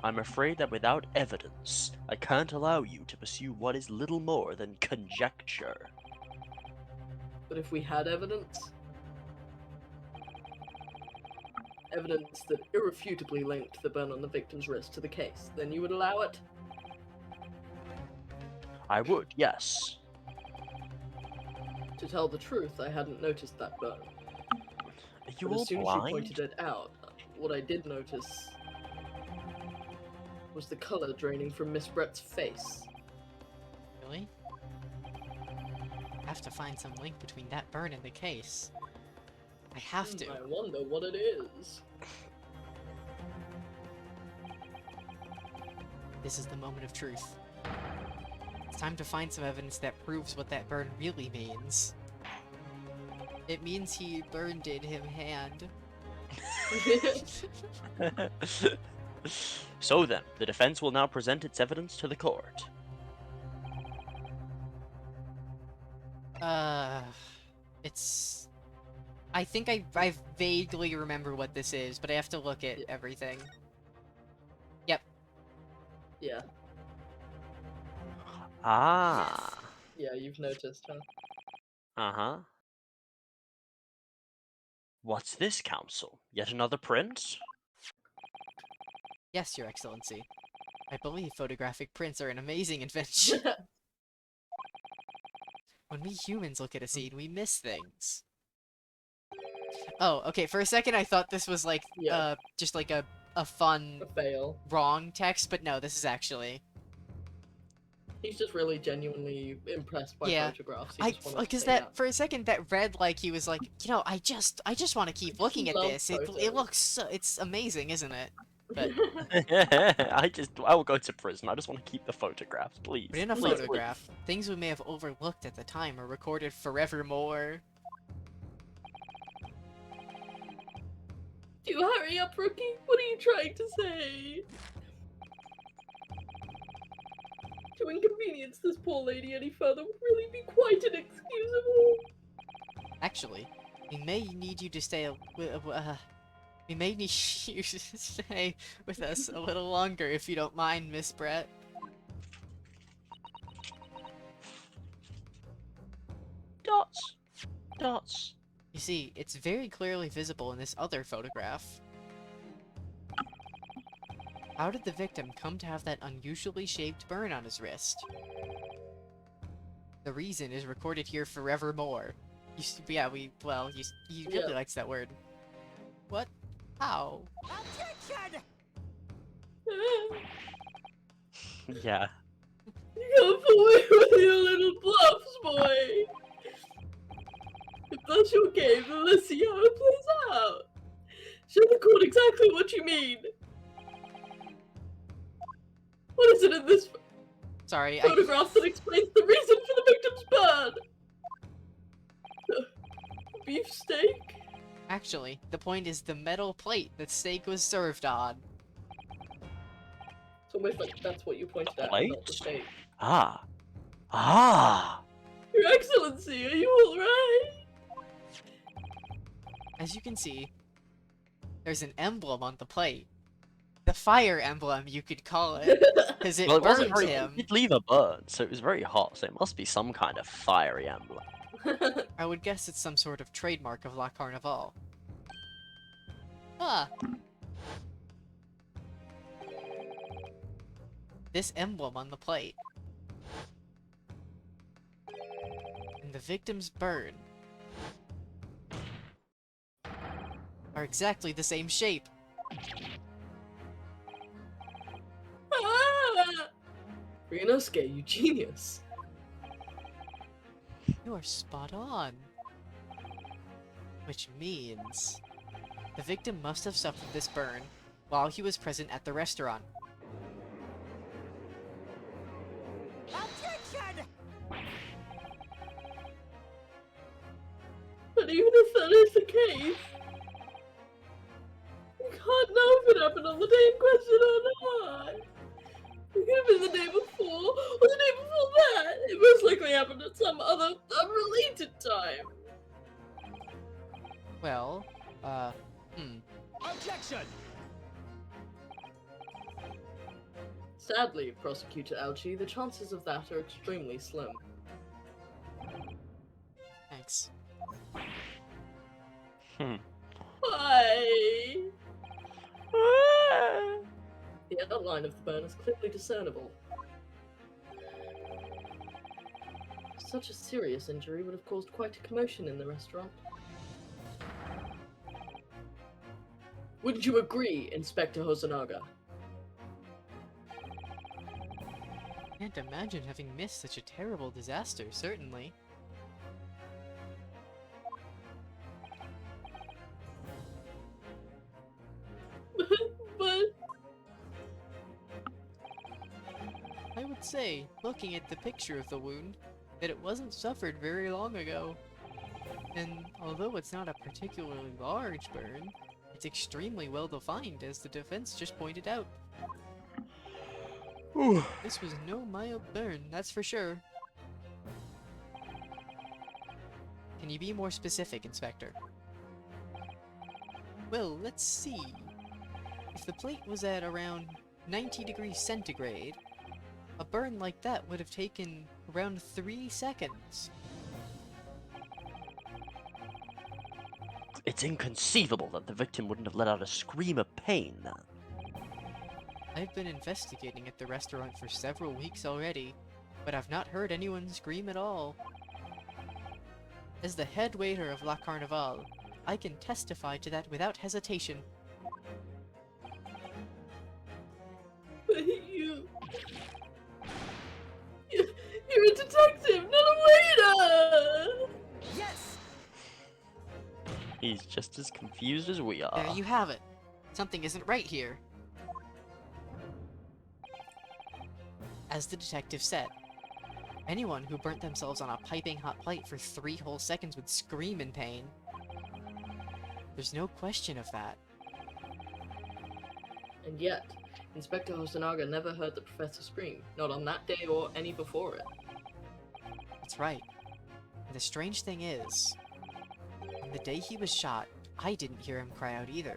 I'm afraid that without evidence, I can't allow you to pursue what is little more than conjecture. But if we had evidence? Evidence that irrefutably linked the burn on the victim's wrist to the case, then you would allow it? I would, yes. To tell the truth, I hadn't noticed that burn. Are you But all as soon as blind? you pointed it out, what I did notice was the color draining from Miss Brett's face. Really? I have to find some link between that burn and the case. I have to. I wonder what it is. This is the moment of truth. It's time to find some evidence that proves what that burn really means. It means he burned in him hand. So then, the defense will now present its evidence to the court. It's... I think I vaguely remember what this is, but I have to look at everything. Yep. Yeah. Ah. Yeah, you've noticed, huh? Uh-huh. What's this, Counsel? Yet another print? Yes, Your Excellency. I believe photographic prints are an amazing invention. When we humans look at a scene, we miss things. Oh, okay, for a second I thought this was like, Yeah. just like a fun, A fail. wrong text, but no, this is actually... He's just really genuinely impressed by Yeah. photographs. He just wanted to Because say that, for a second, that read like he was like, you know, I just want to keep looking at love this. It photos. looks so, it's amazing, isn't it? But, I will go to prison. I just want to keep the photographs, please. but in a Please, photograph, things we may have overlooked at the time are recorded forevermore. Do hurry up, Rookie. What are you trying to say? To inconvenience this poor lady any further would really be quite inexcusable. Actually, we may need you to stay. We may need you to stay with us a little longer, if you don't mind, Miss Brett. Dots. Dots. You see, it's very clearly visible in this other photograph. How did the victim come to have that unusually shaped burn on his wrist? The reason is recorded here forevermore. Yeah, he really Yeah. likes that word. What? How? Objection! Yeah. You can't fool me with your little bluffs, boy. If that's your game, then let's see how it plays out. Show the court exactly what you mean. What is it in this Sorry, photograph that explains the reason for the victim's burn? Beefsteak? Actually, the point is the metal plate that steak was served on. So wait, like, that's what you pointed at, Plate? not the steak. Ah. Ah. Your Excellency, are you alright? As you can see, there's an emblem on the plate. The fire emblem, you could call it, because it Well, it wasn't burns very. him. It did leave a burn, so it was very hot. So it must be some kind of fiery emblem. I would guess it's some sort of trademark of La Carnival. Ah! This emblem on the plate. And the victim's burn are exactly the same shape. Ah! Ryunosuke, you genius. You are spot on. Which means the victim must have suffered this burn while he was present at the restaurant. Objection! But even if that is the case, you can't know if it happened on the day in question or not. It could have been the day before, or the day before that. It most likely happened at some other unrelated time. Well, Objection! Sadly, Prosecutor Alchi, the chances of that are extremely slim. thanks. Why? The outline of the burn is clearly discernible. Such a serious injury would have caused quite a commotion in the restaurant. Wouldn't you agree, Inspector Hosonaga? Can't imagine having missed such a terrible disaster, certainly. But I would say, looking at the picture of the wound, that it wasn't suffered very long ago. And although it's not a particularly large burn, it's extremely well defined, as the defense just pointed out. This was no mild burn, that's for sure. Can you be more specific, Inspector? Well, let's see. If the plate was at around 90 degrees centigrade, a burn like that would have taken around 3 seconds. It's inconceivable that the victim wouldn't have let out a scream of pain. I've been investigating at the restaurant for several weeks already, but I've not heard anyone scream at all. As the head waiter of La Carnival, I can testify to that without hesitation. But you're a detective, not a waiter! Yes! He's just as confused as we are. There you have it. Something isn't right here. As the detective said, anyone who burnt themselves on a piping hot plate for 3 whole seconds would scream in pain. There's no question of that. And yet, Inspector Hosonaga never heard the professor scream, not on that day or any before it. That's right. And the strange thing is, on the day he was shot, I didn't hear him cry out either.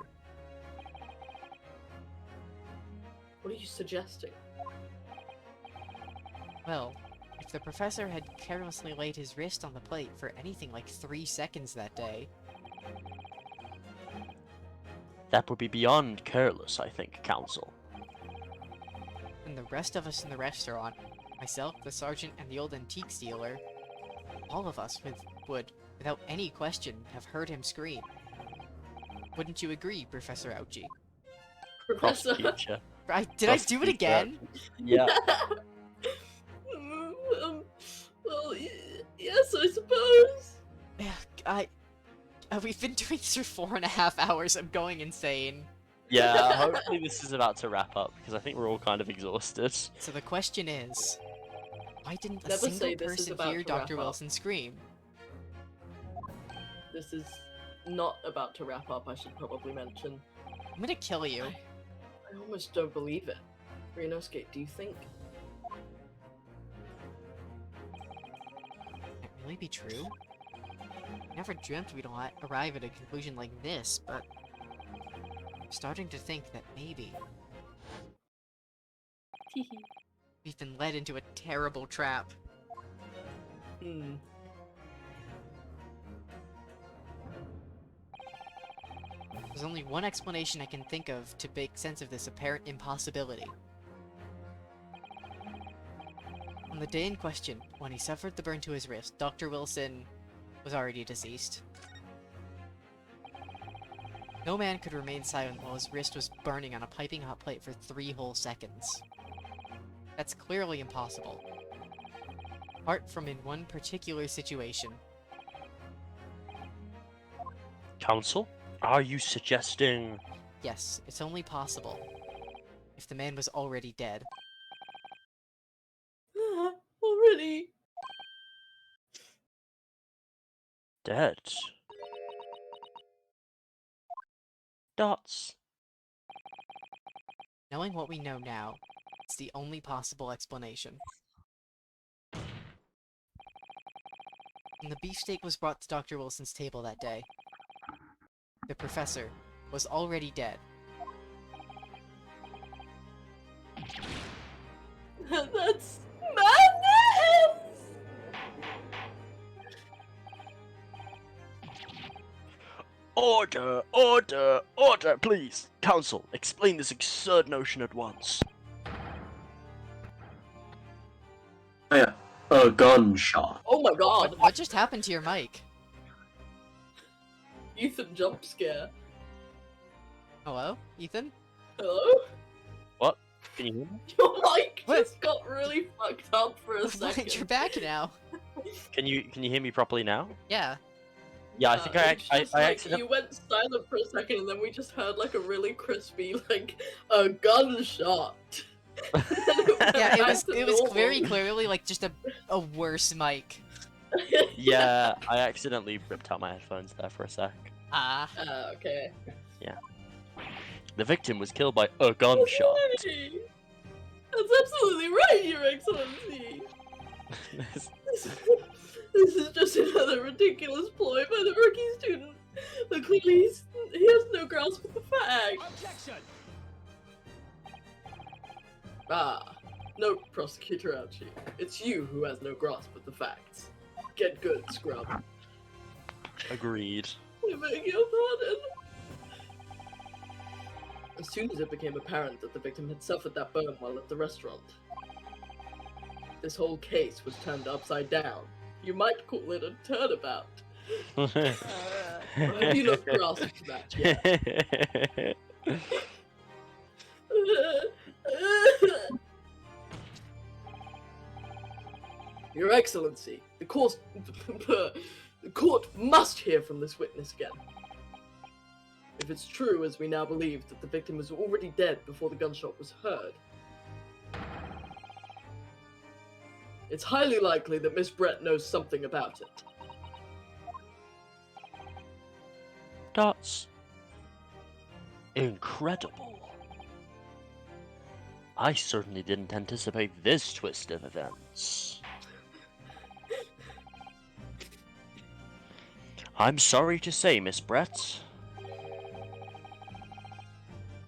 What are you suggesting? Well, if the professor had carelessly laid his wrist on the plate for anything like 3 seconds that day, That would be beyond careless, I think, Counsel. then the rest of us in the restaurant, myself, the sergeant, and the old antiques dealer, all of us would, without any question, have heard him scream. Wouldn't you agree, Professor Ouchi? Professor? Prosecutor. Did I do it again? Yeah. Well, yes, I suppose. Yeah, we've been doing this for 4.5 hours. I'm going insane. Yeah, hopefully this is about to wrap up, because I think we're all kind of exhausted. So the question is, why didn't a Never say single this is person about hear to wrap Dr. up. Wilson scream? This is not about to wrap up, I should probably mention. I'm gonna kill you. I almost don't believe it. Ryunosuke, do you think? Can it really be true? I never dreamt we'd arrive at a conclusion like this, but I'm starting to think that maybe we've been led into a terrible trap. There's only one explanation I can think of to make sense of this apparent impossibility. On the day in question, when he suffered the burn to his wrist, Dr. Wilson was already deceased. No man could remain silent while his wrist was burning on a piping hot plate for 3 whole seconds. That's clearly impossible. Apart from in one particular situation. Counsel, are you suggesting Yes, it's only possible. If the man was already dead. Already. Dead. Dots. Knowing what we know now, it's the only possible explanation. When the beefsteak was brought to Dr. Wilson's table that day, the professor was already dead. That's madness! Order! Order! Order, please! Council, explain this absurd notion at once. Oh yeah, a gunshot. Oh my god! What just happened to your mic? Ethan jump scare. Hello? Ethan? Hello? What? Can you hear me? Your mic What? just got really fucked up for a You're second. back now. Can you hear me properly now? Yeah. Yeah, I think it's just I like, accidentally. you went silent for a second and then we just heard like a really crispy, like, a gunshot. Yeah, it was Back to very normal. clearly like just a worse mic. Yeah, I accidentally ripped out my headphones there for a sec. Ah. Okay. The victim was killed by a gunshot. Absolutely. That's absolutely right, Your Excellency. This is just another ridiculous ploy by the rookie student. But clearly he has no grasp of the fact. Objection! Ah, no, Prosecutor Ouchie. It's you who has no grasp of the facts. Get good, scrub. Agreed. I beg your pardon. As soon as it became apparent that the victim had suffered that burn while at the restaurant, this whole case was turned upside down. You might call it a turnabout. Have you not grasped that yet? Your Excellency, the court must hear from this witness again. If it's true, as we now believe, that the victim was already dead before the gunshot was heard, it's highly likely that Miss Brett knows something about it. Dots. Incredible. I certainly didn't anticipate this twist of events. I'm sorry to say, Miss Brett,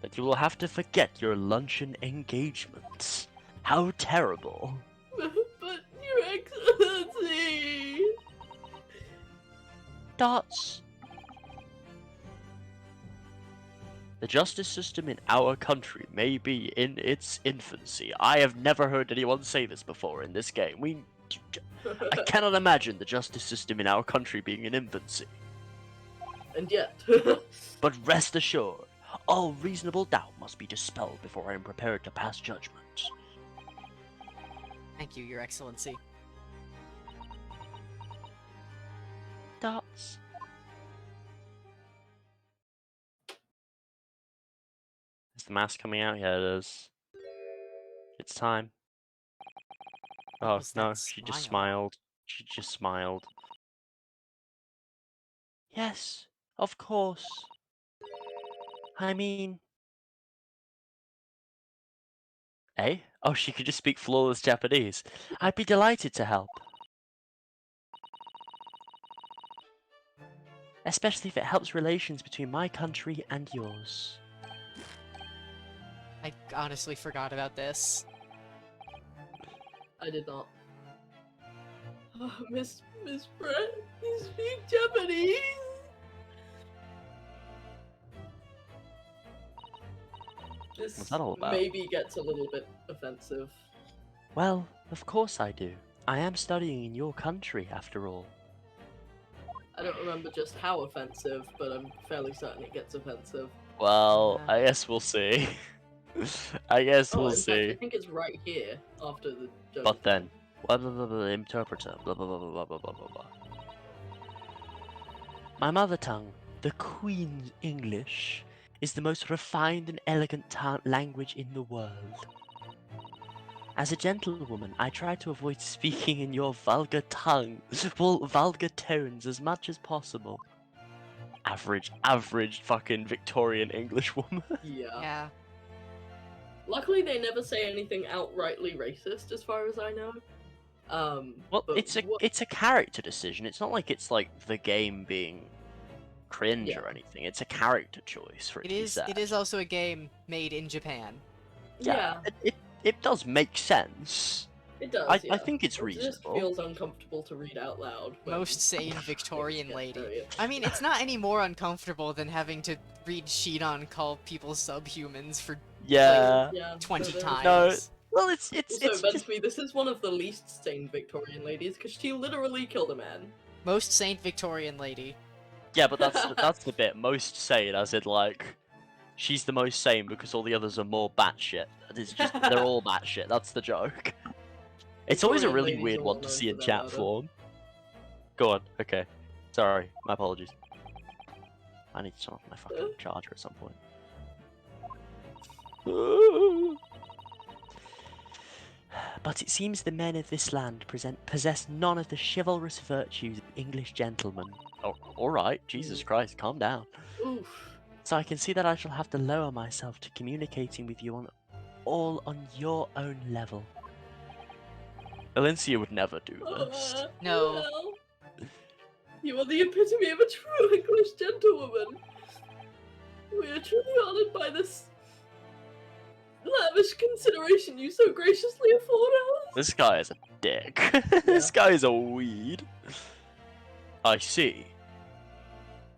that you will have to forget your luncheon engagements. How terrible. But, Your Excellency... Dots. The justice system in our country may be in its infancy. I have never heard anyone say this before in this game. I cannot imagine the justice system in our country being in infancy. And yet... But rest assured, all reasonable doubt must be dispelled before I am prepared to pass judgment. Thank you, Your Excellency. Dots. Is the mask coming out? Yeah, it is. It's time. Oh, was no, that she just smile? smiled. She just smiled. Yes, of course. I mean... Eh? Oh, she could just speak flawless Japanese. I'd be delighted to help. Especially if it helps relations between my country and yours. I honestly forgot about this. I did not. Oh, Miss Brett, you speak Japanese? This What's that all about? maybe gets a little bit offensive. Well, of course I do. I am studying in your country, after all. I don't remember just how offensive, but I'm fairly certain it gets offensive. Well, Yeah. I guess we'll see. I guess Oh, we'll in fact, see. I think it's right here after the judge. But then, blah blah blah blah interpreter, blah blah blah blah blah blah blah blah. My mother tongue, the Queen's English, is the most refined and elegant language in the world. As a gentlewoman, I try to avoid speaking in your vulgar tongue, vulgar tones as much as possible. Average fucking Victorian English woman. Yeah. Yeah. Luckily, they never say anything outrightly racist, as far as I know. Well, but it's a character decision. It's not like it's like the game being cringe Yeah. or anything. It's a character choice for it, It to be is. said. It is also a game made in Japan. Yeah, It does make sense. it does. I yeah. think it's It just reasonable. feels uncomfortable to read out loud. when Most sane things Victorian get lady. very- I mean, it's not any more uncomfortable than having to read Shinon call people subhumans for Yeah. Yeah, 20 there is times. No, well, it's Also, just Bensby, this is one of the least sane Victorian ladies because she literally killed a man. Most saint Victorian lady. yeah, but that's the bit most sane, as in like she's the most sane because all the others are more batshit. It's just they're all batshit. That's the joke. It's always a Victorian really ladies weird are one well to known see for in their chat murder. form. Go on. Okay. Sorry. My apologies. I need to turn off my fucking charger at some point. But it seems the men of this land possess none of the chivalrous virtues of English gentlemen. Oh, alright, Jesus Christ, calm down. Oof. So I can see that I shall have to lower myself to communicating with you all on your own level. Valencia would never do this. No. Well, you are the epitome of a true English gentlewoman. We are truly honored by this lavish consideration you so graciously afford us. This guy is a dick. This guy is a weed. I see.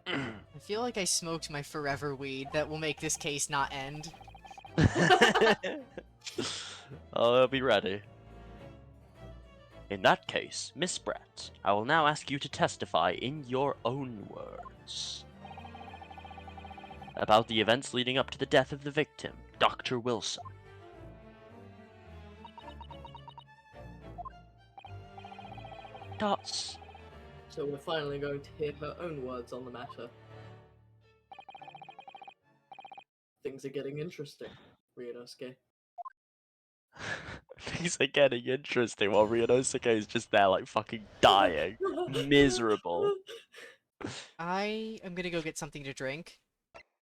I feel like I smoked my forever weed that will make this case not end. I'll be ready. In that case, Miss Brett, I will now ask you to testify in your own words about the events leading up to the death of the victim, Dr. Wilson. Dots. So we're finally going to hear her own words on the matter. Things are getting interesting, Ryunosuke. Things are getting interesting while Ryunosuke is just there like fucking dying. Miserable. I am gonna go get something to drink.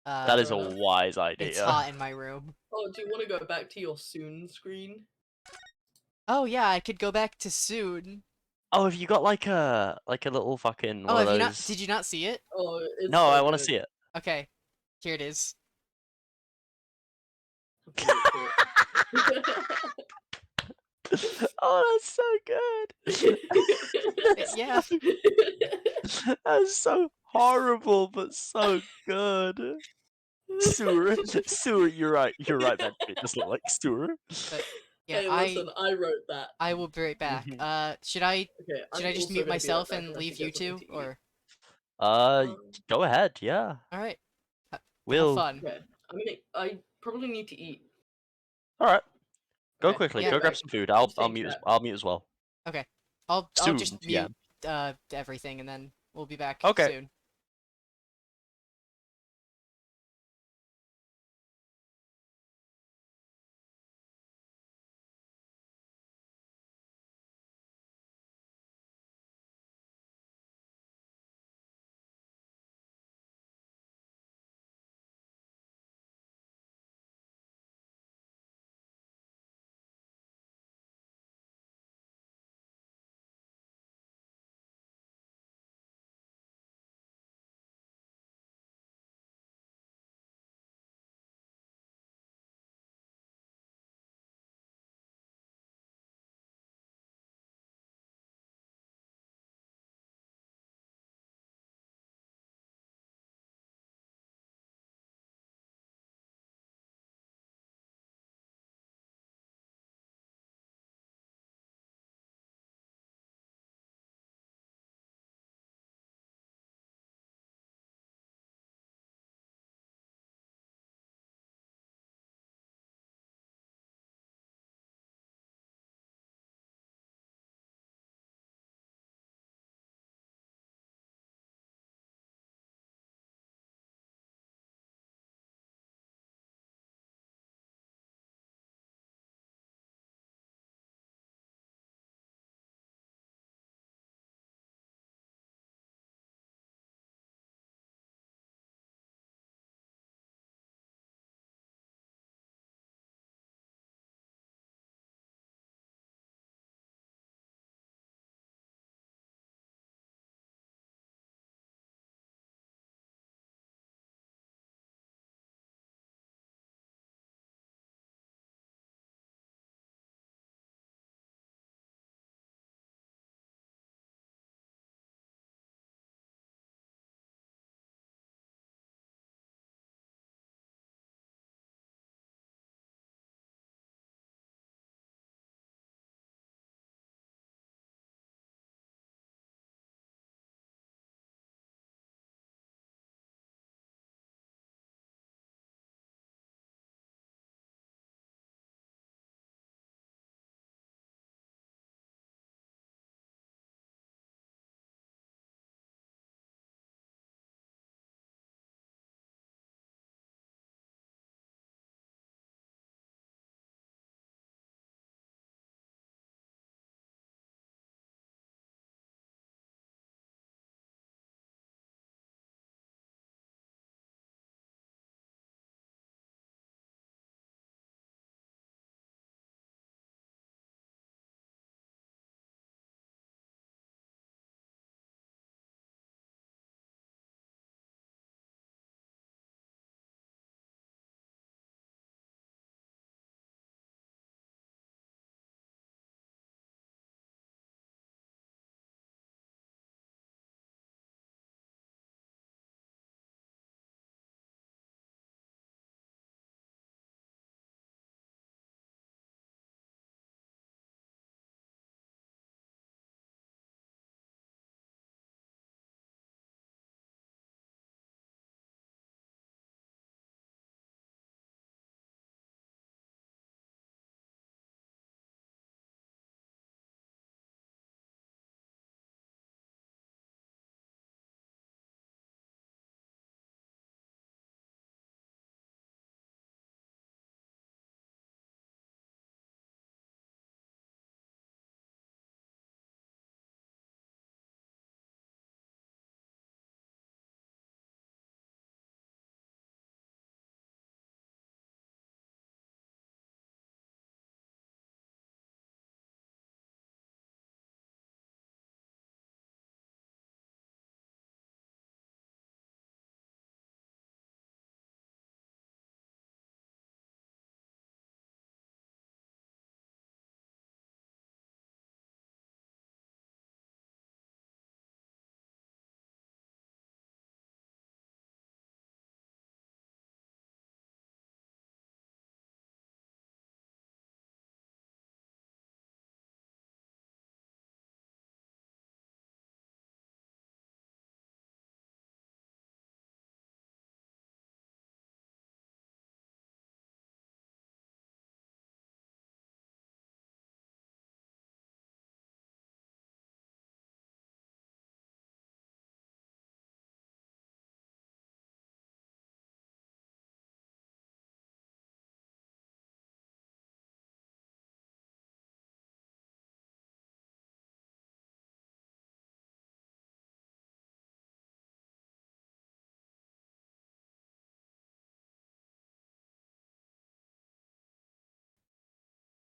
That is a fair enough. wise idea. It's hot in my room. Oh, do you want to go back to your soon screen? Oh yeah, I could go back to soon. Oh, have you got like a little fucking Oh, one have of you those? not? Did you not see it? Oh, it's No, so I want to good. see it. Okay, here it is. Oh, that's so good. Yeah. That's so horrible, but so good. Sewer, sewer. You're right. You're right, man. It does look like sewer. But yeah, Hey, listen, I wrote that. I will be right back. Mhm. Should I Okay, I'm just also mute gonna be right myself back, and I have leave to you get something two, to eat. or Go ahead. Yeah. all right? Have We'll. fun. Okay, I probably need to eat. All right. Go Okay, quickly. yeah. Go grab Right. some food. I'll Stay mute. chat. I'll mute as well. Okay, I'll Soon, just yeah. mute everything and then we'll be back Okay. soon.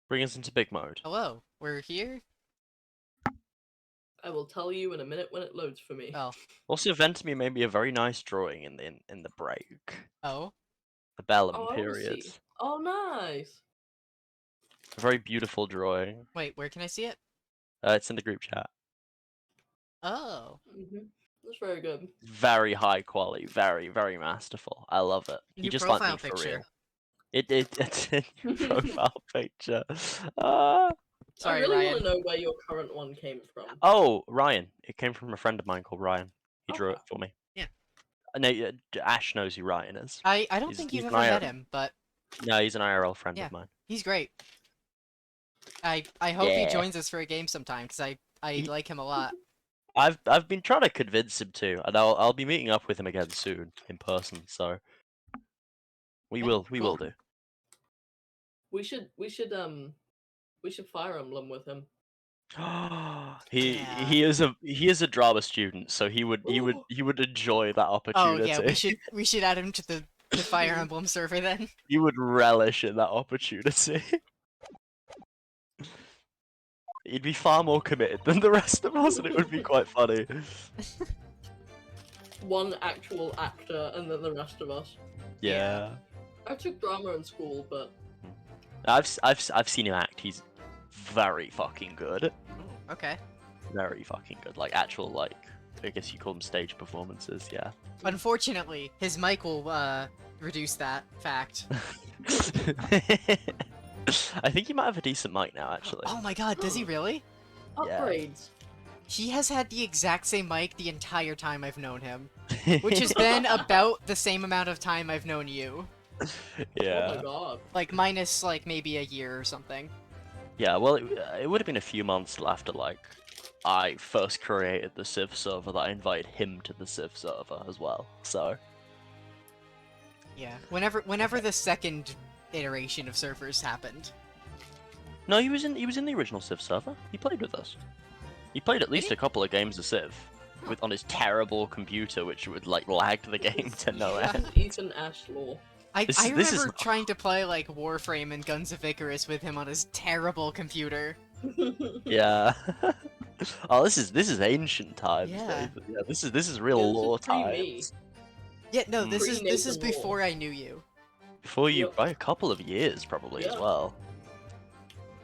Bring us into big mode. Hello, we're here? I will tell you in a minute when it loads for me. Oh. Also, Ventimere made me a very nice drawing in the break. Oh? The Bellum Oh, I wanna period. see. Oh, nice. A very beautiful drawing. Wait, where can I see it? It's in the group chat. Oh. That's very good. Very high quality, very, very masterful. I love it. He New just like profile me for picture. real. It's a new profile picture. Sorry, I really Ryan. want to know where your current one came from. Oh, Ryan. It came from a friend of mine called Ryan. He drew it Okay. for me. Yeah. No, Ash knows who Ryan is. I don't He's- think he's you've an ever met IRL him, but No, he's an IRL friend Yeah. of mine. he's great. I hope he Yeah. joins us for a game sometime, because I He- like him a lot. I've been trying to convince him to, and I'll be meeting up with him again soon in person. So we Yeah, will cool. do. We should Fire Emblem with him. Yeah. He is a drama student, so he would enjoy that Oh opportunity. yeah, we should add him to the Fire Emblem server then. He would relish in that opportunity. He'd be far more committed than the rest of us, and it would be quite funny. One actual actor, and then the rest of us. Yeah. I took drama in school, but I've seen him act. He's very fucking good. Okay. Very fucking good. Like actual I guess you call them stage performances. Yeah. Unfortunately, his mic will reduce that fact. I think he might have a decent mic now, actually. Oh my god, does he really? Yeah. upgrades. He has had the exact same mic the entire time I've known him, which has been about the same amount of time I've known you. Oh Yeah. my god. Like minus like maybe a year or something. Yeah. Well, it would have been a few months till after I first created the Civ server that I invited him to the Civ server as well. So. Yeah. Whenever the second iteration of servers happened. No, he was in the original Civ server. He played with us. He played at least he? a couple of games of Civ, on his terrible computer, which would lag the game to no Yeah. end. Ethan Ashlaw. I This is remember not- trying to play like Warframe and Guns of Icarus with him on his terrible computer. Yeah. Oh, this is ancient times, Yeah. David. Yeah, this is real This is lore pre-me. times. Yeah, no, Mm. this is Pre-Nathan before Moore. I knew you. Before you, Yep. by a couple of years probably as Yeah. well.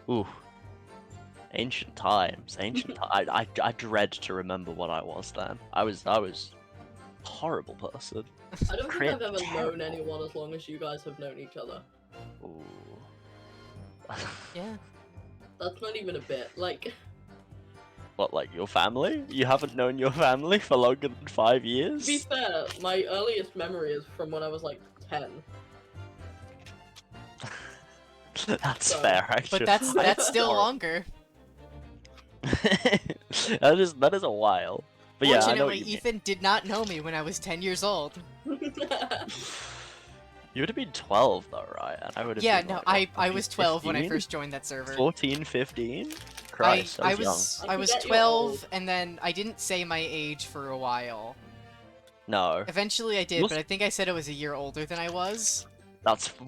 Ooh. Ancient times. I dread to remember what I was then. I was a horrible person. I don't think Crit I've ever terrible. known anyone as long as you guys have known each other. Ooh. Yeah. That's not even a bit. Like, What, like your family? You haven't known your family for longer than 5 to years? be fair, my earliest memory is from when I was like 10. That's So- fair, actually. But that's still Sorry. longer. that is a while. But yeah, I know what Fortunately, you mean. Ethan did not know me when I was 10 years old. You would have been 12 though, right? And I would have Yeah, been, no, like, I was 12 when I 15? first joined that server. 14, 15? Christ, I young. was I I was forget you're 12 old. and then I didn't say my age for a while. No, Eventually I did, You'll but I think I said I was a year older than I was.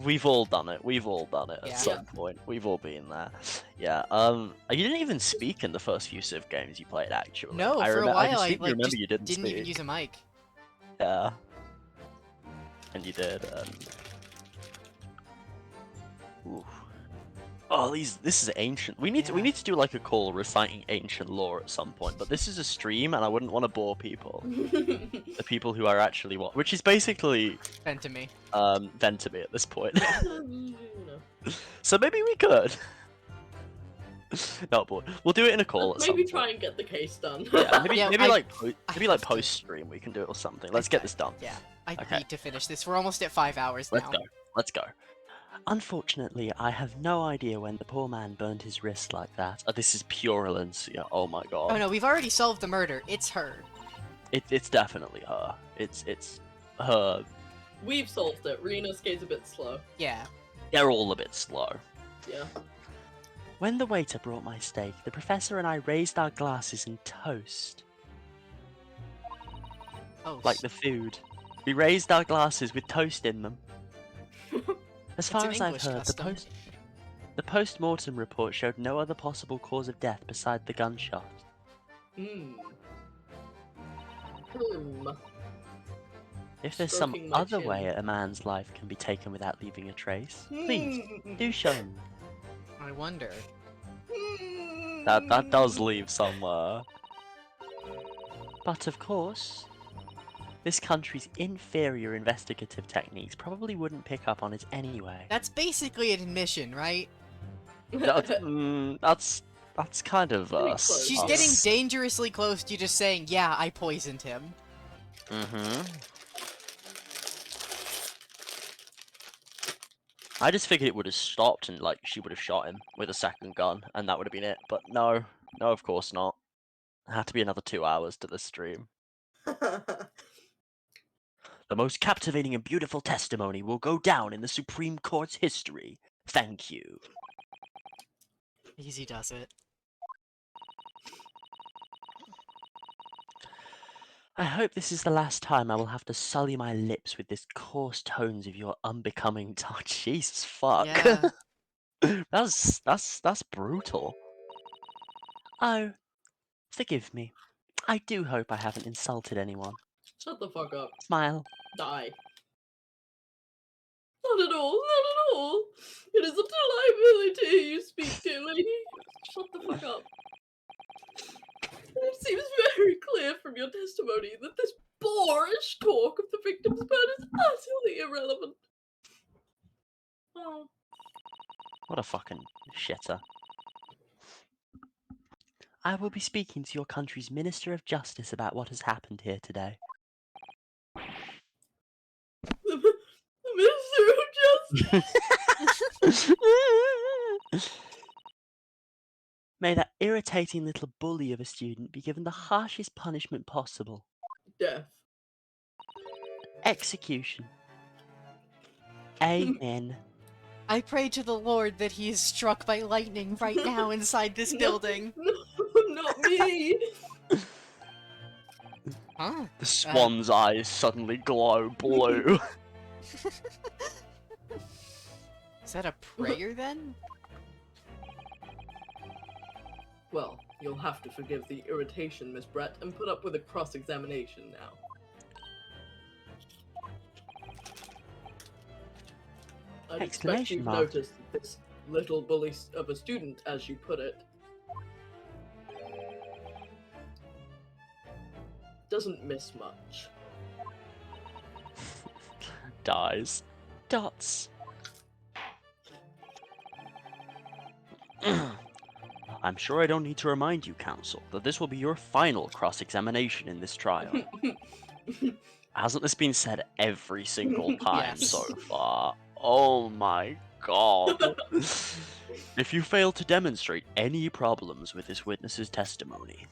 we've all done it. We've all done it Yeah. at some point. We've all been there. Yeah. You didn't even speak in the first few Civ games you played, actually. No, I for a I while I distinctly like remember just you didn't didn't speak. even use a mic. Yeah. And you did. Ooh. Oh, this is ancient. We need Yeah. to do like a call reciting ancient lore at some point. But this is a stream, and I wouldn't want to bore people. The people who are actually which is basically Sent to me. Ventimere at this point. You know. So maybe we could. Not bored. We'll do it in a call at some Maybe point. try and get the case done. Yeah, maybe Yeah, maybe I- like I maybe like have to. post stream we can do it or something. Let's get this done. Yeah, I Okay. need to finish this. We're almost at 5 hours Let's now. go. Let's go. Unfortunately, I have no idea when the poor man burned his wrist like that. Oh, this is pure Alencia. Oh my god. Oh no, we've already solved the murder. It's her. It's definitely her. It's her. We've solved it. Rena skates a bit slow. Yeah. They're all a bit slow. Yeah. When the waiter brought my steak, the professor and I raised our glasses and toast. Oh, Like the food. We raised our glasses with toast in them. As far an as I've English heard, custom. The post-mortem report showed no other possible cause of death beside the gunshot. Hmm. If there's some Stroking my other chin. way a man's life can be taken without leaving a trace, please do show me. I wonder. That does leave somewhere. But of course, this country's inferior investigative techniques probably wouldn't pick up on it anyway. That's basically an admission, right? That's kind of Pretty close. She's getting dangerously close to just saying, yeah, I poisoned him. Mm-hmm. I just figured it would have stopped and like she would have shot him with a second gun and that would have been it. But no, of course not. It had to be another 2 hours to this stream. The most captivating and beautiful testimony will go down in the Supreme Court's history. Thank you. Easy does it. I hope this is the last time I will have to sully my lips with this coarse tones of your unbecoming touch. Jesus fuck. Yeah. that's brutal. Oh, forgive me. I do hope I haven't insulted anyone. Shut the fuck up. Smile. Die. Not at all, not at all. It is a delight to hear you speak, dear lady. Shut the fuck up. It seems very clear from your testimony that this boorish talk of the victim's burn is utterly irrelevant. Oh. What a fucking shitter. I will be speaking to your country's Minister of Justice about what has happened here today. The Minister of Justice! May that irritating little bully of a student be given the harshest punishment possible. Death. Execution. Amen. I pray to the Lord that he is struck by lightning right now inside this building. No, not me! Huh? The swan's eyes suddenly glow blue. Is that a prayer then? Well, you'll have to forgive the irritation, Miss Brett, and put up with a cross-examination now. I'd expect Exclamation you've mark. noticed that this little bully of a student, as you put it, doesn't miss much. Dies. Dots. I'm sure I don't need to remind you, Counsel, that this will be your final cross-examination in this trial. Hasn't this been said every single time Yes. so far? Oh my god. If you fail to demonstrate any problems with this witness's testimony,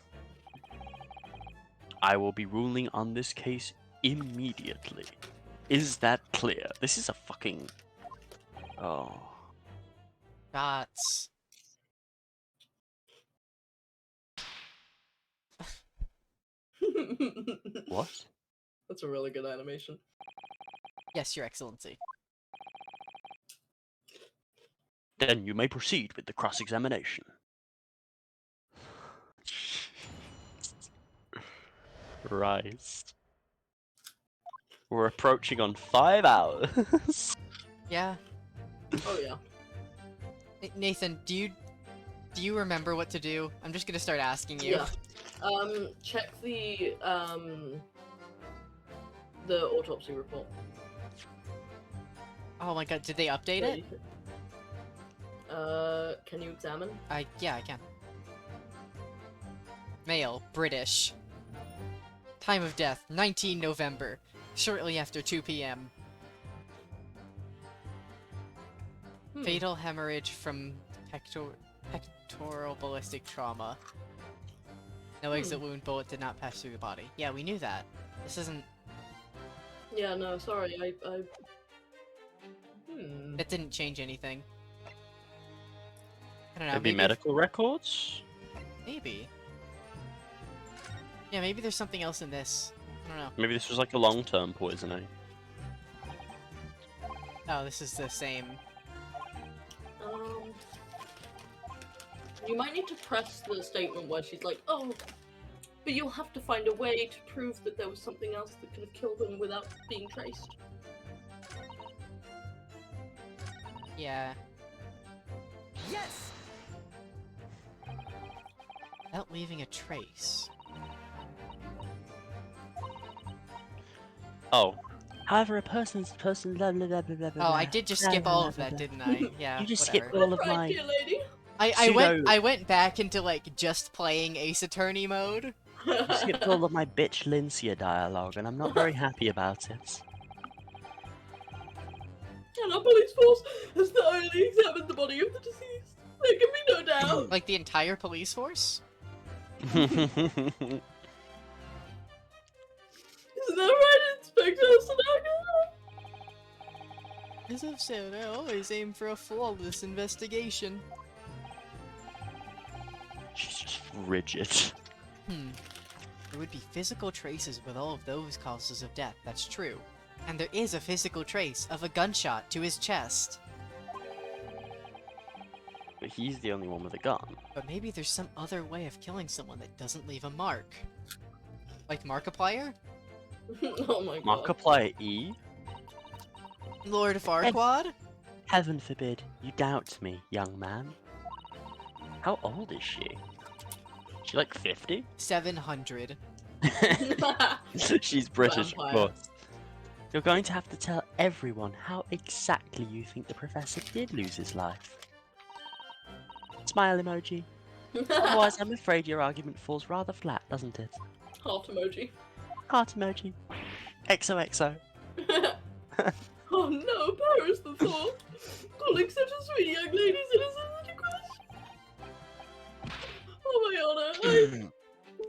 I will be ruling on this case immediately. Is that clear? This is a fucking... Oh. Dots. What? That's a really good animation. Yes, Your Excellency. Then you may proceed with the cross-examination. Christ. We're approaching on 5 hours. Yeah. Oh yeah. Nathan, do you remember what to do? I'm just gonna start asking you. Yeah. Check the autopsy report. Oh my god, did they update it? Can you examine? Yeah, I can. Male, British. Time of death, 19 November. Shortly after 2 p.m. Fatal hemorrhage from pectoral ballistic trauma. No exit wound, bullet did not pass through the body. Yeah, we knew that. This isn't... Yeah, no, sorry, That didn't change anything. I don't know, Maybe medical records? Maybe. Yeah, maybe there's something else in this. I don't know. Maybe this was like a long-term poisoning. Oh, this is the same. You might need to press the statement where she's like, oh, but you'll have to find a way to prove that there was something else that could have killed him without being traced. Yeah. Yes! Without leaving a trace. Oh. However, a person's person. Blah, blah, blah, blah, blah, Oh, I blah, did just blah, skip blah, all blah, of that, blah. didn't I? Yeah. You just whatever. skipped all of Right, my. dear lady. I went back into like just playing Ace Attorney mode. You skipped all of my bitch Lincia dialogue, and I'm not very happy about it. And our police force has thoroughly examined the body of the deceased. There can be no doubt. Like the entire police force? Isn't that right, Inspector Sonaga? As I've said, I always aim for a flawless investigation. She's just rigid. There would be physical traces with all of those causes of death, that's true. And there is a physical trace of a gunshot to his chest. But he's the only one with a gun. But maybe there's some other way of killing someone that doesn't leave a mark. Like Markiplier? Oh my god. Markiplier E? Lord Farquaad? Heaven forbid you doubt me, young man. How old is she? She like 50? 700. She's British, of Vampire. course. You're going to have to tell everyone how exactly you think the professor did lose his life. Smile emoji. Otherwise, I'm afraid your argument falls rather flat, doesn't it? Heart emoji. Heart emoji. XOXO. Oh no, Paris the thought. Calling such a sweet young lady citizen into question. Oh my honor,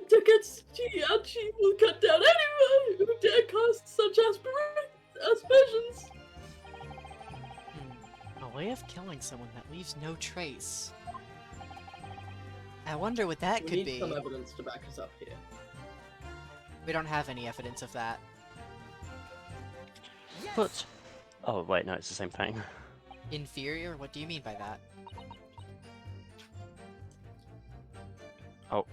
Taketsuchi will cut down anyone who dare cast such aspersions. A way of killing someone that leaves no trace. I wonder what that We could need be. some evidence to back us up here. We don't have any evidence of that. But... Oh, wait, no, it's the same thing. Inferior? What do you mean by that? Oh.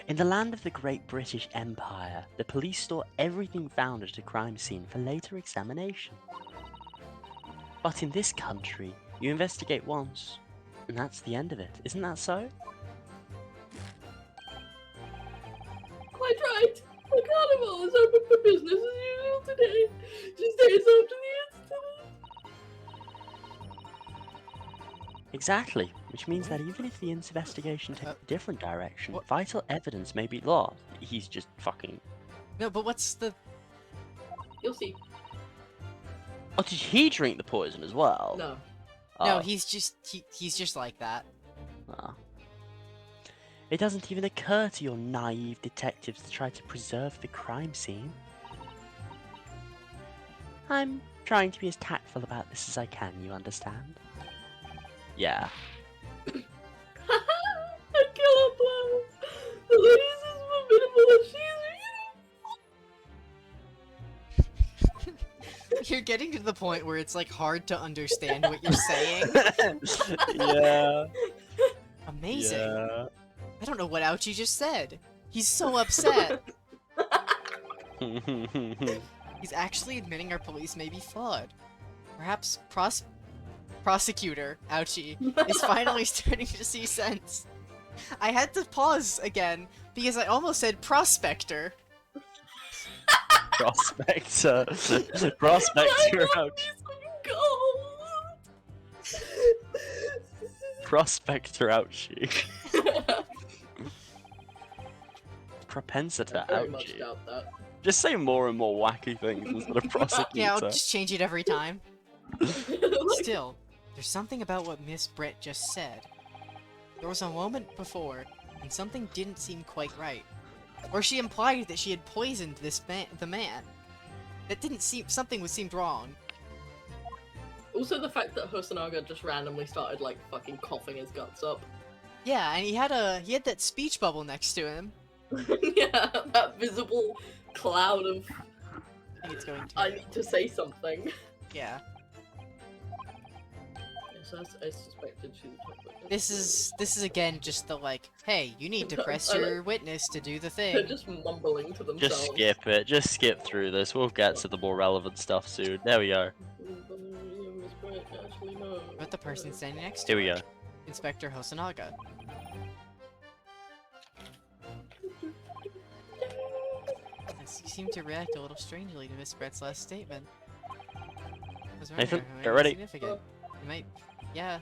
In the land of the Great British Empire, the police store everything found at a crime scene for later examination. But in this country, you investigate once, and that's the end of it. Isn't that so? Quite right. The carnival is open for business as usual today. Just days after the incident. Exactly, which means that even if the investigation takes a different direction, what- vital evidence may be lost. He's just fucking... No, but what's the... You'll see. Oh, did he drink the poison as well? No. No, Oh. he's just like that. Ah. It doesn't even occur to your naive detectives to try to preserve the crime scene. I'm trying to be as tactful about this as I can, you understand? Yeah. A killer blow. The lady is as formidable as she is. You're getting to the point where it's like hard to understand what you're saying. Yeah. Amazing. Yeah. I don't know what Ouchie just said. He's so upset. He's actually admitting our police may be flawed. Perhaps prosecutor, Ouchie, is finally starting to see sense. I had to pause again because I almost said prospector. Prospector. Prospector ouch. Prospector ouchie. Propensitor I very much ouchie. doubt that. Just say more and more wacky things instead of prosecutor. Yeah, I'll just change it every time. Like, Still, there's something about what Miss Brett just said. There was a moment before, and something didn't seem quite right. Or she implied that she had poisoned the man. That didn't seem- something seemed wrong. also, the fact that Hosonaga just randomly started like fucking coughing his guts up. Yeah, and he had that speech bubble next to him. Yeah, that visible cloud of I think it's going to. I need to say something. Yeah. Yes, as I suspected, she's the top witness. This is again just the like, hey, you need to press I like- your witness to do the They're thing. just mumbling to themselves. Just skip it. Just skip through this. We'll get to the more relevant stuff soon. There we go. Miss Brett, actually, no. But the person standing next to Here we her, go. Inspector Hosonaga. Yes, you seem to react a little strangely to Miss Brett's last statement. I was Nathan, wondering if it might get be ready. significant. It might, yeah.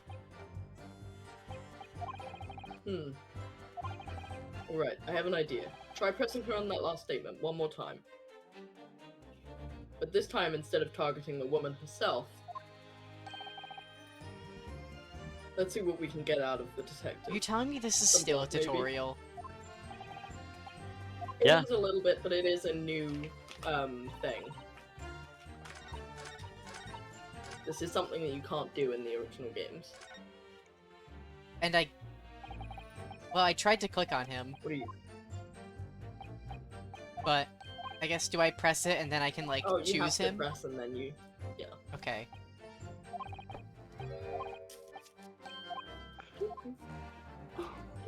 Alright, I have an idea. Try pressing her on that last statement one more time. But this time, instead of targeting the woman herself, let's see what we can get out of the detective. Are you telling me this is Some still a blood, maybe? tutorial? It Yeah. is a little bit, but it is a new thing. This is something that you can't do in the original games. And well, I tried to click on him, What do you? but I guess do I press it and then I can like Oh, you have choose to him? press and then you. Okay.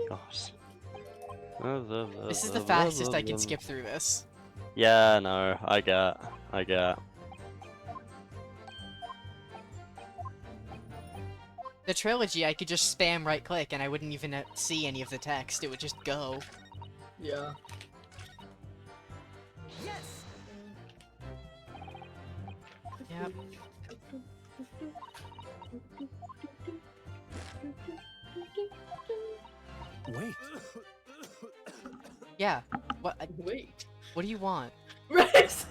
Gosh. This is the fastest I can skip through this. Yeah, no, I get. The trilogy, I could just spam right click and I wouldn't even see any of the text. It would just go. Yeah. Yes! Yep. Wait. Yeah. What? Wait. What do you want? Rex.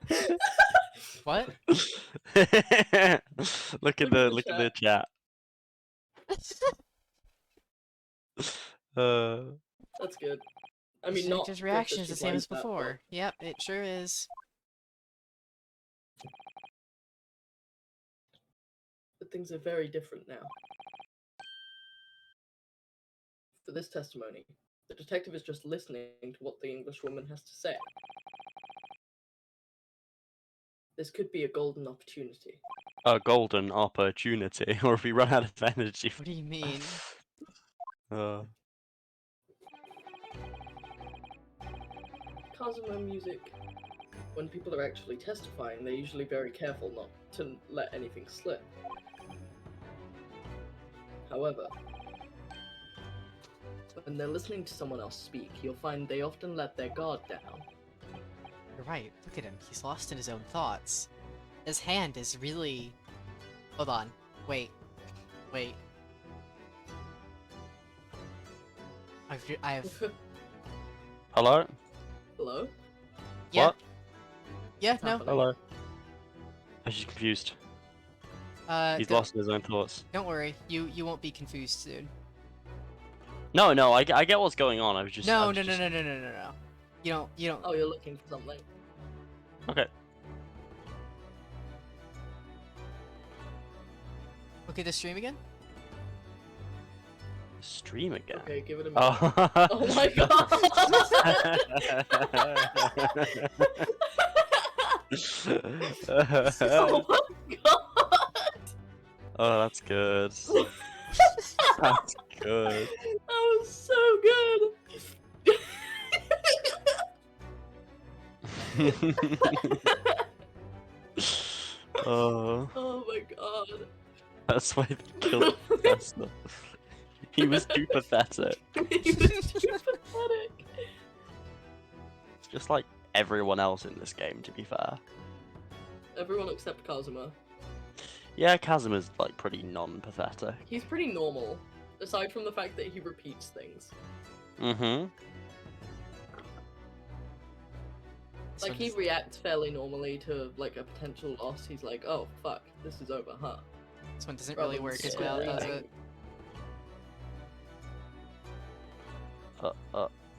Look What? at Look at the the chat. That's good. I mean, His not just good reaction that is the she same as plays that, but- before. Yep, it sure is. But things are very different now. For this testimony, the detective is just listening to what the Englishwoman has to say. This could be a golden opportunity. A golden opportunity, or if we run out of energy. What do you mean? Kazuma music. When people are actually testifying, they're usually very careful not to let anything slip. However, when they're listening to someone else speak, you'll find they often let their guard down. You're right. Look at him. He's lost in his own thoughts. His hand is really... Hold on. Wait. Wait. I've... Hello? Hello? Yeah. What? Yeah, What's no. happening? Hello? I'm just confused. He's Don't- lost in his own thoughts. Don't worry. You won't be confused soon. No, I get what's going on. I was just. No. You don't. Oh, you're looking for something. Okay. Look at the stream again. Stream again. Okay, give it a minute. Oh. Oh my god! Oh my god! Oh, that's good. That's good. That was so good! Oh, Oh my god. that's why they killed the professor. He was too pathetic. He was too pathetic. Just like everyone else in this game, to be fair. Everyone except Kazuma. Yeah, Kazuma's like pretty non-pathetic. He's pretty normal, aside from the fact that he repeats things. Mm-hmm. This Like, one he is- reacts fairly normally to, like, a potential loss. He's like, oh, fuck, this is over, huh? This one doesn't Rather really than work as well, does screaming. it?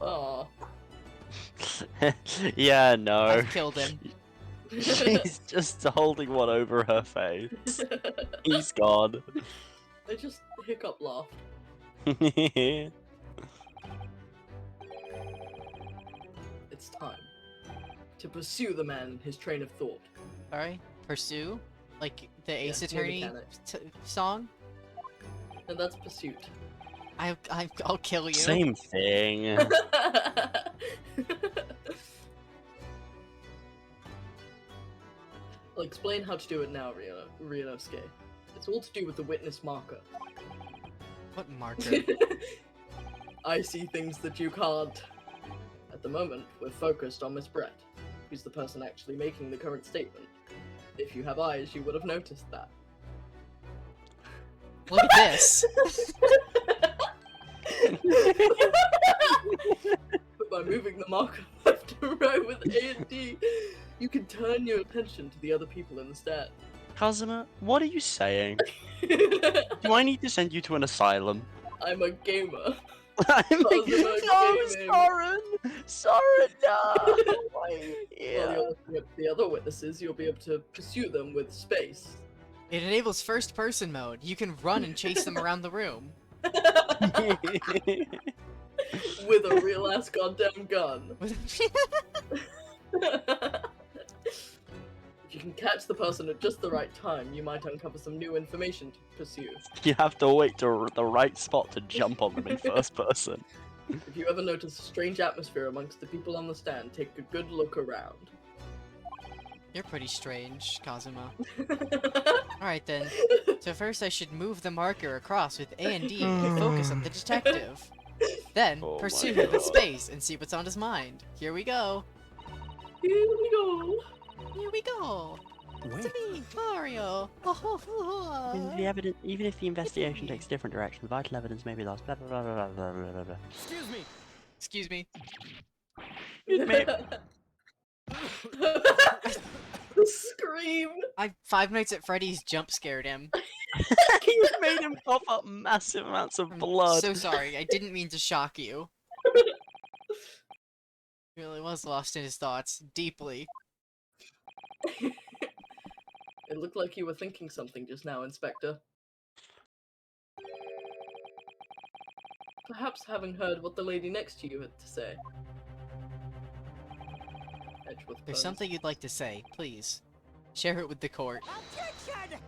Aw. Yeah, no. I've killed him. She's just holding one over her face. He's gone. I just hiccup laughed. It's time to pursue the man in his train of thought. Sorry. Pursue. Like the Yeah, Ace new Attorney mechanic. song? And that's Pursuit. I'll kill you. Same thing. I'll explain how to do it now, Ryunosuke. It's all to do with the witness marker. What marker? I see things that you can't. At the moment, we're focused on Miss Brett, who's the person actually making the current statement. If you have eyes, you would have noticed that. Look at this. But by moving the marker left and right with A and D, you can turn your attention to the other people in the stand. Kazuma, what are you saying? Do I need to send you to an asylum? I'm a gamer. I'm Kazuma no, gaming. Soren! Soren, no! Why are you While here? you're looking at the other witnesses, you'll be able to pursue them with space. It enables first-person mode. You can run and chase them around the room. With a real ass goddamn gun. If you can catch the person at just the right time, you might uncover some new information to pursue. You have to wait to the right spot to jump on them in first person. If you ever notice a strange atmosphere amongst the people on the stand, take a good look around. You're pretty strange, Kazuma. Alright then. So first I should move the marker across with A and D to focus on the detective. Then, Oh my pursue him with God. space and see what's on his mind. Here we go. Here we go. Here we go. Wait, It's me, Mario. Even if the investigation takes a different direction, vital evidence may be lost. Blah, blah, blah, blah, blah, blah, blah, blah. Excuse me. Excuse me. The scream. 5 Nights at Freddy's jump scared him. You made him cough up massive amounts of I'm blood. so sorry. I didn't mean to shock you. He really was lost in his thoughts, deeply. It looked like you were thinking something just now, Inspector. Perhaps having heard what the lady next to you had to say. Edgeworth There's posed. something you'd like to say, please. Share it with the court. Objection!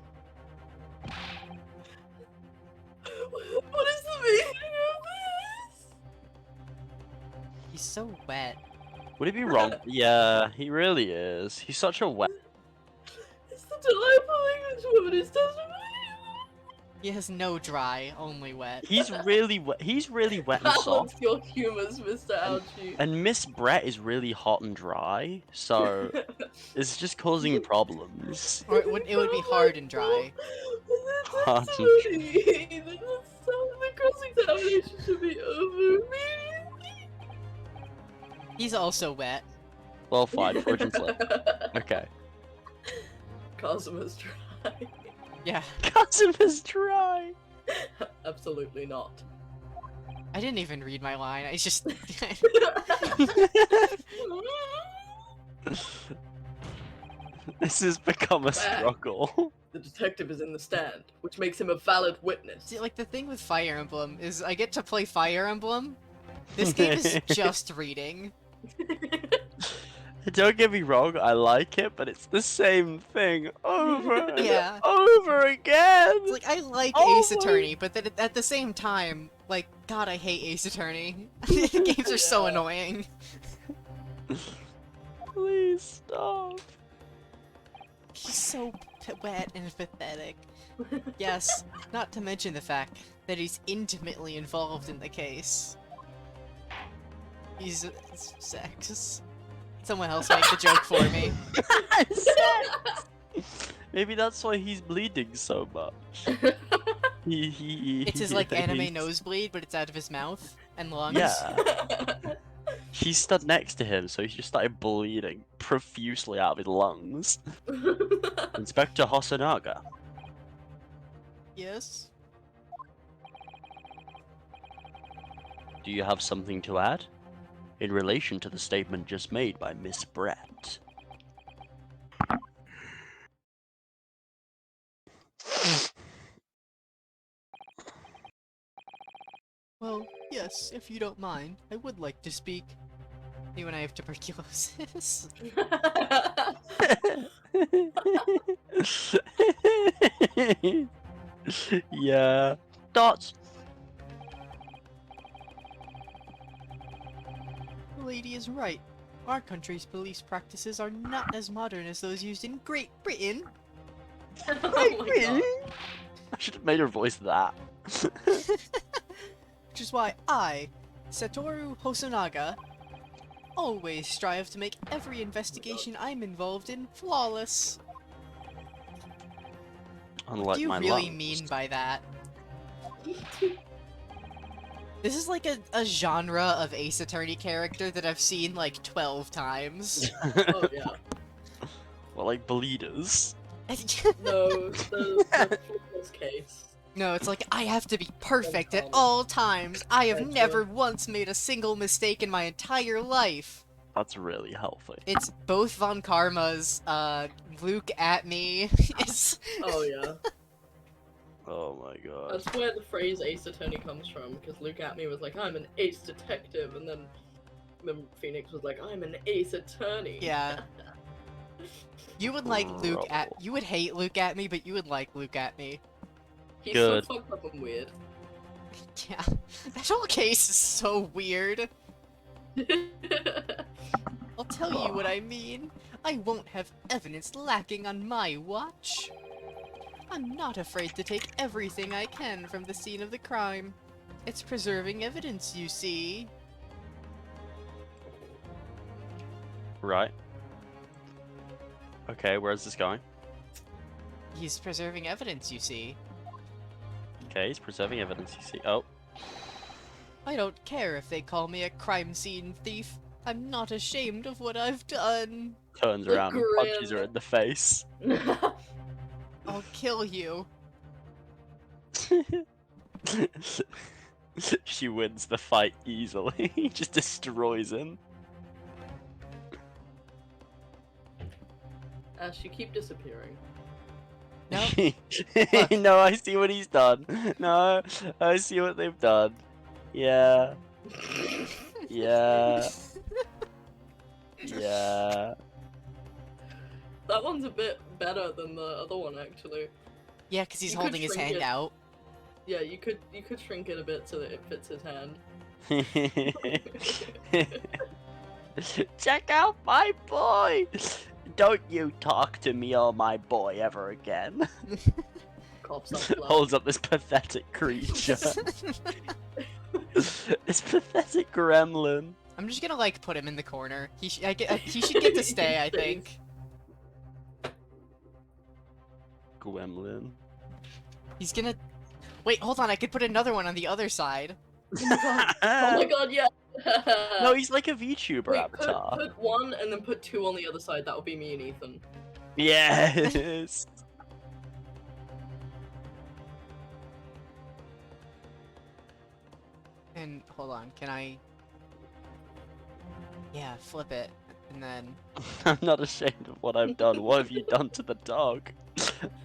What is the meaning of this? He's so wet. Would it be wrong? Yeah, he really is. He's such a wet. It's the delightful English woman who's testifying. He has no dry, only wet. He's really wet. He's really wet and soft. Balance your humors, Mr. Ouchie. And Miss Brett is really hot and dry, so it's just causing problems. Or it would be hard and dry. Hard and The cross-examination should be over immediately. He's also wet. Well, fine. Freudian slip. Okay. Kazuma's dry. Yeah. Kazuma's dry. Absolutely not. I didn't even read my line. I just... This has become a struggle. The detective is in the stand, which makes him a valid witness. See, like, the thing with Fire Emblem is I get to play Fire Emblem. This game is just reading. Don't get me wrong, I like it, but it's the same thing over and Yeah. over again. It's like, I like Oh Ace my- Attorney, but then at the same time, like, God, I hate Ace Attorney. The games are so Yeah. annoying. Please stop. He's so wet and pathetic. Yes, not to mention the fact that he's intimately involved in the case. He's sex. Someone else make the joke for me. Maybe that's why he's bleeding so much. It's his like anime he's- nosebleed, but it's out of his mouth and lungs. Yeah. He stood next to him, so he just started bleeding profusely out of his lungs. Inspector Hosonaga. Yes. Do you have something to add? In relation to the statement just made by Miss Brett. Well, yes, if you don't mind, I would like to speak. You and I have tuberculosis. Yeah. Dots. The lady is right. Our country's police practices are not as modern as those used in Great Britain. Oh my god. I should have made her voice that. Which is why I, Satoru Hosonaga, always strive to make every investigation I'm involved in flawless. What Unlike do you my really lungs. mean by that? This is like a genre of Ace Attorney character that I've seen like 12 times. Oh yeah. Well, like bleeders. No, the flawless case. No, it's like, I have to be perfect at Uncommon. all times. I have That's never right. once made a single mistake in my entire life. That's really healthy. It's both Von Karma's, Luke at me. It's... Oh yeah. Oh my god. That's where the phrase ace attorney comes from, because Luke at me was like, I'm an ace detective, and then Phoenix was like, I'm an ace attorney. Yeah. You would like Luke at- you would hate Luke at me, but you would like Luke at me. He's Good. so fucked up and weird. Yeah. That whole case is so weird. I'll tell you what I mean. I won't have evidence lacking on my watch. I'm not afraid to take everything I can from the scene of the crime. It's preserving evidence, you see. Right. Okay, where's this going? He's preserving evidence, you see. Okay, he's preserving evidence, you see. Oh. I don't care if they call me a crime scene thief. I'm not ashamed of what I've done. Turns The around and punches her grin. in the face. I'll kill you. She wins the fight easily. Just destroys him. Ash, you keep disappearing. No. No, I see what he's done. No, I see what they've done. Yeah. Yeah. Yeah. That one's a bit better than the other one, actually. Yeah, because he's You could holding his shrink hand it. out. Yeah, you could shrink it a bit so that it fits his hand. Check out my boy! Don't you talk to me or my boy ever again. Coughs up blood. Holds up this pathetic creature. This pathetic gremlin. I'm just gonna like put him in the corner. He should get to stay, I think. Gremlin. He's gonna. Wait, hold on. I could put another one on the other side. Oh my god, yeah! No, he's like a VTuber Wait, avatar. put one and then put two on the other side. That would be me and Ethan. Yes. And hold on, can I? Yeah, flip it, and then. I'm not ashamed of what I've done. What have you done to the dog?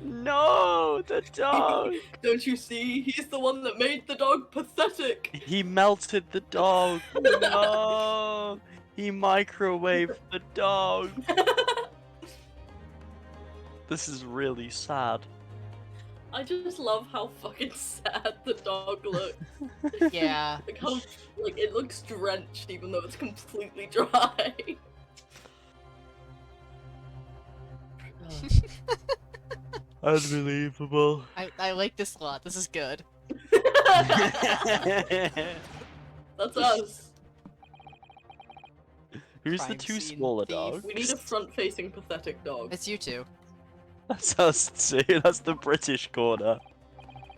No, the dog. Don't you see? He's the one that made the dog pathetic. He melted the dog. No. He microwaved the dog. This is really sad. I just love how fucking sad the dog looks. Yeah. Like how, like it looks drenched even though it's completely dry. Unbelievable. I like this a lot. This is good. That's us. Who's the Crime two scene smaller thief. dogs? We need a front-facing pathetic dog. It's you two. That's us too. That's the British corner.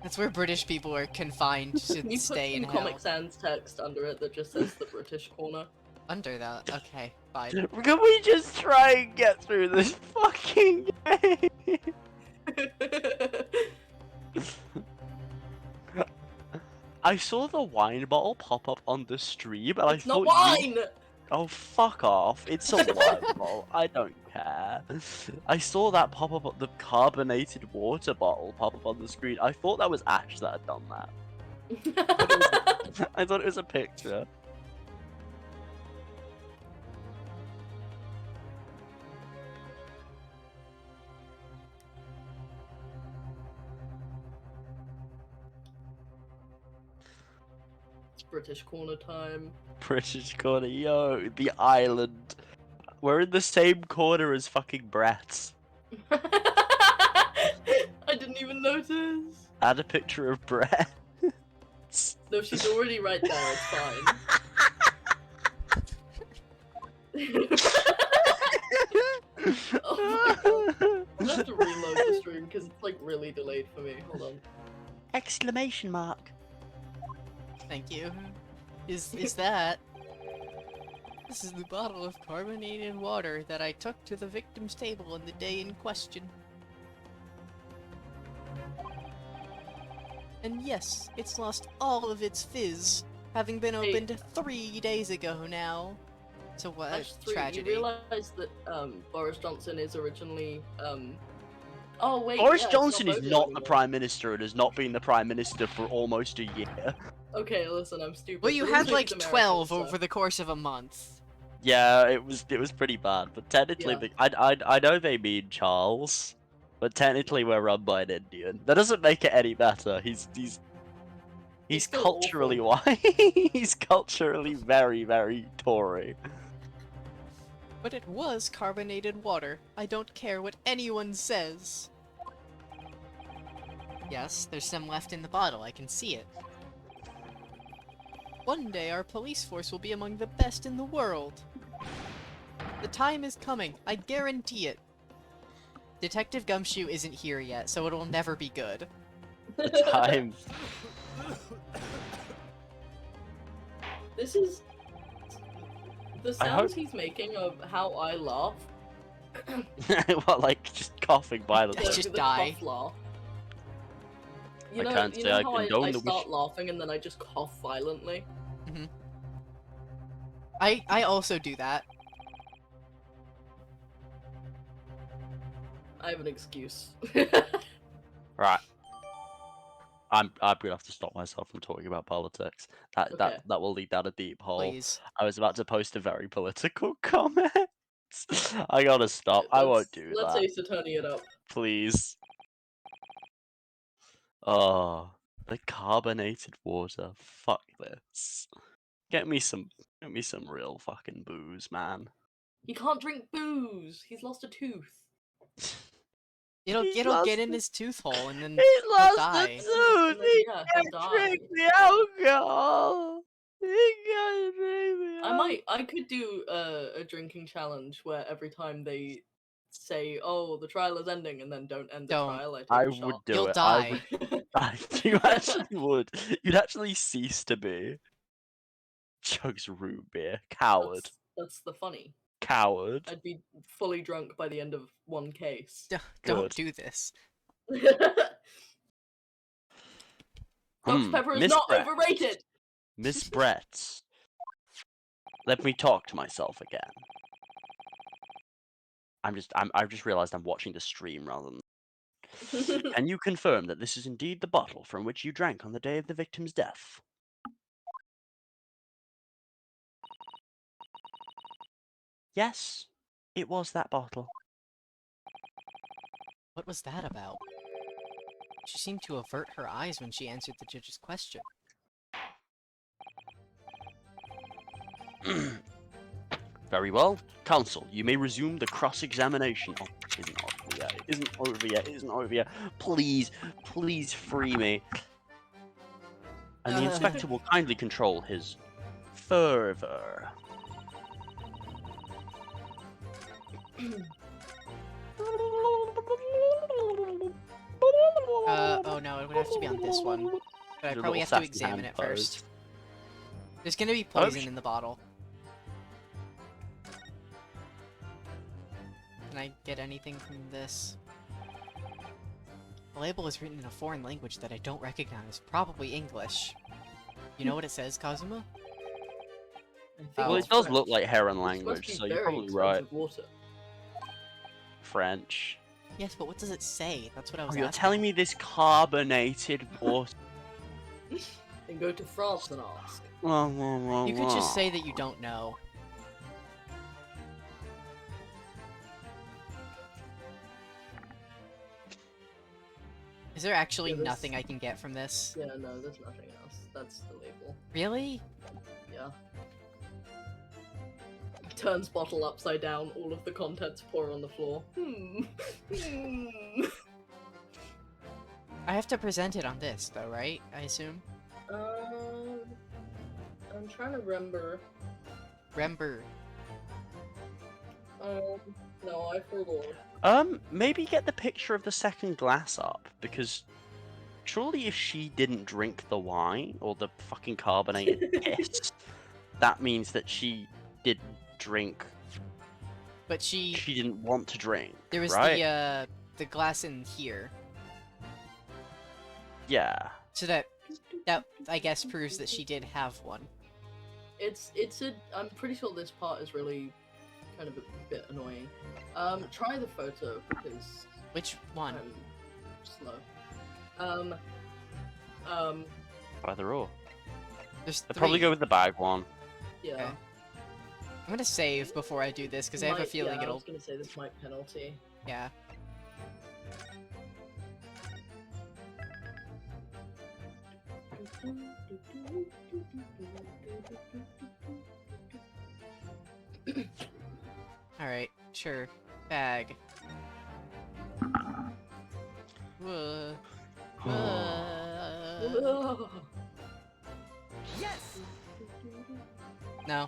That's where British people are confined to You stay put in some hell. Comic Sans text under it that just says the British corner. Under that. Okay, fine. Can we just try and get through this fucking game? I saw the wine bottle pop up on the stream, and It's I not thought you... wine! Oh, fuck off. It's a wine bottle. I don't care. I saw that pop up, the carbonated water bottle pop up on the screen. I thought that was Ash that had done that. I thought it was a picture. British corner time. British corner, yo, the island. We're in the same corner as fucking Brett. I didn't even notice. Add a picture of Brett. No, she's already right there. It's fine. Oh my god. I have to reload the stream because it's like really delayed for me. Hold on. Exclamation mark. Thank you. Is that? This is the bottle of carbonated water that I took to the victim's table on the day in question. And yes, it's lost all of its fizz, having been Hey. opened 3 days ago now. So what a Ash 3, tragedy. you realise that Boris Johnson is originally Oh wait. Boris yeah, it's Johnson is voted not the anymore. Prime Minister and has not been the Prime Minister for almost a year. Okay, listen, I'm stupid. Well, you but had also like he's 12 American, over the course of a month. Yeah, it was pretty bad, but technically, Yeah. I know they mean Charles, but technically we're run by an Indian. That doesn't make it any better. He's still culturally awful. white. He's culturally very Tory. But it was carbonated water. I don't care what anyone says. Yes, there's some left in the bottle, I can see it. One day our police force will be among the best in the world. The time is coming, I guarantee it. Detective Gumshoe isn't here yet, so it'll never be good. The time. This is the I sounds hope- he's making of how I laugh. What, like just coughing violently? Just the die. cough laugh. You I know, can't you say know I how condone I the start laughing and then I just cough violently. I also do that. I have an excuse. Right. I'm gonna have to stop myself from talking about politics. That Okay. that will lead down a deep hole. Please. I was about to post a very political comment. I gotta stop. I won't do Let's that. Ace Attorney it up. Please. Oh, the carbonated water. Fuck this. Get me some real fucking booze, man. He can't drink booze. He's lost a tooth. It'll He's get lost in the- his tooth hole and then He he'll lost die. the tooth. He Yeah, he'll can't die. drink the alcohol. He can't drink the alcohol. I could do a drinking challenge where every time they say, "Oh, the trial is ending," and then don't end the Don't. trial, I take I a would shot. do You'll it. die. You actually would. You'd actually cease to be. Chugs root beer. Coward. That's the funny. Coward. I'd be fully drunk by the end of one case. Don't Good. do this. Dr. Pepper is Miss not Brett. overrated. Miss Brett. Let me talk to myself again. I've just realized I'm watching the stream rather than. Can you confirm that this is indeed the bottle from which you drank on the day of the victim's death? Yes, it was that bottle. What was that about? She seemed to avert her eyes when she answered the judge's question. Very well. Counsel, you may resume the cross-examination. Oh, it isn't over yet. Please free me. And the inspector will kindly control his fervor. Oh no, it would have to be on this one. But I Your probably little have to sassy examine hand it first. pose. There's gonna be Oh, poison in the bottle. Can I get anything from this? The label is written in a foreign language that I don't recognize, probably English. You know what it says, Kazuma? I think Well, it's it does French. look like Heron It's supposed to language, be so you're very probably right. expensive water. French. Yes, but what does it say? That's what I Oh, was you're asking. telling me this carbonated water. Then go to France and ask. You could just say that you don't know. Is there actually Yeah, this- nothing I can get from this? Yeah, no, there's nothing else. That's the label. Really? Yeah. Turns bottle upside down, all of the contents pour on the floor. I have to present it on this, though, right? I assume? I'm trying to remember. Remember. No, I forgot. Maybe get the picture of the second glass up, because surely if she didn't drink the wine or the fucking carbonated piss, that means that she didn't drink. But she Didn't want to drink. there was right? the glass in here. Yeah. So that I guess proves that she did have one. I'm pretty sure this part is really kind of a bit annoying. Try the photo because Which one? I'm slow. Either or. There's I'd probably three. go with the bag one. Yeah. Okay. I'm gonna save before I do this because I have a Might- feeling I it'll. was gonna say this might penalty. Yeah. All right. Sure. Bag. Ugh. Yes! No.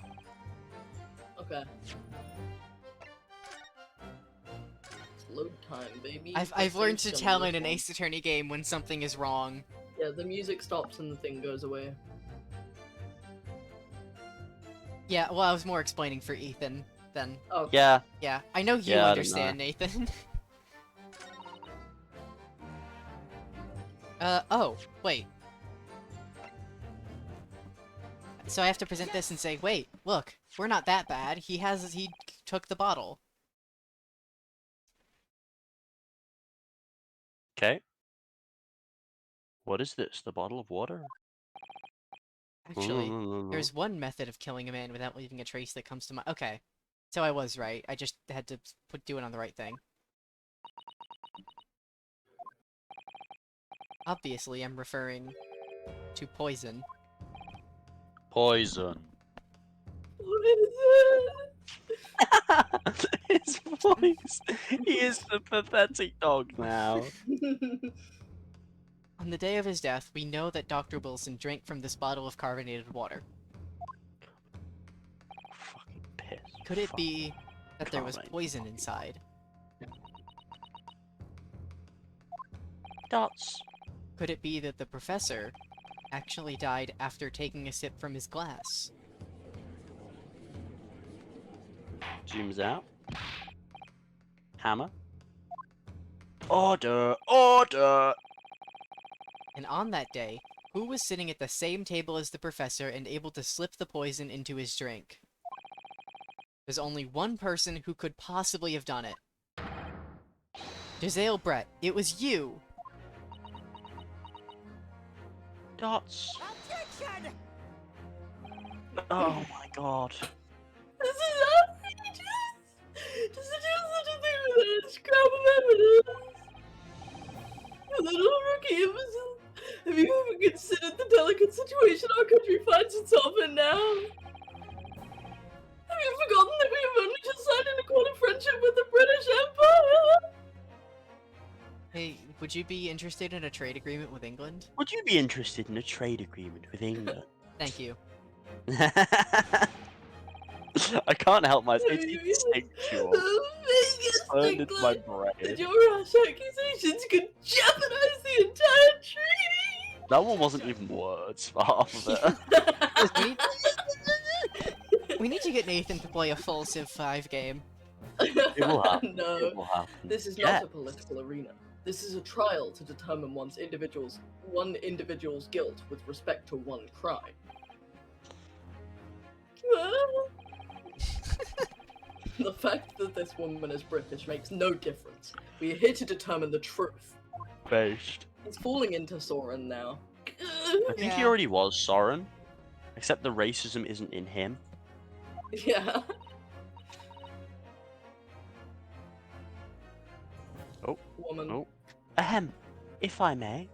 Okay. It's load time, baby. I've The learned to thing's tell gonna in an load. Ace Attorney game when something is wrong. Yeah, the music stops and the thing goes away. Yeah. Well, I was more explaining for Ethan than. Oh, Yeah. Yeah. I know you Yeah, I don't understand, Nathan. Oh, wait. So I have to present this and say, wait, look, we're not that bad. He took the bottle. Okay. What is this? The bottle of water? Actually, there's one method of killing a man without leaving a trace that comes to mind. Okay. So I was right. I just had to do it on the right thing. Obviously, I'm referring to poison. Poison. what is His voice. He is the pathetic dog now. it? On the day of his death, we know that Dr. Wilson drank from this bottle of carbonated water. Fucking piss. Could it Fuck. be that there was Carbonated. poison inside? Dots. Could it be that the professor actually died after taking a sip from his glass? Zooms out. Hammer. Order! Order! And on that day, who was sitting at the same table as the professor and able to slip the poison into his drink? There's only one person who could possibly have done it. Giselle Brett, it was you! Dots. Objection! Oh my god. This is outrageous! Just to do such a thing with a scrap of evidence! You little rookie imbecile! Have you ever considered the delicate situation our country finds itself in now? Have you forgotten that we have only just signed an accord of friendship with the British Empire? Hey, would you be interested in a trade agreement with England? Would you be interested in a trade agreement with England? Thank you. I can't help myself. It's Maybe instinctual. the biggest Turned into my England, and brain. your rash accusations could jeopardize the entire treaty! That one wasn't even words for half of it. We need to get Nathan to play a full Civ 5 game. It will happen. No, It will happen. this is Yeah. not a political arena. This is a trial to determine one individual's guilt with respect to one crime. The fact that this woman is British makes no difference. We are here to determine the truth. Based. He's falling into Soren now. I think he Yeah. already was Soren. Except the racism isn't in him. Yeah. Oh. Woman. Oh. Ahem. if I may.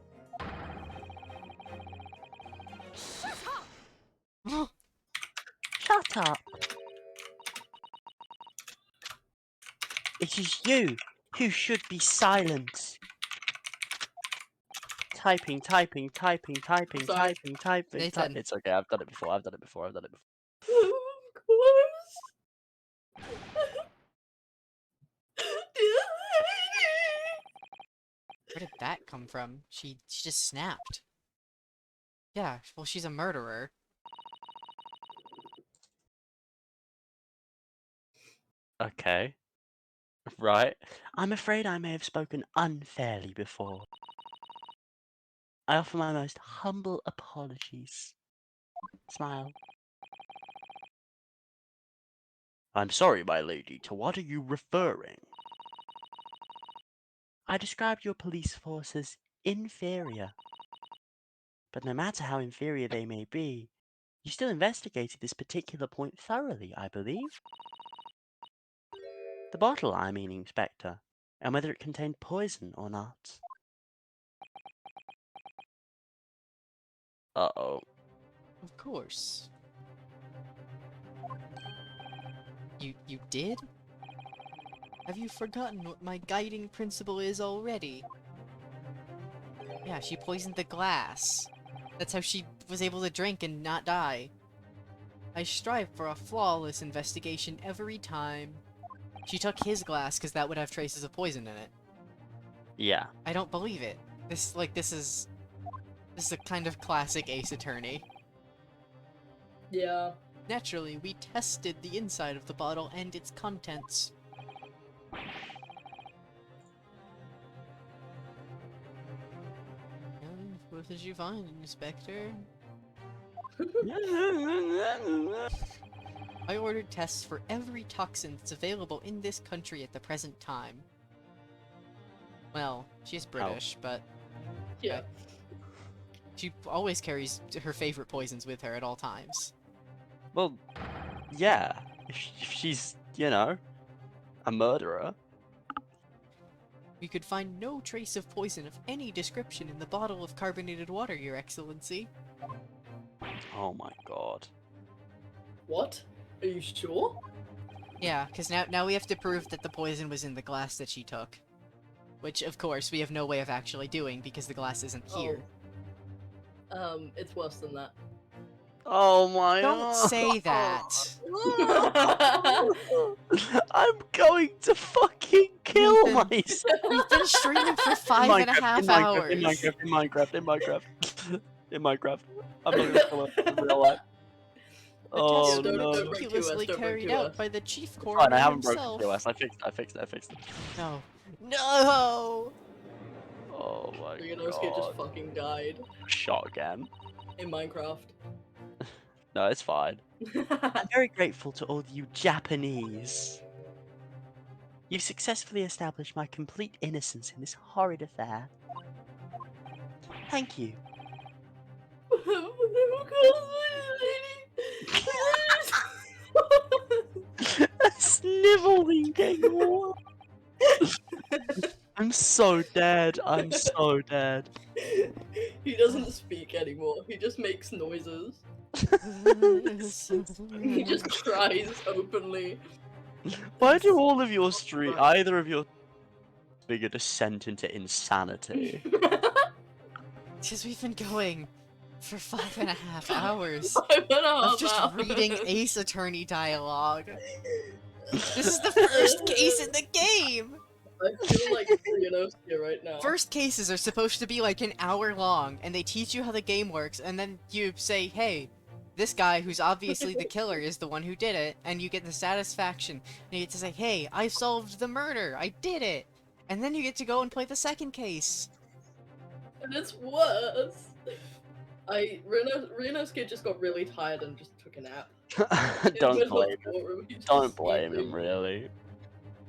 Shut up! It is you who should be silent. Typing. Sorry. Nathan. It's okay, I've done it before. Of course. Where did that come from? She just snapped. Yeah, well, she's a murderer. Okay. Right. I'm afraid I may have spoken unfairly before. I offer my most humble apologies. Smile. I'm sorry, my lady. To what are you referring? I described your police force as inferior. But no matter how inferior they may be, you still investigated this particular point thoroughly, I believe? The bottle, I mean, Inspector, and whether it contained poison or not. Uh-oh. Of course. You did? Have you forgotten what my guiding principle is already? Yeah, she poisoned the glass. That's how she was able to drink and not die. I strive for a flawless investigation every time. She took his glass because that would have traces of poison in it. Yeah. I don't believe it. This is a kind of classic Ace Attorney. Yeah. Naturally, we tested the inside of the bottle and its contents. What did you find, Inspector? I ordered tests for every toxin that's available in this country at the present time. Well, she's British, but Yeah. she always carries her favorite poisons with her at all times. Well, yeah. If she's, you know, a murderer. We could find no trace of poison of any description in the bottle of carbonated water, Your Excellency. Oh my god. What? Are you sure? Yeah, because now we have to prove that the poison was in the glass that she took. Which, of course, we have no way of actually doing because the glass isn't here. It's worse than that. Oh my god. Don't say that! I'm going to fucking kill Nathan. myself. We've been streaming for 5.5 hours! In Minecraft. I'm not gonna kill it in real life. The Oh test don't no. break meticulously don't break carried to out us. by the chief Fine, coroner I haven't himself. broken QS. I fixed it. No. No! Oh my Ryunosuke just god. fucking died Shot again. in Minecraft. No, it's fine. I'm very grateful to all you Japanese. You've successfully established my complete innocence in this horrid affair. Thank you. Sniveling kangaroo. I'm so dead. He doesn't speak anymore. He just makes noises. He just cries openly. Why do all of your either of your big a descent into insanity? Because we've been going for 5.5 hours 5.5 of just hours. reading Ace Attorney dialogue. This is the first case in the game! I feel like Ryunosuke right now. First cases are supposed to be like an hour long, and they teach you how the game works, and then you say, hey, this guy who's obviously the killer is the one who did it, and you get the satisfaction. And you get to say, hey, I solved the murder, I did it! And then you get to go and play the second case. And it's worse. Ryunosuke just got really tired and just took a nap. Don't blame him, really.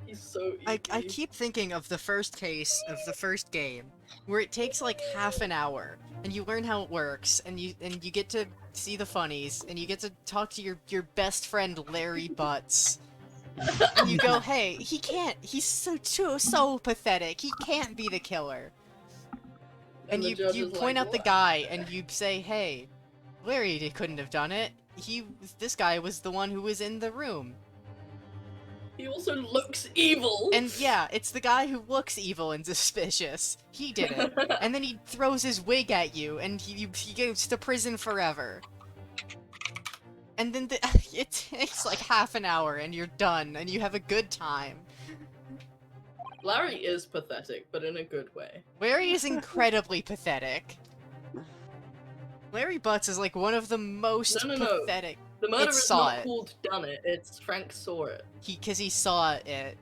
He's so I easy. keep thinking of the first case of the first game, where it takes like half an hour, and you learn how it works, and you get to see the funnies, and you get to talk to your best friend Larry Butts. And you go, hey, he can't, he's so pathetic, he can't be the killer. And the you judge you is point like, out the "What?" guy and you say, "Hey, Larry couldn't have done it. This guy was the one who was in the room." He also looks evil. And yeah, it's the guy who looks evil and suspicious. He did it. And then he throws his wig at you, and he goes to prison forever. And then it takes like half an hour, and you're done, and you have a good time. Larry is pathetic, but in a good way. Larry is incredibly pathetic. Larry Butts is like one of the most No. pathetic. The murderer is saw not it. called done it. It's Frank saw it. Because he saw it.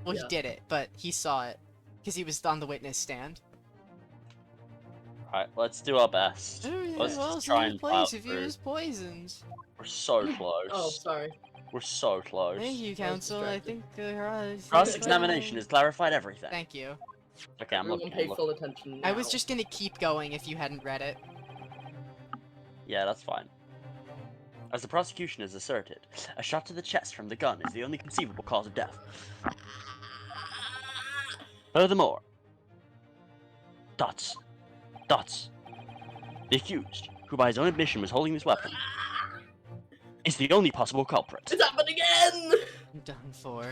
Well, Yeah. he did it, but he saw it. Because he was on the witness stand. Alright, let's do our best. Let's just try and plow if he through. was poisoned. We're so close. Oh, sorry. We're so close. Thank you, I was counsel. I distracted. think Cross-examination has clarified everything. Thank you. Okay, I'm Everyone looking. pay full attention I was now. just gonna keep going if you hadn't read it. Yeah, that's fine. As the prosecution has asserted, a shot to the chest from the gun is the only conceivable cause of death. Furthermore, Dots. The accused, who by his own admission was holding this weapon, is the only possible culprit. It's happened again! I'm done for.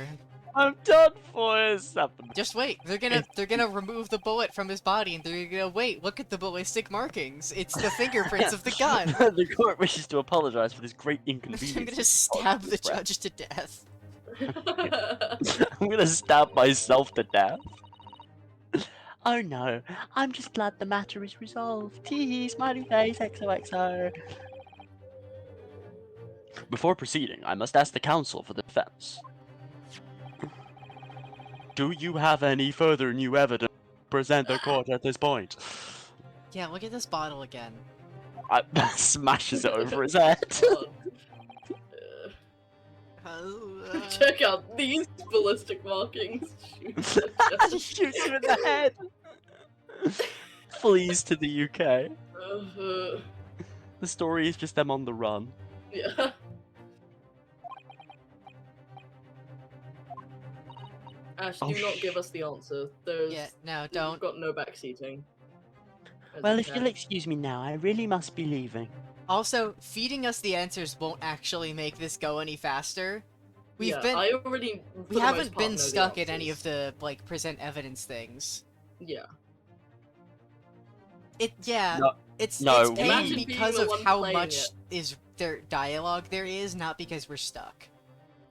I'm done for this. Just wait. They're gonna remove the bullet from his body, and they're gonna wait. Look at the ballistic markings. It's the fingerprints of the gun. The court wishes to apologize for this great inconvenience. I'm gonna stab the judge to death. I'm gonna stab myself to death. Oh no, I'm just glad the matter is resolved. Tee smiley face, XOXO. Before proceeding, I must ask the counsel for the defense. Do you have any further new evidence to present the court at this point? Yeah, look at this bottle again. I smashes it over his head. Check out these ballistic markings. Shoots him in the head. Flees to the UK. The story is just them on the run. Yeah. Ash, do not give us the answer. Yeah, no, We've don't. got no backseating. Well, if you'll excuse me now, I really must be leaving. Also, feeding us the answers won't actually make this go any faster. We haven't been stuck at any of the like present evidence things. Yeah. No, It's no, pain Imagine being because the of one how playing much it. is their dialogue there is, not because we're stuck.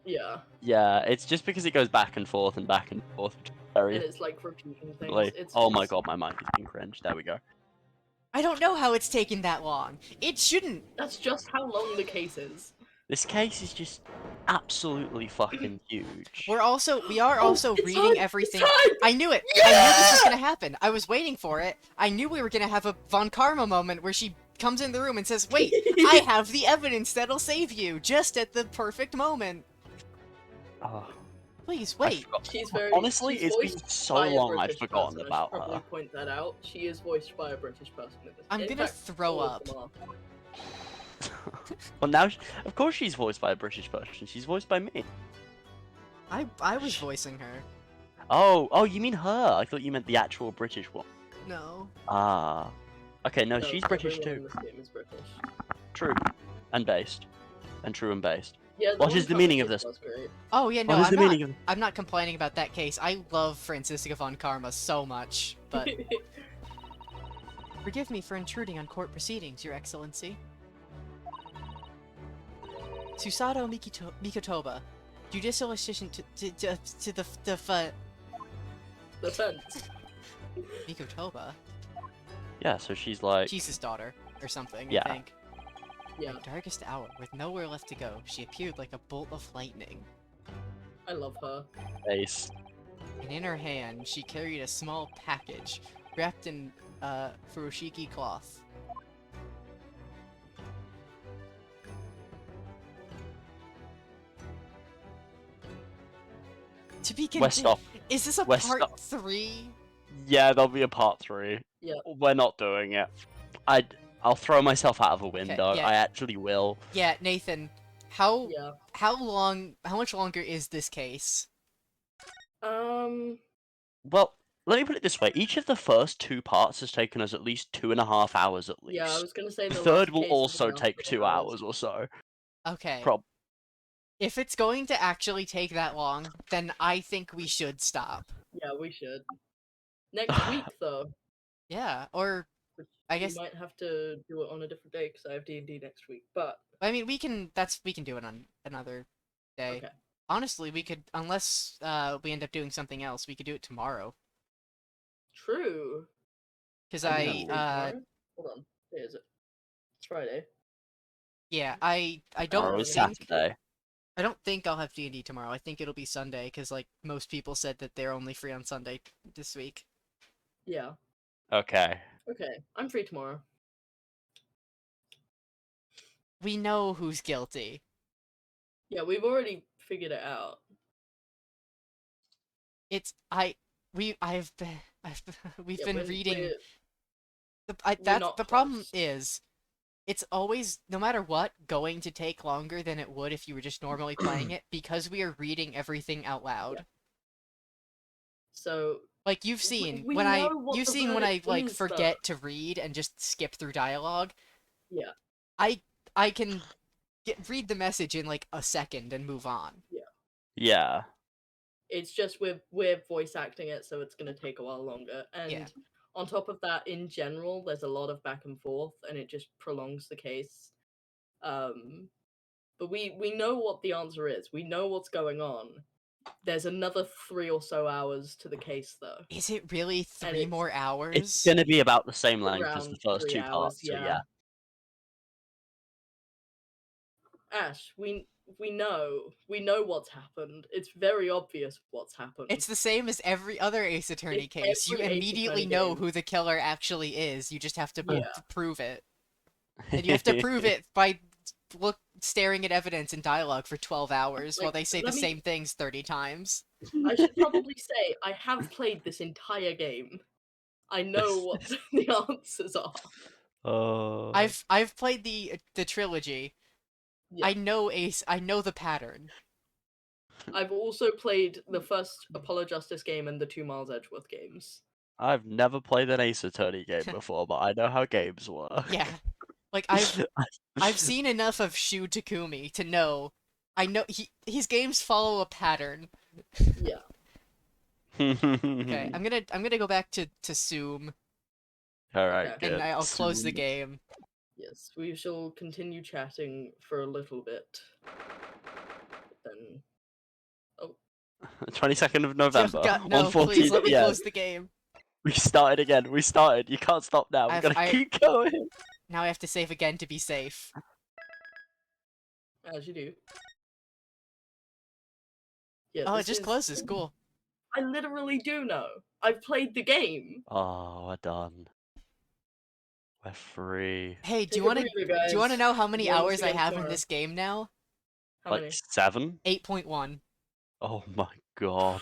Yeah. Yeah, it's just because it goes back and forth and back and forth. Which is very And it's like repeating things. like, It's oh my just- god, my mic is being cringe. There we go. I don't know how it's taken that long. It shouldn't. That's just how long the case is. This case is just absolutely fucking huge. We are also it's reading time, it's everything. time! I knew it. I knew this was gonna happen. I was waiting for it. I knew we were gonna have a Von Karma moment where she comes in the room and says, "Wait, I have the evidence that'll save you," just at the perfect moment. Oh, Please I wait. forgot. She's very. Honestly, she's it's been voiced so by a long I've British forgotten person. about I should probably her. point that out. She is voiced by a British person in this. I'm In gonna fact, throw all of up. them are. Well, now, of course she's voiced by a British person. She's voiced by me. I was voicing her. Oh, you mean her? I thought you meant the actual British one. No. Ah. Okay, no, she's British everyone too. in this game is British. True. And based. And true and based. Yeah, What one is the comic meaning of case this? was great. Oh yeah, no, What is the meaning of I'm not complaining about that case. I love Franziska von Karma so much, but forgive me for intruding on court proceedings, Your Excellency. Susato Mikotoba, judicial assistant to the The fence. Mikotoba. Yeah, so she's like... She's his daughter, or something, Yeah. I think. Yeah, In the darkest hour, with nowhere left to go, she appeared like a bolt of lightning. I love her. Face. And in her hand, she carried a small package, wrapped in, furoshiki cloth. To be We're continued. stop. Is this a We're part stop. 3? Yeah, there'll be a part 3. Yeah. We're not doing it. I'll throw myself out of a window. yeah. I actually will. Yeah, Nathan. How Yeah. how much longer is this case? Well, let me put it this way: each of the first 2 parts has taken us at least 2.5 hours at least. Yeah, I was gonna say The the third last will case is also around take 3 2 hours or so. Okay. If If it's going to actually take that long, then I think we should stop. Yeah, we should. Next week, though, Yeah, or which I we guess might have to do it on a different day because I have D&D next week. But I mean we can do it on another day. okay, Honestly, we could, unless we end up doing something else, we could do it tomorrow. true. Cuz I'm I free tomorrow. Hold on, where is it? It's Friday. yeah, I tomorrow don't is think Saturday. I don't think I'll have D&D tomorrow. I think it'll be Sunday cuz like most people said that they're only free on Sunday this week. Yeah. Okay. Okay, I'm free tomorrow. We know who's guilty. Yeah, we've already figured it out. It's we've Yeah, been reading we're that's not the problem close. is it's always, no matter what, going to take longer than it would if you were just normally playing it because we are reading everything out loud. So Like you've seen we when I know what you've the seen when I verdict like is, though. forget to read and just skip through dialogue. Yeah. I can read the message in like a second and move on. Yeah. It's just we're voice acting it, so it's gonna take a while longer. And Yeah. on top of that, in general, there's a lot of back and forth, and it just prolongs the case. But we know what the answer is. We know what's going on. There's another 3 or so hours to the case, though. Is it really And 3 it's more hours? It's gonna be about the same length as the around first 3 2 hours. parts, so yeah. Ash, we know what's happened. It's very obvious what's happened. It's the same as every other Ace Attorney It's case. You every Ace immediately Attorney know game. who the killer actually is. You just have to Yeah. prove it. And you have to prove it by staring at evidence and dialogue for 12 hours while Like, they say the let me- same things 30 times. I should probably say I have played this entire game. I know what the answers are. I've played the trilogy. Yeah. I know the pattern. I've also played the first Apollo Justice game and the 2 Miles Edgeworth games. I've never played an Ace Attorney game before, but I know how games work. Yeah. Like I've seen enough of Shu Takumi to know. I know his games follow a pattern. Yeah. Okay, I'm gonna go back to Soom, Alright, Okay. good. and I'll close the Soon. game. Yes, we shall continue chatting for a little bit. Then 22nd of November. God, no, 1:14 please let me PM. close the game. We started again. We started. You can't stop now. We're gonna keep going. Now I have to save again to be safe. as you do. Yeah, Oh, it this just is- closes. Cool. I literally do know. I've played the game. Oh, we're done. We're free. Hey, do Take you a want to breather, guys. know how many Join us hours I again have in tomorrow. this game now? How Like many? 7? 8.1. Oh my god.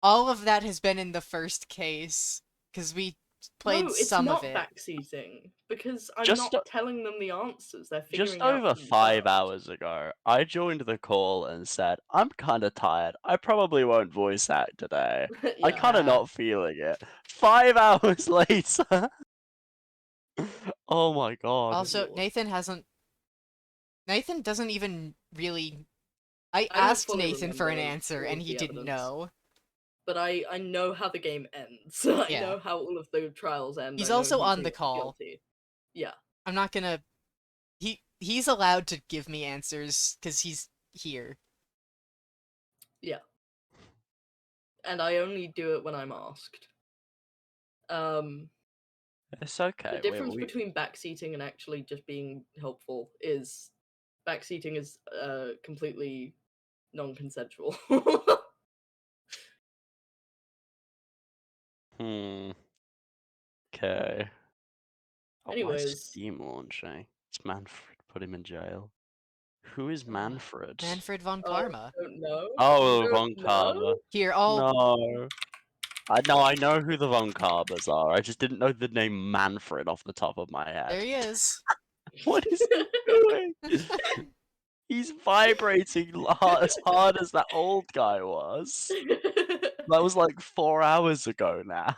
All of that has been in the first case because we played No, it's some not of it. backseating because I'm Just not telling them the answers. They're figuring Just out over for 5 themselves. hours ago, I joined the call and said, I'm kinda tired. I probably won't voice act today. I Yeah. kinda not feeling it. 5 hours later. Oh my god. Also, Lord. Nathan doesn't even really. I don't asked fully Nathan for an remember answer all and of he the didn't evidence. know. But I know how the game ends. I Yeah. know how all of the trials end. He's I know also who on the pleads call. guilty. Yeah. I'm not gonna. He's allowed to give me answers because he's here. Yeah. And I only do it when I'm asked. It's okay. The difference between backseating and actually just being helpful is backseating is completely non-consensual. Okay. Oh, why is Anyways. Steam launching? It's Manfred. Put him in jail. Who is Manfred? Manfred von Oh, Karma. don't know. Oh, You Von don't Karma. know? Here, I'll. No. I know who the Von Karmas are. I just didn't know the name Manfred off the top of my There head. he is. What is he doing? He's vibrating as hard as that old guy was. That was like 4 hours ago now.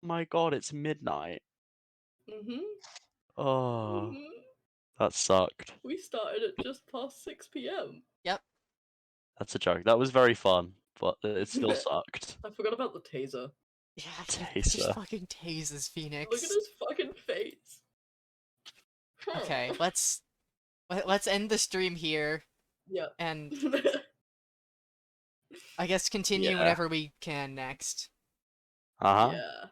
My god, it's midnight. Mhm. Oh, Mhm. that sucked. We started at just past 6 p.m. That's a joke. That was very fun, but it still sucked. I forgot about the taser. Yeah, he just Taser. fucking tases Phoenix. Look at his fucking face. Okay, let's end the stream here, Yeah. and I guess continue Yeah. whenever we can next. Uh huh. Yeah.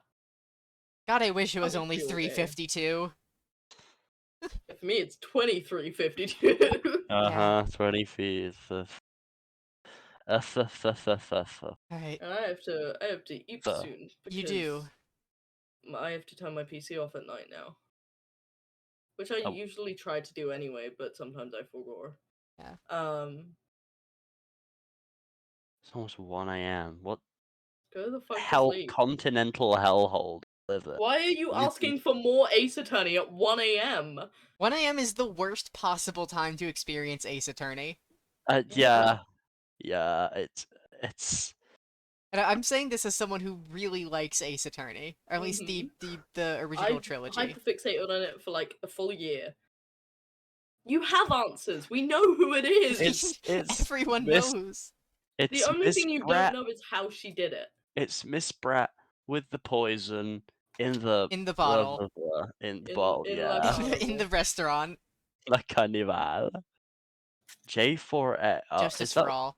God, I wish it was Have a only field day. 3:52. For me, it's 23:52. Uh huh. 20 feet. Alright, And I have to eat Fair. soon. you do. Because I have to turn my PC off at night now. Which I Oh. usually try to do anyway, but sometimes I forgot. Yeah. It's almost 1 a.m. What Go the fuck to hell? sleep. Continental hellhole. Live it. Why are you You asking for more Ace Attorney at 1 a.m.? 1 a.m. is the worst possible time to experience Ace Attorney. Yeah. Yeah. It's. And I'm saying this as someone who really likes Ace Attorney, or at least the original trilogy. I've hyperfixated on it for like a full year. You have answers. We know who it is. It's Everyone Miss- knows. It's The only Miss thing you Brat. don't know is how she did it. It's Miss Brat with the poison in the bottle. in the bottle. in Yeah. La In the restaurant. La Carnival. J4. Oh, Justice is for that... all.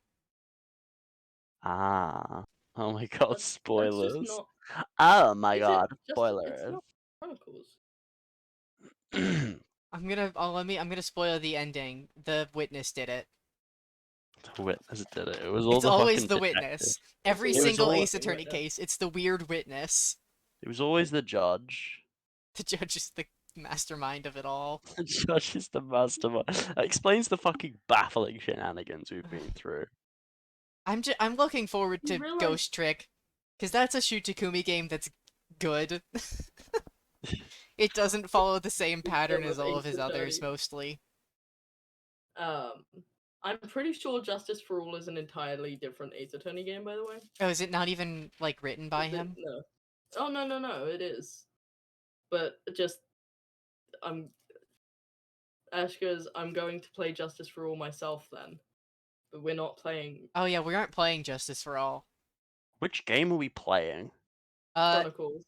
Ah. Oh my god, That's spoilers. just not. Oh my Is it god, just- spoilers. It's not Chronicles. I'm gonna spoil the ending. The witness did it. The witness did it. It was all It's the always fucking the detective. witness. Every It was single always Ace the Attorney witness. case, it's the weird witness. It was always the judge. The judge is the mastermind of it all. The judge is the mastermind. That explains the fucking baffling shenanigans we've been through. I'm looking forward You to realize- Ghost Trick, because that's a Shu Takumi game that's good. It doesn't follow the same pattern with as all of Ace his others, Attorney. mostly. I'm pretty sure Justice for All is an entirely different Ace Attorney game, by the way. Oh, is it not even, like, written by him? No. Oh, no, it is. But just, Ashka's, I'm going to play Justice for All myself then. But we're not playing Oh yeah, we aren't playing Justice for All. Which game are we playing? Chronicles.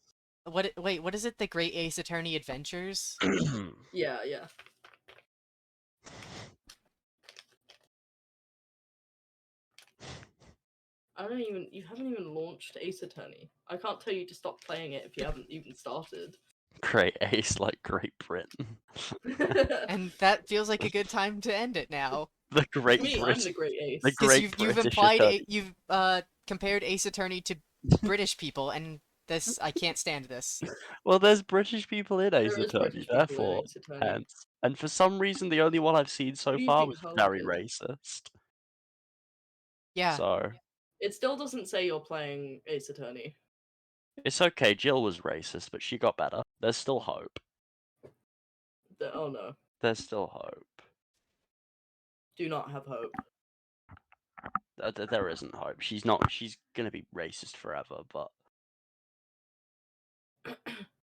Wait, what is it? The Great Ace Attorney Adventures? Yeah. You haven't even launched Ace Attorney. I can't tell you to stop playing it if you haven't even started. Great Ace, like Great Britain. And that feels like a good time to end it now. The Great Me, I'm Britain. the Great Ace. The Because Great you've British implied Attorney. you've compared Ace Attorney to British people, and this I can't stand this. Well, there's British people in Ace There is Attorney, British people in therefore, Ace Attorney. and for some reason, the only one I've seen so Who do you far think was Hulk very is? racist. Yeah. So It still doesn't say you're playing Ace Attorney. it's okay. Jill was racist, but she got better. There's still hope. Oh no. There's still hope. Do not have hope. There isn't hope. She's not. She's gonna be racist forever. But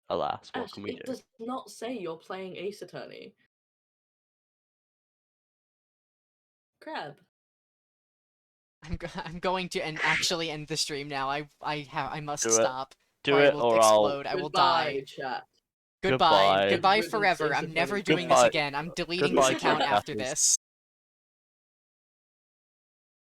alas, what Ash, can we it do? does not say you're playing Ace Attorney. Crab. I'm going to actually end the stream now. I must Do it. stop. Do or I it, will or I'll. explode. I will Goodbye, die. chat. Goodbye. Goodbye. Goodbye Riddance, forever. Ace I'm Attorney. never doing this Goodbye. again. I'm deleting Goodbye, this account after podcasters. this.